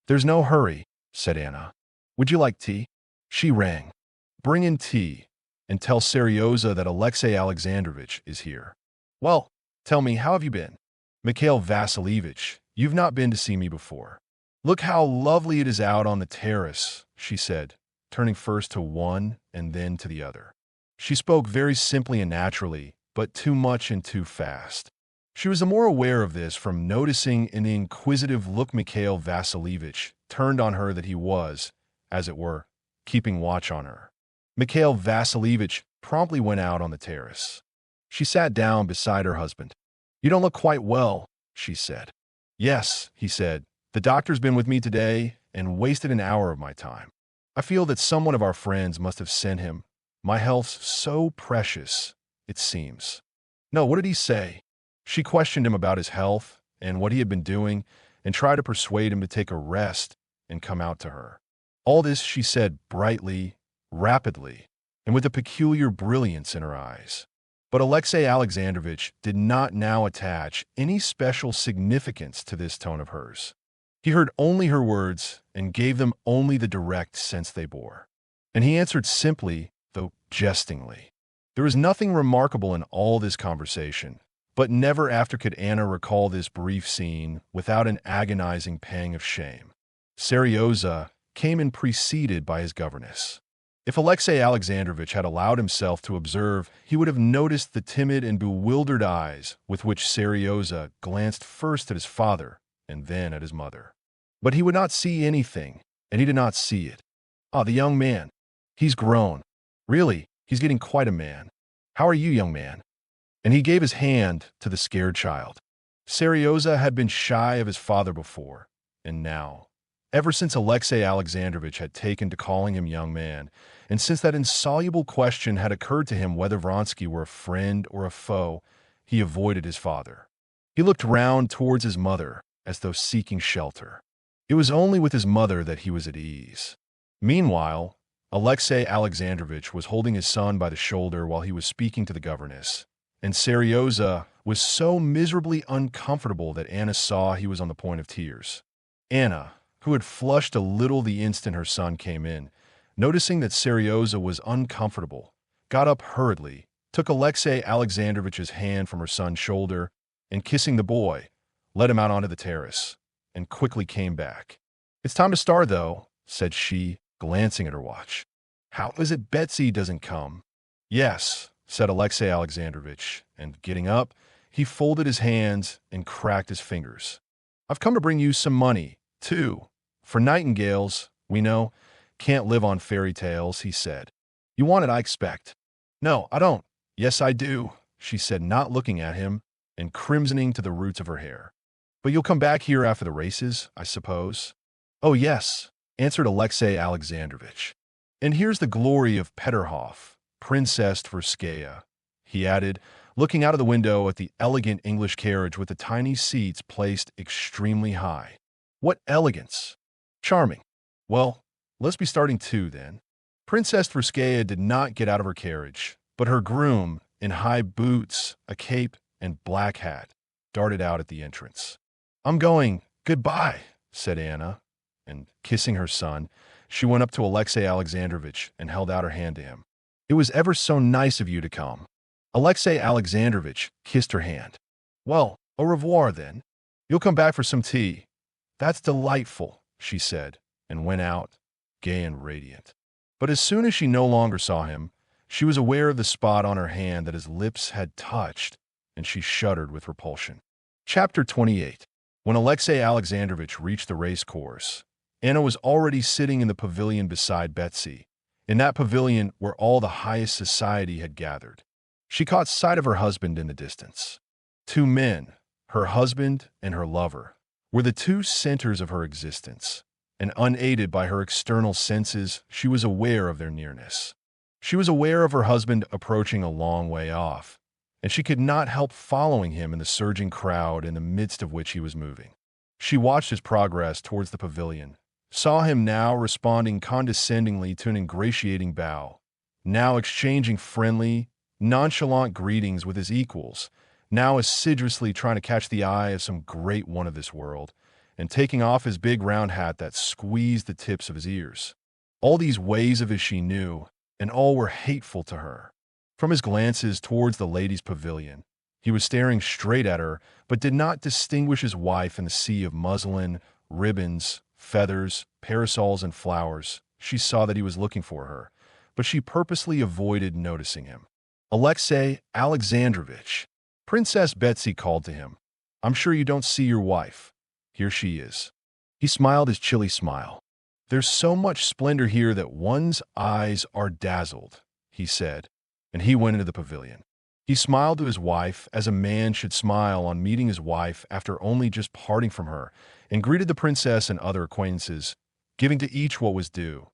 [SPEAKER 1] "There's no hurry," said Anna. "Would you like tea?" She rang. "Bring in tea, and tell Seryoza that Alexei Alexandrovich is here." "Well, tell me, how have you been?" "Mikhail Vasilievich, you've not been to see me before. Look how lovely it is out on the terrace," she said, turning first to one and then to the other. She spoke very simply and naturally, but too much and too fast. She was the more aware of this from noticing in the inquisitive look Mikhail Vasilievich turned on her that he was, as it were, keeping watch on her. Mikhail Vasilievich promptly went out on the terrace. She sat down beside her husband. "You don't look quite well," she said. "Yes," he said. "The doctor's been with me today and wasted an hour of my time. I feel that someone of our friends must have sent him. My health's so precious, it seems." "No, what did he say?" She questioned him about his health and what he had been doing and tried to persuade him to take a rest and come out to her. All this she said brightly, rapidly, and with a peculiar brilliance in her eyes. But Alexei Alexandrovitch did not now attach any special significance to this tone of hers. He heard only her words and gave them only the direct sense they bore. And he answered simply, though jestingly. There was nothing remarkable in all this conversation, but never after could Anna recall this brief scene without an agonizing pang of shame. Seryoza came in preceded by his governess. If Alexei Alexandrovitch had allowed himself to observe, he would have noticed the timid and bewildered eyes with which Seryoza glanced first at his father and then at his mother. But he would not see anything, and he did not see it. "Ah, the young man. He's grown. Really, he's getting quite a man. How are you, young man?" And he gave his hand to the scared child. Seryoza had been shy of his father before, and now, ever since Alexei Alexandrovitch had taken to calling him young man, and since that insoluble question had occurred to him whether Vronsky were a friend or a foe, he avoided his father. He looked round towards his mother, as though seeking shelter. It was only with his mother that he was at ease. Meanwhile, Alexei Alexandrovitch was holding his son by the shoulder while he was speaking to the governess, and Seryoza was so miserably uncomfortable that Anna saw he was on the point of tears. Anna, who had flushed a little the instant her son came in, noticing that Seryoza was uncomfortable, got up hurriedly, took Alexei Alexandrovitch's hand from her son's shoulder, and kissing the boy, led him out onto the terrace, and quickly came back. "It's time to start, though," said she, glancing at her watch. "How is it Betsy doesn't come?" "Yes," said Alexei Alexandrovitch, and getting up, he folded his hands and cracked his fingers. "I've come to bring you some money, too. For nightingales, we know, can't live on fairy tales," he said. "You want it, I expect." "No, I don't." "Yes, I do," she said, not looking at him and crimsoning to the roots of her hair. "But you'll come back here after the races, I suppose?" "Oh, yes," answered Alexei Alexandrovitch. "And here's the glory of Peterhof, Princess Tverskaya," he added, looking out of the window at the elegant English carriage with the tiny seats placed extremely high. "What elegance! Charming. Well, let's be starting too, then." Princess Tverskaya did not get out of her carriage, but her groom, in high boots, a cape, and black hat, darted out at the entrance. "I'm going. Goodbye," said Anna, and, kissing her son, she went up to Alexei Alexandrovitch and held out her hand to him. "It was ever so nice of you to come." Alexei Alexandrovitch kissed her hand. "Well, au revoir, then. You'll come back for some tea." "That's delightful," she said, and went out, gay and radiant. But as soon as she no longer saw him, she was aware of the spot on her hand that his lips had touched, and she shuddered with repulsion. Chapter 28. When Alexei Alexandrovitch reached the race course, Anna was already sitting in the pavilion beside Betsy, in that pavilion where all the highest society had gathered. She caught sight of her husband in the distance. Two men, her husband and her lover, were the two centers of her existence, and unaided by her external senses, she was aware of their nearness. She was aware of her husband approaching a long way off, and she could not help following him in the surging crowd in the midst of which he was moving. She watched his progress towards the pavilion, saw him now responding condescendingly to an ingratiating bow, now exchanging friendly, nonchalant greetings with his equals, now assiduously trying to catch the eye of some great one of this world, and taking off his big round hat that squeezed the tips of his ears. All these ways of his she knew, and all were hateful to her. From his glances towards the ladies' pavilion, he was staring straight at her, but did not distinguish his wife in the sea of muslin, ribbons, feathers, parasols, and flowers. She saw that he was looking for her, but she purposely avoided noticing him. "Alexei Alexandrovitch," Princess Betsy called to him. "I'm sure you don't see your wife. Here she is." He smiled his chilly smile. "There's so much splendor here that one's eyes are dazzled," he said, and he went into the pavilion. He smiled to his wife as a man should smile on meeting his wife after only just parting from her, and greeted the princess and other acquaintances, giving to each what was due.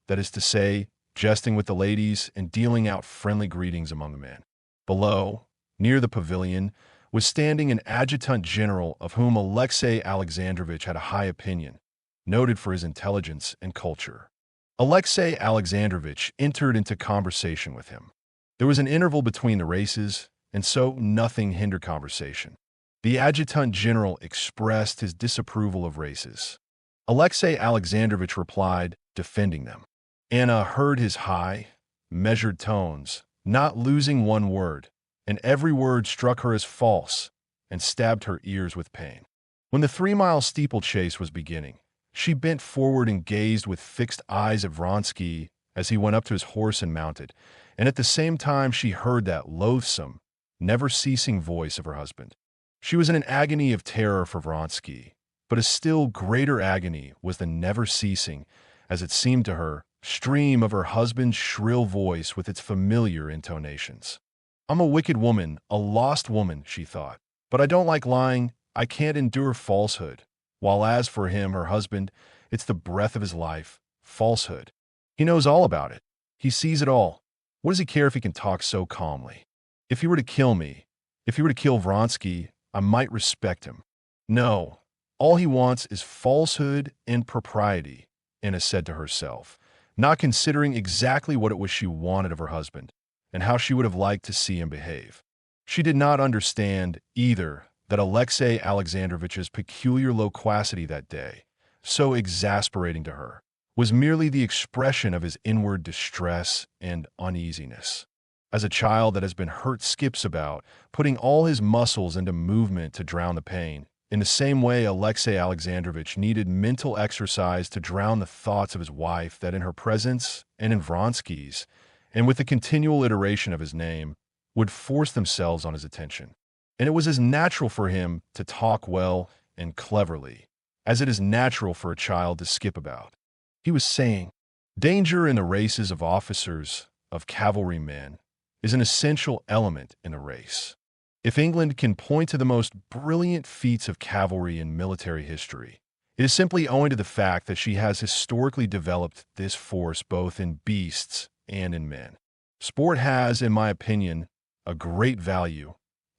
[SPEAKER 1] That is to say, jesting with the ladies and dealing out friendly greetings among the men. Below, near the pavilion, was standing an adjutant general of whom Alexei Alexandrovich had a high opinion, noted for his intelligence and culture. Alexei Alexandrovich entered into conversation with him. There was an interval between the races, and so nothing hindered conversation. The adjutant general expressed his disapproval of races. Alexei Alexandrovich replied, defending them. Anna heard his high, measured tones, not losing one word, and every word struck her as false and stabbed her ears with pain. When the 3-mile steeplechase was beginning, she bent forward and gazed with fixed eyes at Vronsky as he went up to his horse and mounted, and at the same time she heard that loathsome, never-ceasing voice of her husband. She was in an agony of terror for Vronsky, but a still greater agony was the never-ceasing, as it seemed to her, stream of her husband's shrill voice with its familiar intonations. "I'm a wicked woman, a lost woman," she thought, "but I don't like lying, I can't endure falsehood." While as for him, her husband, it's the breath of his life, falsehood. He knows all about it. He sees it all. What does he care if he can talk so calmly? If he were to kill me, if he were to kill Vronsky, I might respect him. No, all he wants is falsehood and propriety, Anna said to herself, not considering exactly what it was she wanted of her husband, and how she would have liked to see him behave. She did not understand, either, that Alexei Alexandrovich's peculiar loquacity that day, so exasperating to her, was merely the expression of his inward distress and uneasiness. As a child that has been hurt skips about, putting all his muscles into movement to drown the pain, in the same way Alexei Alexandrovich needed mental exercise to drown the thoughts of his wife that in her presence and in Vronsky's, and with the continual iteration of his name, would force themselves on his attention. And it was as natural for him to talk well and cleverly as it is natural for a child to skip about. He was saying, danger in the races of officers, of cavalrymen, is an essential element in a race. If England can point to the most brilliant feats of cavalry in military history, it is simply owing to the fact that she has historically developed this force both in beasts and in men. Sport has, in my opinion, a great value,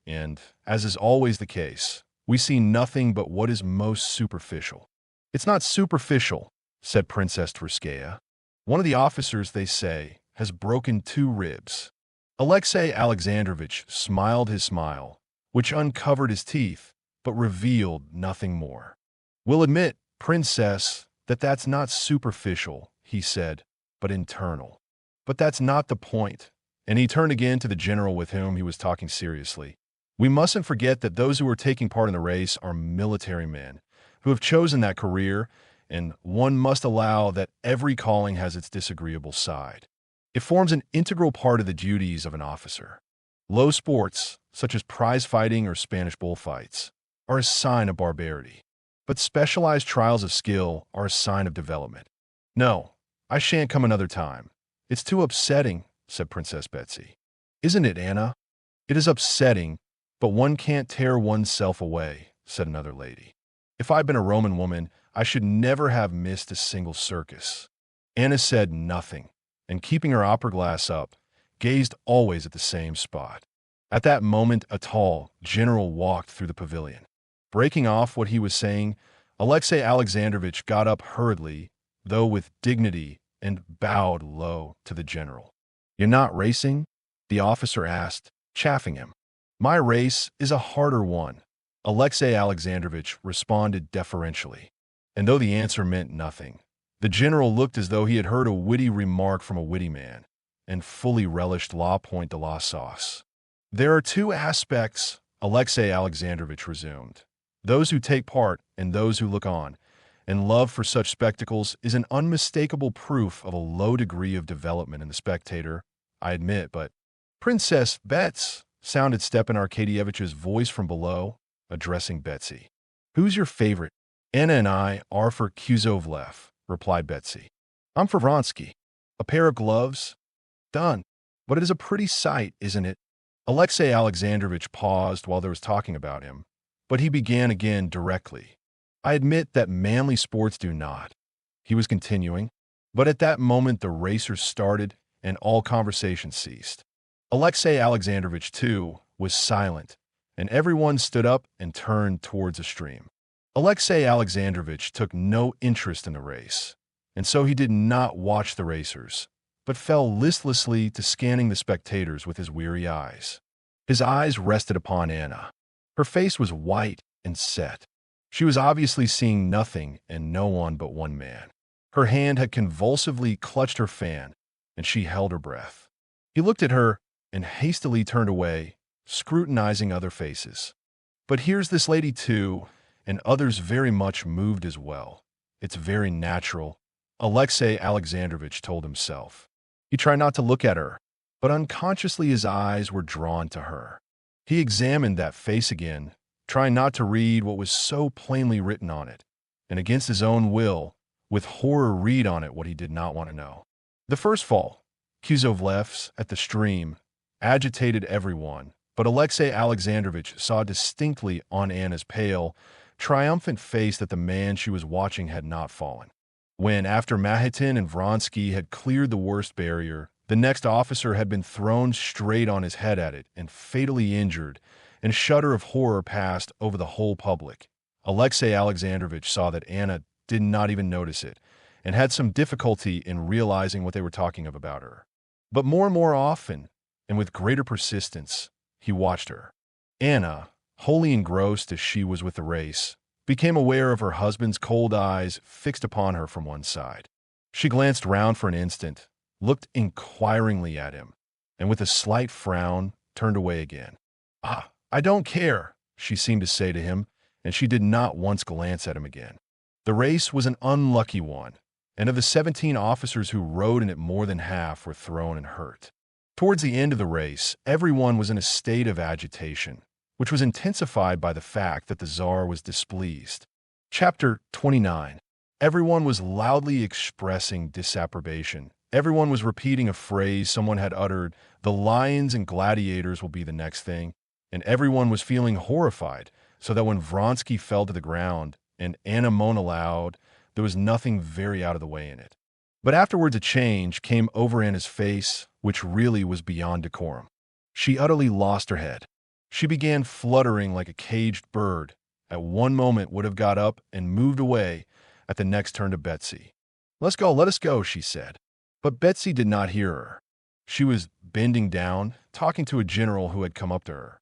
[SPEAKER 1] and, as is always the case, we see nothing but what is most superficial. "It's not superficial," said Princess Tverskaya. "One of the officers, they say, has broken 2 ribs. Alexei Alexandrovich smiled his smile, which uncovered his teeth, but revealed nothing more. "We'll admit, Princess, that that's not superficial," he said, "but internal. But that's not the point." And he turned again to the general with whom he was talking seriously. "We mustn't forget that those who are taking part in the race are military men, who have chosen that career, and one must allow that every calling has its disagreeable side. It forms an integral part of the duties of an officer. Low sports, such as prize fighting or Spanish bullfights, are a sign of barbarity, but specialized trials of skill are a sign of development. No, I shan't come another time. It's too upsetting," said Princess Betsy. "Isn't it, Anna?" "It is upsetting, but one can't tear oneself away," said another lady. "If I'd been a Roman woman, I should never have missed a single circus." Anna said nothing, and keeping her opera glass up, gazed always at the same spot. At that moment, a tall general walked through the pavilion. Breaking off what he was saying, Alexei Alexandrovich got up hurriedly, though with dignity, and bowed low to the general. "You're not racing?" the officer asked, chaffing him. "My race is a harder one," Alexei Alexandrovich responded deferentially. And though the answer meant nothing, the general looked as though he had heard a witty remark from a witty man, and fully relished la pointe de la sauce. "There are 2 aspects," Alexei Alexandrovich resumed. "Those who take part and those who look on, and love for such spectacles is an unmistakable proof of a low degree of development in the spectator, I admit, but—" "Princess Bets," sounded Stepan Arkadyevitch's voice from below, addressing Betsy. "Who's your favorite?" "Anna and I are for Kuzovlev," replied Betsy. I'm for Vronsky. A pair of gloves? Done. But it is a pretty sight, isn't it? Alexei Alexandrovich paused while there was talking about him, but he began again directly. I admit that manly sports do not. He was continuing, but at that moment the racers started and all conversation ceased. Alexei Alexandrovich, too, was silent, and everyone stood up and turned towards the stream. Alexei Alexandrovich took no interest in the race, and so he did not watch the racers, but fell listlessly to scanning the spectators with his weary eyes. His eyes rested upon Anna. Her face was white and set. She was obviously seeing nothing and no one but one man. Her hand had convulsively clutched her fan, and she held her breath. He looked at her and hastily turned away, scrutinizing other faces. But here's this lady too, and others very much moved as well. It's very natural, Alexei Alexandrovich told himself. He tried not to look at her, but unconsciously his eyes were drawn to her. He examined that face again, trying not to read what was so plainly written on it, and against his own will, with horror read on it what he did not want to know. The first fall, Kuzovlev's at the stream, agitated everyone, but Alexei Alexandrovich saw distinctly on Anna's pale, triumphant face that the man she was watching had not fallen. When, after Mahitin and Vronsky had cleared the worst barrier, the next officer had been thrown straight on his head at it and fatally injured, and a shudder of horror passed over the whole public, Alexei Alexandrovich saw that Anna did not even notice it, and had some difficulty in realizing what they were talking of about her. But more and more often, and with greater persistence, he watched her. Anna, wholly engrossed as she was with the race, became aware of her husband's cold eyes fixed upon her from one side. She glanced round for an instant, looked inquiringly at him, and with a slight frown, turned away again. "Ah, I don't care," she seemed to say to him, and she did not once glance at him again. The race was an unlucky one, and of the 17 officers who rode in it more than half were thrown and hurt. Towards the end of the race, everyone was in a state of agitation, which was intensified by the fact that the Tsar was displeased. Chapter 29. Everyone was loudly expressing disapprobation. Everyone was repeating a phrase someone had uttered, "The lions and gladiators will be the next thing," and everyone was feeling horrified, so that when Vronsky fell to the ground and Anna moaned aloud, there was nothing very out of the way in it. But afterwards a change came over Anna's face, which really was beyond decorum. She utterly lost her head. She began fluttering like a caged bird, at one moment would have got up and moved away, at the next turned to Betsy. Let us go, she said. But Betsy did not hear her. She was bending down, talking to a general who had come up to her.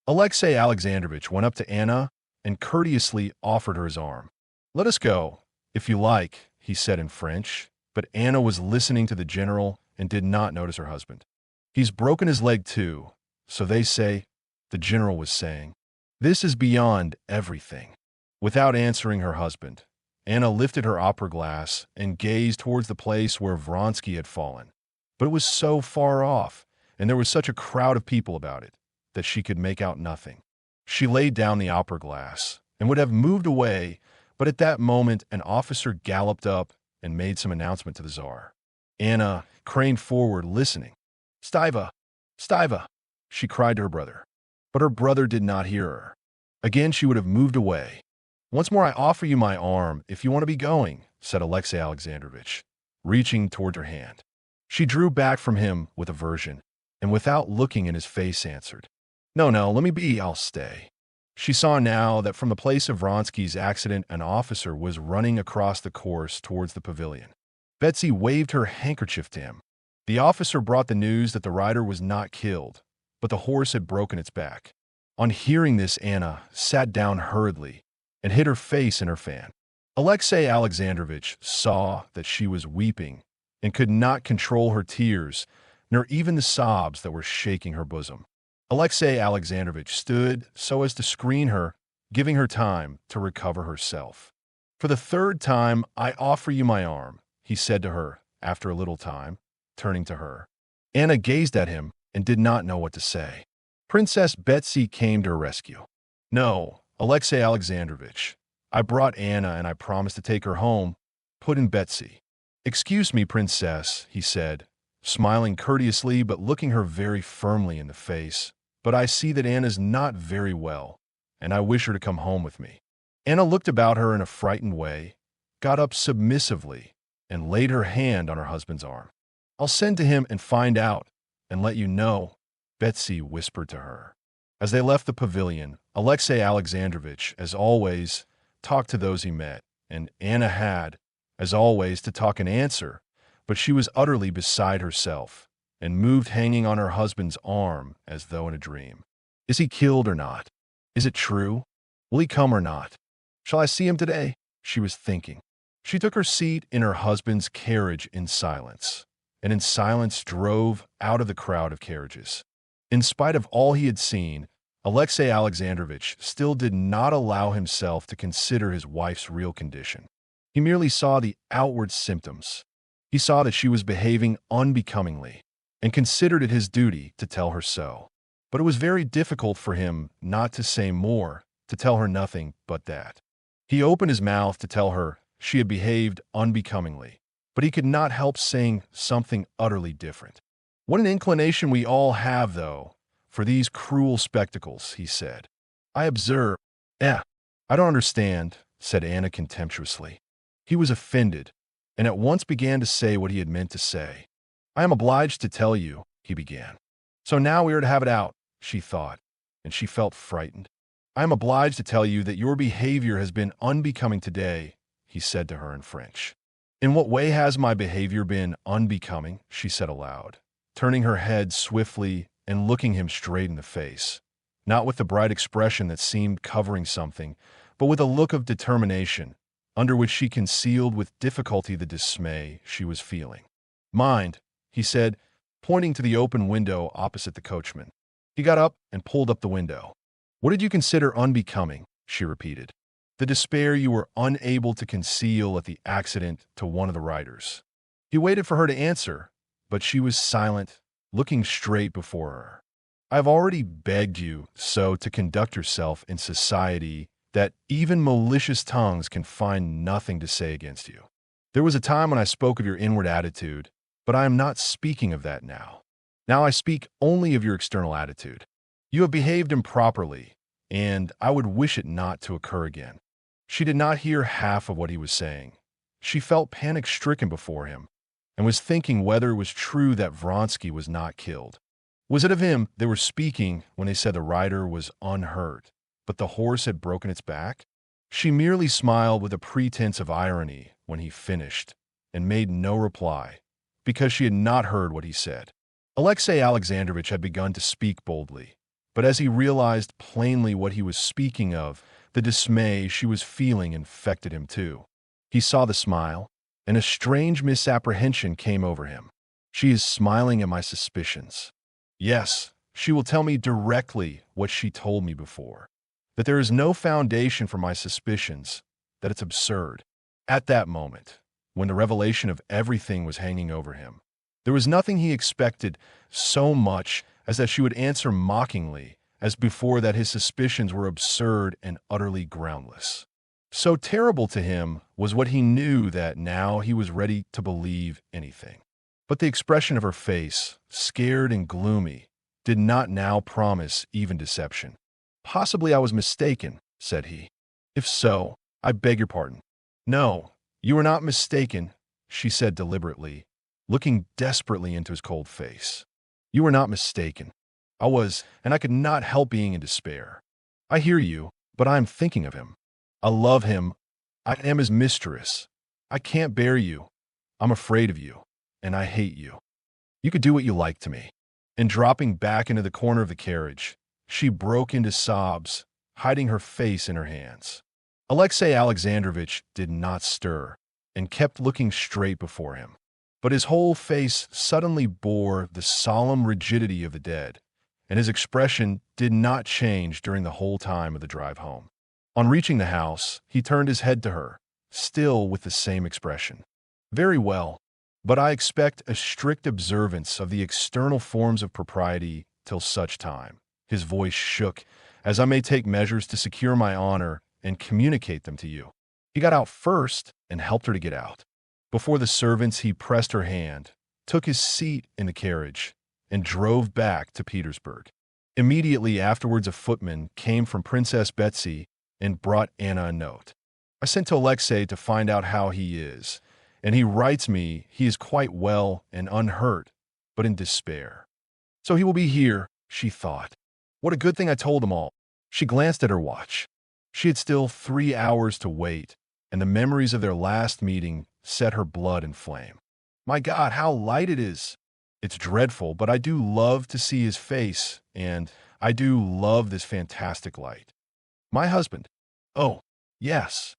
[SPEAKER 1] Alexei Alexandrovich went up to Anna and courteously offered her his arm. "Let us go, if you like," he said in French, but Anna was listening to the general and did not notice her husband. "He's broken his leg too, so they say," the general was saying. "This is beyond everything." Without answering her husband, Anna lifted her opera glass and gazed towards the place where Vronsky had fallen. But it was so far off, and there was such a crowd of people about it, that she could make out nothing. She laid down the opera glass and would have moved away, but at that moment an officer galloped up and made some announcement to the Tsar. Anna craned forward, listening. "Stiva! Stiva!" she cried to her brother. But her brother did not hear her. Again she would have moved away. "Once more I offer you my arm if you want to be going," said Alexei Alexandrovich, reaching toward her hand. She drew back from him with aversion, and without looking in his face answered, No, let me be, I'll stay." She saw now that from the place of Vronsky's accident an officer was running across the course towards the pavilion. Betsy waved her handkerchief to him. The officer brought the news that the rider was not killed, but the horse had broken its back. On hearing this, Anna sat down hurriedly and hid her face in her fan. Alexei Alexandrovich saw that she was weeping and could not control her tears, nor even the sobs that were shaking her bosom. Alexei Alexandrovich stood so as to screen her, giving her time to recover herself. "For the third time, I offer you my arm," he said to her after a little time, turning to her. Anna gazed at him and did not know what to say. Princess Betsy came to her rescue. "No, Alexei Alexandrovich, I brought Anna and I promised to take her home, put in Betsy. "Excuse me, princess," he said, smiling courteously but looking her very firmly in the face. "But I see that Anna's not very well, and I wish her to come home with me." Anna looked about her in a frightened way, got up submissively, and laid her hand on her husband's arm. "I'll send to him and find out, and let you know," Betsy whispered to her. As they left the pavilion, Alexei Alexandrovich, as always, talked to those he met, and Anna had, as always, to talk and answer, but she was utterly beside herself and moved hanging on her husband's arm as though in a dream. Is he killed or not? Is it true? Will he come or not? Shall I see him today? She was thinking. She took her seat in her husband's carriage in silence, and in silence drove out of the crowd of carriages. In spite of all he had seen, Alexei Alexandrovich still did not allow himself to consider his wife's real condition. He merely saw the outward symptoms. He saw that she was behaving unbecomingly, and considered it his duty to tell her so. But it was very difficult for him not to say more, to tell her nothing but that. He opened his mouth to tell her she had behaved unbecomingly, but he could not help saying something utterly different. "What an inclination we all have, though, for these cruel spectacles," he said. "I observe." I don't understand," said Anna contemptuously. He was offended, and at once began to say what he had meant to say. "I am obliged to tell you," he began. "So now we are to have it out," she thought, and she felt frightened. "I am obliged to tell you that your behavior has been unbecoming today," he said to her in French. "In what way has my behavior been unbecoming?" she said aloud, turning her head swiftly and looking him straight in the face, not with the bright expression that seemed covering something, but with a look of determination, under which she concealed with difficulty the dismay she was feeling. "Mind," he said, pointing to the open window opposite the coachman. He got up and pulled up the window. "What did you consider unbecoming?" she repeated. "The despair you were unable to conceal at the accident to one of the riders." He waited for her to answer, but she was silent, looking straight before her. "I have already begged you so to conduct yourself in society that even malicious tongues can find nothing to say against you. There was a time when I spoke of your inward attitude, but I am not speaking of that now. Now I speak only of your external attitude. You have behaved improperly, and I would wish it not to occur again." She did not hear half of what he was saying. She felt panic-stricken before him, and was thinking whether it was true that Vronsky was not killed. Was it of him they were speaking when they said the rider was unhurt, but the horse had broken its back? She merely smiled with a pretense of irony when he finished, and made no reply, because she had not heard what he said. Alexei Alexandrovich had begun to speak boldly, but as he realized plainly what he was speaking of, the dismay she was feeling infected him too. He saw the smile, and a strange misapprehension came over him. "She is smiling at my suspicions. Yes, she will tell me directly what she told me before, that there is no foundation for my suspicions, that it's absurd." At that moment, when the revelation of everything was hanging over him, there was nothing he expected so much as that she would answer mockingly as before that his suspicions were absurd and utterly groundless. So terrible to him was what he knew that now he was ready to believe anything. But the expression of her face, scared and gloomy, did not now promise even deception. "Possibly I was mistaken," said he. "If so, I beg your pardon." "No, you were not mistaken," she said deliberately, looking desperately into his cold face. "You were not mistaken. I was, and I could not help being in despair. I hear you, but I am thinking of him. I love him. I am his mistress. I can't bear you. I'm afraid of you, and I hate you. You could do what you like to me." And dropping back into the corner of the carriage, she broke into sobs, hiding her face in her hands. Alexei Alexandrovich did not stir, and kept looking straight before him. But his whole face suddenly bore the solemn rigidity of the dead, and his expression did not change during the whole time of the drive home. On reaching the house, he turned his head to her, still with the same expression. "Very well, but I expect a strict observance of the external forms of propriety till such time," his voice shook, "as I may take measures to secure my honor and communicate them to you." He got out first and helped her to get out. Before the servants, he pressed her hand, took his seat in the carriage, and drove back to Petersburg. Immediately afterwards, a footman came from Princess Betsy and brought Anna a note. I sent to Alexei to find out how he is, and he writes me he is quite well and unhurt, but in despair. So he will be here, she thought. What a good thing I told them all. She glanced at her watch. She had still 3 hours to wait, and the memories of their last meeting set her blood in flame. My God, how light it is! It's dreadful, but I do love to see his face, and I do love this fantastic light. My husband. Oh, yes.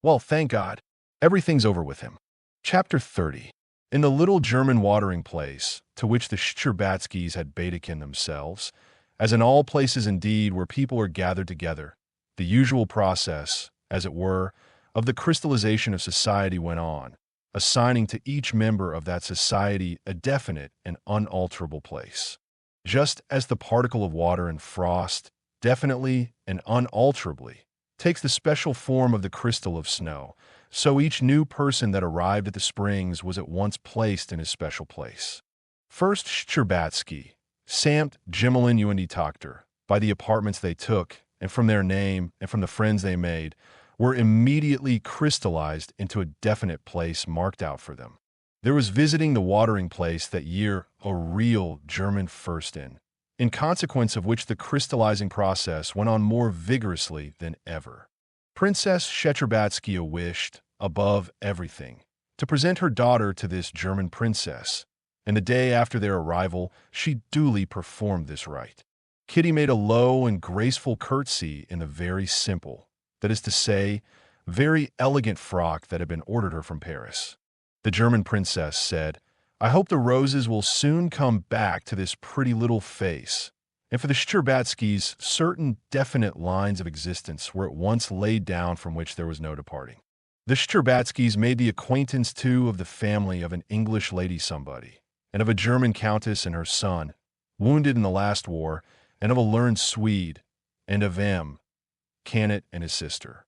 [SPEAKER 1] Well, thank God. Everything's over with him. Chapter 30. In the little German watering place, to which the Shtcherbatskys had betaken themselves, as in all places indeed where people are gathered together, the usual process, as it were, of the crystallization of society went on, assigning to each member of that society a definite and unalterable place. Just as the particle of water in frost, definitely and unalterably, takes the special form of the crystal of snow, so each new person that arrived at the springs was at once placed in his special place. First Shtcherbatsky, samt Jimelin Undi by the apartments they took, and from their name and from the friends they made, were immediately crystallized into a definite place marked out for them. There was visiting the watering place that year a real German Fürstin, in consequence of which the crystallizing process went on more vigorously than ever. Princess Shtcherbatskaya wished, above everything, to present her daughter to this German princess, and the day after their arrival she duly performed this rite. Kitty made a low and graceful curtsy in the very simple, that is to say, very elegant frock that had been ordered her from Paris. The German princess said, I hope the roses will soon come back to this pretty little face, and for the Shtcherbatskys, certain definite lines of existence were at once laid down from which there was no departing. The Shtcherbatskys made the acquaintance, too, of the family of an English lady somebody, and of a German countess and her son, wounded in the last war, and of a learned Swede, and of M. Canet and his sister.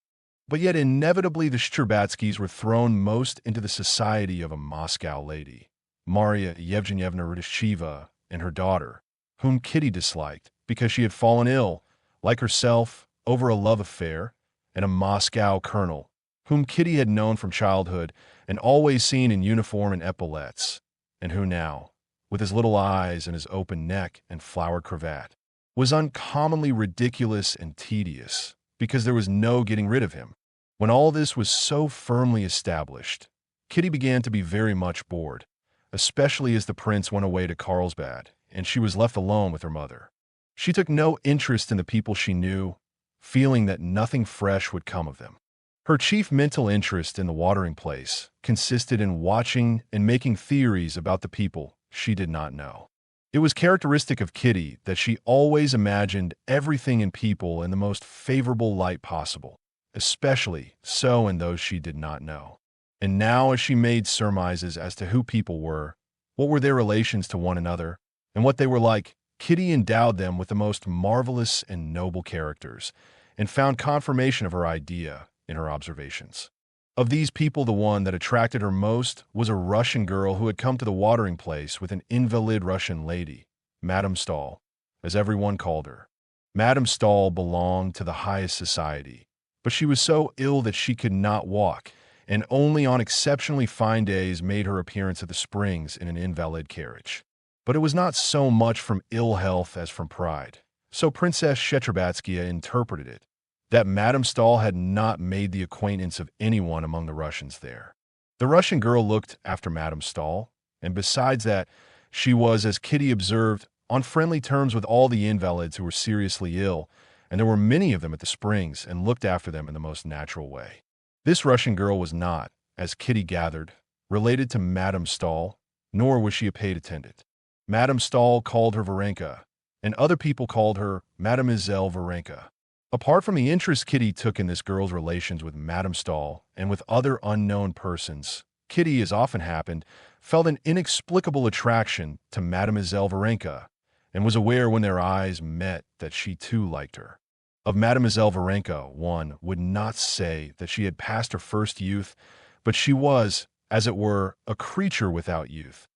[SPEAKER 1] But yet inevitably the Shtcherbatskys were thrown most into the society of a Moscow lady, Maria Yevgenyevna Radisheva, and her daughter, whom Kitty disliked because she had fallen ill, like herself, over a love affair, and a Moscow colonel, whom Kitty had known from childhood and always seen in uniform and epaulettes, and who now, with his little eyes and his open neck and flowered cravat, was uncommonly ridiculous and tedious, because there was no getting rid of him. When all this was so firmly established, Kitty began to be very much bored, especially as the prince went away to Carlsbad, and she was left alone with her mother. She took no interest in the people she knew, feeling that nothing fresh would come of them. Her chief mental interest in the watering place consisted in watching and making theories about the people she did not know. It was characteristic of Kitty that she always imagined everything in people in the most favorable light possible, especially so in those she did not know. And now as she made surmises as to who people were, what were their relations to one another, and what they were like, Kitty endowed them with the most marvelous and noble characters, and found confirmation of her idea in her observations. Of these people, the one that attracted her most was a Russian girl who had come to the watering place with an invalid Russian lady, Madame Stahl, as everyone called her. Madame Stahl belonged to the highest society, but she was so ill that she could not walk, and only on exceptionally fine days made her appearance at the springs in an invalid carriage. But it was not so much from ill health as from pride, so Princess Shtcherbatskaya interpreted it, that Madame Stahl had not made the acquaintance of anyone among the Russians there. The Russian girl looked after Madame Stahl, and besides that, she was, as Kitty observed, on friendly terms with all the invalids who were seriously ill, and there were many of them at the springs, and looked after them in the most natural way. This Russian girl was not, as Kitty gathered, related to Madame Stahl, nor was she a paid attendant. Madame Stahl called her Varenka, and other people called her Mademoiselle Varenka. Apart from the interest Kitty took in this girl's relations with Madame Stahl and with other unknown persons, Kitty, as often happened, felt an inexplicable attraction to Mademoiselle Varenka, and was aware when their eyes met that she too liked her. Of Mademoiselle Varenka, one would not say that she had passed her first youth, but she was, as it were, a creature without youth.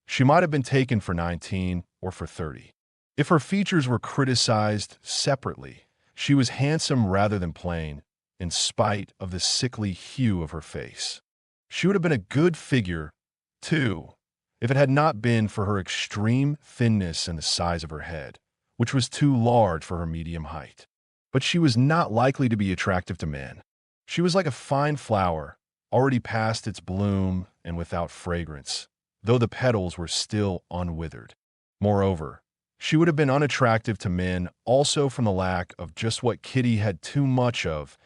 [SPEAKER 1] She might have been taken for 19 or for 30. If her features were criticized separately, she was handsome rather than plain, in spite of the sickly hue of her face. She would have been a good figure, too, if it had not been for her extreme thinness and the size of her head, which was too large for her medium height. But she was not likely to be attractive to men. She was like a fine flower, already past its bloom and without fragrance, though the petals were still unwithered. Moreover, she would have been unattractive to men also from the lack of just what Kitty had too much of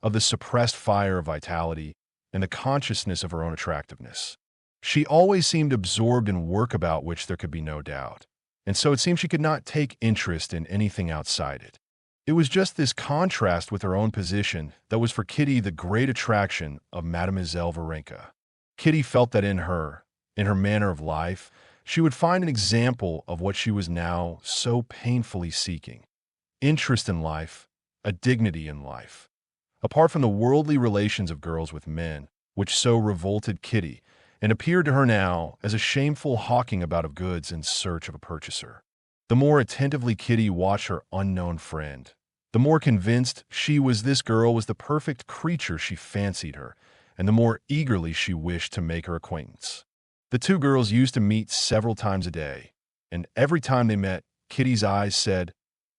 [SPEAKER 1] the suppressed fire of vitality and the consciousness of her own attractiveness. She always seemed absorbed in work about which there could be no doubt, and so it seemed she could not take interest in anything outside it. It was just this contrast with her own position that was for Kitty the great attraction of Mademoiselle Varenka. Kitty felt that in her manner of life, she would find an example of what she was now so painfully seeking: interest in life, a dignity in life. Apart from the worldly relations of girls with men, which so revolted Kitty, and appeared to her now as a shameful hawking about of goods in search of a purchaser. The more attentively Kitty watched her unknown friend, the more convinced she was this girl was the perfect creature she fancied her, and the more eagerly she wished to make her acquaintance. The two girls used to meet several times a day, and every time they met, Kitty's eyes said,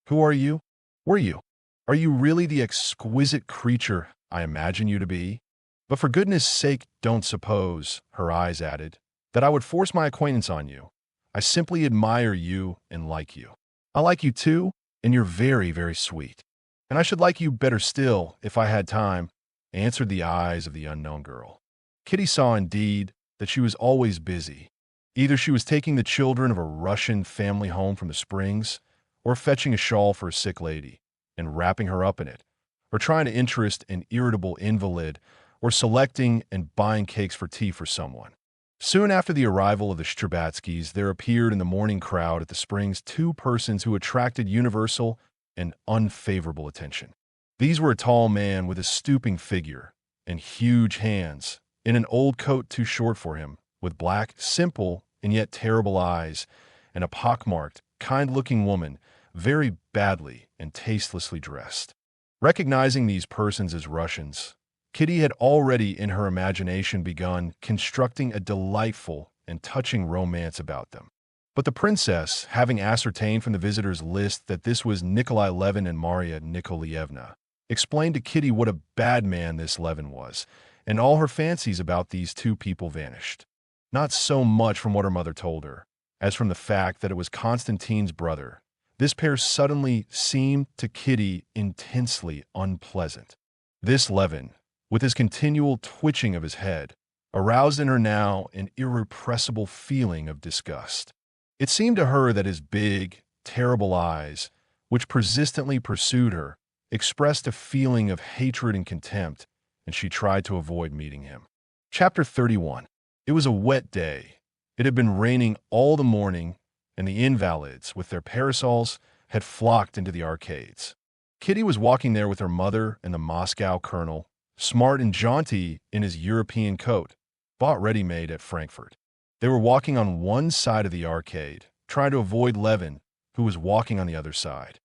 [SPEAKER 1] "Who are you? Were you? Are you really the exquisite creature I imagine you to be? But for goodness sake, don't suppose," her eyes added, "that I would force my acquaintance on you. I simply admire you and like you. I like you too, and you're very, very sweet. And I should like you better still if I had time," answered the eyes of the unknown girl. Kitty saw indeed that she was always busy. Either she was taking the children of a Russian family home from the Springs, or fetching a shawl for a sick lady and wrapping her up in it, or trying to interest an irritable invalid, or selecting and buying cakes for tea for someone. Soon after the arrival of the Strabatskys, there appeared in the morning crowd at the Springs two persons who attracted universal and unfavorable attention. These were a tall man with a stooping figure and huge hands, in an old coat too short for him, with black, simple, and yet terrible eyes, and a pockmarked, kind-looking woman, very badly and tastelessly dressed. Recognizing these persons as Russians, Kitty had already in her imagination begun constructing a delightful and touching romance about them. But the princess, having ascertained from the visitors' list that this was Nikolai Levin and Maria Nikolaevna, explained to Kitty what a bad man this Levin was, and all her fancies about these two people vanished. Not so much from what her mother told her, as from the fact that it was Konstantin's brother. This pair suddenly seemed to Kitty intensely unpleasant. This Levin, with his continual twitching of his head, aroused in her now an irrepressible feeling of disgust. It seemed to her that his big, terrible eyes, which persistently pursued her, expressed a feeling of hatred and contempt, and she tried to avoid meeting him. Chapter 31. It was a wet day. It had been raining all the morning, and the invalids, with their parasols, had flocked into the arcades. Kitty was walking there with her mother and the Moscow colonel, smart and jaunty in his European coat, bought ready-made at Frankfurt. They were walking on one side of the arcade, trying to avoid Levin, who was walking on the other side.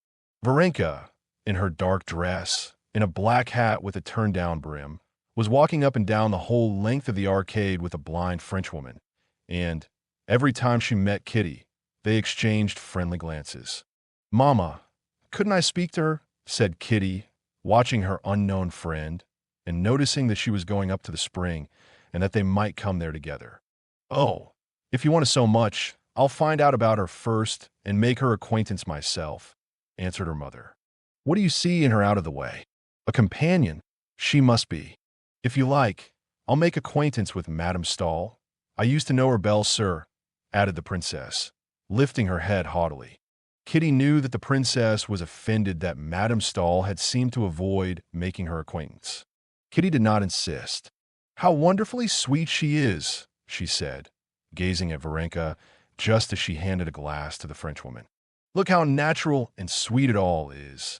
[SPEAKER 1] Varenka, in her dark dress, in a black hat with a turned-down brim, was walking up and down the whole length of the arcade with a blind Frenchwoman, and, every time she met Kitty, they exchanged friendly glances. "Mama, couldn't I speak to her?" said Kitty, watching her unknown friend, and noticing that she was going up to the spring, and that they might come there together. "Oh, if you want it so much, I'll find out about her first and make her acquaintance myself," answered her mother. "What do you see in her out of the way? A companion? She must be. If you like, I'll make acquaintance with Madame Stahl. I used to know her belle sœur," added the princess, lifting her head haughtily. Kitty knew that the princess was offended that Madame Stahl had seemed to avoid making her acquaintance. Kitty did not insist. "How wonderfully sweet she is," she said, gazing at Varenka just as she handed a glass to the Frenchwoman. "Look how natural and sweet it all is."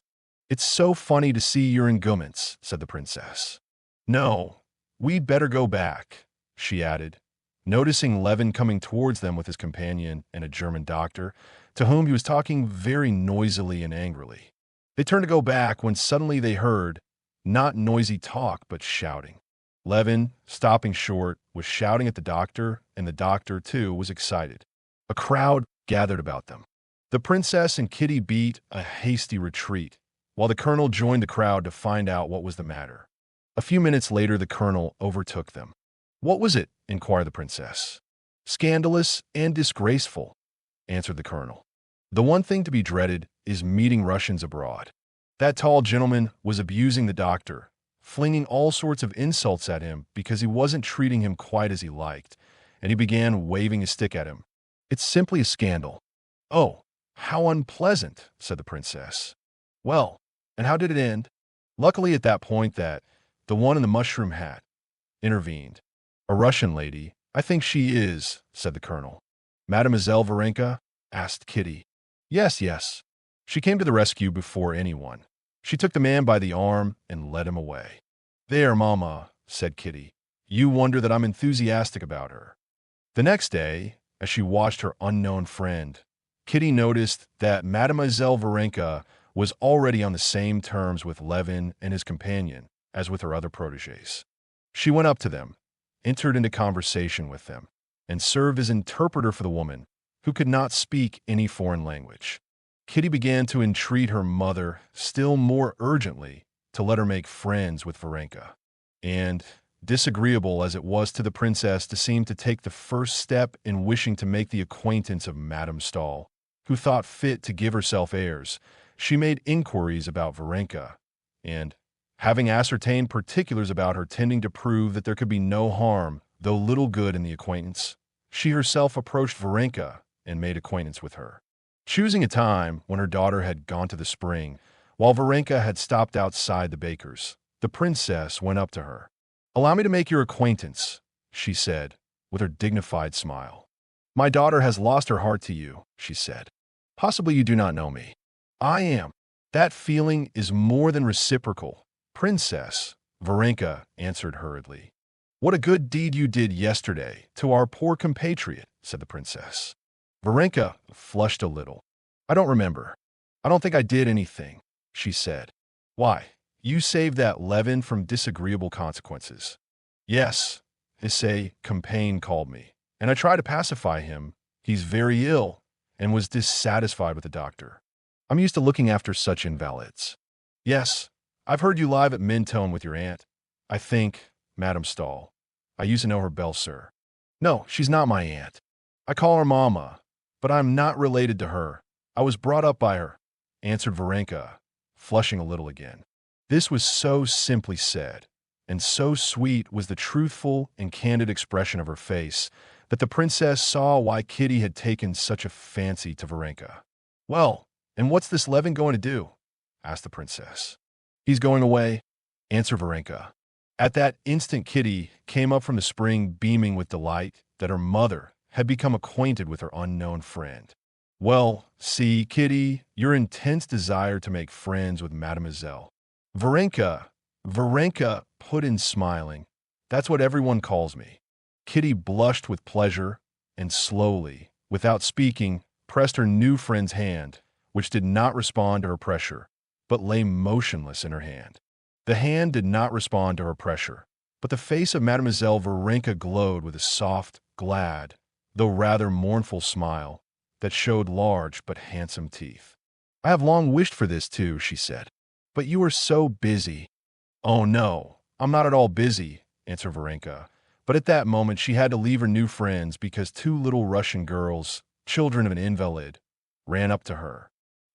[SPEAKER 1] "It's so funny to see you're in Gummins," said the princess. "No, we'd better go back. she added, noticing Levin coming towards them with his companion and a German doctor, to whom he was talking very noisily and angrily. They turned to go back when suddenly they heard, not noisy talk, but shouting. Levin, stopping short, was shouting at the doctor, and the doctor, too, was excited. A crowd gathered about them. The princess and Kitty beat a hasty retreat, while the colonel joined the crowd to find out what was the matter. A few minutes later, the colonel overtook them. "What was it?" inquired the princess. "Scandalous and disgraceful," answered the colonel. "The one thing to be dreaded is meeting Russians abroad." That tall gentleman was abusing the doctor, flinging all sorts of insults at him because he wasn't treating him quite as he liked, and he began waving his stick at him. "It's simply a scandal." "Oh, how unpleasant," said the princess. "Well, and how did it end?" Luckily at that point the one in the mushroom hat intervened. "A Russian lady, I think she is," said the colonel. "Mademoiselle Varenka?" asked Kitty. Yes. She came to the rescue before anyone. She took the man by the arm and led him away. "There, Mama," said Kitty. "You wonder that I'm enthusiastic about her." The next day, as she watched her unknown friend, Kitty noticed that Mademoiselle Varenka was already on the same terms with Levin and his companion as with her other protégés. She went up to them, entered into conversation with them, and served as interpreter for the woman, who could not speak any foreign language. Kitty began to entreat her mother still more urgently to let her make friends with Varenka. And, disagreeable as it was to the princess to seem to take the first step in wishing to make the acquaintance of Madame Stahl, who thought fit to give herself airs, she made inquiries about Varenka, and, having ascertained particulars about her tending to prove that there could be no harm, though little good, in the acquaintance, she herself approached Varenka and made acquaintance with her. Choosing a time when her daughter had gone to the spring, while Varenka had stopped outside the baker's, the princess went up to her. "Allow me to make your acquaintance," she said, with her dignified smile. "My daughter has lost her heart to you," she said. "Possibly you do not know me. I am. That feeling is more than reciprocal, Princess," Varenka answered hurriedly. "What a good deed you did yesterday to our poor compatriot," said the princess. Varenka flushed a little. "I don't remember. I don't think I did anything," she said. "Why, you saved that Levin from disagreeable consequences." "Yes, his companion called me, and I tried to pacify him. He's very ill and was dissatisfied with the doctor. I'm used to looking after such invalids." "Yes, I've heard you live at Mentone with your aunt. I think, Madame Stahl. I used to know her belle sir." "No, she's not my aunt. I call her Mama, but I'm not related to her. I was brought up by her," answered Varenka, flushing a little again. This was so simply said, and so sweet was the truthful and candid expression of her face, that the princess saw why Kitty had taken such a fancy to Varenka. "Well, and what's this Levin going to do?" asked the princess. "He's going away," answered Varenka. At that instant Kitty came up from the spring beaming with delight that her mother had become acquainted with her unknown friend. "Well, see, Kitty, your intense desire to make friends with Mademoiselle Varenka put in smiling. "That's what everyone calls me." Kitty blushed with pleasure and slowly, without speaking, pressed her new friend's hand, which did not respond to her pressure, but lay motionless in her hand. The hand did not respond to her pressure, but the face of Mademoiselle Varenka glowed with a soft, glad, though rather mournful smile that showed large but handsome teeth. "I have long wished for this too," she said. "But you are so busy." "Oh no, I'm not at all busy," answered Varenka. But at that moment she had to leave her new friends because two little Russian girls, children of an invalid, ran up to her.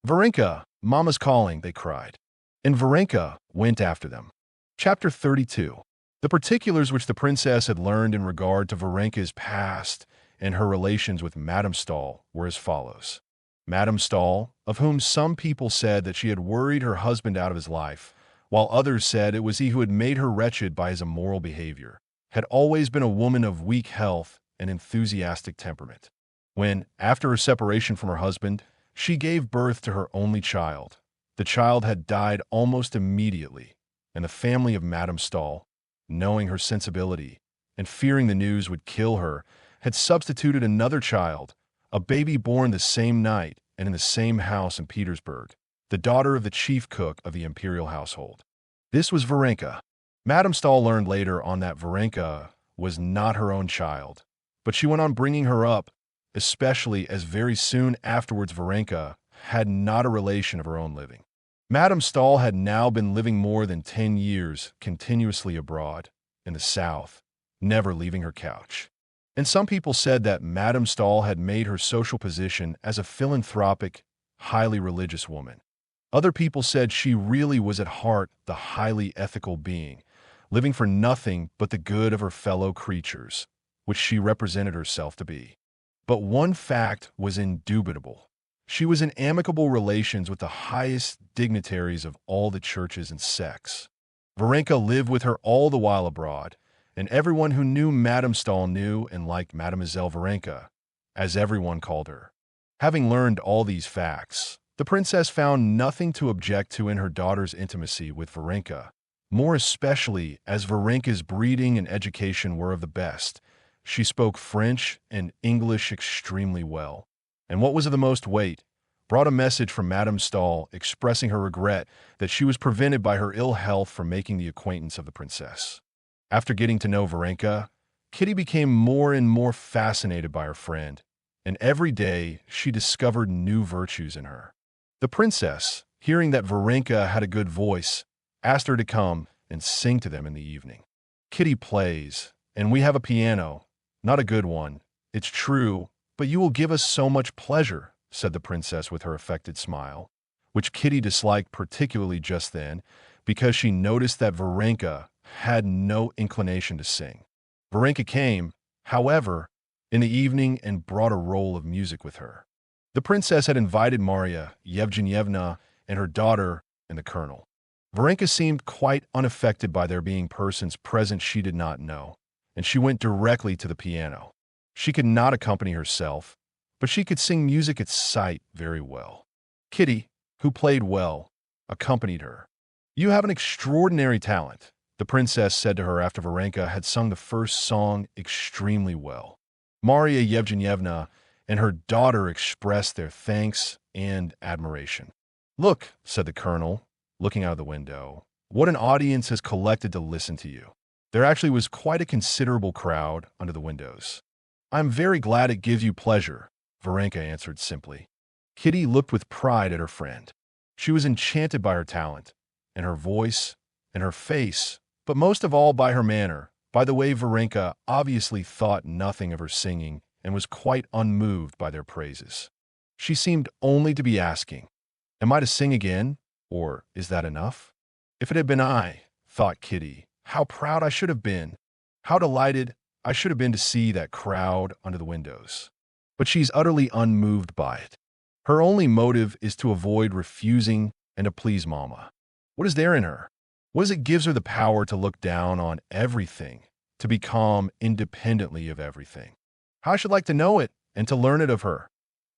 [SPEAKER 1] "Varenka, Mama's calling," they cried. And Varenka went after them. Chapter 32. The particulars which the princess had learned in regard to Varenka's past and her relations with Madame Stahl were as follows. Madame Stahl, of whom some people said that she had worried her husband out of his life, while others said it was he who had made her wretched by his immoral behavior, had always been a woman of weak health and enthusiastic temperament. When, after her separation from her husband, she gave birth to her only child, the child had died almost immediately, and the family of Madame Stahl, knowing her sensibility, and fearing the news would kill her, had substituted another child, a baby born the same night and in the same house in Petersburg, the daughter of the chief cook of the imperial household. This was Varenka. Madame Stahl learned later on that Varenka was not her own child, but she went on bringing her up, especially as very soon afterwards Varenka had not a relation of her own living. Madame Stahl had now been living more than 10 years continuously abroad, in the south, never leaving her couch. And some people said that Madame Stahl had made her social position as a philanthropic, highly religious woman. Other people said she really was at heart the highly ethical being, living for nothing but the good of her fellow creatures, which she represented herself to be. But one fact was indubitable. She was in amicable relations with the highest dignitaries of all the churches and sects. Varenka lived with her all the while abroad, and everyone who knew Madame Stahl knew and liked Mademoiselle Varenka, as everyone called her. Having learned all these facts, the princess found nothing to object to in her daughter's intimacy with Varenka, more especially as Varenka's breeding and education were of the best. She spoke French and English extremely well, and what was of the most weight, brought a message from Madame Stahl expressing her regret that she was prevented by her ill health from making the acquaintance of the princess. After getting to know Varenka, Kitty became more and more fascinated by her friend, and every day she discovered new virtues in her. The princess, hearing that Varenka had a good voice, asked her to come and sing to them in the evening. Kitty plays, and we have a piano, not a good one, it's true, but you will give us so much pleasure, said the princess with her affected smile, which Kitty disliked particularly just then, because she noticed that Varenka had no inclination to sing. Varenka came, however, in the evening and brought a roll of music with her. The princess had invited Marya Yevgenyevna and her daughter and the colonel. Varenka seemed quite unaffected by there being persons present she did not know, and she went directly to the piano. She could not accompany herself, but she could sing music at sight very well. Kitty, who played well, accompanied her. "You have an extraordinary talent," the princess said to her after Varenka had sung the first song extremely well. Marya Yevgenyevna and her daughter expressed their thanks and admiration. "Look," said the colonel, looking out of the window, "what an audience has collected to listen to you." There actually was quite a considerable crowd under the windows. "I'm very glad it gives you pleasure," Varenka answered simply. Kitty looked with pride at her friend. She was enchanted by her talent, and her voice, and her face, but most of all by her manner, by the way Varenka obviously thought nothing of her singing and was quite unmoved by their praises. She seemed only to be asking, "Am I to sing again, or is that enough?" If it had been I, thought Kitty, how proud I should have been, how delighted I should have been to see that crowd under the windows. But she's utterly unmoved by it. Her only motive is to avoid refusing and to please Mama. What is there in her? What is it gives her the power to look down on everything, to be calm independently of everything? How I should like to know it and to learn it of her,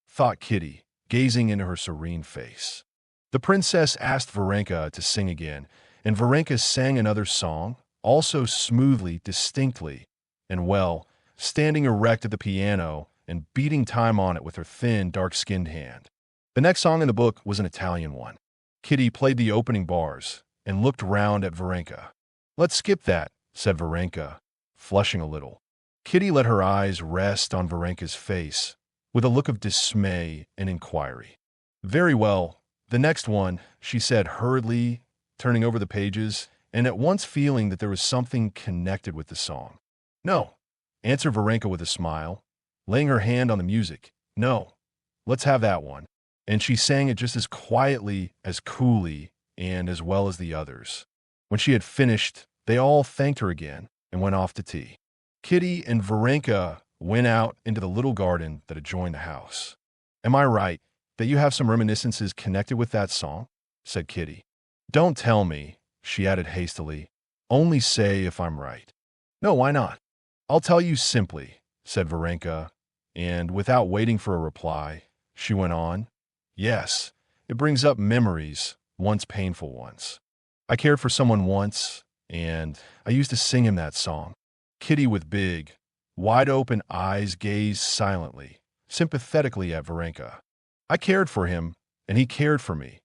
[SPEAKER 1] thought Kitty, gazing into her serene face. The princess asked Varenka to sing again, and Varenka sang another song, also smoothly, distinctly, and well, standing erect at the piano and beating time on it with her thin, dark-skinned hand. The next song in the book was an Italian one. Kitty played the opening bars and looked round at Varenka. "Let's skip that," said Varenka, flushing a little. Kitty let her eyes rest on Varenka's face with a look of dismay and inquiry. "Very well, the next one," she said hurriedly, turning over the pages, and at once feeling that there was something connected with the song. "No," answered Varenka with a smile, laying her hand on the music. "No, let's have that one." And she sang it just as quietly, as coolly, and as well as the others. When she had finished, they all thanked her again and went off to tea. Kitty and Varenka went out into the little garden that adjoined the house. "Am I right that you have some reminiscences connected with that song?" said Kitty. "Don't tell me," she added hastily. "Only say if I'm right." "No, why not? I'll tell you simply," said Varenka, and without waiting for a reply, she went on. "Yes, it brings up memories, once painful ones. I cared for someone once, and I used to sing him that song. Kitty, with big, wide-open eyes, gazed silently, sympathetically at Varenka. I cared for him, and he cared for me,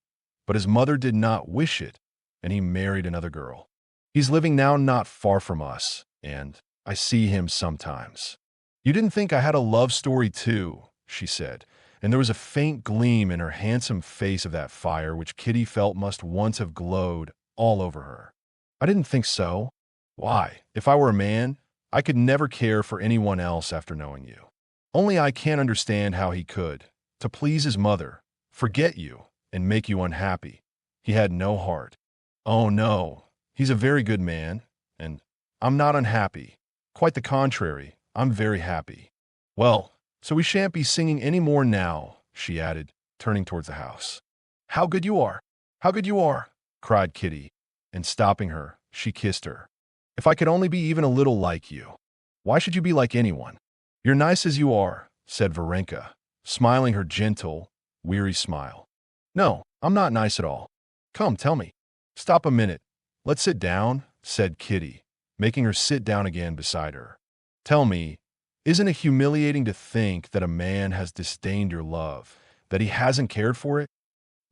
[SPEAKER 1] but his mother did not wish it, and he married another girl. He's living now not far from us, and I see him sometimes. You didn't think I had a love story too, she said, and there was a faint gleam in her handsome face of that fire which Kitty felt must once have glowed all over her. I didn't think so. Why, if I were a man, I could never care for anyone else after knowing you. Only I can't understand how he could, to please his mother, forget you, and make you unhappy. He had no heart. Oh no, he's a very good man, and I'm not unhappy. Quite the contrary, I'm very happy. Well, so we shan't be singing any more now, she added, turning towards the house. How good you are! How good you are! Cried Kitty, and stopping her, she kissed her. If I could only be even a little like you. Why should you be like anyone? You're nice as you are, said Varenka, smiling her gentle, weary smile. No, I'm not nice at all. Come, tell me. Stop a minute. Let's sit down, said Kitty, making her sit down again beside her. Tell me, isn't it humiliating to think that a man has disdained your love, that he hasn't cared for it?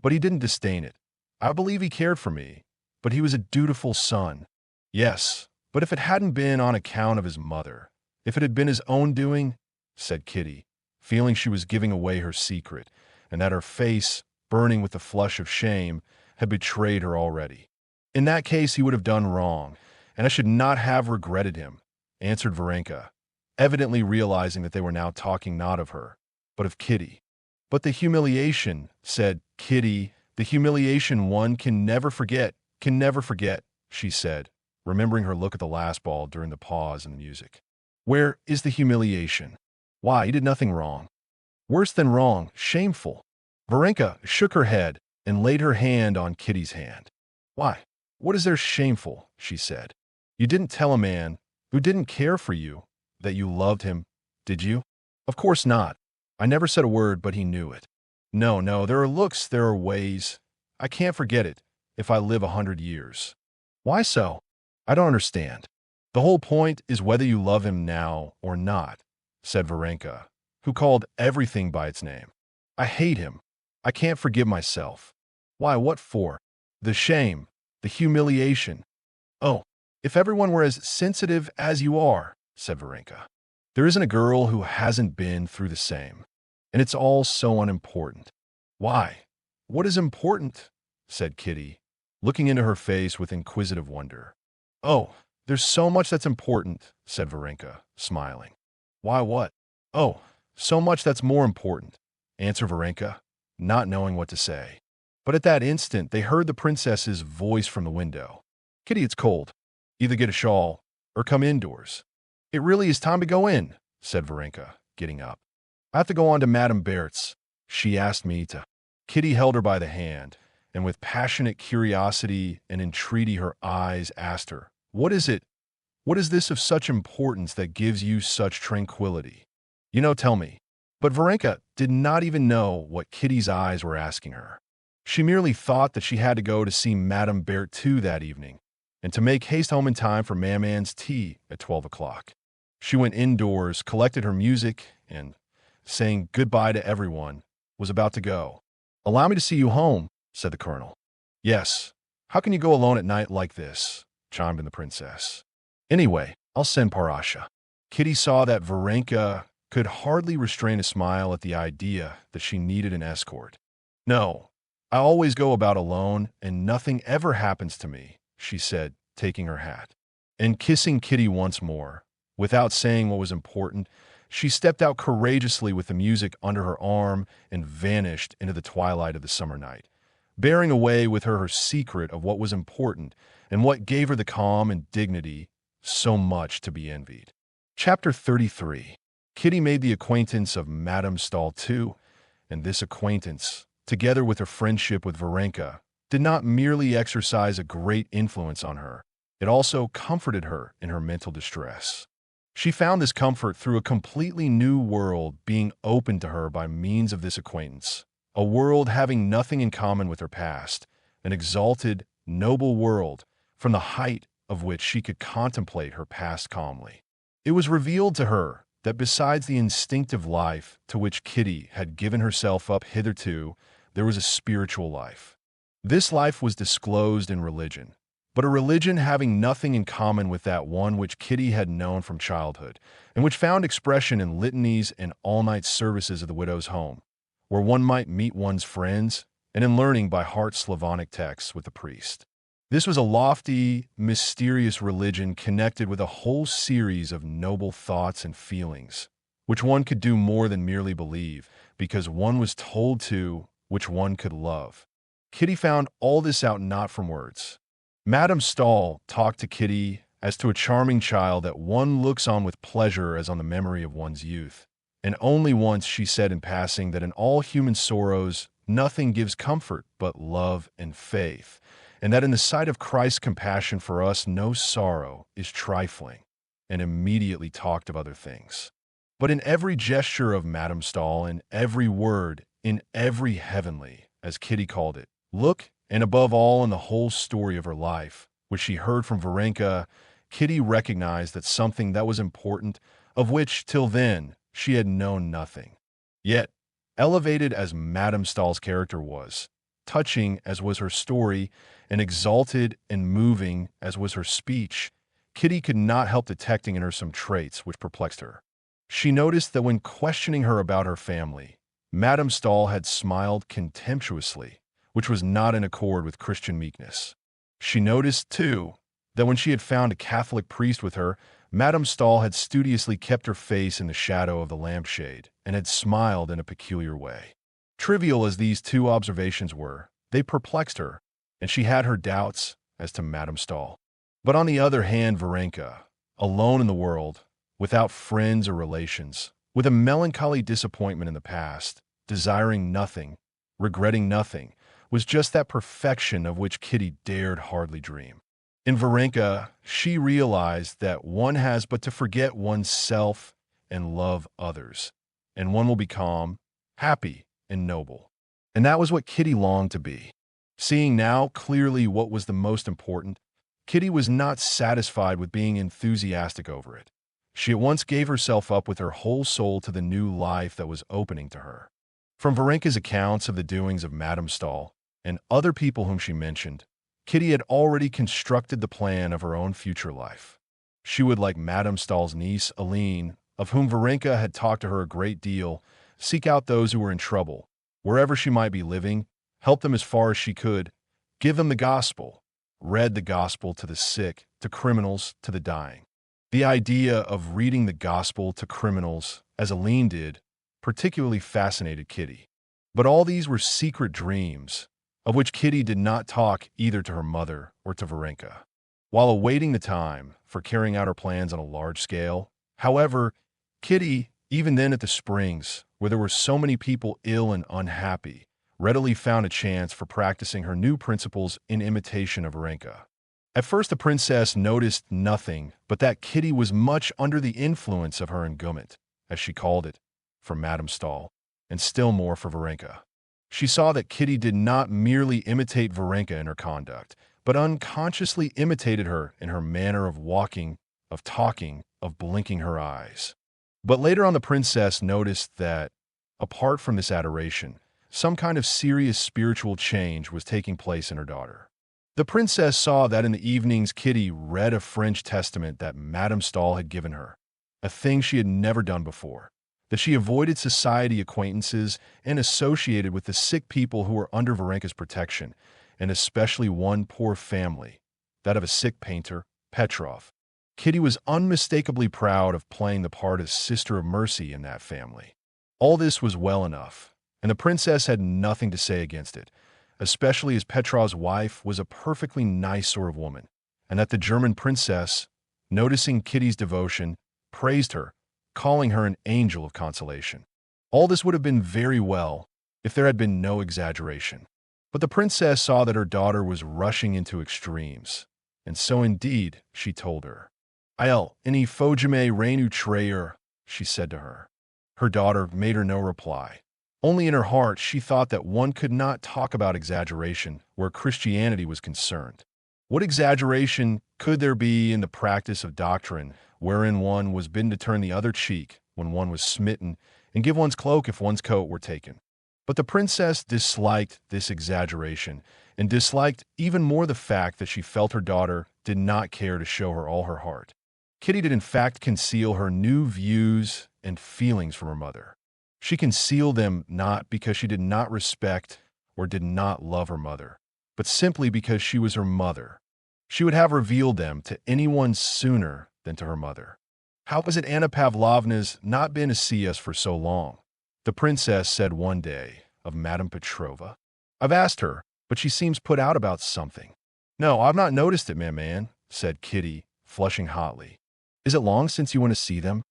[SPEAKER 1] But he didn't disdain it. I believe he cared for me, but he was a dutiful son. Yes, but if it hadn't been on account of his mother, if it had been his own doing, said Kitty, feeling she was giving away her secret, and that her face, burning with the flush of shame, had betrayed her already. In that case he would have done wrong, and I should not have regretted him, answered Varenka, evidently realizing that they were now talking not of her, but of Kitty. But the humiliation, said Kitty, the humiliation one can never forget, she said, remembering her look at the last ball during the pause in the music. Where is the humiliation? Why, you did nothing wrong. Worse than wrong, shameful. Varenka shook her head and laid her hand on Kitty's hand. Why, what is there shameful, she said. You didn't tell a man who didn't care for you that you loved him, did you? Of course not. I never said a word, but he knew it. No, there are looks, there are ways. I can't forget it if I live 100 years. Why so? I don't understand. The whole point is whether you love him now or not, said Varenka, who called everything by its name. I hate him. I can't forgive myself. Why, what for? The shame, the humiliation. Oh, if everyone were as sensitive as you are, said Varenka. There isn't a girl who hasn't been through the same. And it's all so unimportant. Why? What is important? Said Kitty, looking into her face with inquisitive wonder. Oh, there's so much that's important, said Varenka, smiling. Why, what? Oh, so much that's more important, answered Varenka, not knowing what to say. But at that instant they heard the princess's voice from the window. Kitty, it's cold. Either get a shawl or come indoors. It really is time to go in, said Varenka, getting up. I have to go on to Madame Bert's. She asked me to. Kitty held her by the hand, and with passionate curiosity and entreaty her eyes asked her, What is it? What is this of such importance that gives you such tranquility? Tell me. But Varenka did not even know what Kitty's eyes were asking her. She merely thought that she had to go to see Madame Berthoud that evening, and to make haste home in time for Maman's tea at 12 o'clock. She went indoors, collected her music, and, saying goodbye to everyone, was about to go. Allow me to see you home, said the colonel. Yes. How can you go alone at night like this? Chimed in the princess. Anyway, I'll send Parasha. Kitty saw that Varenka could hardly restrain a smile at the idea that she needed an escort. No, I always go about alone, and nothing ever happens to me, she said, taking her hat. And kissing Kitty once more, without saying what was important, she stepped out courageously with the music under her arm and vanished into the twilight of the summer night, bearing away with her secret of what was important and what gave her the calm and dignity so much to be envied. Chapter 33. Kitty made the acquaintance of Madame Stahl too, and this acquaintance, together with her friendship with Varenka, did not merely exercise a great influence on her, it also comforted her in her mental distress. She found this comfort through a completely new world being opened to her by means of this acquaintance, a world having nothing in common with her past, an exalted, noble world from the height of which she could contemplate her past calmly. It was revealed to her that besides the instinctive life to which Kitty had given herself up hitherto, there was a spiritual life. This life was disclosed in religion, but a religion having nothing in common with that one which Kitty had known from childhood, and which found expression in litanies and all-night services of the widow's home, where one might meet one's friends, and in learning by heart Slavonic texts with the priest. This was a lofty, mysterious religion connected with a whole series of noble thoughts and feelings, which one could do more than merely believe, because one was told to, which one could love. Kitty found all this out not from words. Madame Stahl talked to Kitty as to a charming child that one looks on with pleasure as on the memory of one's youth, and only once she said in passing that in all human sorrows nothing gives comfort but love and faith, and that in the sight of Christ's compassion for us no sorrow is trifling, and immediately talked of other things. But in every gesture of Madame Stahl, in every word, in every heavenly, as Kitty called it, look, and above all in the whole story of her life, which she heard from Varenka, Kitty recognized that something that was important, of which, till then, she had known nothing. Yet, elevated as Madame Stahl's character was, touching as was her story, and exalted and moving as was her speech, Kitty could not help detecting in her some traits which perplexed her. She noticed that when questioning her about her family, Madame Stahl had smiled contemptuously, which was not in accord with Christian meekness. She noticed, too, that when she had found a Catholic priest with her, Madame Stahl had studiously kept her face in the shadow of the lampshade and had smiled in a peculiar way. Trivial as these two observations were, they perplexed her, and she had her doubts as to Madame Stahl. But on the other hand, Varenka, alone in the world, without friends or relations, with a melancholy disappointment in the past, desiring nothing, regretting nothing, was just that perfection of which Kitty dared hardly dream. In Varenka, she realized that one has but to forget oneself and love others, and one will be calm, happy, and noble. And that was what Kitty longed to be. Seeing now clearly what was the most important, Kitty was not satisfied with being enthusiastic over it. She at once gave herself up with her whole soul to the new life that was opening to her. From Varenka's accounts of the doings of Madame Stahl and other people whom she mentioned, Kitty had already constructed the plan of her own future life. She would, like Madame Stahl's niece, Aline, of whom Varenka had talked to her a great deal, seek out those who were in trouble, wherever she might be living, help them as far as she could, give them the gospel, read the gospel to the sick, to criminals, to the dying. The idea of reading the gospel to criminals, as Aline did, particularly fascinated Kitty. But all these were secret dreams, of which Kitty did not talk either to her mother or to Varenka. While awaiting the time for carrying out her plans on a large scale, however, Kitty, even then at the Springs, where there were so many people ill and unhappy, readily found a chance for practicing her new principles in imitation of Varenka. At first the princess noticed nothing but that Kitty was much under the influence of her engouement, as she called it, for Madame Stahl, and still more for Varenka. She saw that Kitty did not merely imitate Varenka in her conduct, but unconsciously imitated her in her manner of walking, of talking, of blinking her eyes. But later on the princess noticed that, apart from this adoration, some kind of serious spiritual change was taking place in her daughter. The princess saw that in the evenings Kitty read a French testament that Madame Stahl had given her, a thing she had never done before, that she avoided society acquaintances and associated with the sick people who were under Varenka's protection, and especially one poor family, that of a sick painter, Petrov. Kitty was unmistakably proud of playing the part as Sister of Mercy in that family. All this was well enough, and the princess had nothing to say against it, especially as Petrov's wife was a perfectly nice sort of woman, and that the German princess, noticing Kitty's devotion, praised her, calling her an angel of consolation. All this would have been very well if there had been no exaggeration. But the princess saw that her daughter was rushing into extremes, and so indeed she told her. "Il n'y faut jamais rien trahir," she said to her. Her daughter made her no reply. Only in her heart she thought that one could not talk about exaggeration where Christianity was concerned. What exaggeration could there be in the practice of doctrine wherein one was bidden to turn the other cheek when one was smitten, and give one's cloak if one's coat were taken. But the princess disliked this exaggeration, and disliked even more the fact that she felt her daughter did not care to show her all her heart. Kitty did in fact conceal her new views and feelings from her mother. She concealed them not because she did not respect or did not love her mother, but simply because she was her mother. She would have revealed them to anyone sooner than to her mother. How was it Anna Pavlovna's not been to see us for so long? The princess said one day of Madame Petrova. I've asked her, but she seems put out about something. No, I've not noticed it, man, said Kitty, flushing hotly. Is it long since you went to see them?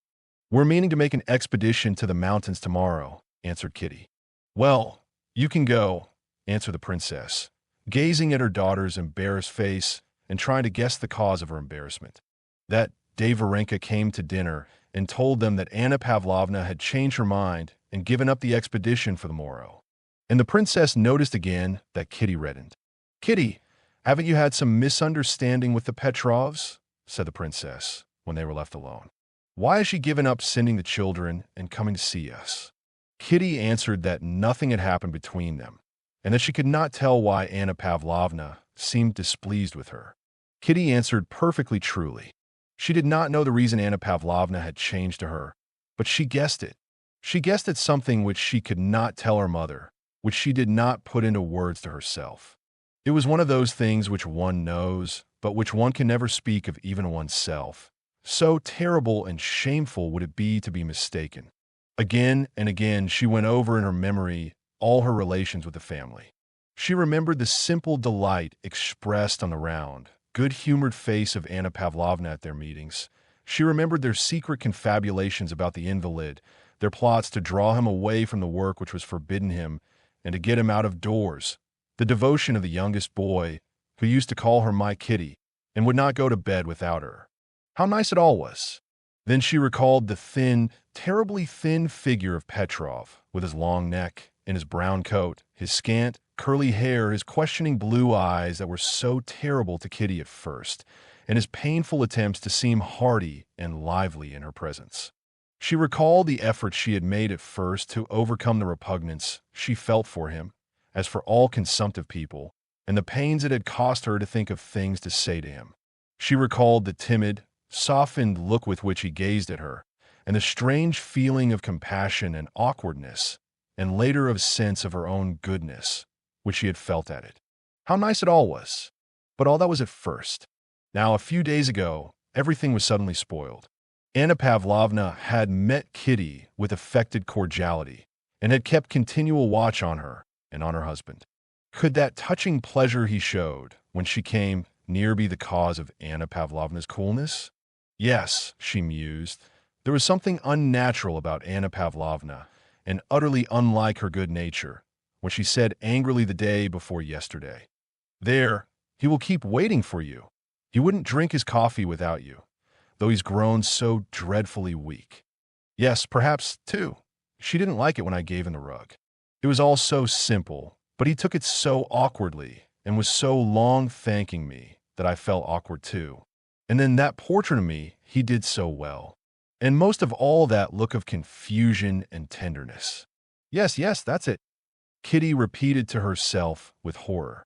[SPEAKER 1] We're meaning to make an expedition to the mountains tomorrow, answered Kitty. Well, you can go, answered the princess, gazing at her daughter's embarrassed face and trying to guess the cause of her embarrassment. That day Varenka came to dinner and told them that Anna Pavlovna had changed her mind and given up the expedition for the morrow. And the princess noticed again that Kitty reddened. Kitty, haven't you had some misunderstanding with the Petrovs? Said the princess when they were left alone. Why has she given up sending the children and coming to see us? Kitty answered that nothing had happened between them, and that she could not tell why Anna Pavlovna seemed displeased with her. Kitty answered perfectly truly. She did not know the reason Anna Pavlovna had changed to her, but she guessed it. She guessed at something which she could not tell her mother, which she did not put into words to herself. It was one of those things which one knows, but which one can never speak of even oneself. So terrible and shameful would it be to be mistaken. Again and again she went over in her memory all her relations with the family. She remembered the simple delight expressed on the round, good-humored face of Anna Pavlovna at their meetings. She remembered their secret confabulations about the invalid, their plots to draw him away from the work which was forbidden him and to get him out of doors, the devotion of the youngest boy, who used to call her my Kitty and would not go to bed without her. How nice it all was. Then she recalled the thin, terribly thin figure of Petrov, with his long neck and his brown coat, his scant, curly hair, his questioning blue eyes that were so terrible to Kitty at first, and his painful attempts to seem hearty and lively in her presence. She recalled the efforts she had made at first to overcome the repugnance she felt for him, as for all consumptive people, and the pains it had cost her to think of things to say to him. She recalled the timid, softened look with which he gazed at her, and the strange feeling of compassion and awkwardness, and later of a sense of her own goodness, which she had felt at it. How nice it all was! But all that was at first. Now, a few days ago, everything was suddenly spoiled. Anna Pavlovna had met Kitty with affected cordiality, and had kept continual watch on her and on her husband. Could that touching pleasure he showed when she came near be the cause of Anna Pavlovna's coolness? Yes, she mused. There was something unnatural about Anna Pavlovna, and utterly unlike her good nature, when she said angrily the day before yesterday, "There, he will keep waiting for you. He wouldn't drink his coffee without you, though he's grown so dreadfully weak." Yes, perhaps, too, she didn't like it when I gave him the rug. It was all so simple, but he took it so awkwardly, and was so long thanking me that I felt awkward too. And then that portrait of me he did so well. And most of all, that look of confusion and tenderness. Yes, that's it, Kitty repeated to herself with horror.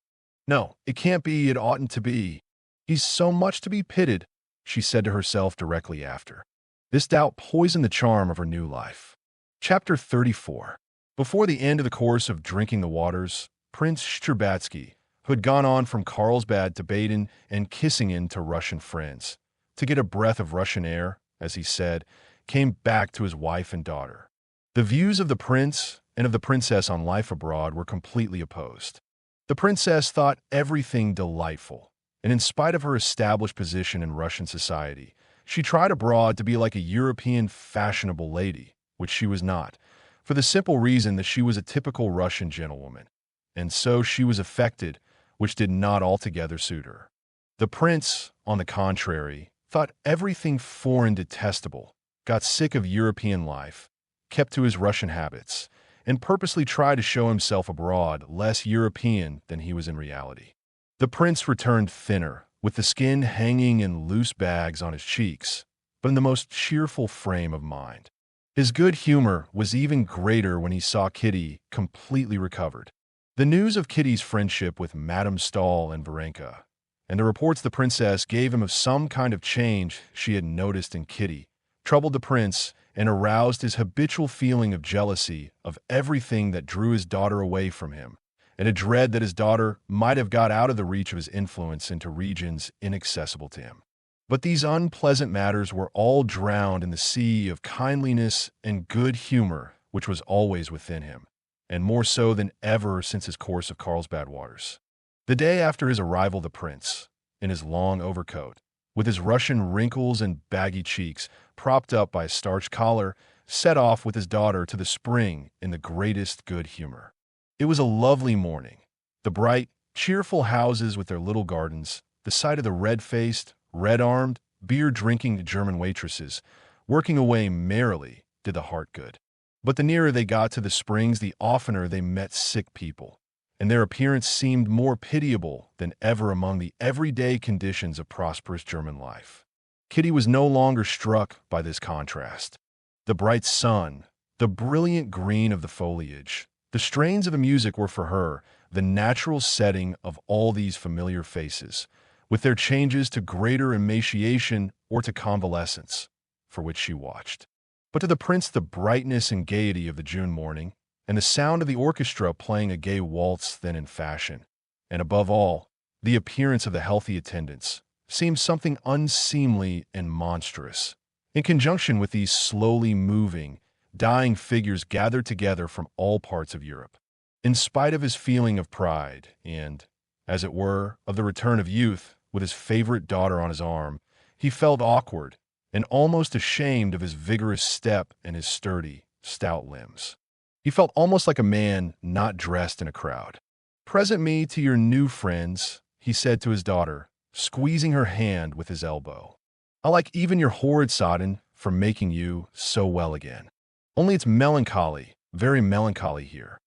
[SPEAKER 1] No, it can't be, it oughtn't to be. He's so much to be pitied, she said to herself directly after. This doubt poisoned the charm of her new life. Chapter 34. Before the end of the course of drinking the waters, Prince Shcherbatsky, who had gone on from Carlsbad to Baden and Kissingen to Russian friends, to get a breath of Russian air, as he said, came back to his wife and daughter. The views of the prince and of the princess on life abroad were completely opposed. The princess thought everything delightful, and in spite of her established position in Russian society, she tried abroad to be like a European fashionable lady, which she was not, for the simple reason that she was a typical Russian gentlewoman, and so she was affected, which did not altogether suit her. The prince, on the contrary, thought everything foreign detestable, got sick of European life, kept to his Russian habits, and purposely tried to show himself abroad less European than he was in reality. The prince returned thinner, with the skin hanging in loose bags on his cheeks, but in the most cheerful frame of mind. His good humor was even greater when he saw Kitty completely recovered. The news of Kitty's friendship with Madame Stahl and Varenka, and the reports the princess gave him of some kind of change she had noticed in Kitty, troubled the prince and aroused his habitual feeling of jealousy of everything that drew his daughter away from him, and a dread that his daughter might have got out of the reach of his influence into regions inaccessible to him. But these unpleasant matters were all drowned in the sea of kindliness and good humor which was always within him, and more so than ever since his course of Carlsbad waters. The day after his arrival, the prince, in his long overcoat, with his Russian wrinkles and baggy cheeks propped up by a starched collar, set off with his daughter to the spring in the greatest good humor. It was a lovely morning. The bright, cheerful houses with their little gardens, the sight of the red-faced, red-armed, beer-drinking German waitresses, working away merrily, did the heart good. But the nearer they got to the springs, the oftener they met sick people, and their appearance seemed more pitiable than ever among the everyday conditions of prosperous German life. Kitty was no longer struck by this contrast. The bright sun, the brilliant green of the foliage, the strains of the music were for her the natural setting of all these familiar faces, with their changes to greater emaciation or to convalescence, for which she watched. But to the prince the brightness and gaiety of the June morning, and the sound of the orchestra playing a gay waltz then in fashion, and above all, the appearance of the healthy attendants, seemed something unseemly and monstrous, in conjunction with these slowly moving, dying figures gathered together from all parts of Europe. In spite of his feeling of pride and, as it were, of the return of youth, with his favorite daughter on his arm, he felt awkward and almost ashamed of his vigorous step and his sturdy, stout limbs. He felt almost like a man not dressed in a crowd. "Present me to your new friends," he said to his daughter, squeezing her hand with his elbow. "I like even your Hohenzollern for making you so well again. Only it's melancholy, very melancholy here."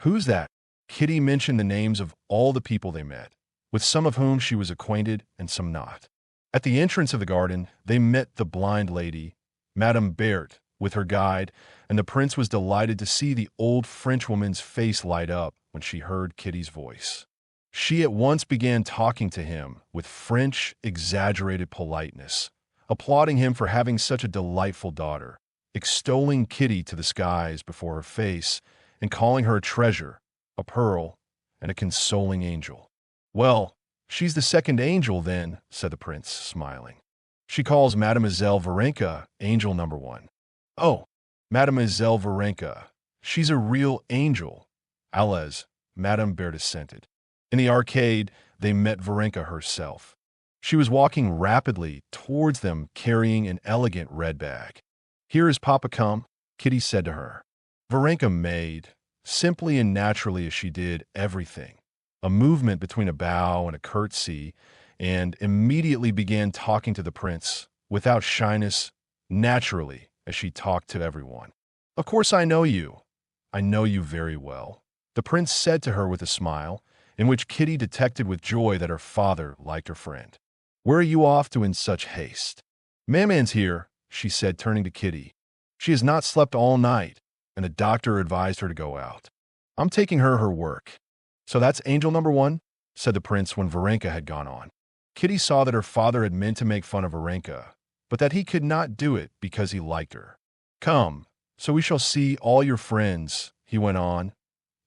[SPEAKER 1] "Who's that?" Kitty mentioned the names of all the people they met, with some of whom she was acquainted and some not. At the entrance of the garden, they met the blind lady, Madame Berthe, with her guide, and the prince was delighted to see the old Frenchwoman's face light up when she heard Kitty's voice. She at once began talking to him with French exaggerated politeness, applauding him for having such a delightful daughter, extolling Kitty to the skies before her face, and calling her a treasure, a pearl, and a consoling angel. "Well, she's the second angel, then," said the prince, smiling. "She calls Mademoiselle Varenka angel number one." "Oh, Mademoiselle Varenka, she's a real angel." "Allez," Madame Berthe assented. In the arcade, they met Varenka herself. She was walking rapidly towards them, carrying an elegant red bag. "Here is Papa come," Kitty said to her. Varenka made, simply and naturally as she did everything, a movement between a bow and a curtsy, and immediately began talking to the prince, without shyness, naturally, as she talked to everyone. "Of course I know you. I know you very well," the prince said to her with a smile, in which Kitty detected with joy that her father liked her friend. "Where are you off to in such haste?" "Maman's here," she said, turning to Kitty. "She has not slept all night, and the doctor advised her to go out. I'm taking her work." "So that's angel number one?" said the prince when Varenka had gone on. Kitty saw that her father had meant to make fun of Varenka, but that he could not do it because he liked her. "Come, so we shall see all your friends," he went on,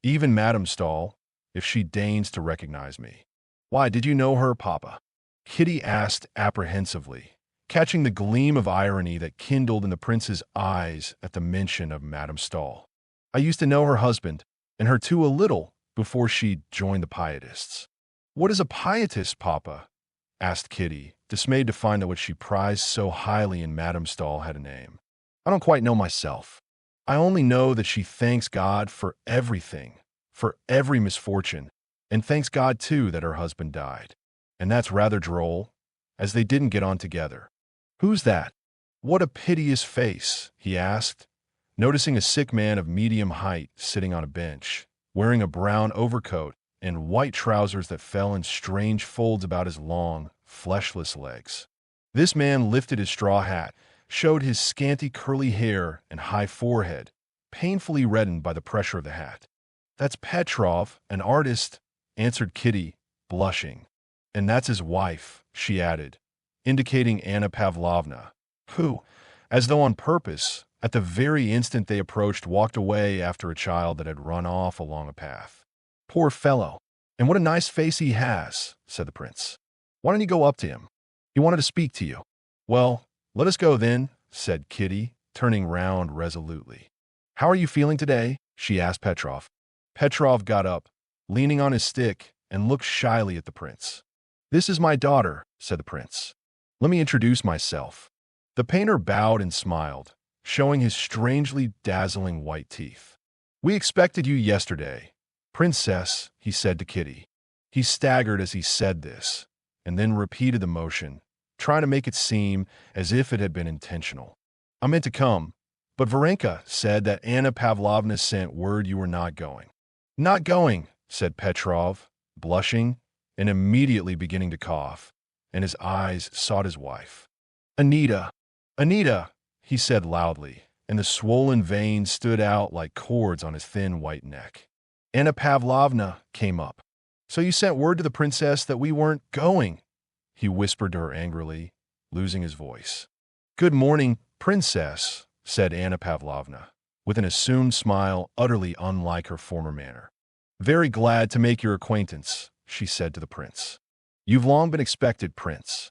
[SPEAKER 1] "even Madame Stahl, if she deigns to recognize me." "Why, did you know her, Papa?" Kitty asked apprehensively, catching the gleam of irony that kindled in the prince's eyes at the mention of Madame Stahl. "I used to know her husband, and her too a little, before she joined the Pietists." "What is a Pietist, Papa?" asked Kitty, dismayed to find that what she prized so highly in Madame Stahl had a name. "I don't quite know myself. I only know that she thanks God for everything, for every misfortune, and thanks God, too, that her husband died. And that's rather droll, as they didn't get on together." "Who's that? What a piteous face," he asked, noticing a sick man of medium height sitting on a bench, wearing a brown overcoat and white trousers that fell in strange folds about his long, fleshless legs. This man lifted his straw hat, showed his scanty curly hair and high forehead, painfully reddened by the pressure of the hat. "That's Petrov, an artist," answered Kitty, blushing. "And that's his wife," she added, indicating Anna Pavlovna, who, as though on purpose, at the very instant they approached, walked away after a child that had run off along a path. "Poor fellow! And what a nice face he has," said the prince. "Why don't you go up to him? He wanted to speak to you." "Well, let us go then," said Kitty, turning round resolutely. "How are you feeling today?" she asked Petrov. Petrov got up, leaning on his stick, and looked shyly at the prince. "This is my daughter," said the prince. "Let me introduce myself." The painter bowed and smiled, showing his strangely dazzling white teeth. "We expected you yesterday, Princess," he said to Kitty. He staggered as he said this, and then repeated the motion, trying to make it seem as if it had been intentional. "I meant to come, but Varenka said that Anna Pavlovna sent word you were not going." "Not going," said Petrov, blushing and immediately beginning to cough, and his eyes sought his wife. "Anita, Anita," he said loudly, and the swollen veins stood out like cords on his thin white neck. Anna Pavlovna came up. "So you sent word to the princess that we weren't going," he whispered to her angrily, losing his voice. "Good morning, princess," said Anna Pavlovna, with an assumed smile utterly unlike her former manner. "Very glad to make your acquaintance," she said to the prince. "You've long been expected, prince.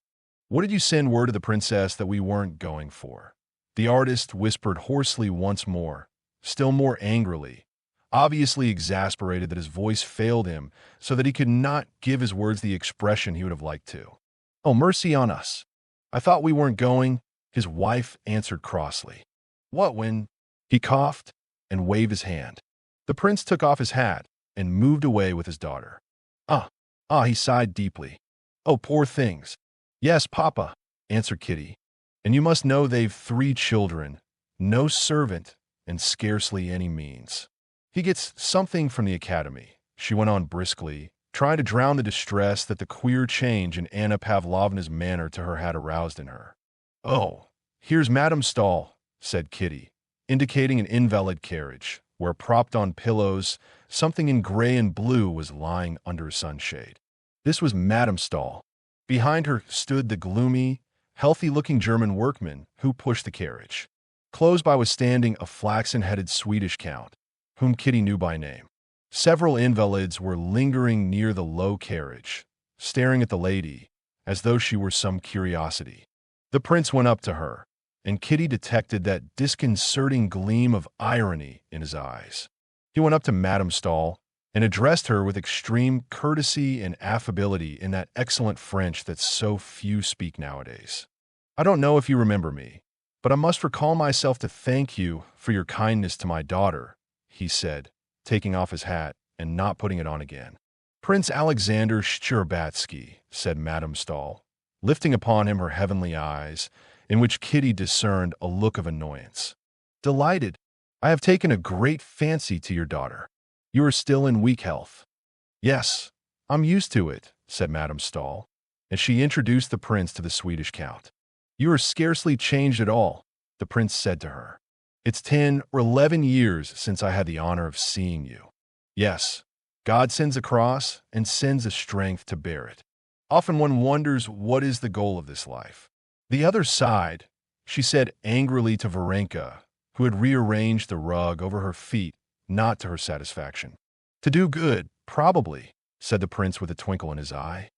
[SPEAKER 1] What did you send word to the princess that we weren't going for?" The artist whispered hoarsely once more, still more angrily, obviously exasperated that his voice failed him so that he could not give his words the expression he would have liked to. "Oh, mercy on us. I thought we weren't going," his wife answered crossly. "What when—" He coughed and waved his hand. The prince took off his hat and moved away with his daughter. He sighed deeply. "Oh, poor things." "Yes, Papa," answered Kitty. "And you must know they've 3 children, no servant, and scarcely any means. He gets something from the academy," she went on briskly, trying to drown the distress that the queer change in Anna Pavlovna's manner to her had aroused in her. "Oh, here's Madame Stahl," said Kitty, indicating an invalid carriage, where, propped on pillows, something in gray and blue was lying under a sunshade. This was Madame Stahl. Behind her stood the gloomy, healthy-looking German workman who pushed the carriage. Close by was standing a flaxen-headed Swedish count, whom Kitty knew by name. Several invalids were lingering near the low carriage, staring at the lady, as though she were some curiosity. The prince went up to her, and Kitty detected that disconcerting gleam of irony in his eyes. He went up to Madame Stahl and addressed her with extreme courtesy and affability in that excellent French that so few speak nowadays. "I don't know if you remember me, but I must recall myself to thank you for your kindness to my daughter," he said, taking off his hat and not putting it on again. "Prince Alexander Shcherbatsky," said Madame Stahl, lifting upon him her heavenly eyes, in which Kitty discerned a look of annoyance. "Delighted. I have taken a great fancy to your daughter. You are still in weak health." "Yes, I'm used to it," said Madame Stahl, and she introduced the prince to the Swedish count. "You are scarcely changed at all," the prince said to her. "It's 10 or 11 years since I had the honor of seeing you. Yes, God sends a cross and sends a strength to bear it. Often one wonders what is the goal of this life. The other side," she said angrily to Varenka, who had rearranged the rug over her feet, not to her satisfaction. "To do good, probably," said the prince with a twinkle in his eye.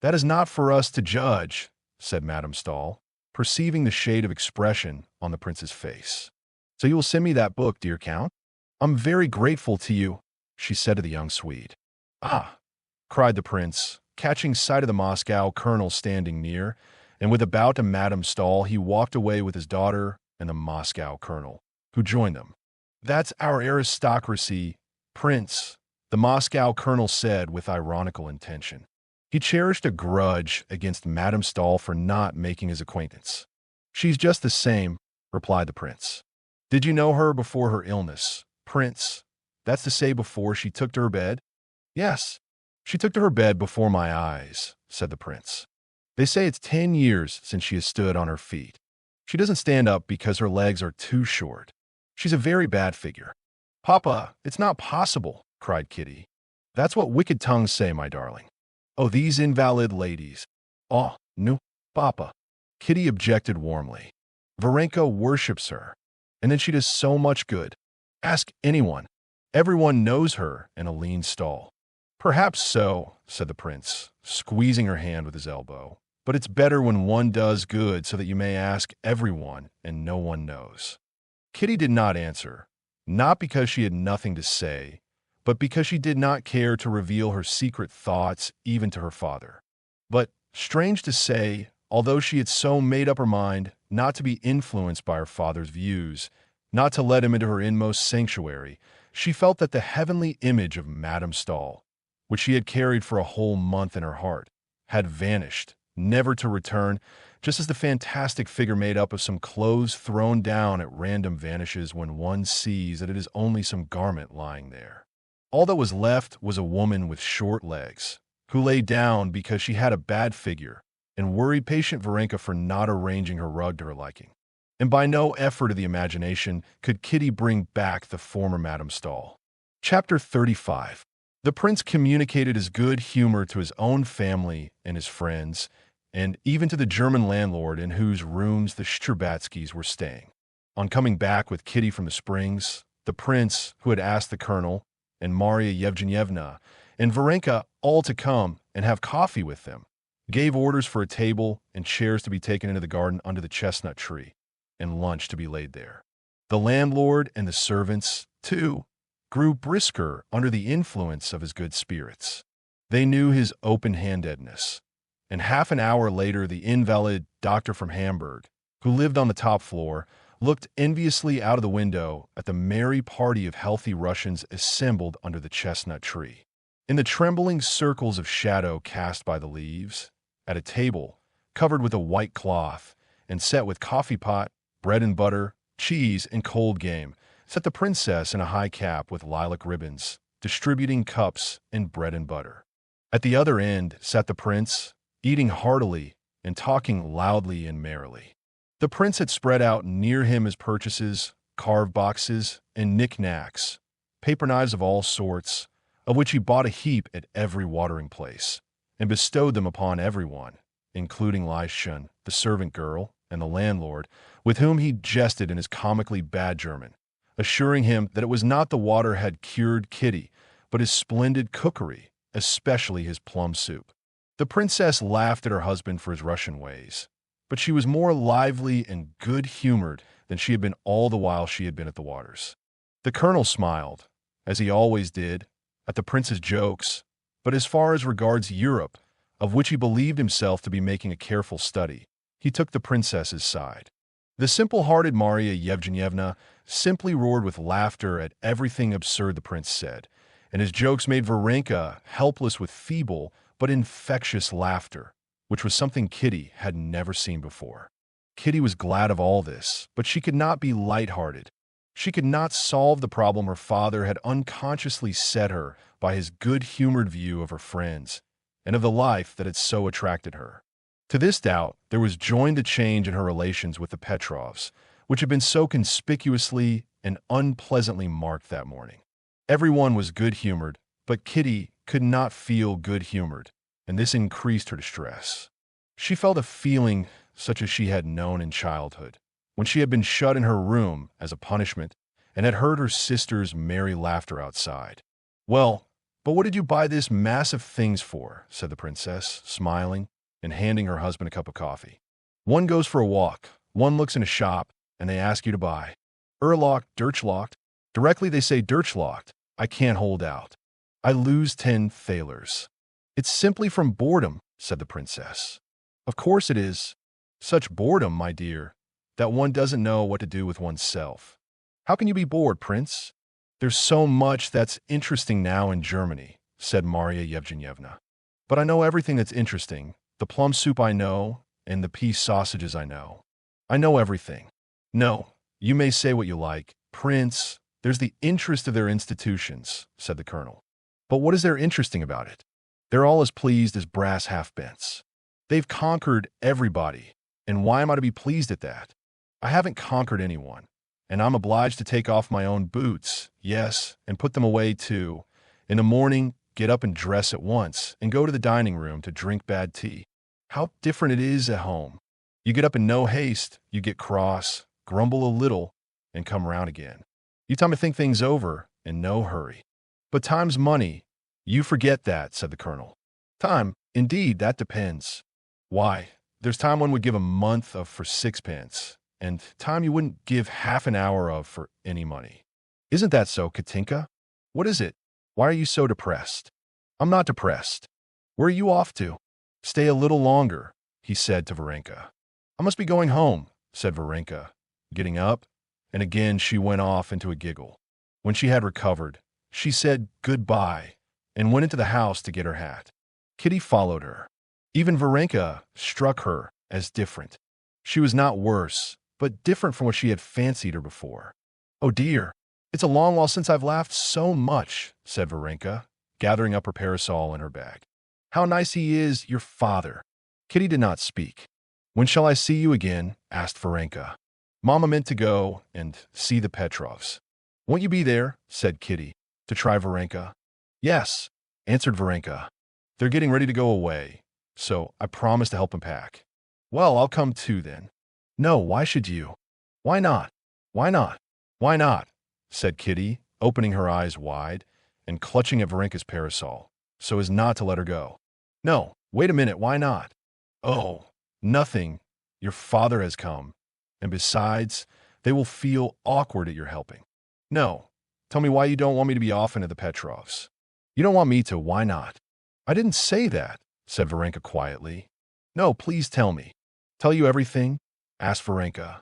[SPEAKER 1] "That is not for us to judge," said Madame Stahl, perceiving the shade of expression on the prince's face. "So you will send me that book, dear Count? I'm very grateful to you," she said to the young Swede. "Ah!" cried the prince, catching sight of the Moscow colonel standing near, and with a bow to Madame Stahl, he walked away with his daughter and the Moscow colonel, who joined them. "That's our aristocracy, Prince," the Moscow colonel said with ironical intention. He cherished a grudge against Madame Stahl for not making his acquaintance. "She's just the same," replied the prince. "Did you know her before her illness, Prince? That's to say, before she took to her bed?" "Yes, she took to her bed before my eyes," said the prince. "They say it's 10 years since she has stood on her feet. She doesn't stand up because her legs are too short. She's a very bad figure. Papa, it's not possible, cried Kitty. That's what wicked tongues say, my darling. Oh, these invalid ladies. Oh, no, Papa. Kitty objected warmly. Varenka worships her, and then she does so much good. Ask anyone. Everyone knows her in a lean stall. Perhaps so, said the prince, squeezing her hand with his elbow. But it's better when one does good so that you may ask everyone and no one knows. Kitty did not answer, not because she had nothing to say, but because she did not care to reveal her secret thoughts even to her father. But, strange to say, although she had so made up her mind not to be influenced by her father's views, not to let him into her inmost sanctuary, she felt that the heavenly image of Madame Stahl, which she had carried for a whole month in her heart, had vanished, never to return, just as the fantastic figure made up of some clothes thrown down at random vanishes when one sees that it is only some garment lying there. All that was left was a woman with short legs, who lay down because she had a bad figure and worried patient Varenka for not arranging her rug to her liking. And by no effort of the imagination could Kitty bring back the former Madame Stahl. Chapter 35. The prince communicated his good humor to his own family and his friends, and even to the German landlord in whose rooms the Strzebatskys were staying. On coming back with Kitty from the Springs, the prince, who had asked the colonel, and Marya Yevgenyevna, and Varenka all to come and have coffee with them, gave orders for a table and chairs to be taken into the garden under the chestnut tree, and lunch to be laid there. The landlord and the servants, too, grew brisker under the influence of his good spirits. They knew his open-handedness, and half an hour later the invalid doctor from Hamburg, who lived on the top floor, looked enviously out of the window at the merry party of healthy Russians assembled under the chestnut tree. In the trembling circles of shadow cast by the leaves, at a table covered with a white cloth and set with coffee pot, bread and butter, cheese, and cold game, sat the princess in a high cap with lilac ribbons, distributing cups and bread and butter. At the other end sat the prince, eating heartily and talking loudly and merrily. The prince had spread out near him his purchases, carved boxes, and knickknacks, paper knives of all sorts, of which he bought a heap at every watering place, and bestowed them upon everyone, including Lieschen, the servant girl, and the landlord, with whom he jested in his comically bad German, assuring him that it was not the water had cured Kitty, but his splendid cookery, especially his plum soup. The princess laughed at her husband for his Russian ways, but she was more lively and good-humored than she had been all the while she had been at the waters. The colonel smiled, as he always did, at the prince's jokes, but as far as regards Europe, of which he believed himself to be making a careful study, he took the princess's side. The simple-hearted Marya Yevgenyevna simply roared with laughter at everything absurd the prince said, and his jokes made Varenka helpless with feeble but infectious laughter, which was something Kitty had never seen before. Kitty was glad of all this, but she could not be light-hearted. She could not solve the problem her father had unconsciously set her by his good-humored view of her friends and of the life that had so attracted her. To this doubt, there was joined a change in her relations with the Petrovs, which had been so conspicuously and unpleasantly marked that morning. Everyone was good-humored, but Kitty could not feel good-humored, and this increased her distress. She felt a feeling such as she had known in childhood, when she had been shut in her room as a punishment and had heard her sister's merry laughter outside. "Well, but what did you buy this mass of things for?" said the princess, smiling and handing her husband a cup of coffee. "One goes for a walk, one looks in a shop, and they ask you to buy. Erlocht, Dirchlocht. Directly they say Dirchlocht, I can't hold out. I lose 10 thalers. It's simply from boredom," said the princess. "Of course it is. Such boredom, my dear, that one doesn't know what to do with oneself. How can you be bored, prince? There's so much that's interesting now in Germany," said Marya Yevgenyevna. "But I know everything that's interesting. The plum soup I know, and the peas sausages I know. I know everything. No, you may say what you like, prince, there's the interest of their institutions," said the colonel. "But what is there interesting about it? They're all as pleased as brass halfpence. They've conquered everybody, and why am I to be pleased at that? I haven't conquered anyone, and I'm obliged to take off my own boots, yes, and put them away too. In the morning, get up and dress at once, and go to the dining room to drink bad tea. How different it is at home. You get up in no haste, you get cross, grumble a little, and come round again. You time to think things over, in no hurry. But time's money. You forget that, said the colonel. Time, indeed, that depends. Why, there's time one would give a month of for 6 pence, and time you wouldn't give half an hour of for any money. Isn't that so, Katinka? What is it? Why are you so depressed? I'm not depressed. Where are you off to? Stay a little longer, he said to Varenka. I must be going home, said Varenka, getting up, and again she went off into a giggle. When she had recovered, she said goodbye and went into the house to get her hat. Kitty followed her. Even Varenka struck her as different. She was not worse, but different from what she had fancied her before. Oh dear, it's a long while since I've laughed so much, said Varenka, gathering up her parasol in her bag. How nice he is, your father. Kitty did not speak. When shall I see you again? Asked Varenka. Mamma meant to go and see the Petrovs. Won't you be there? Said Kitty, to try Varenka. Yes, answered Varenka. They're getting ready to go away, so I promised to help them pack. Well, I'll come too then. No, why should you? Why not? Why not? Why not? Said Kitty, opening her eyes wide and clutching at Varenka's parasol, so as not to let her go. No, wait a minute, why not? Oh, nothing. Your father has come, and besides, they will feel awkward at your helping. No, tell me why you don't want me to be often at the Petrovs. You don't want me to, why not? I didn't say that, said Varenka quietly. No, please tell me. Tell you everything? Asked Varenka.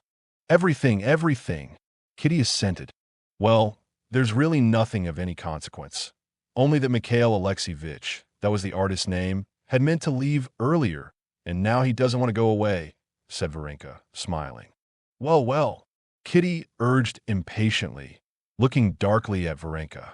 [SPEAKER 1] Everything, everything. Kitty assented. Well, there's really nothing of any consequence. Only that Mikhail Alexeyevich, that was the artist's name, had meant to leave earlier, and now he doesn't want to go away, said Varenka, smiling. Well, well, Kitty urged impatiently, looking darkly at Varenka.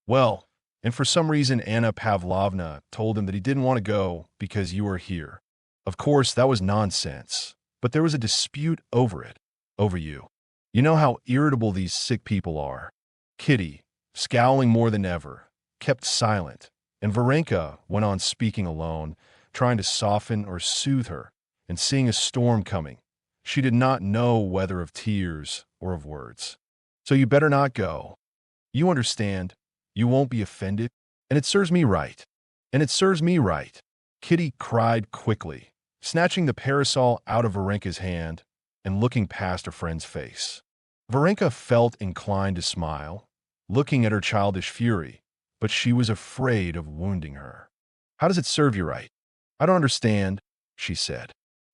[SPEAKER 1] Well, and for some reason Anna Pavlovna told him that he didn't want to go because you were here. Of course, that was nonsense, but there was a dispute over it, over you. You know how irritable these sick people are. Kitty, scowling more than ever, kept silent, and Varenka went on speaking alone, trying to soften or soothe her, and seeing a storm coming. She did not know whether of tears or of words. So you better not go. You understand. You won't be offended, and it serves me right. And it serves me right. Kitty cried quickly, snatching the parasol out of Varenka's hand and looking past her friend's face. Varenka felt inclined to smile, looking at her childish fury, but she was afraid of wounding her. How does it serve you right? I don't understand, she said.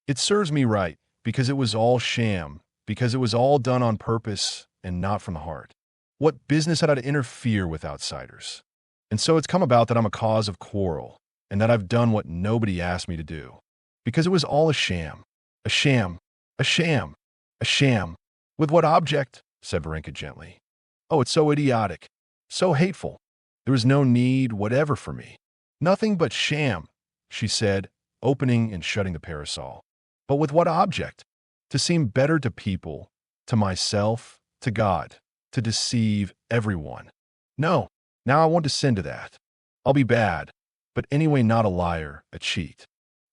[SPEAKER 1] It serves me right because it was all sham, because it was all done on purpose and not from the heart. What business had I to interfere with outsiders? And so it's come about that I'm a cause of quarrel, and that I've done what nobody asked me to do. Because it was all a sham. A sham. A sham. A sham. With what object? Said Varenka gently. Oh, it's so idiotic. So hateful. There was no need whatever for me. Nothing but sham, she said, opening and shutting the parasol. But with what object? To seem better to people, to myself, to God, to deceive everyone. No, now I won't descend to that. I'll be bad, but anyway not a liar, a cheat.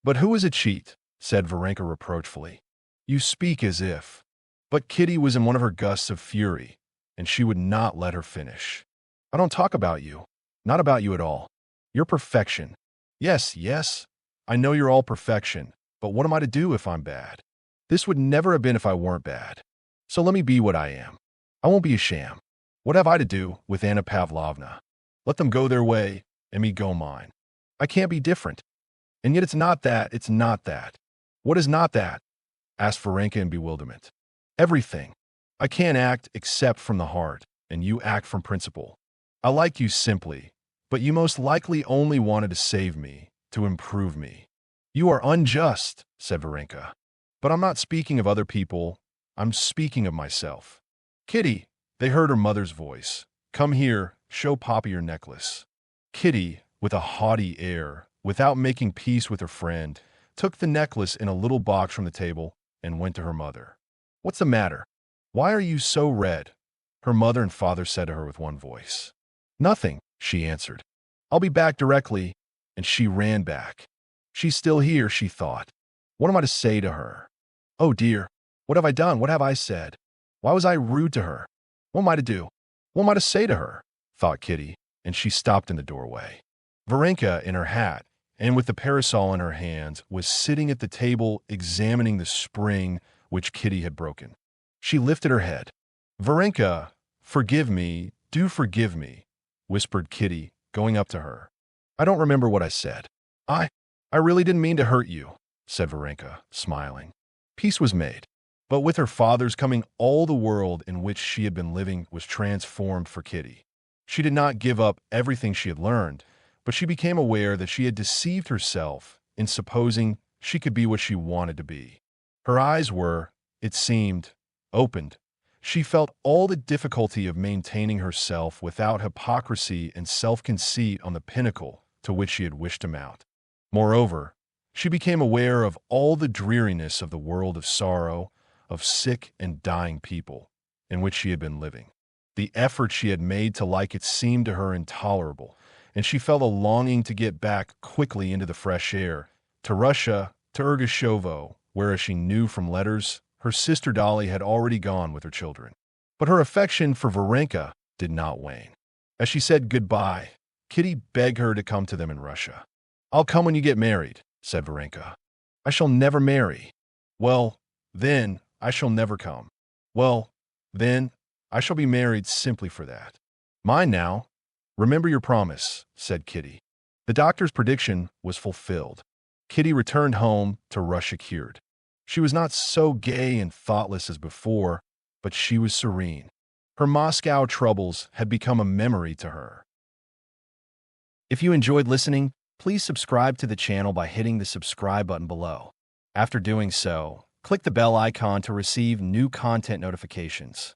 [SPEAKER 1] But who is a cheat? Said Varenka reproachfully. You speak as if. But Kitty was in one of her gusts of fury, and she would not let her finish. I don't talk about you. Not about you at all. You're perfection. Yes, yes, I know you're all perfection, but what am I to do if I'm bad? This would never have been if I weren't bad. So let me be what I am. I won't be a sham. What have I to do with Anna Pavlovna? Let them go their way, and me go mine. I can't be different. And yet it's not that, it's not that. What is not that? Asked Varenka in bewilderment. Everything. I can't act except from the heart, and you act from principle. I like you simply, but you most likely only wanted to save me, to improve me. You are unjust, said Varenka. But I'm not speaking of other people, I'm speaking of myself. Kitty, they heard her mother's voice. Come here, show Papa your necklace. Kitty, with a haughty air, without making peace with her friend, took the necklace in a little box from the table and went to her mother. What's the matter? Why are you so red? Her mother and father said to her with one voice. Nothing, she answered. I'll be back directly. And she ran back. She's still here, she thought. What am I to say to her? Oh dear, what have I done? What have I said? Why was I rude to her? What am I to do? What am I to say to her? Thought Kitty, and she stopped in the doorway. Varenka, in her hat, and with the parasol in her hands, was sitting at the table examining the spring which Kitty had broken. She lifted her head. Varenka, forgive me, do forgive me, whispered Kitty, going up to her. I don't remember what I said. I really didn't mean to hurt you, said Varenka, smiling. Peace was made. But with her father's coming, all the world in which she had been living was transformed for Kitty. She did not give up everything she had learned, but she became aware that she had deceived herself in supposing she could be what she wanted to be. Her eyes were, it seemed, opened. She felt all the difficulty of maintaining herself without hypocrisy and self-conceit on the pinnacle to which she had wished to mount. Moreover, she became aware of all the dreariness of the world of sorrow, of sick and dying people, in which she had been living. The effort she had made to like it seemed to her intolerable, and she felt a longing to get back quickly into the fresh air, to Russia, to Ergushovo, where, as she knew from letters, her sister Dolly had already gone with her children. But her affection for Varenka did not wane. As she said goodbye, Kitty begged her to come to them in Russia. I'll come when you get married, said Varenka. I shall never marry. Well, then, I shall never come. Well, then, I shall be married simply for that. Mine now. Remember your promise, said Kitty. The doctor's prediction was fulfilled. Kitty returned home to Russia cured. She was not so gay and thoughtless as before, but she was serene. Her Moscow troubles had become a memory to her. If you enjoyed listening, please subscribe to the channel by hitting the subscribe button below. After doing so, click the bell icon to receive new content notifications.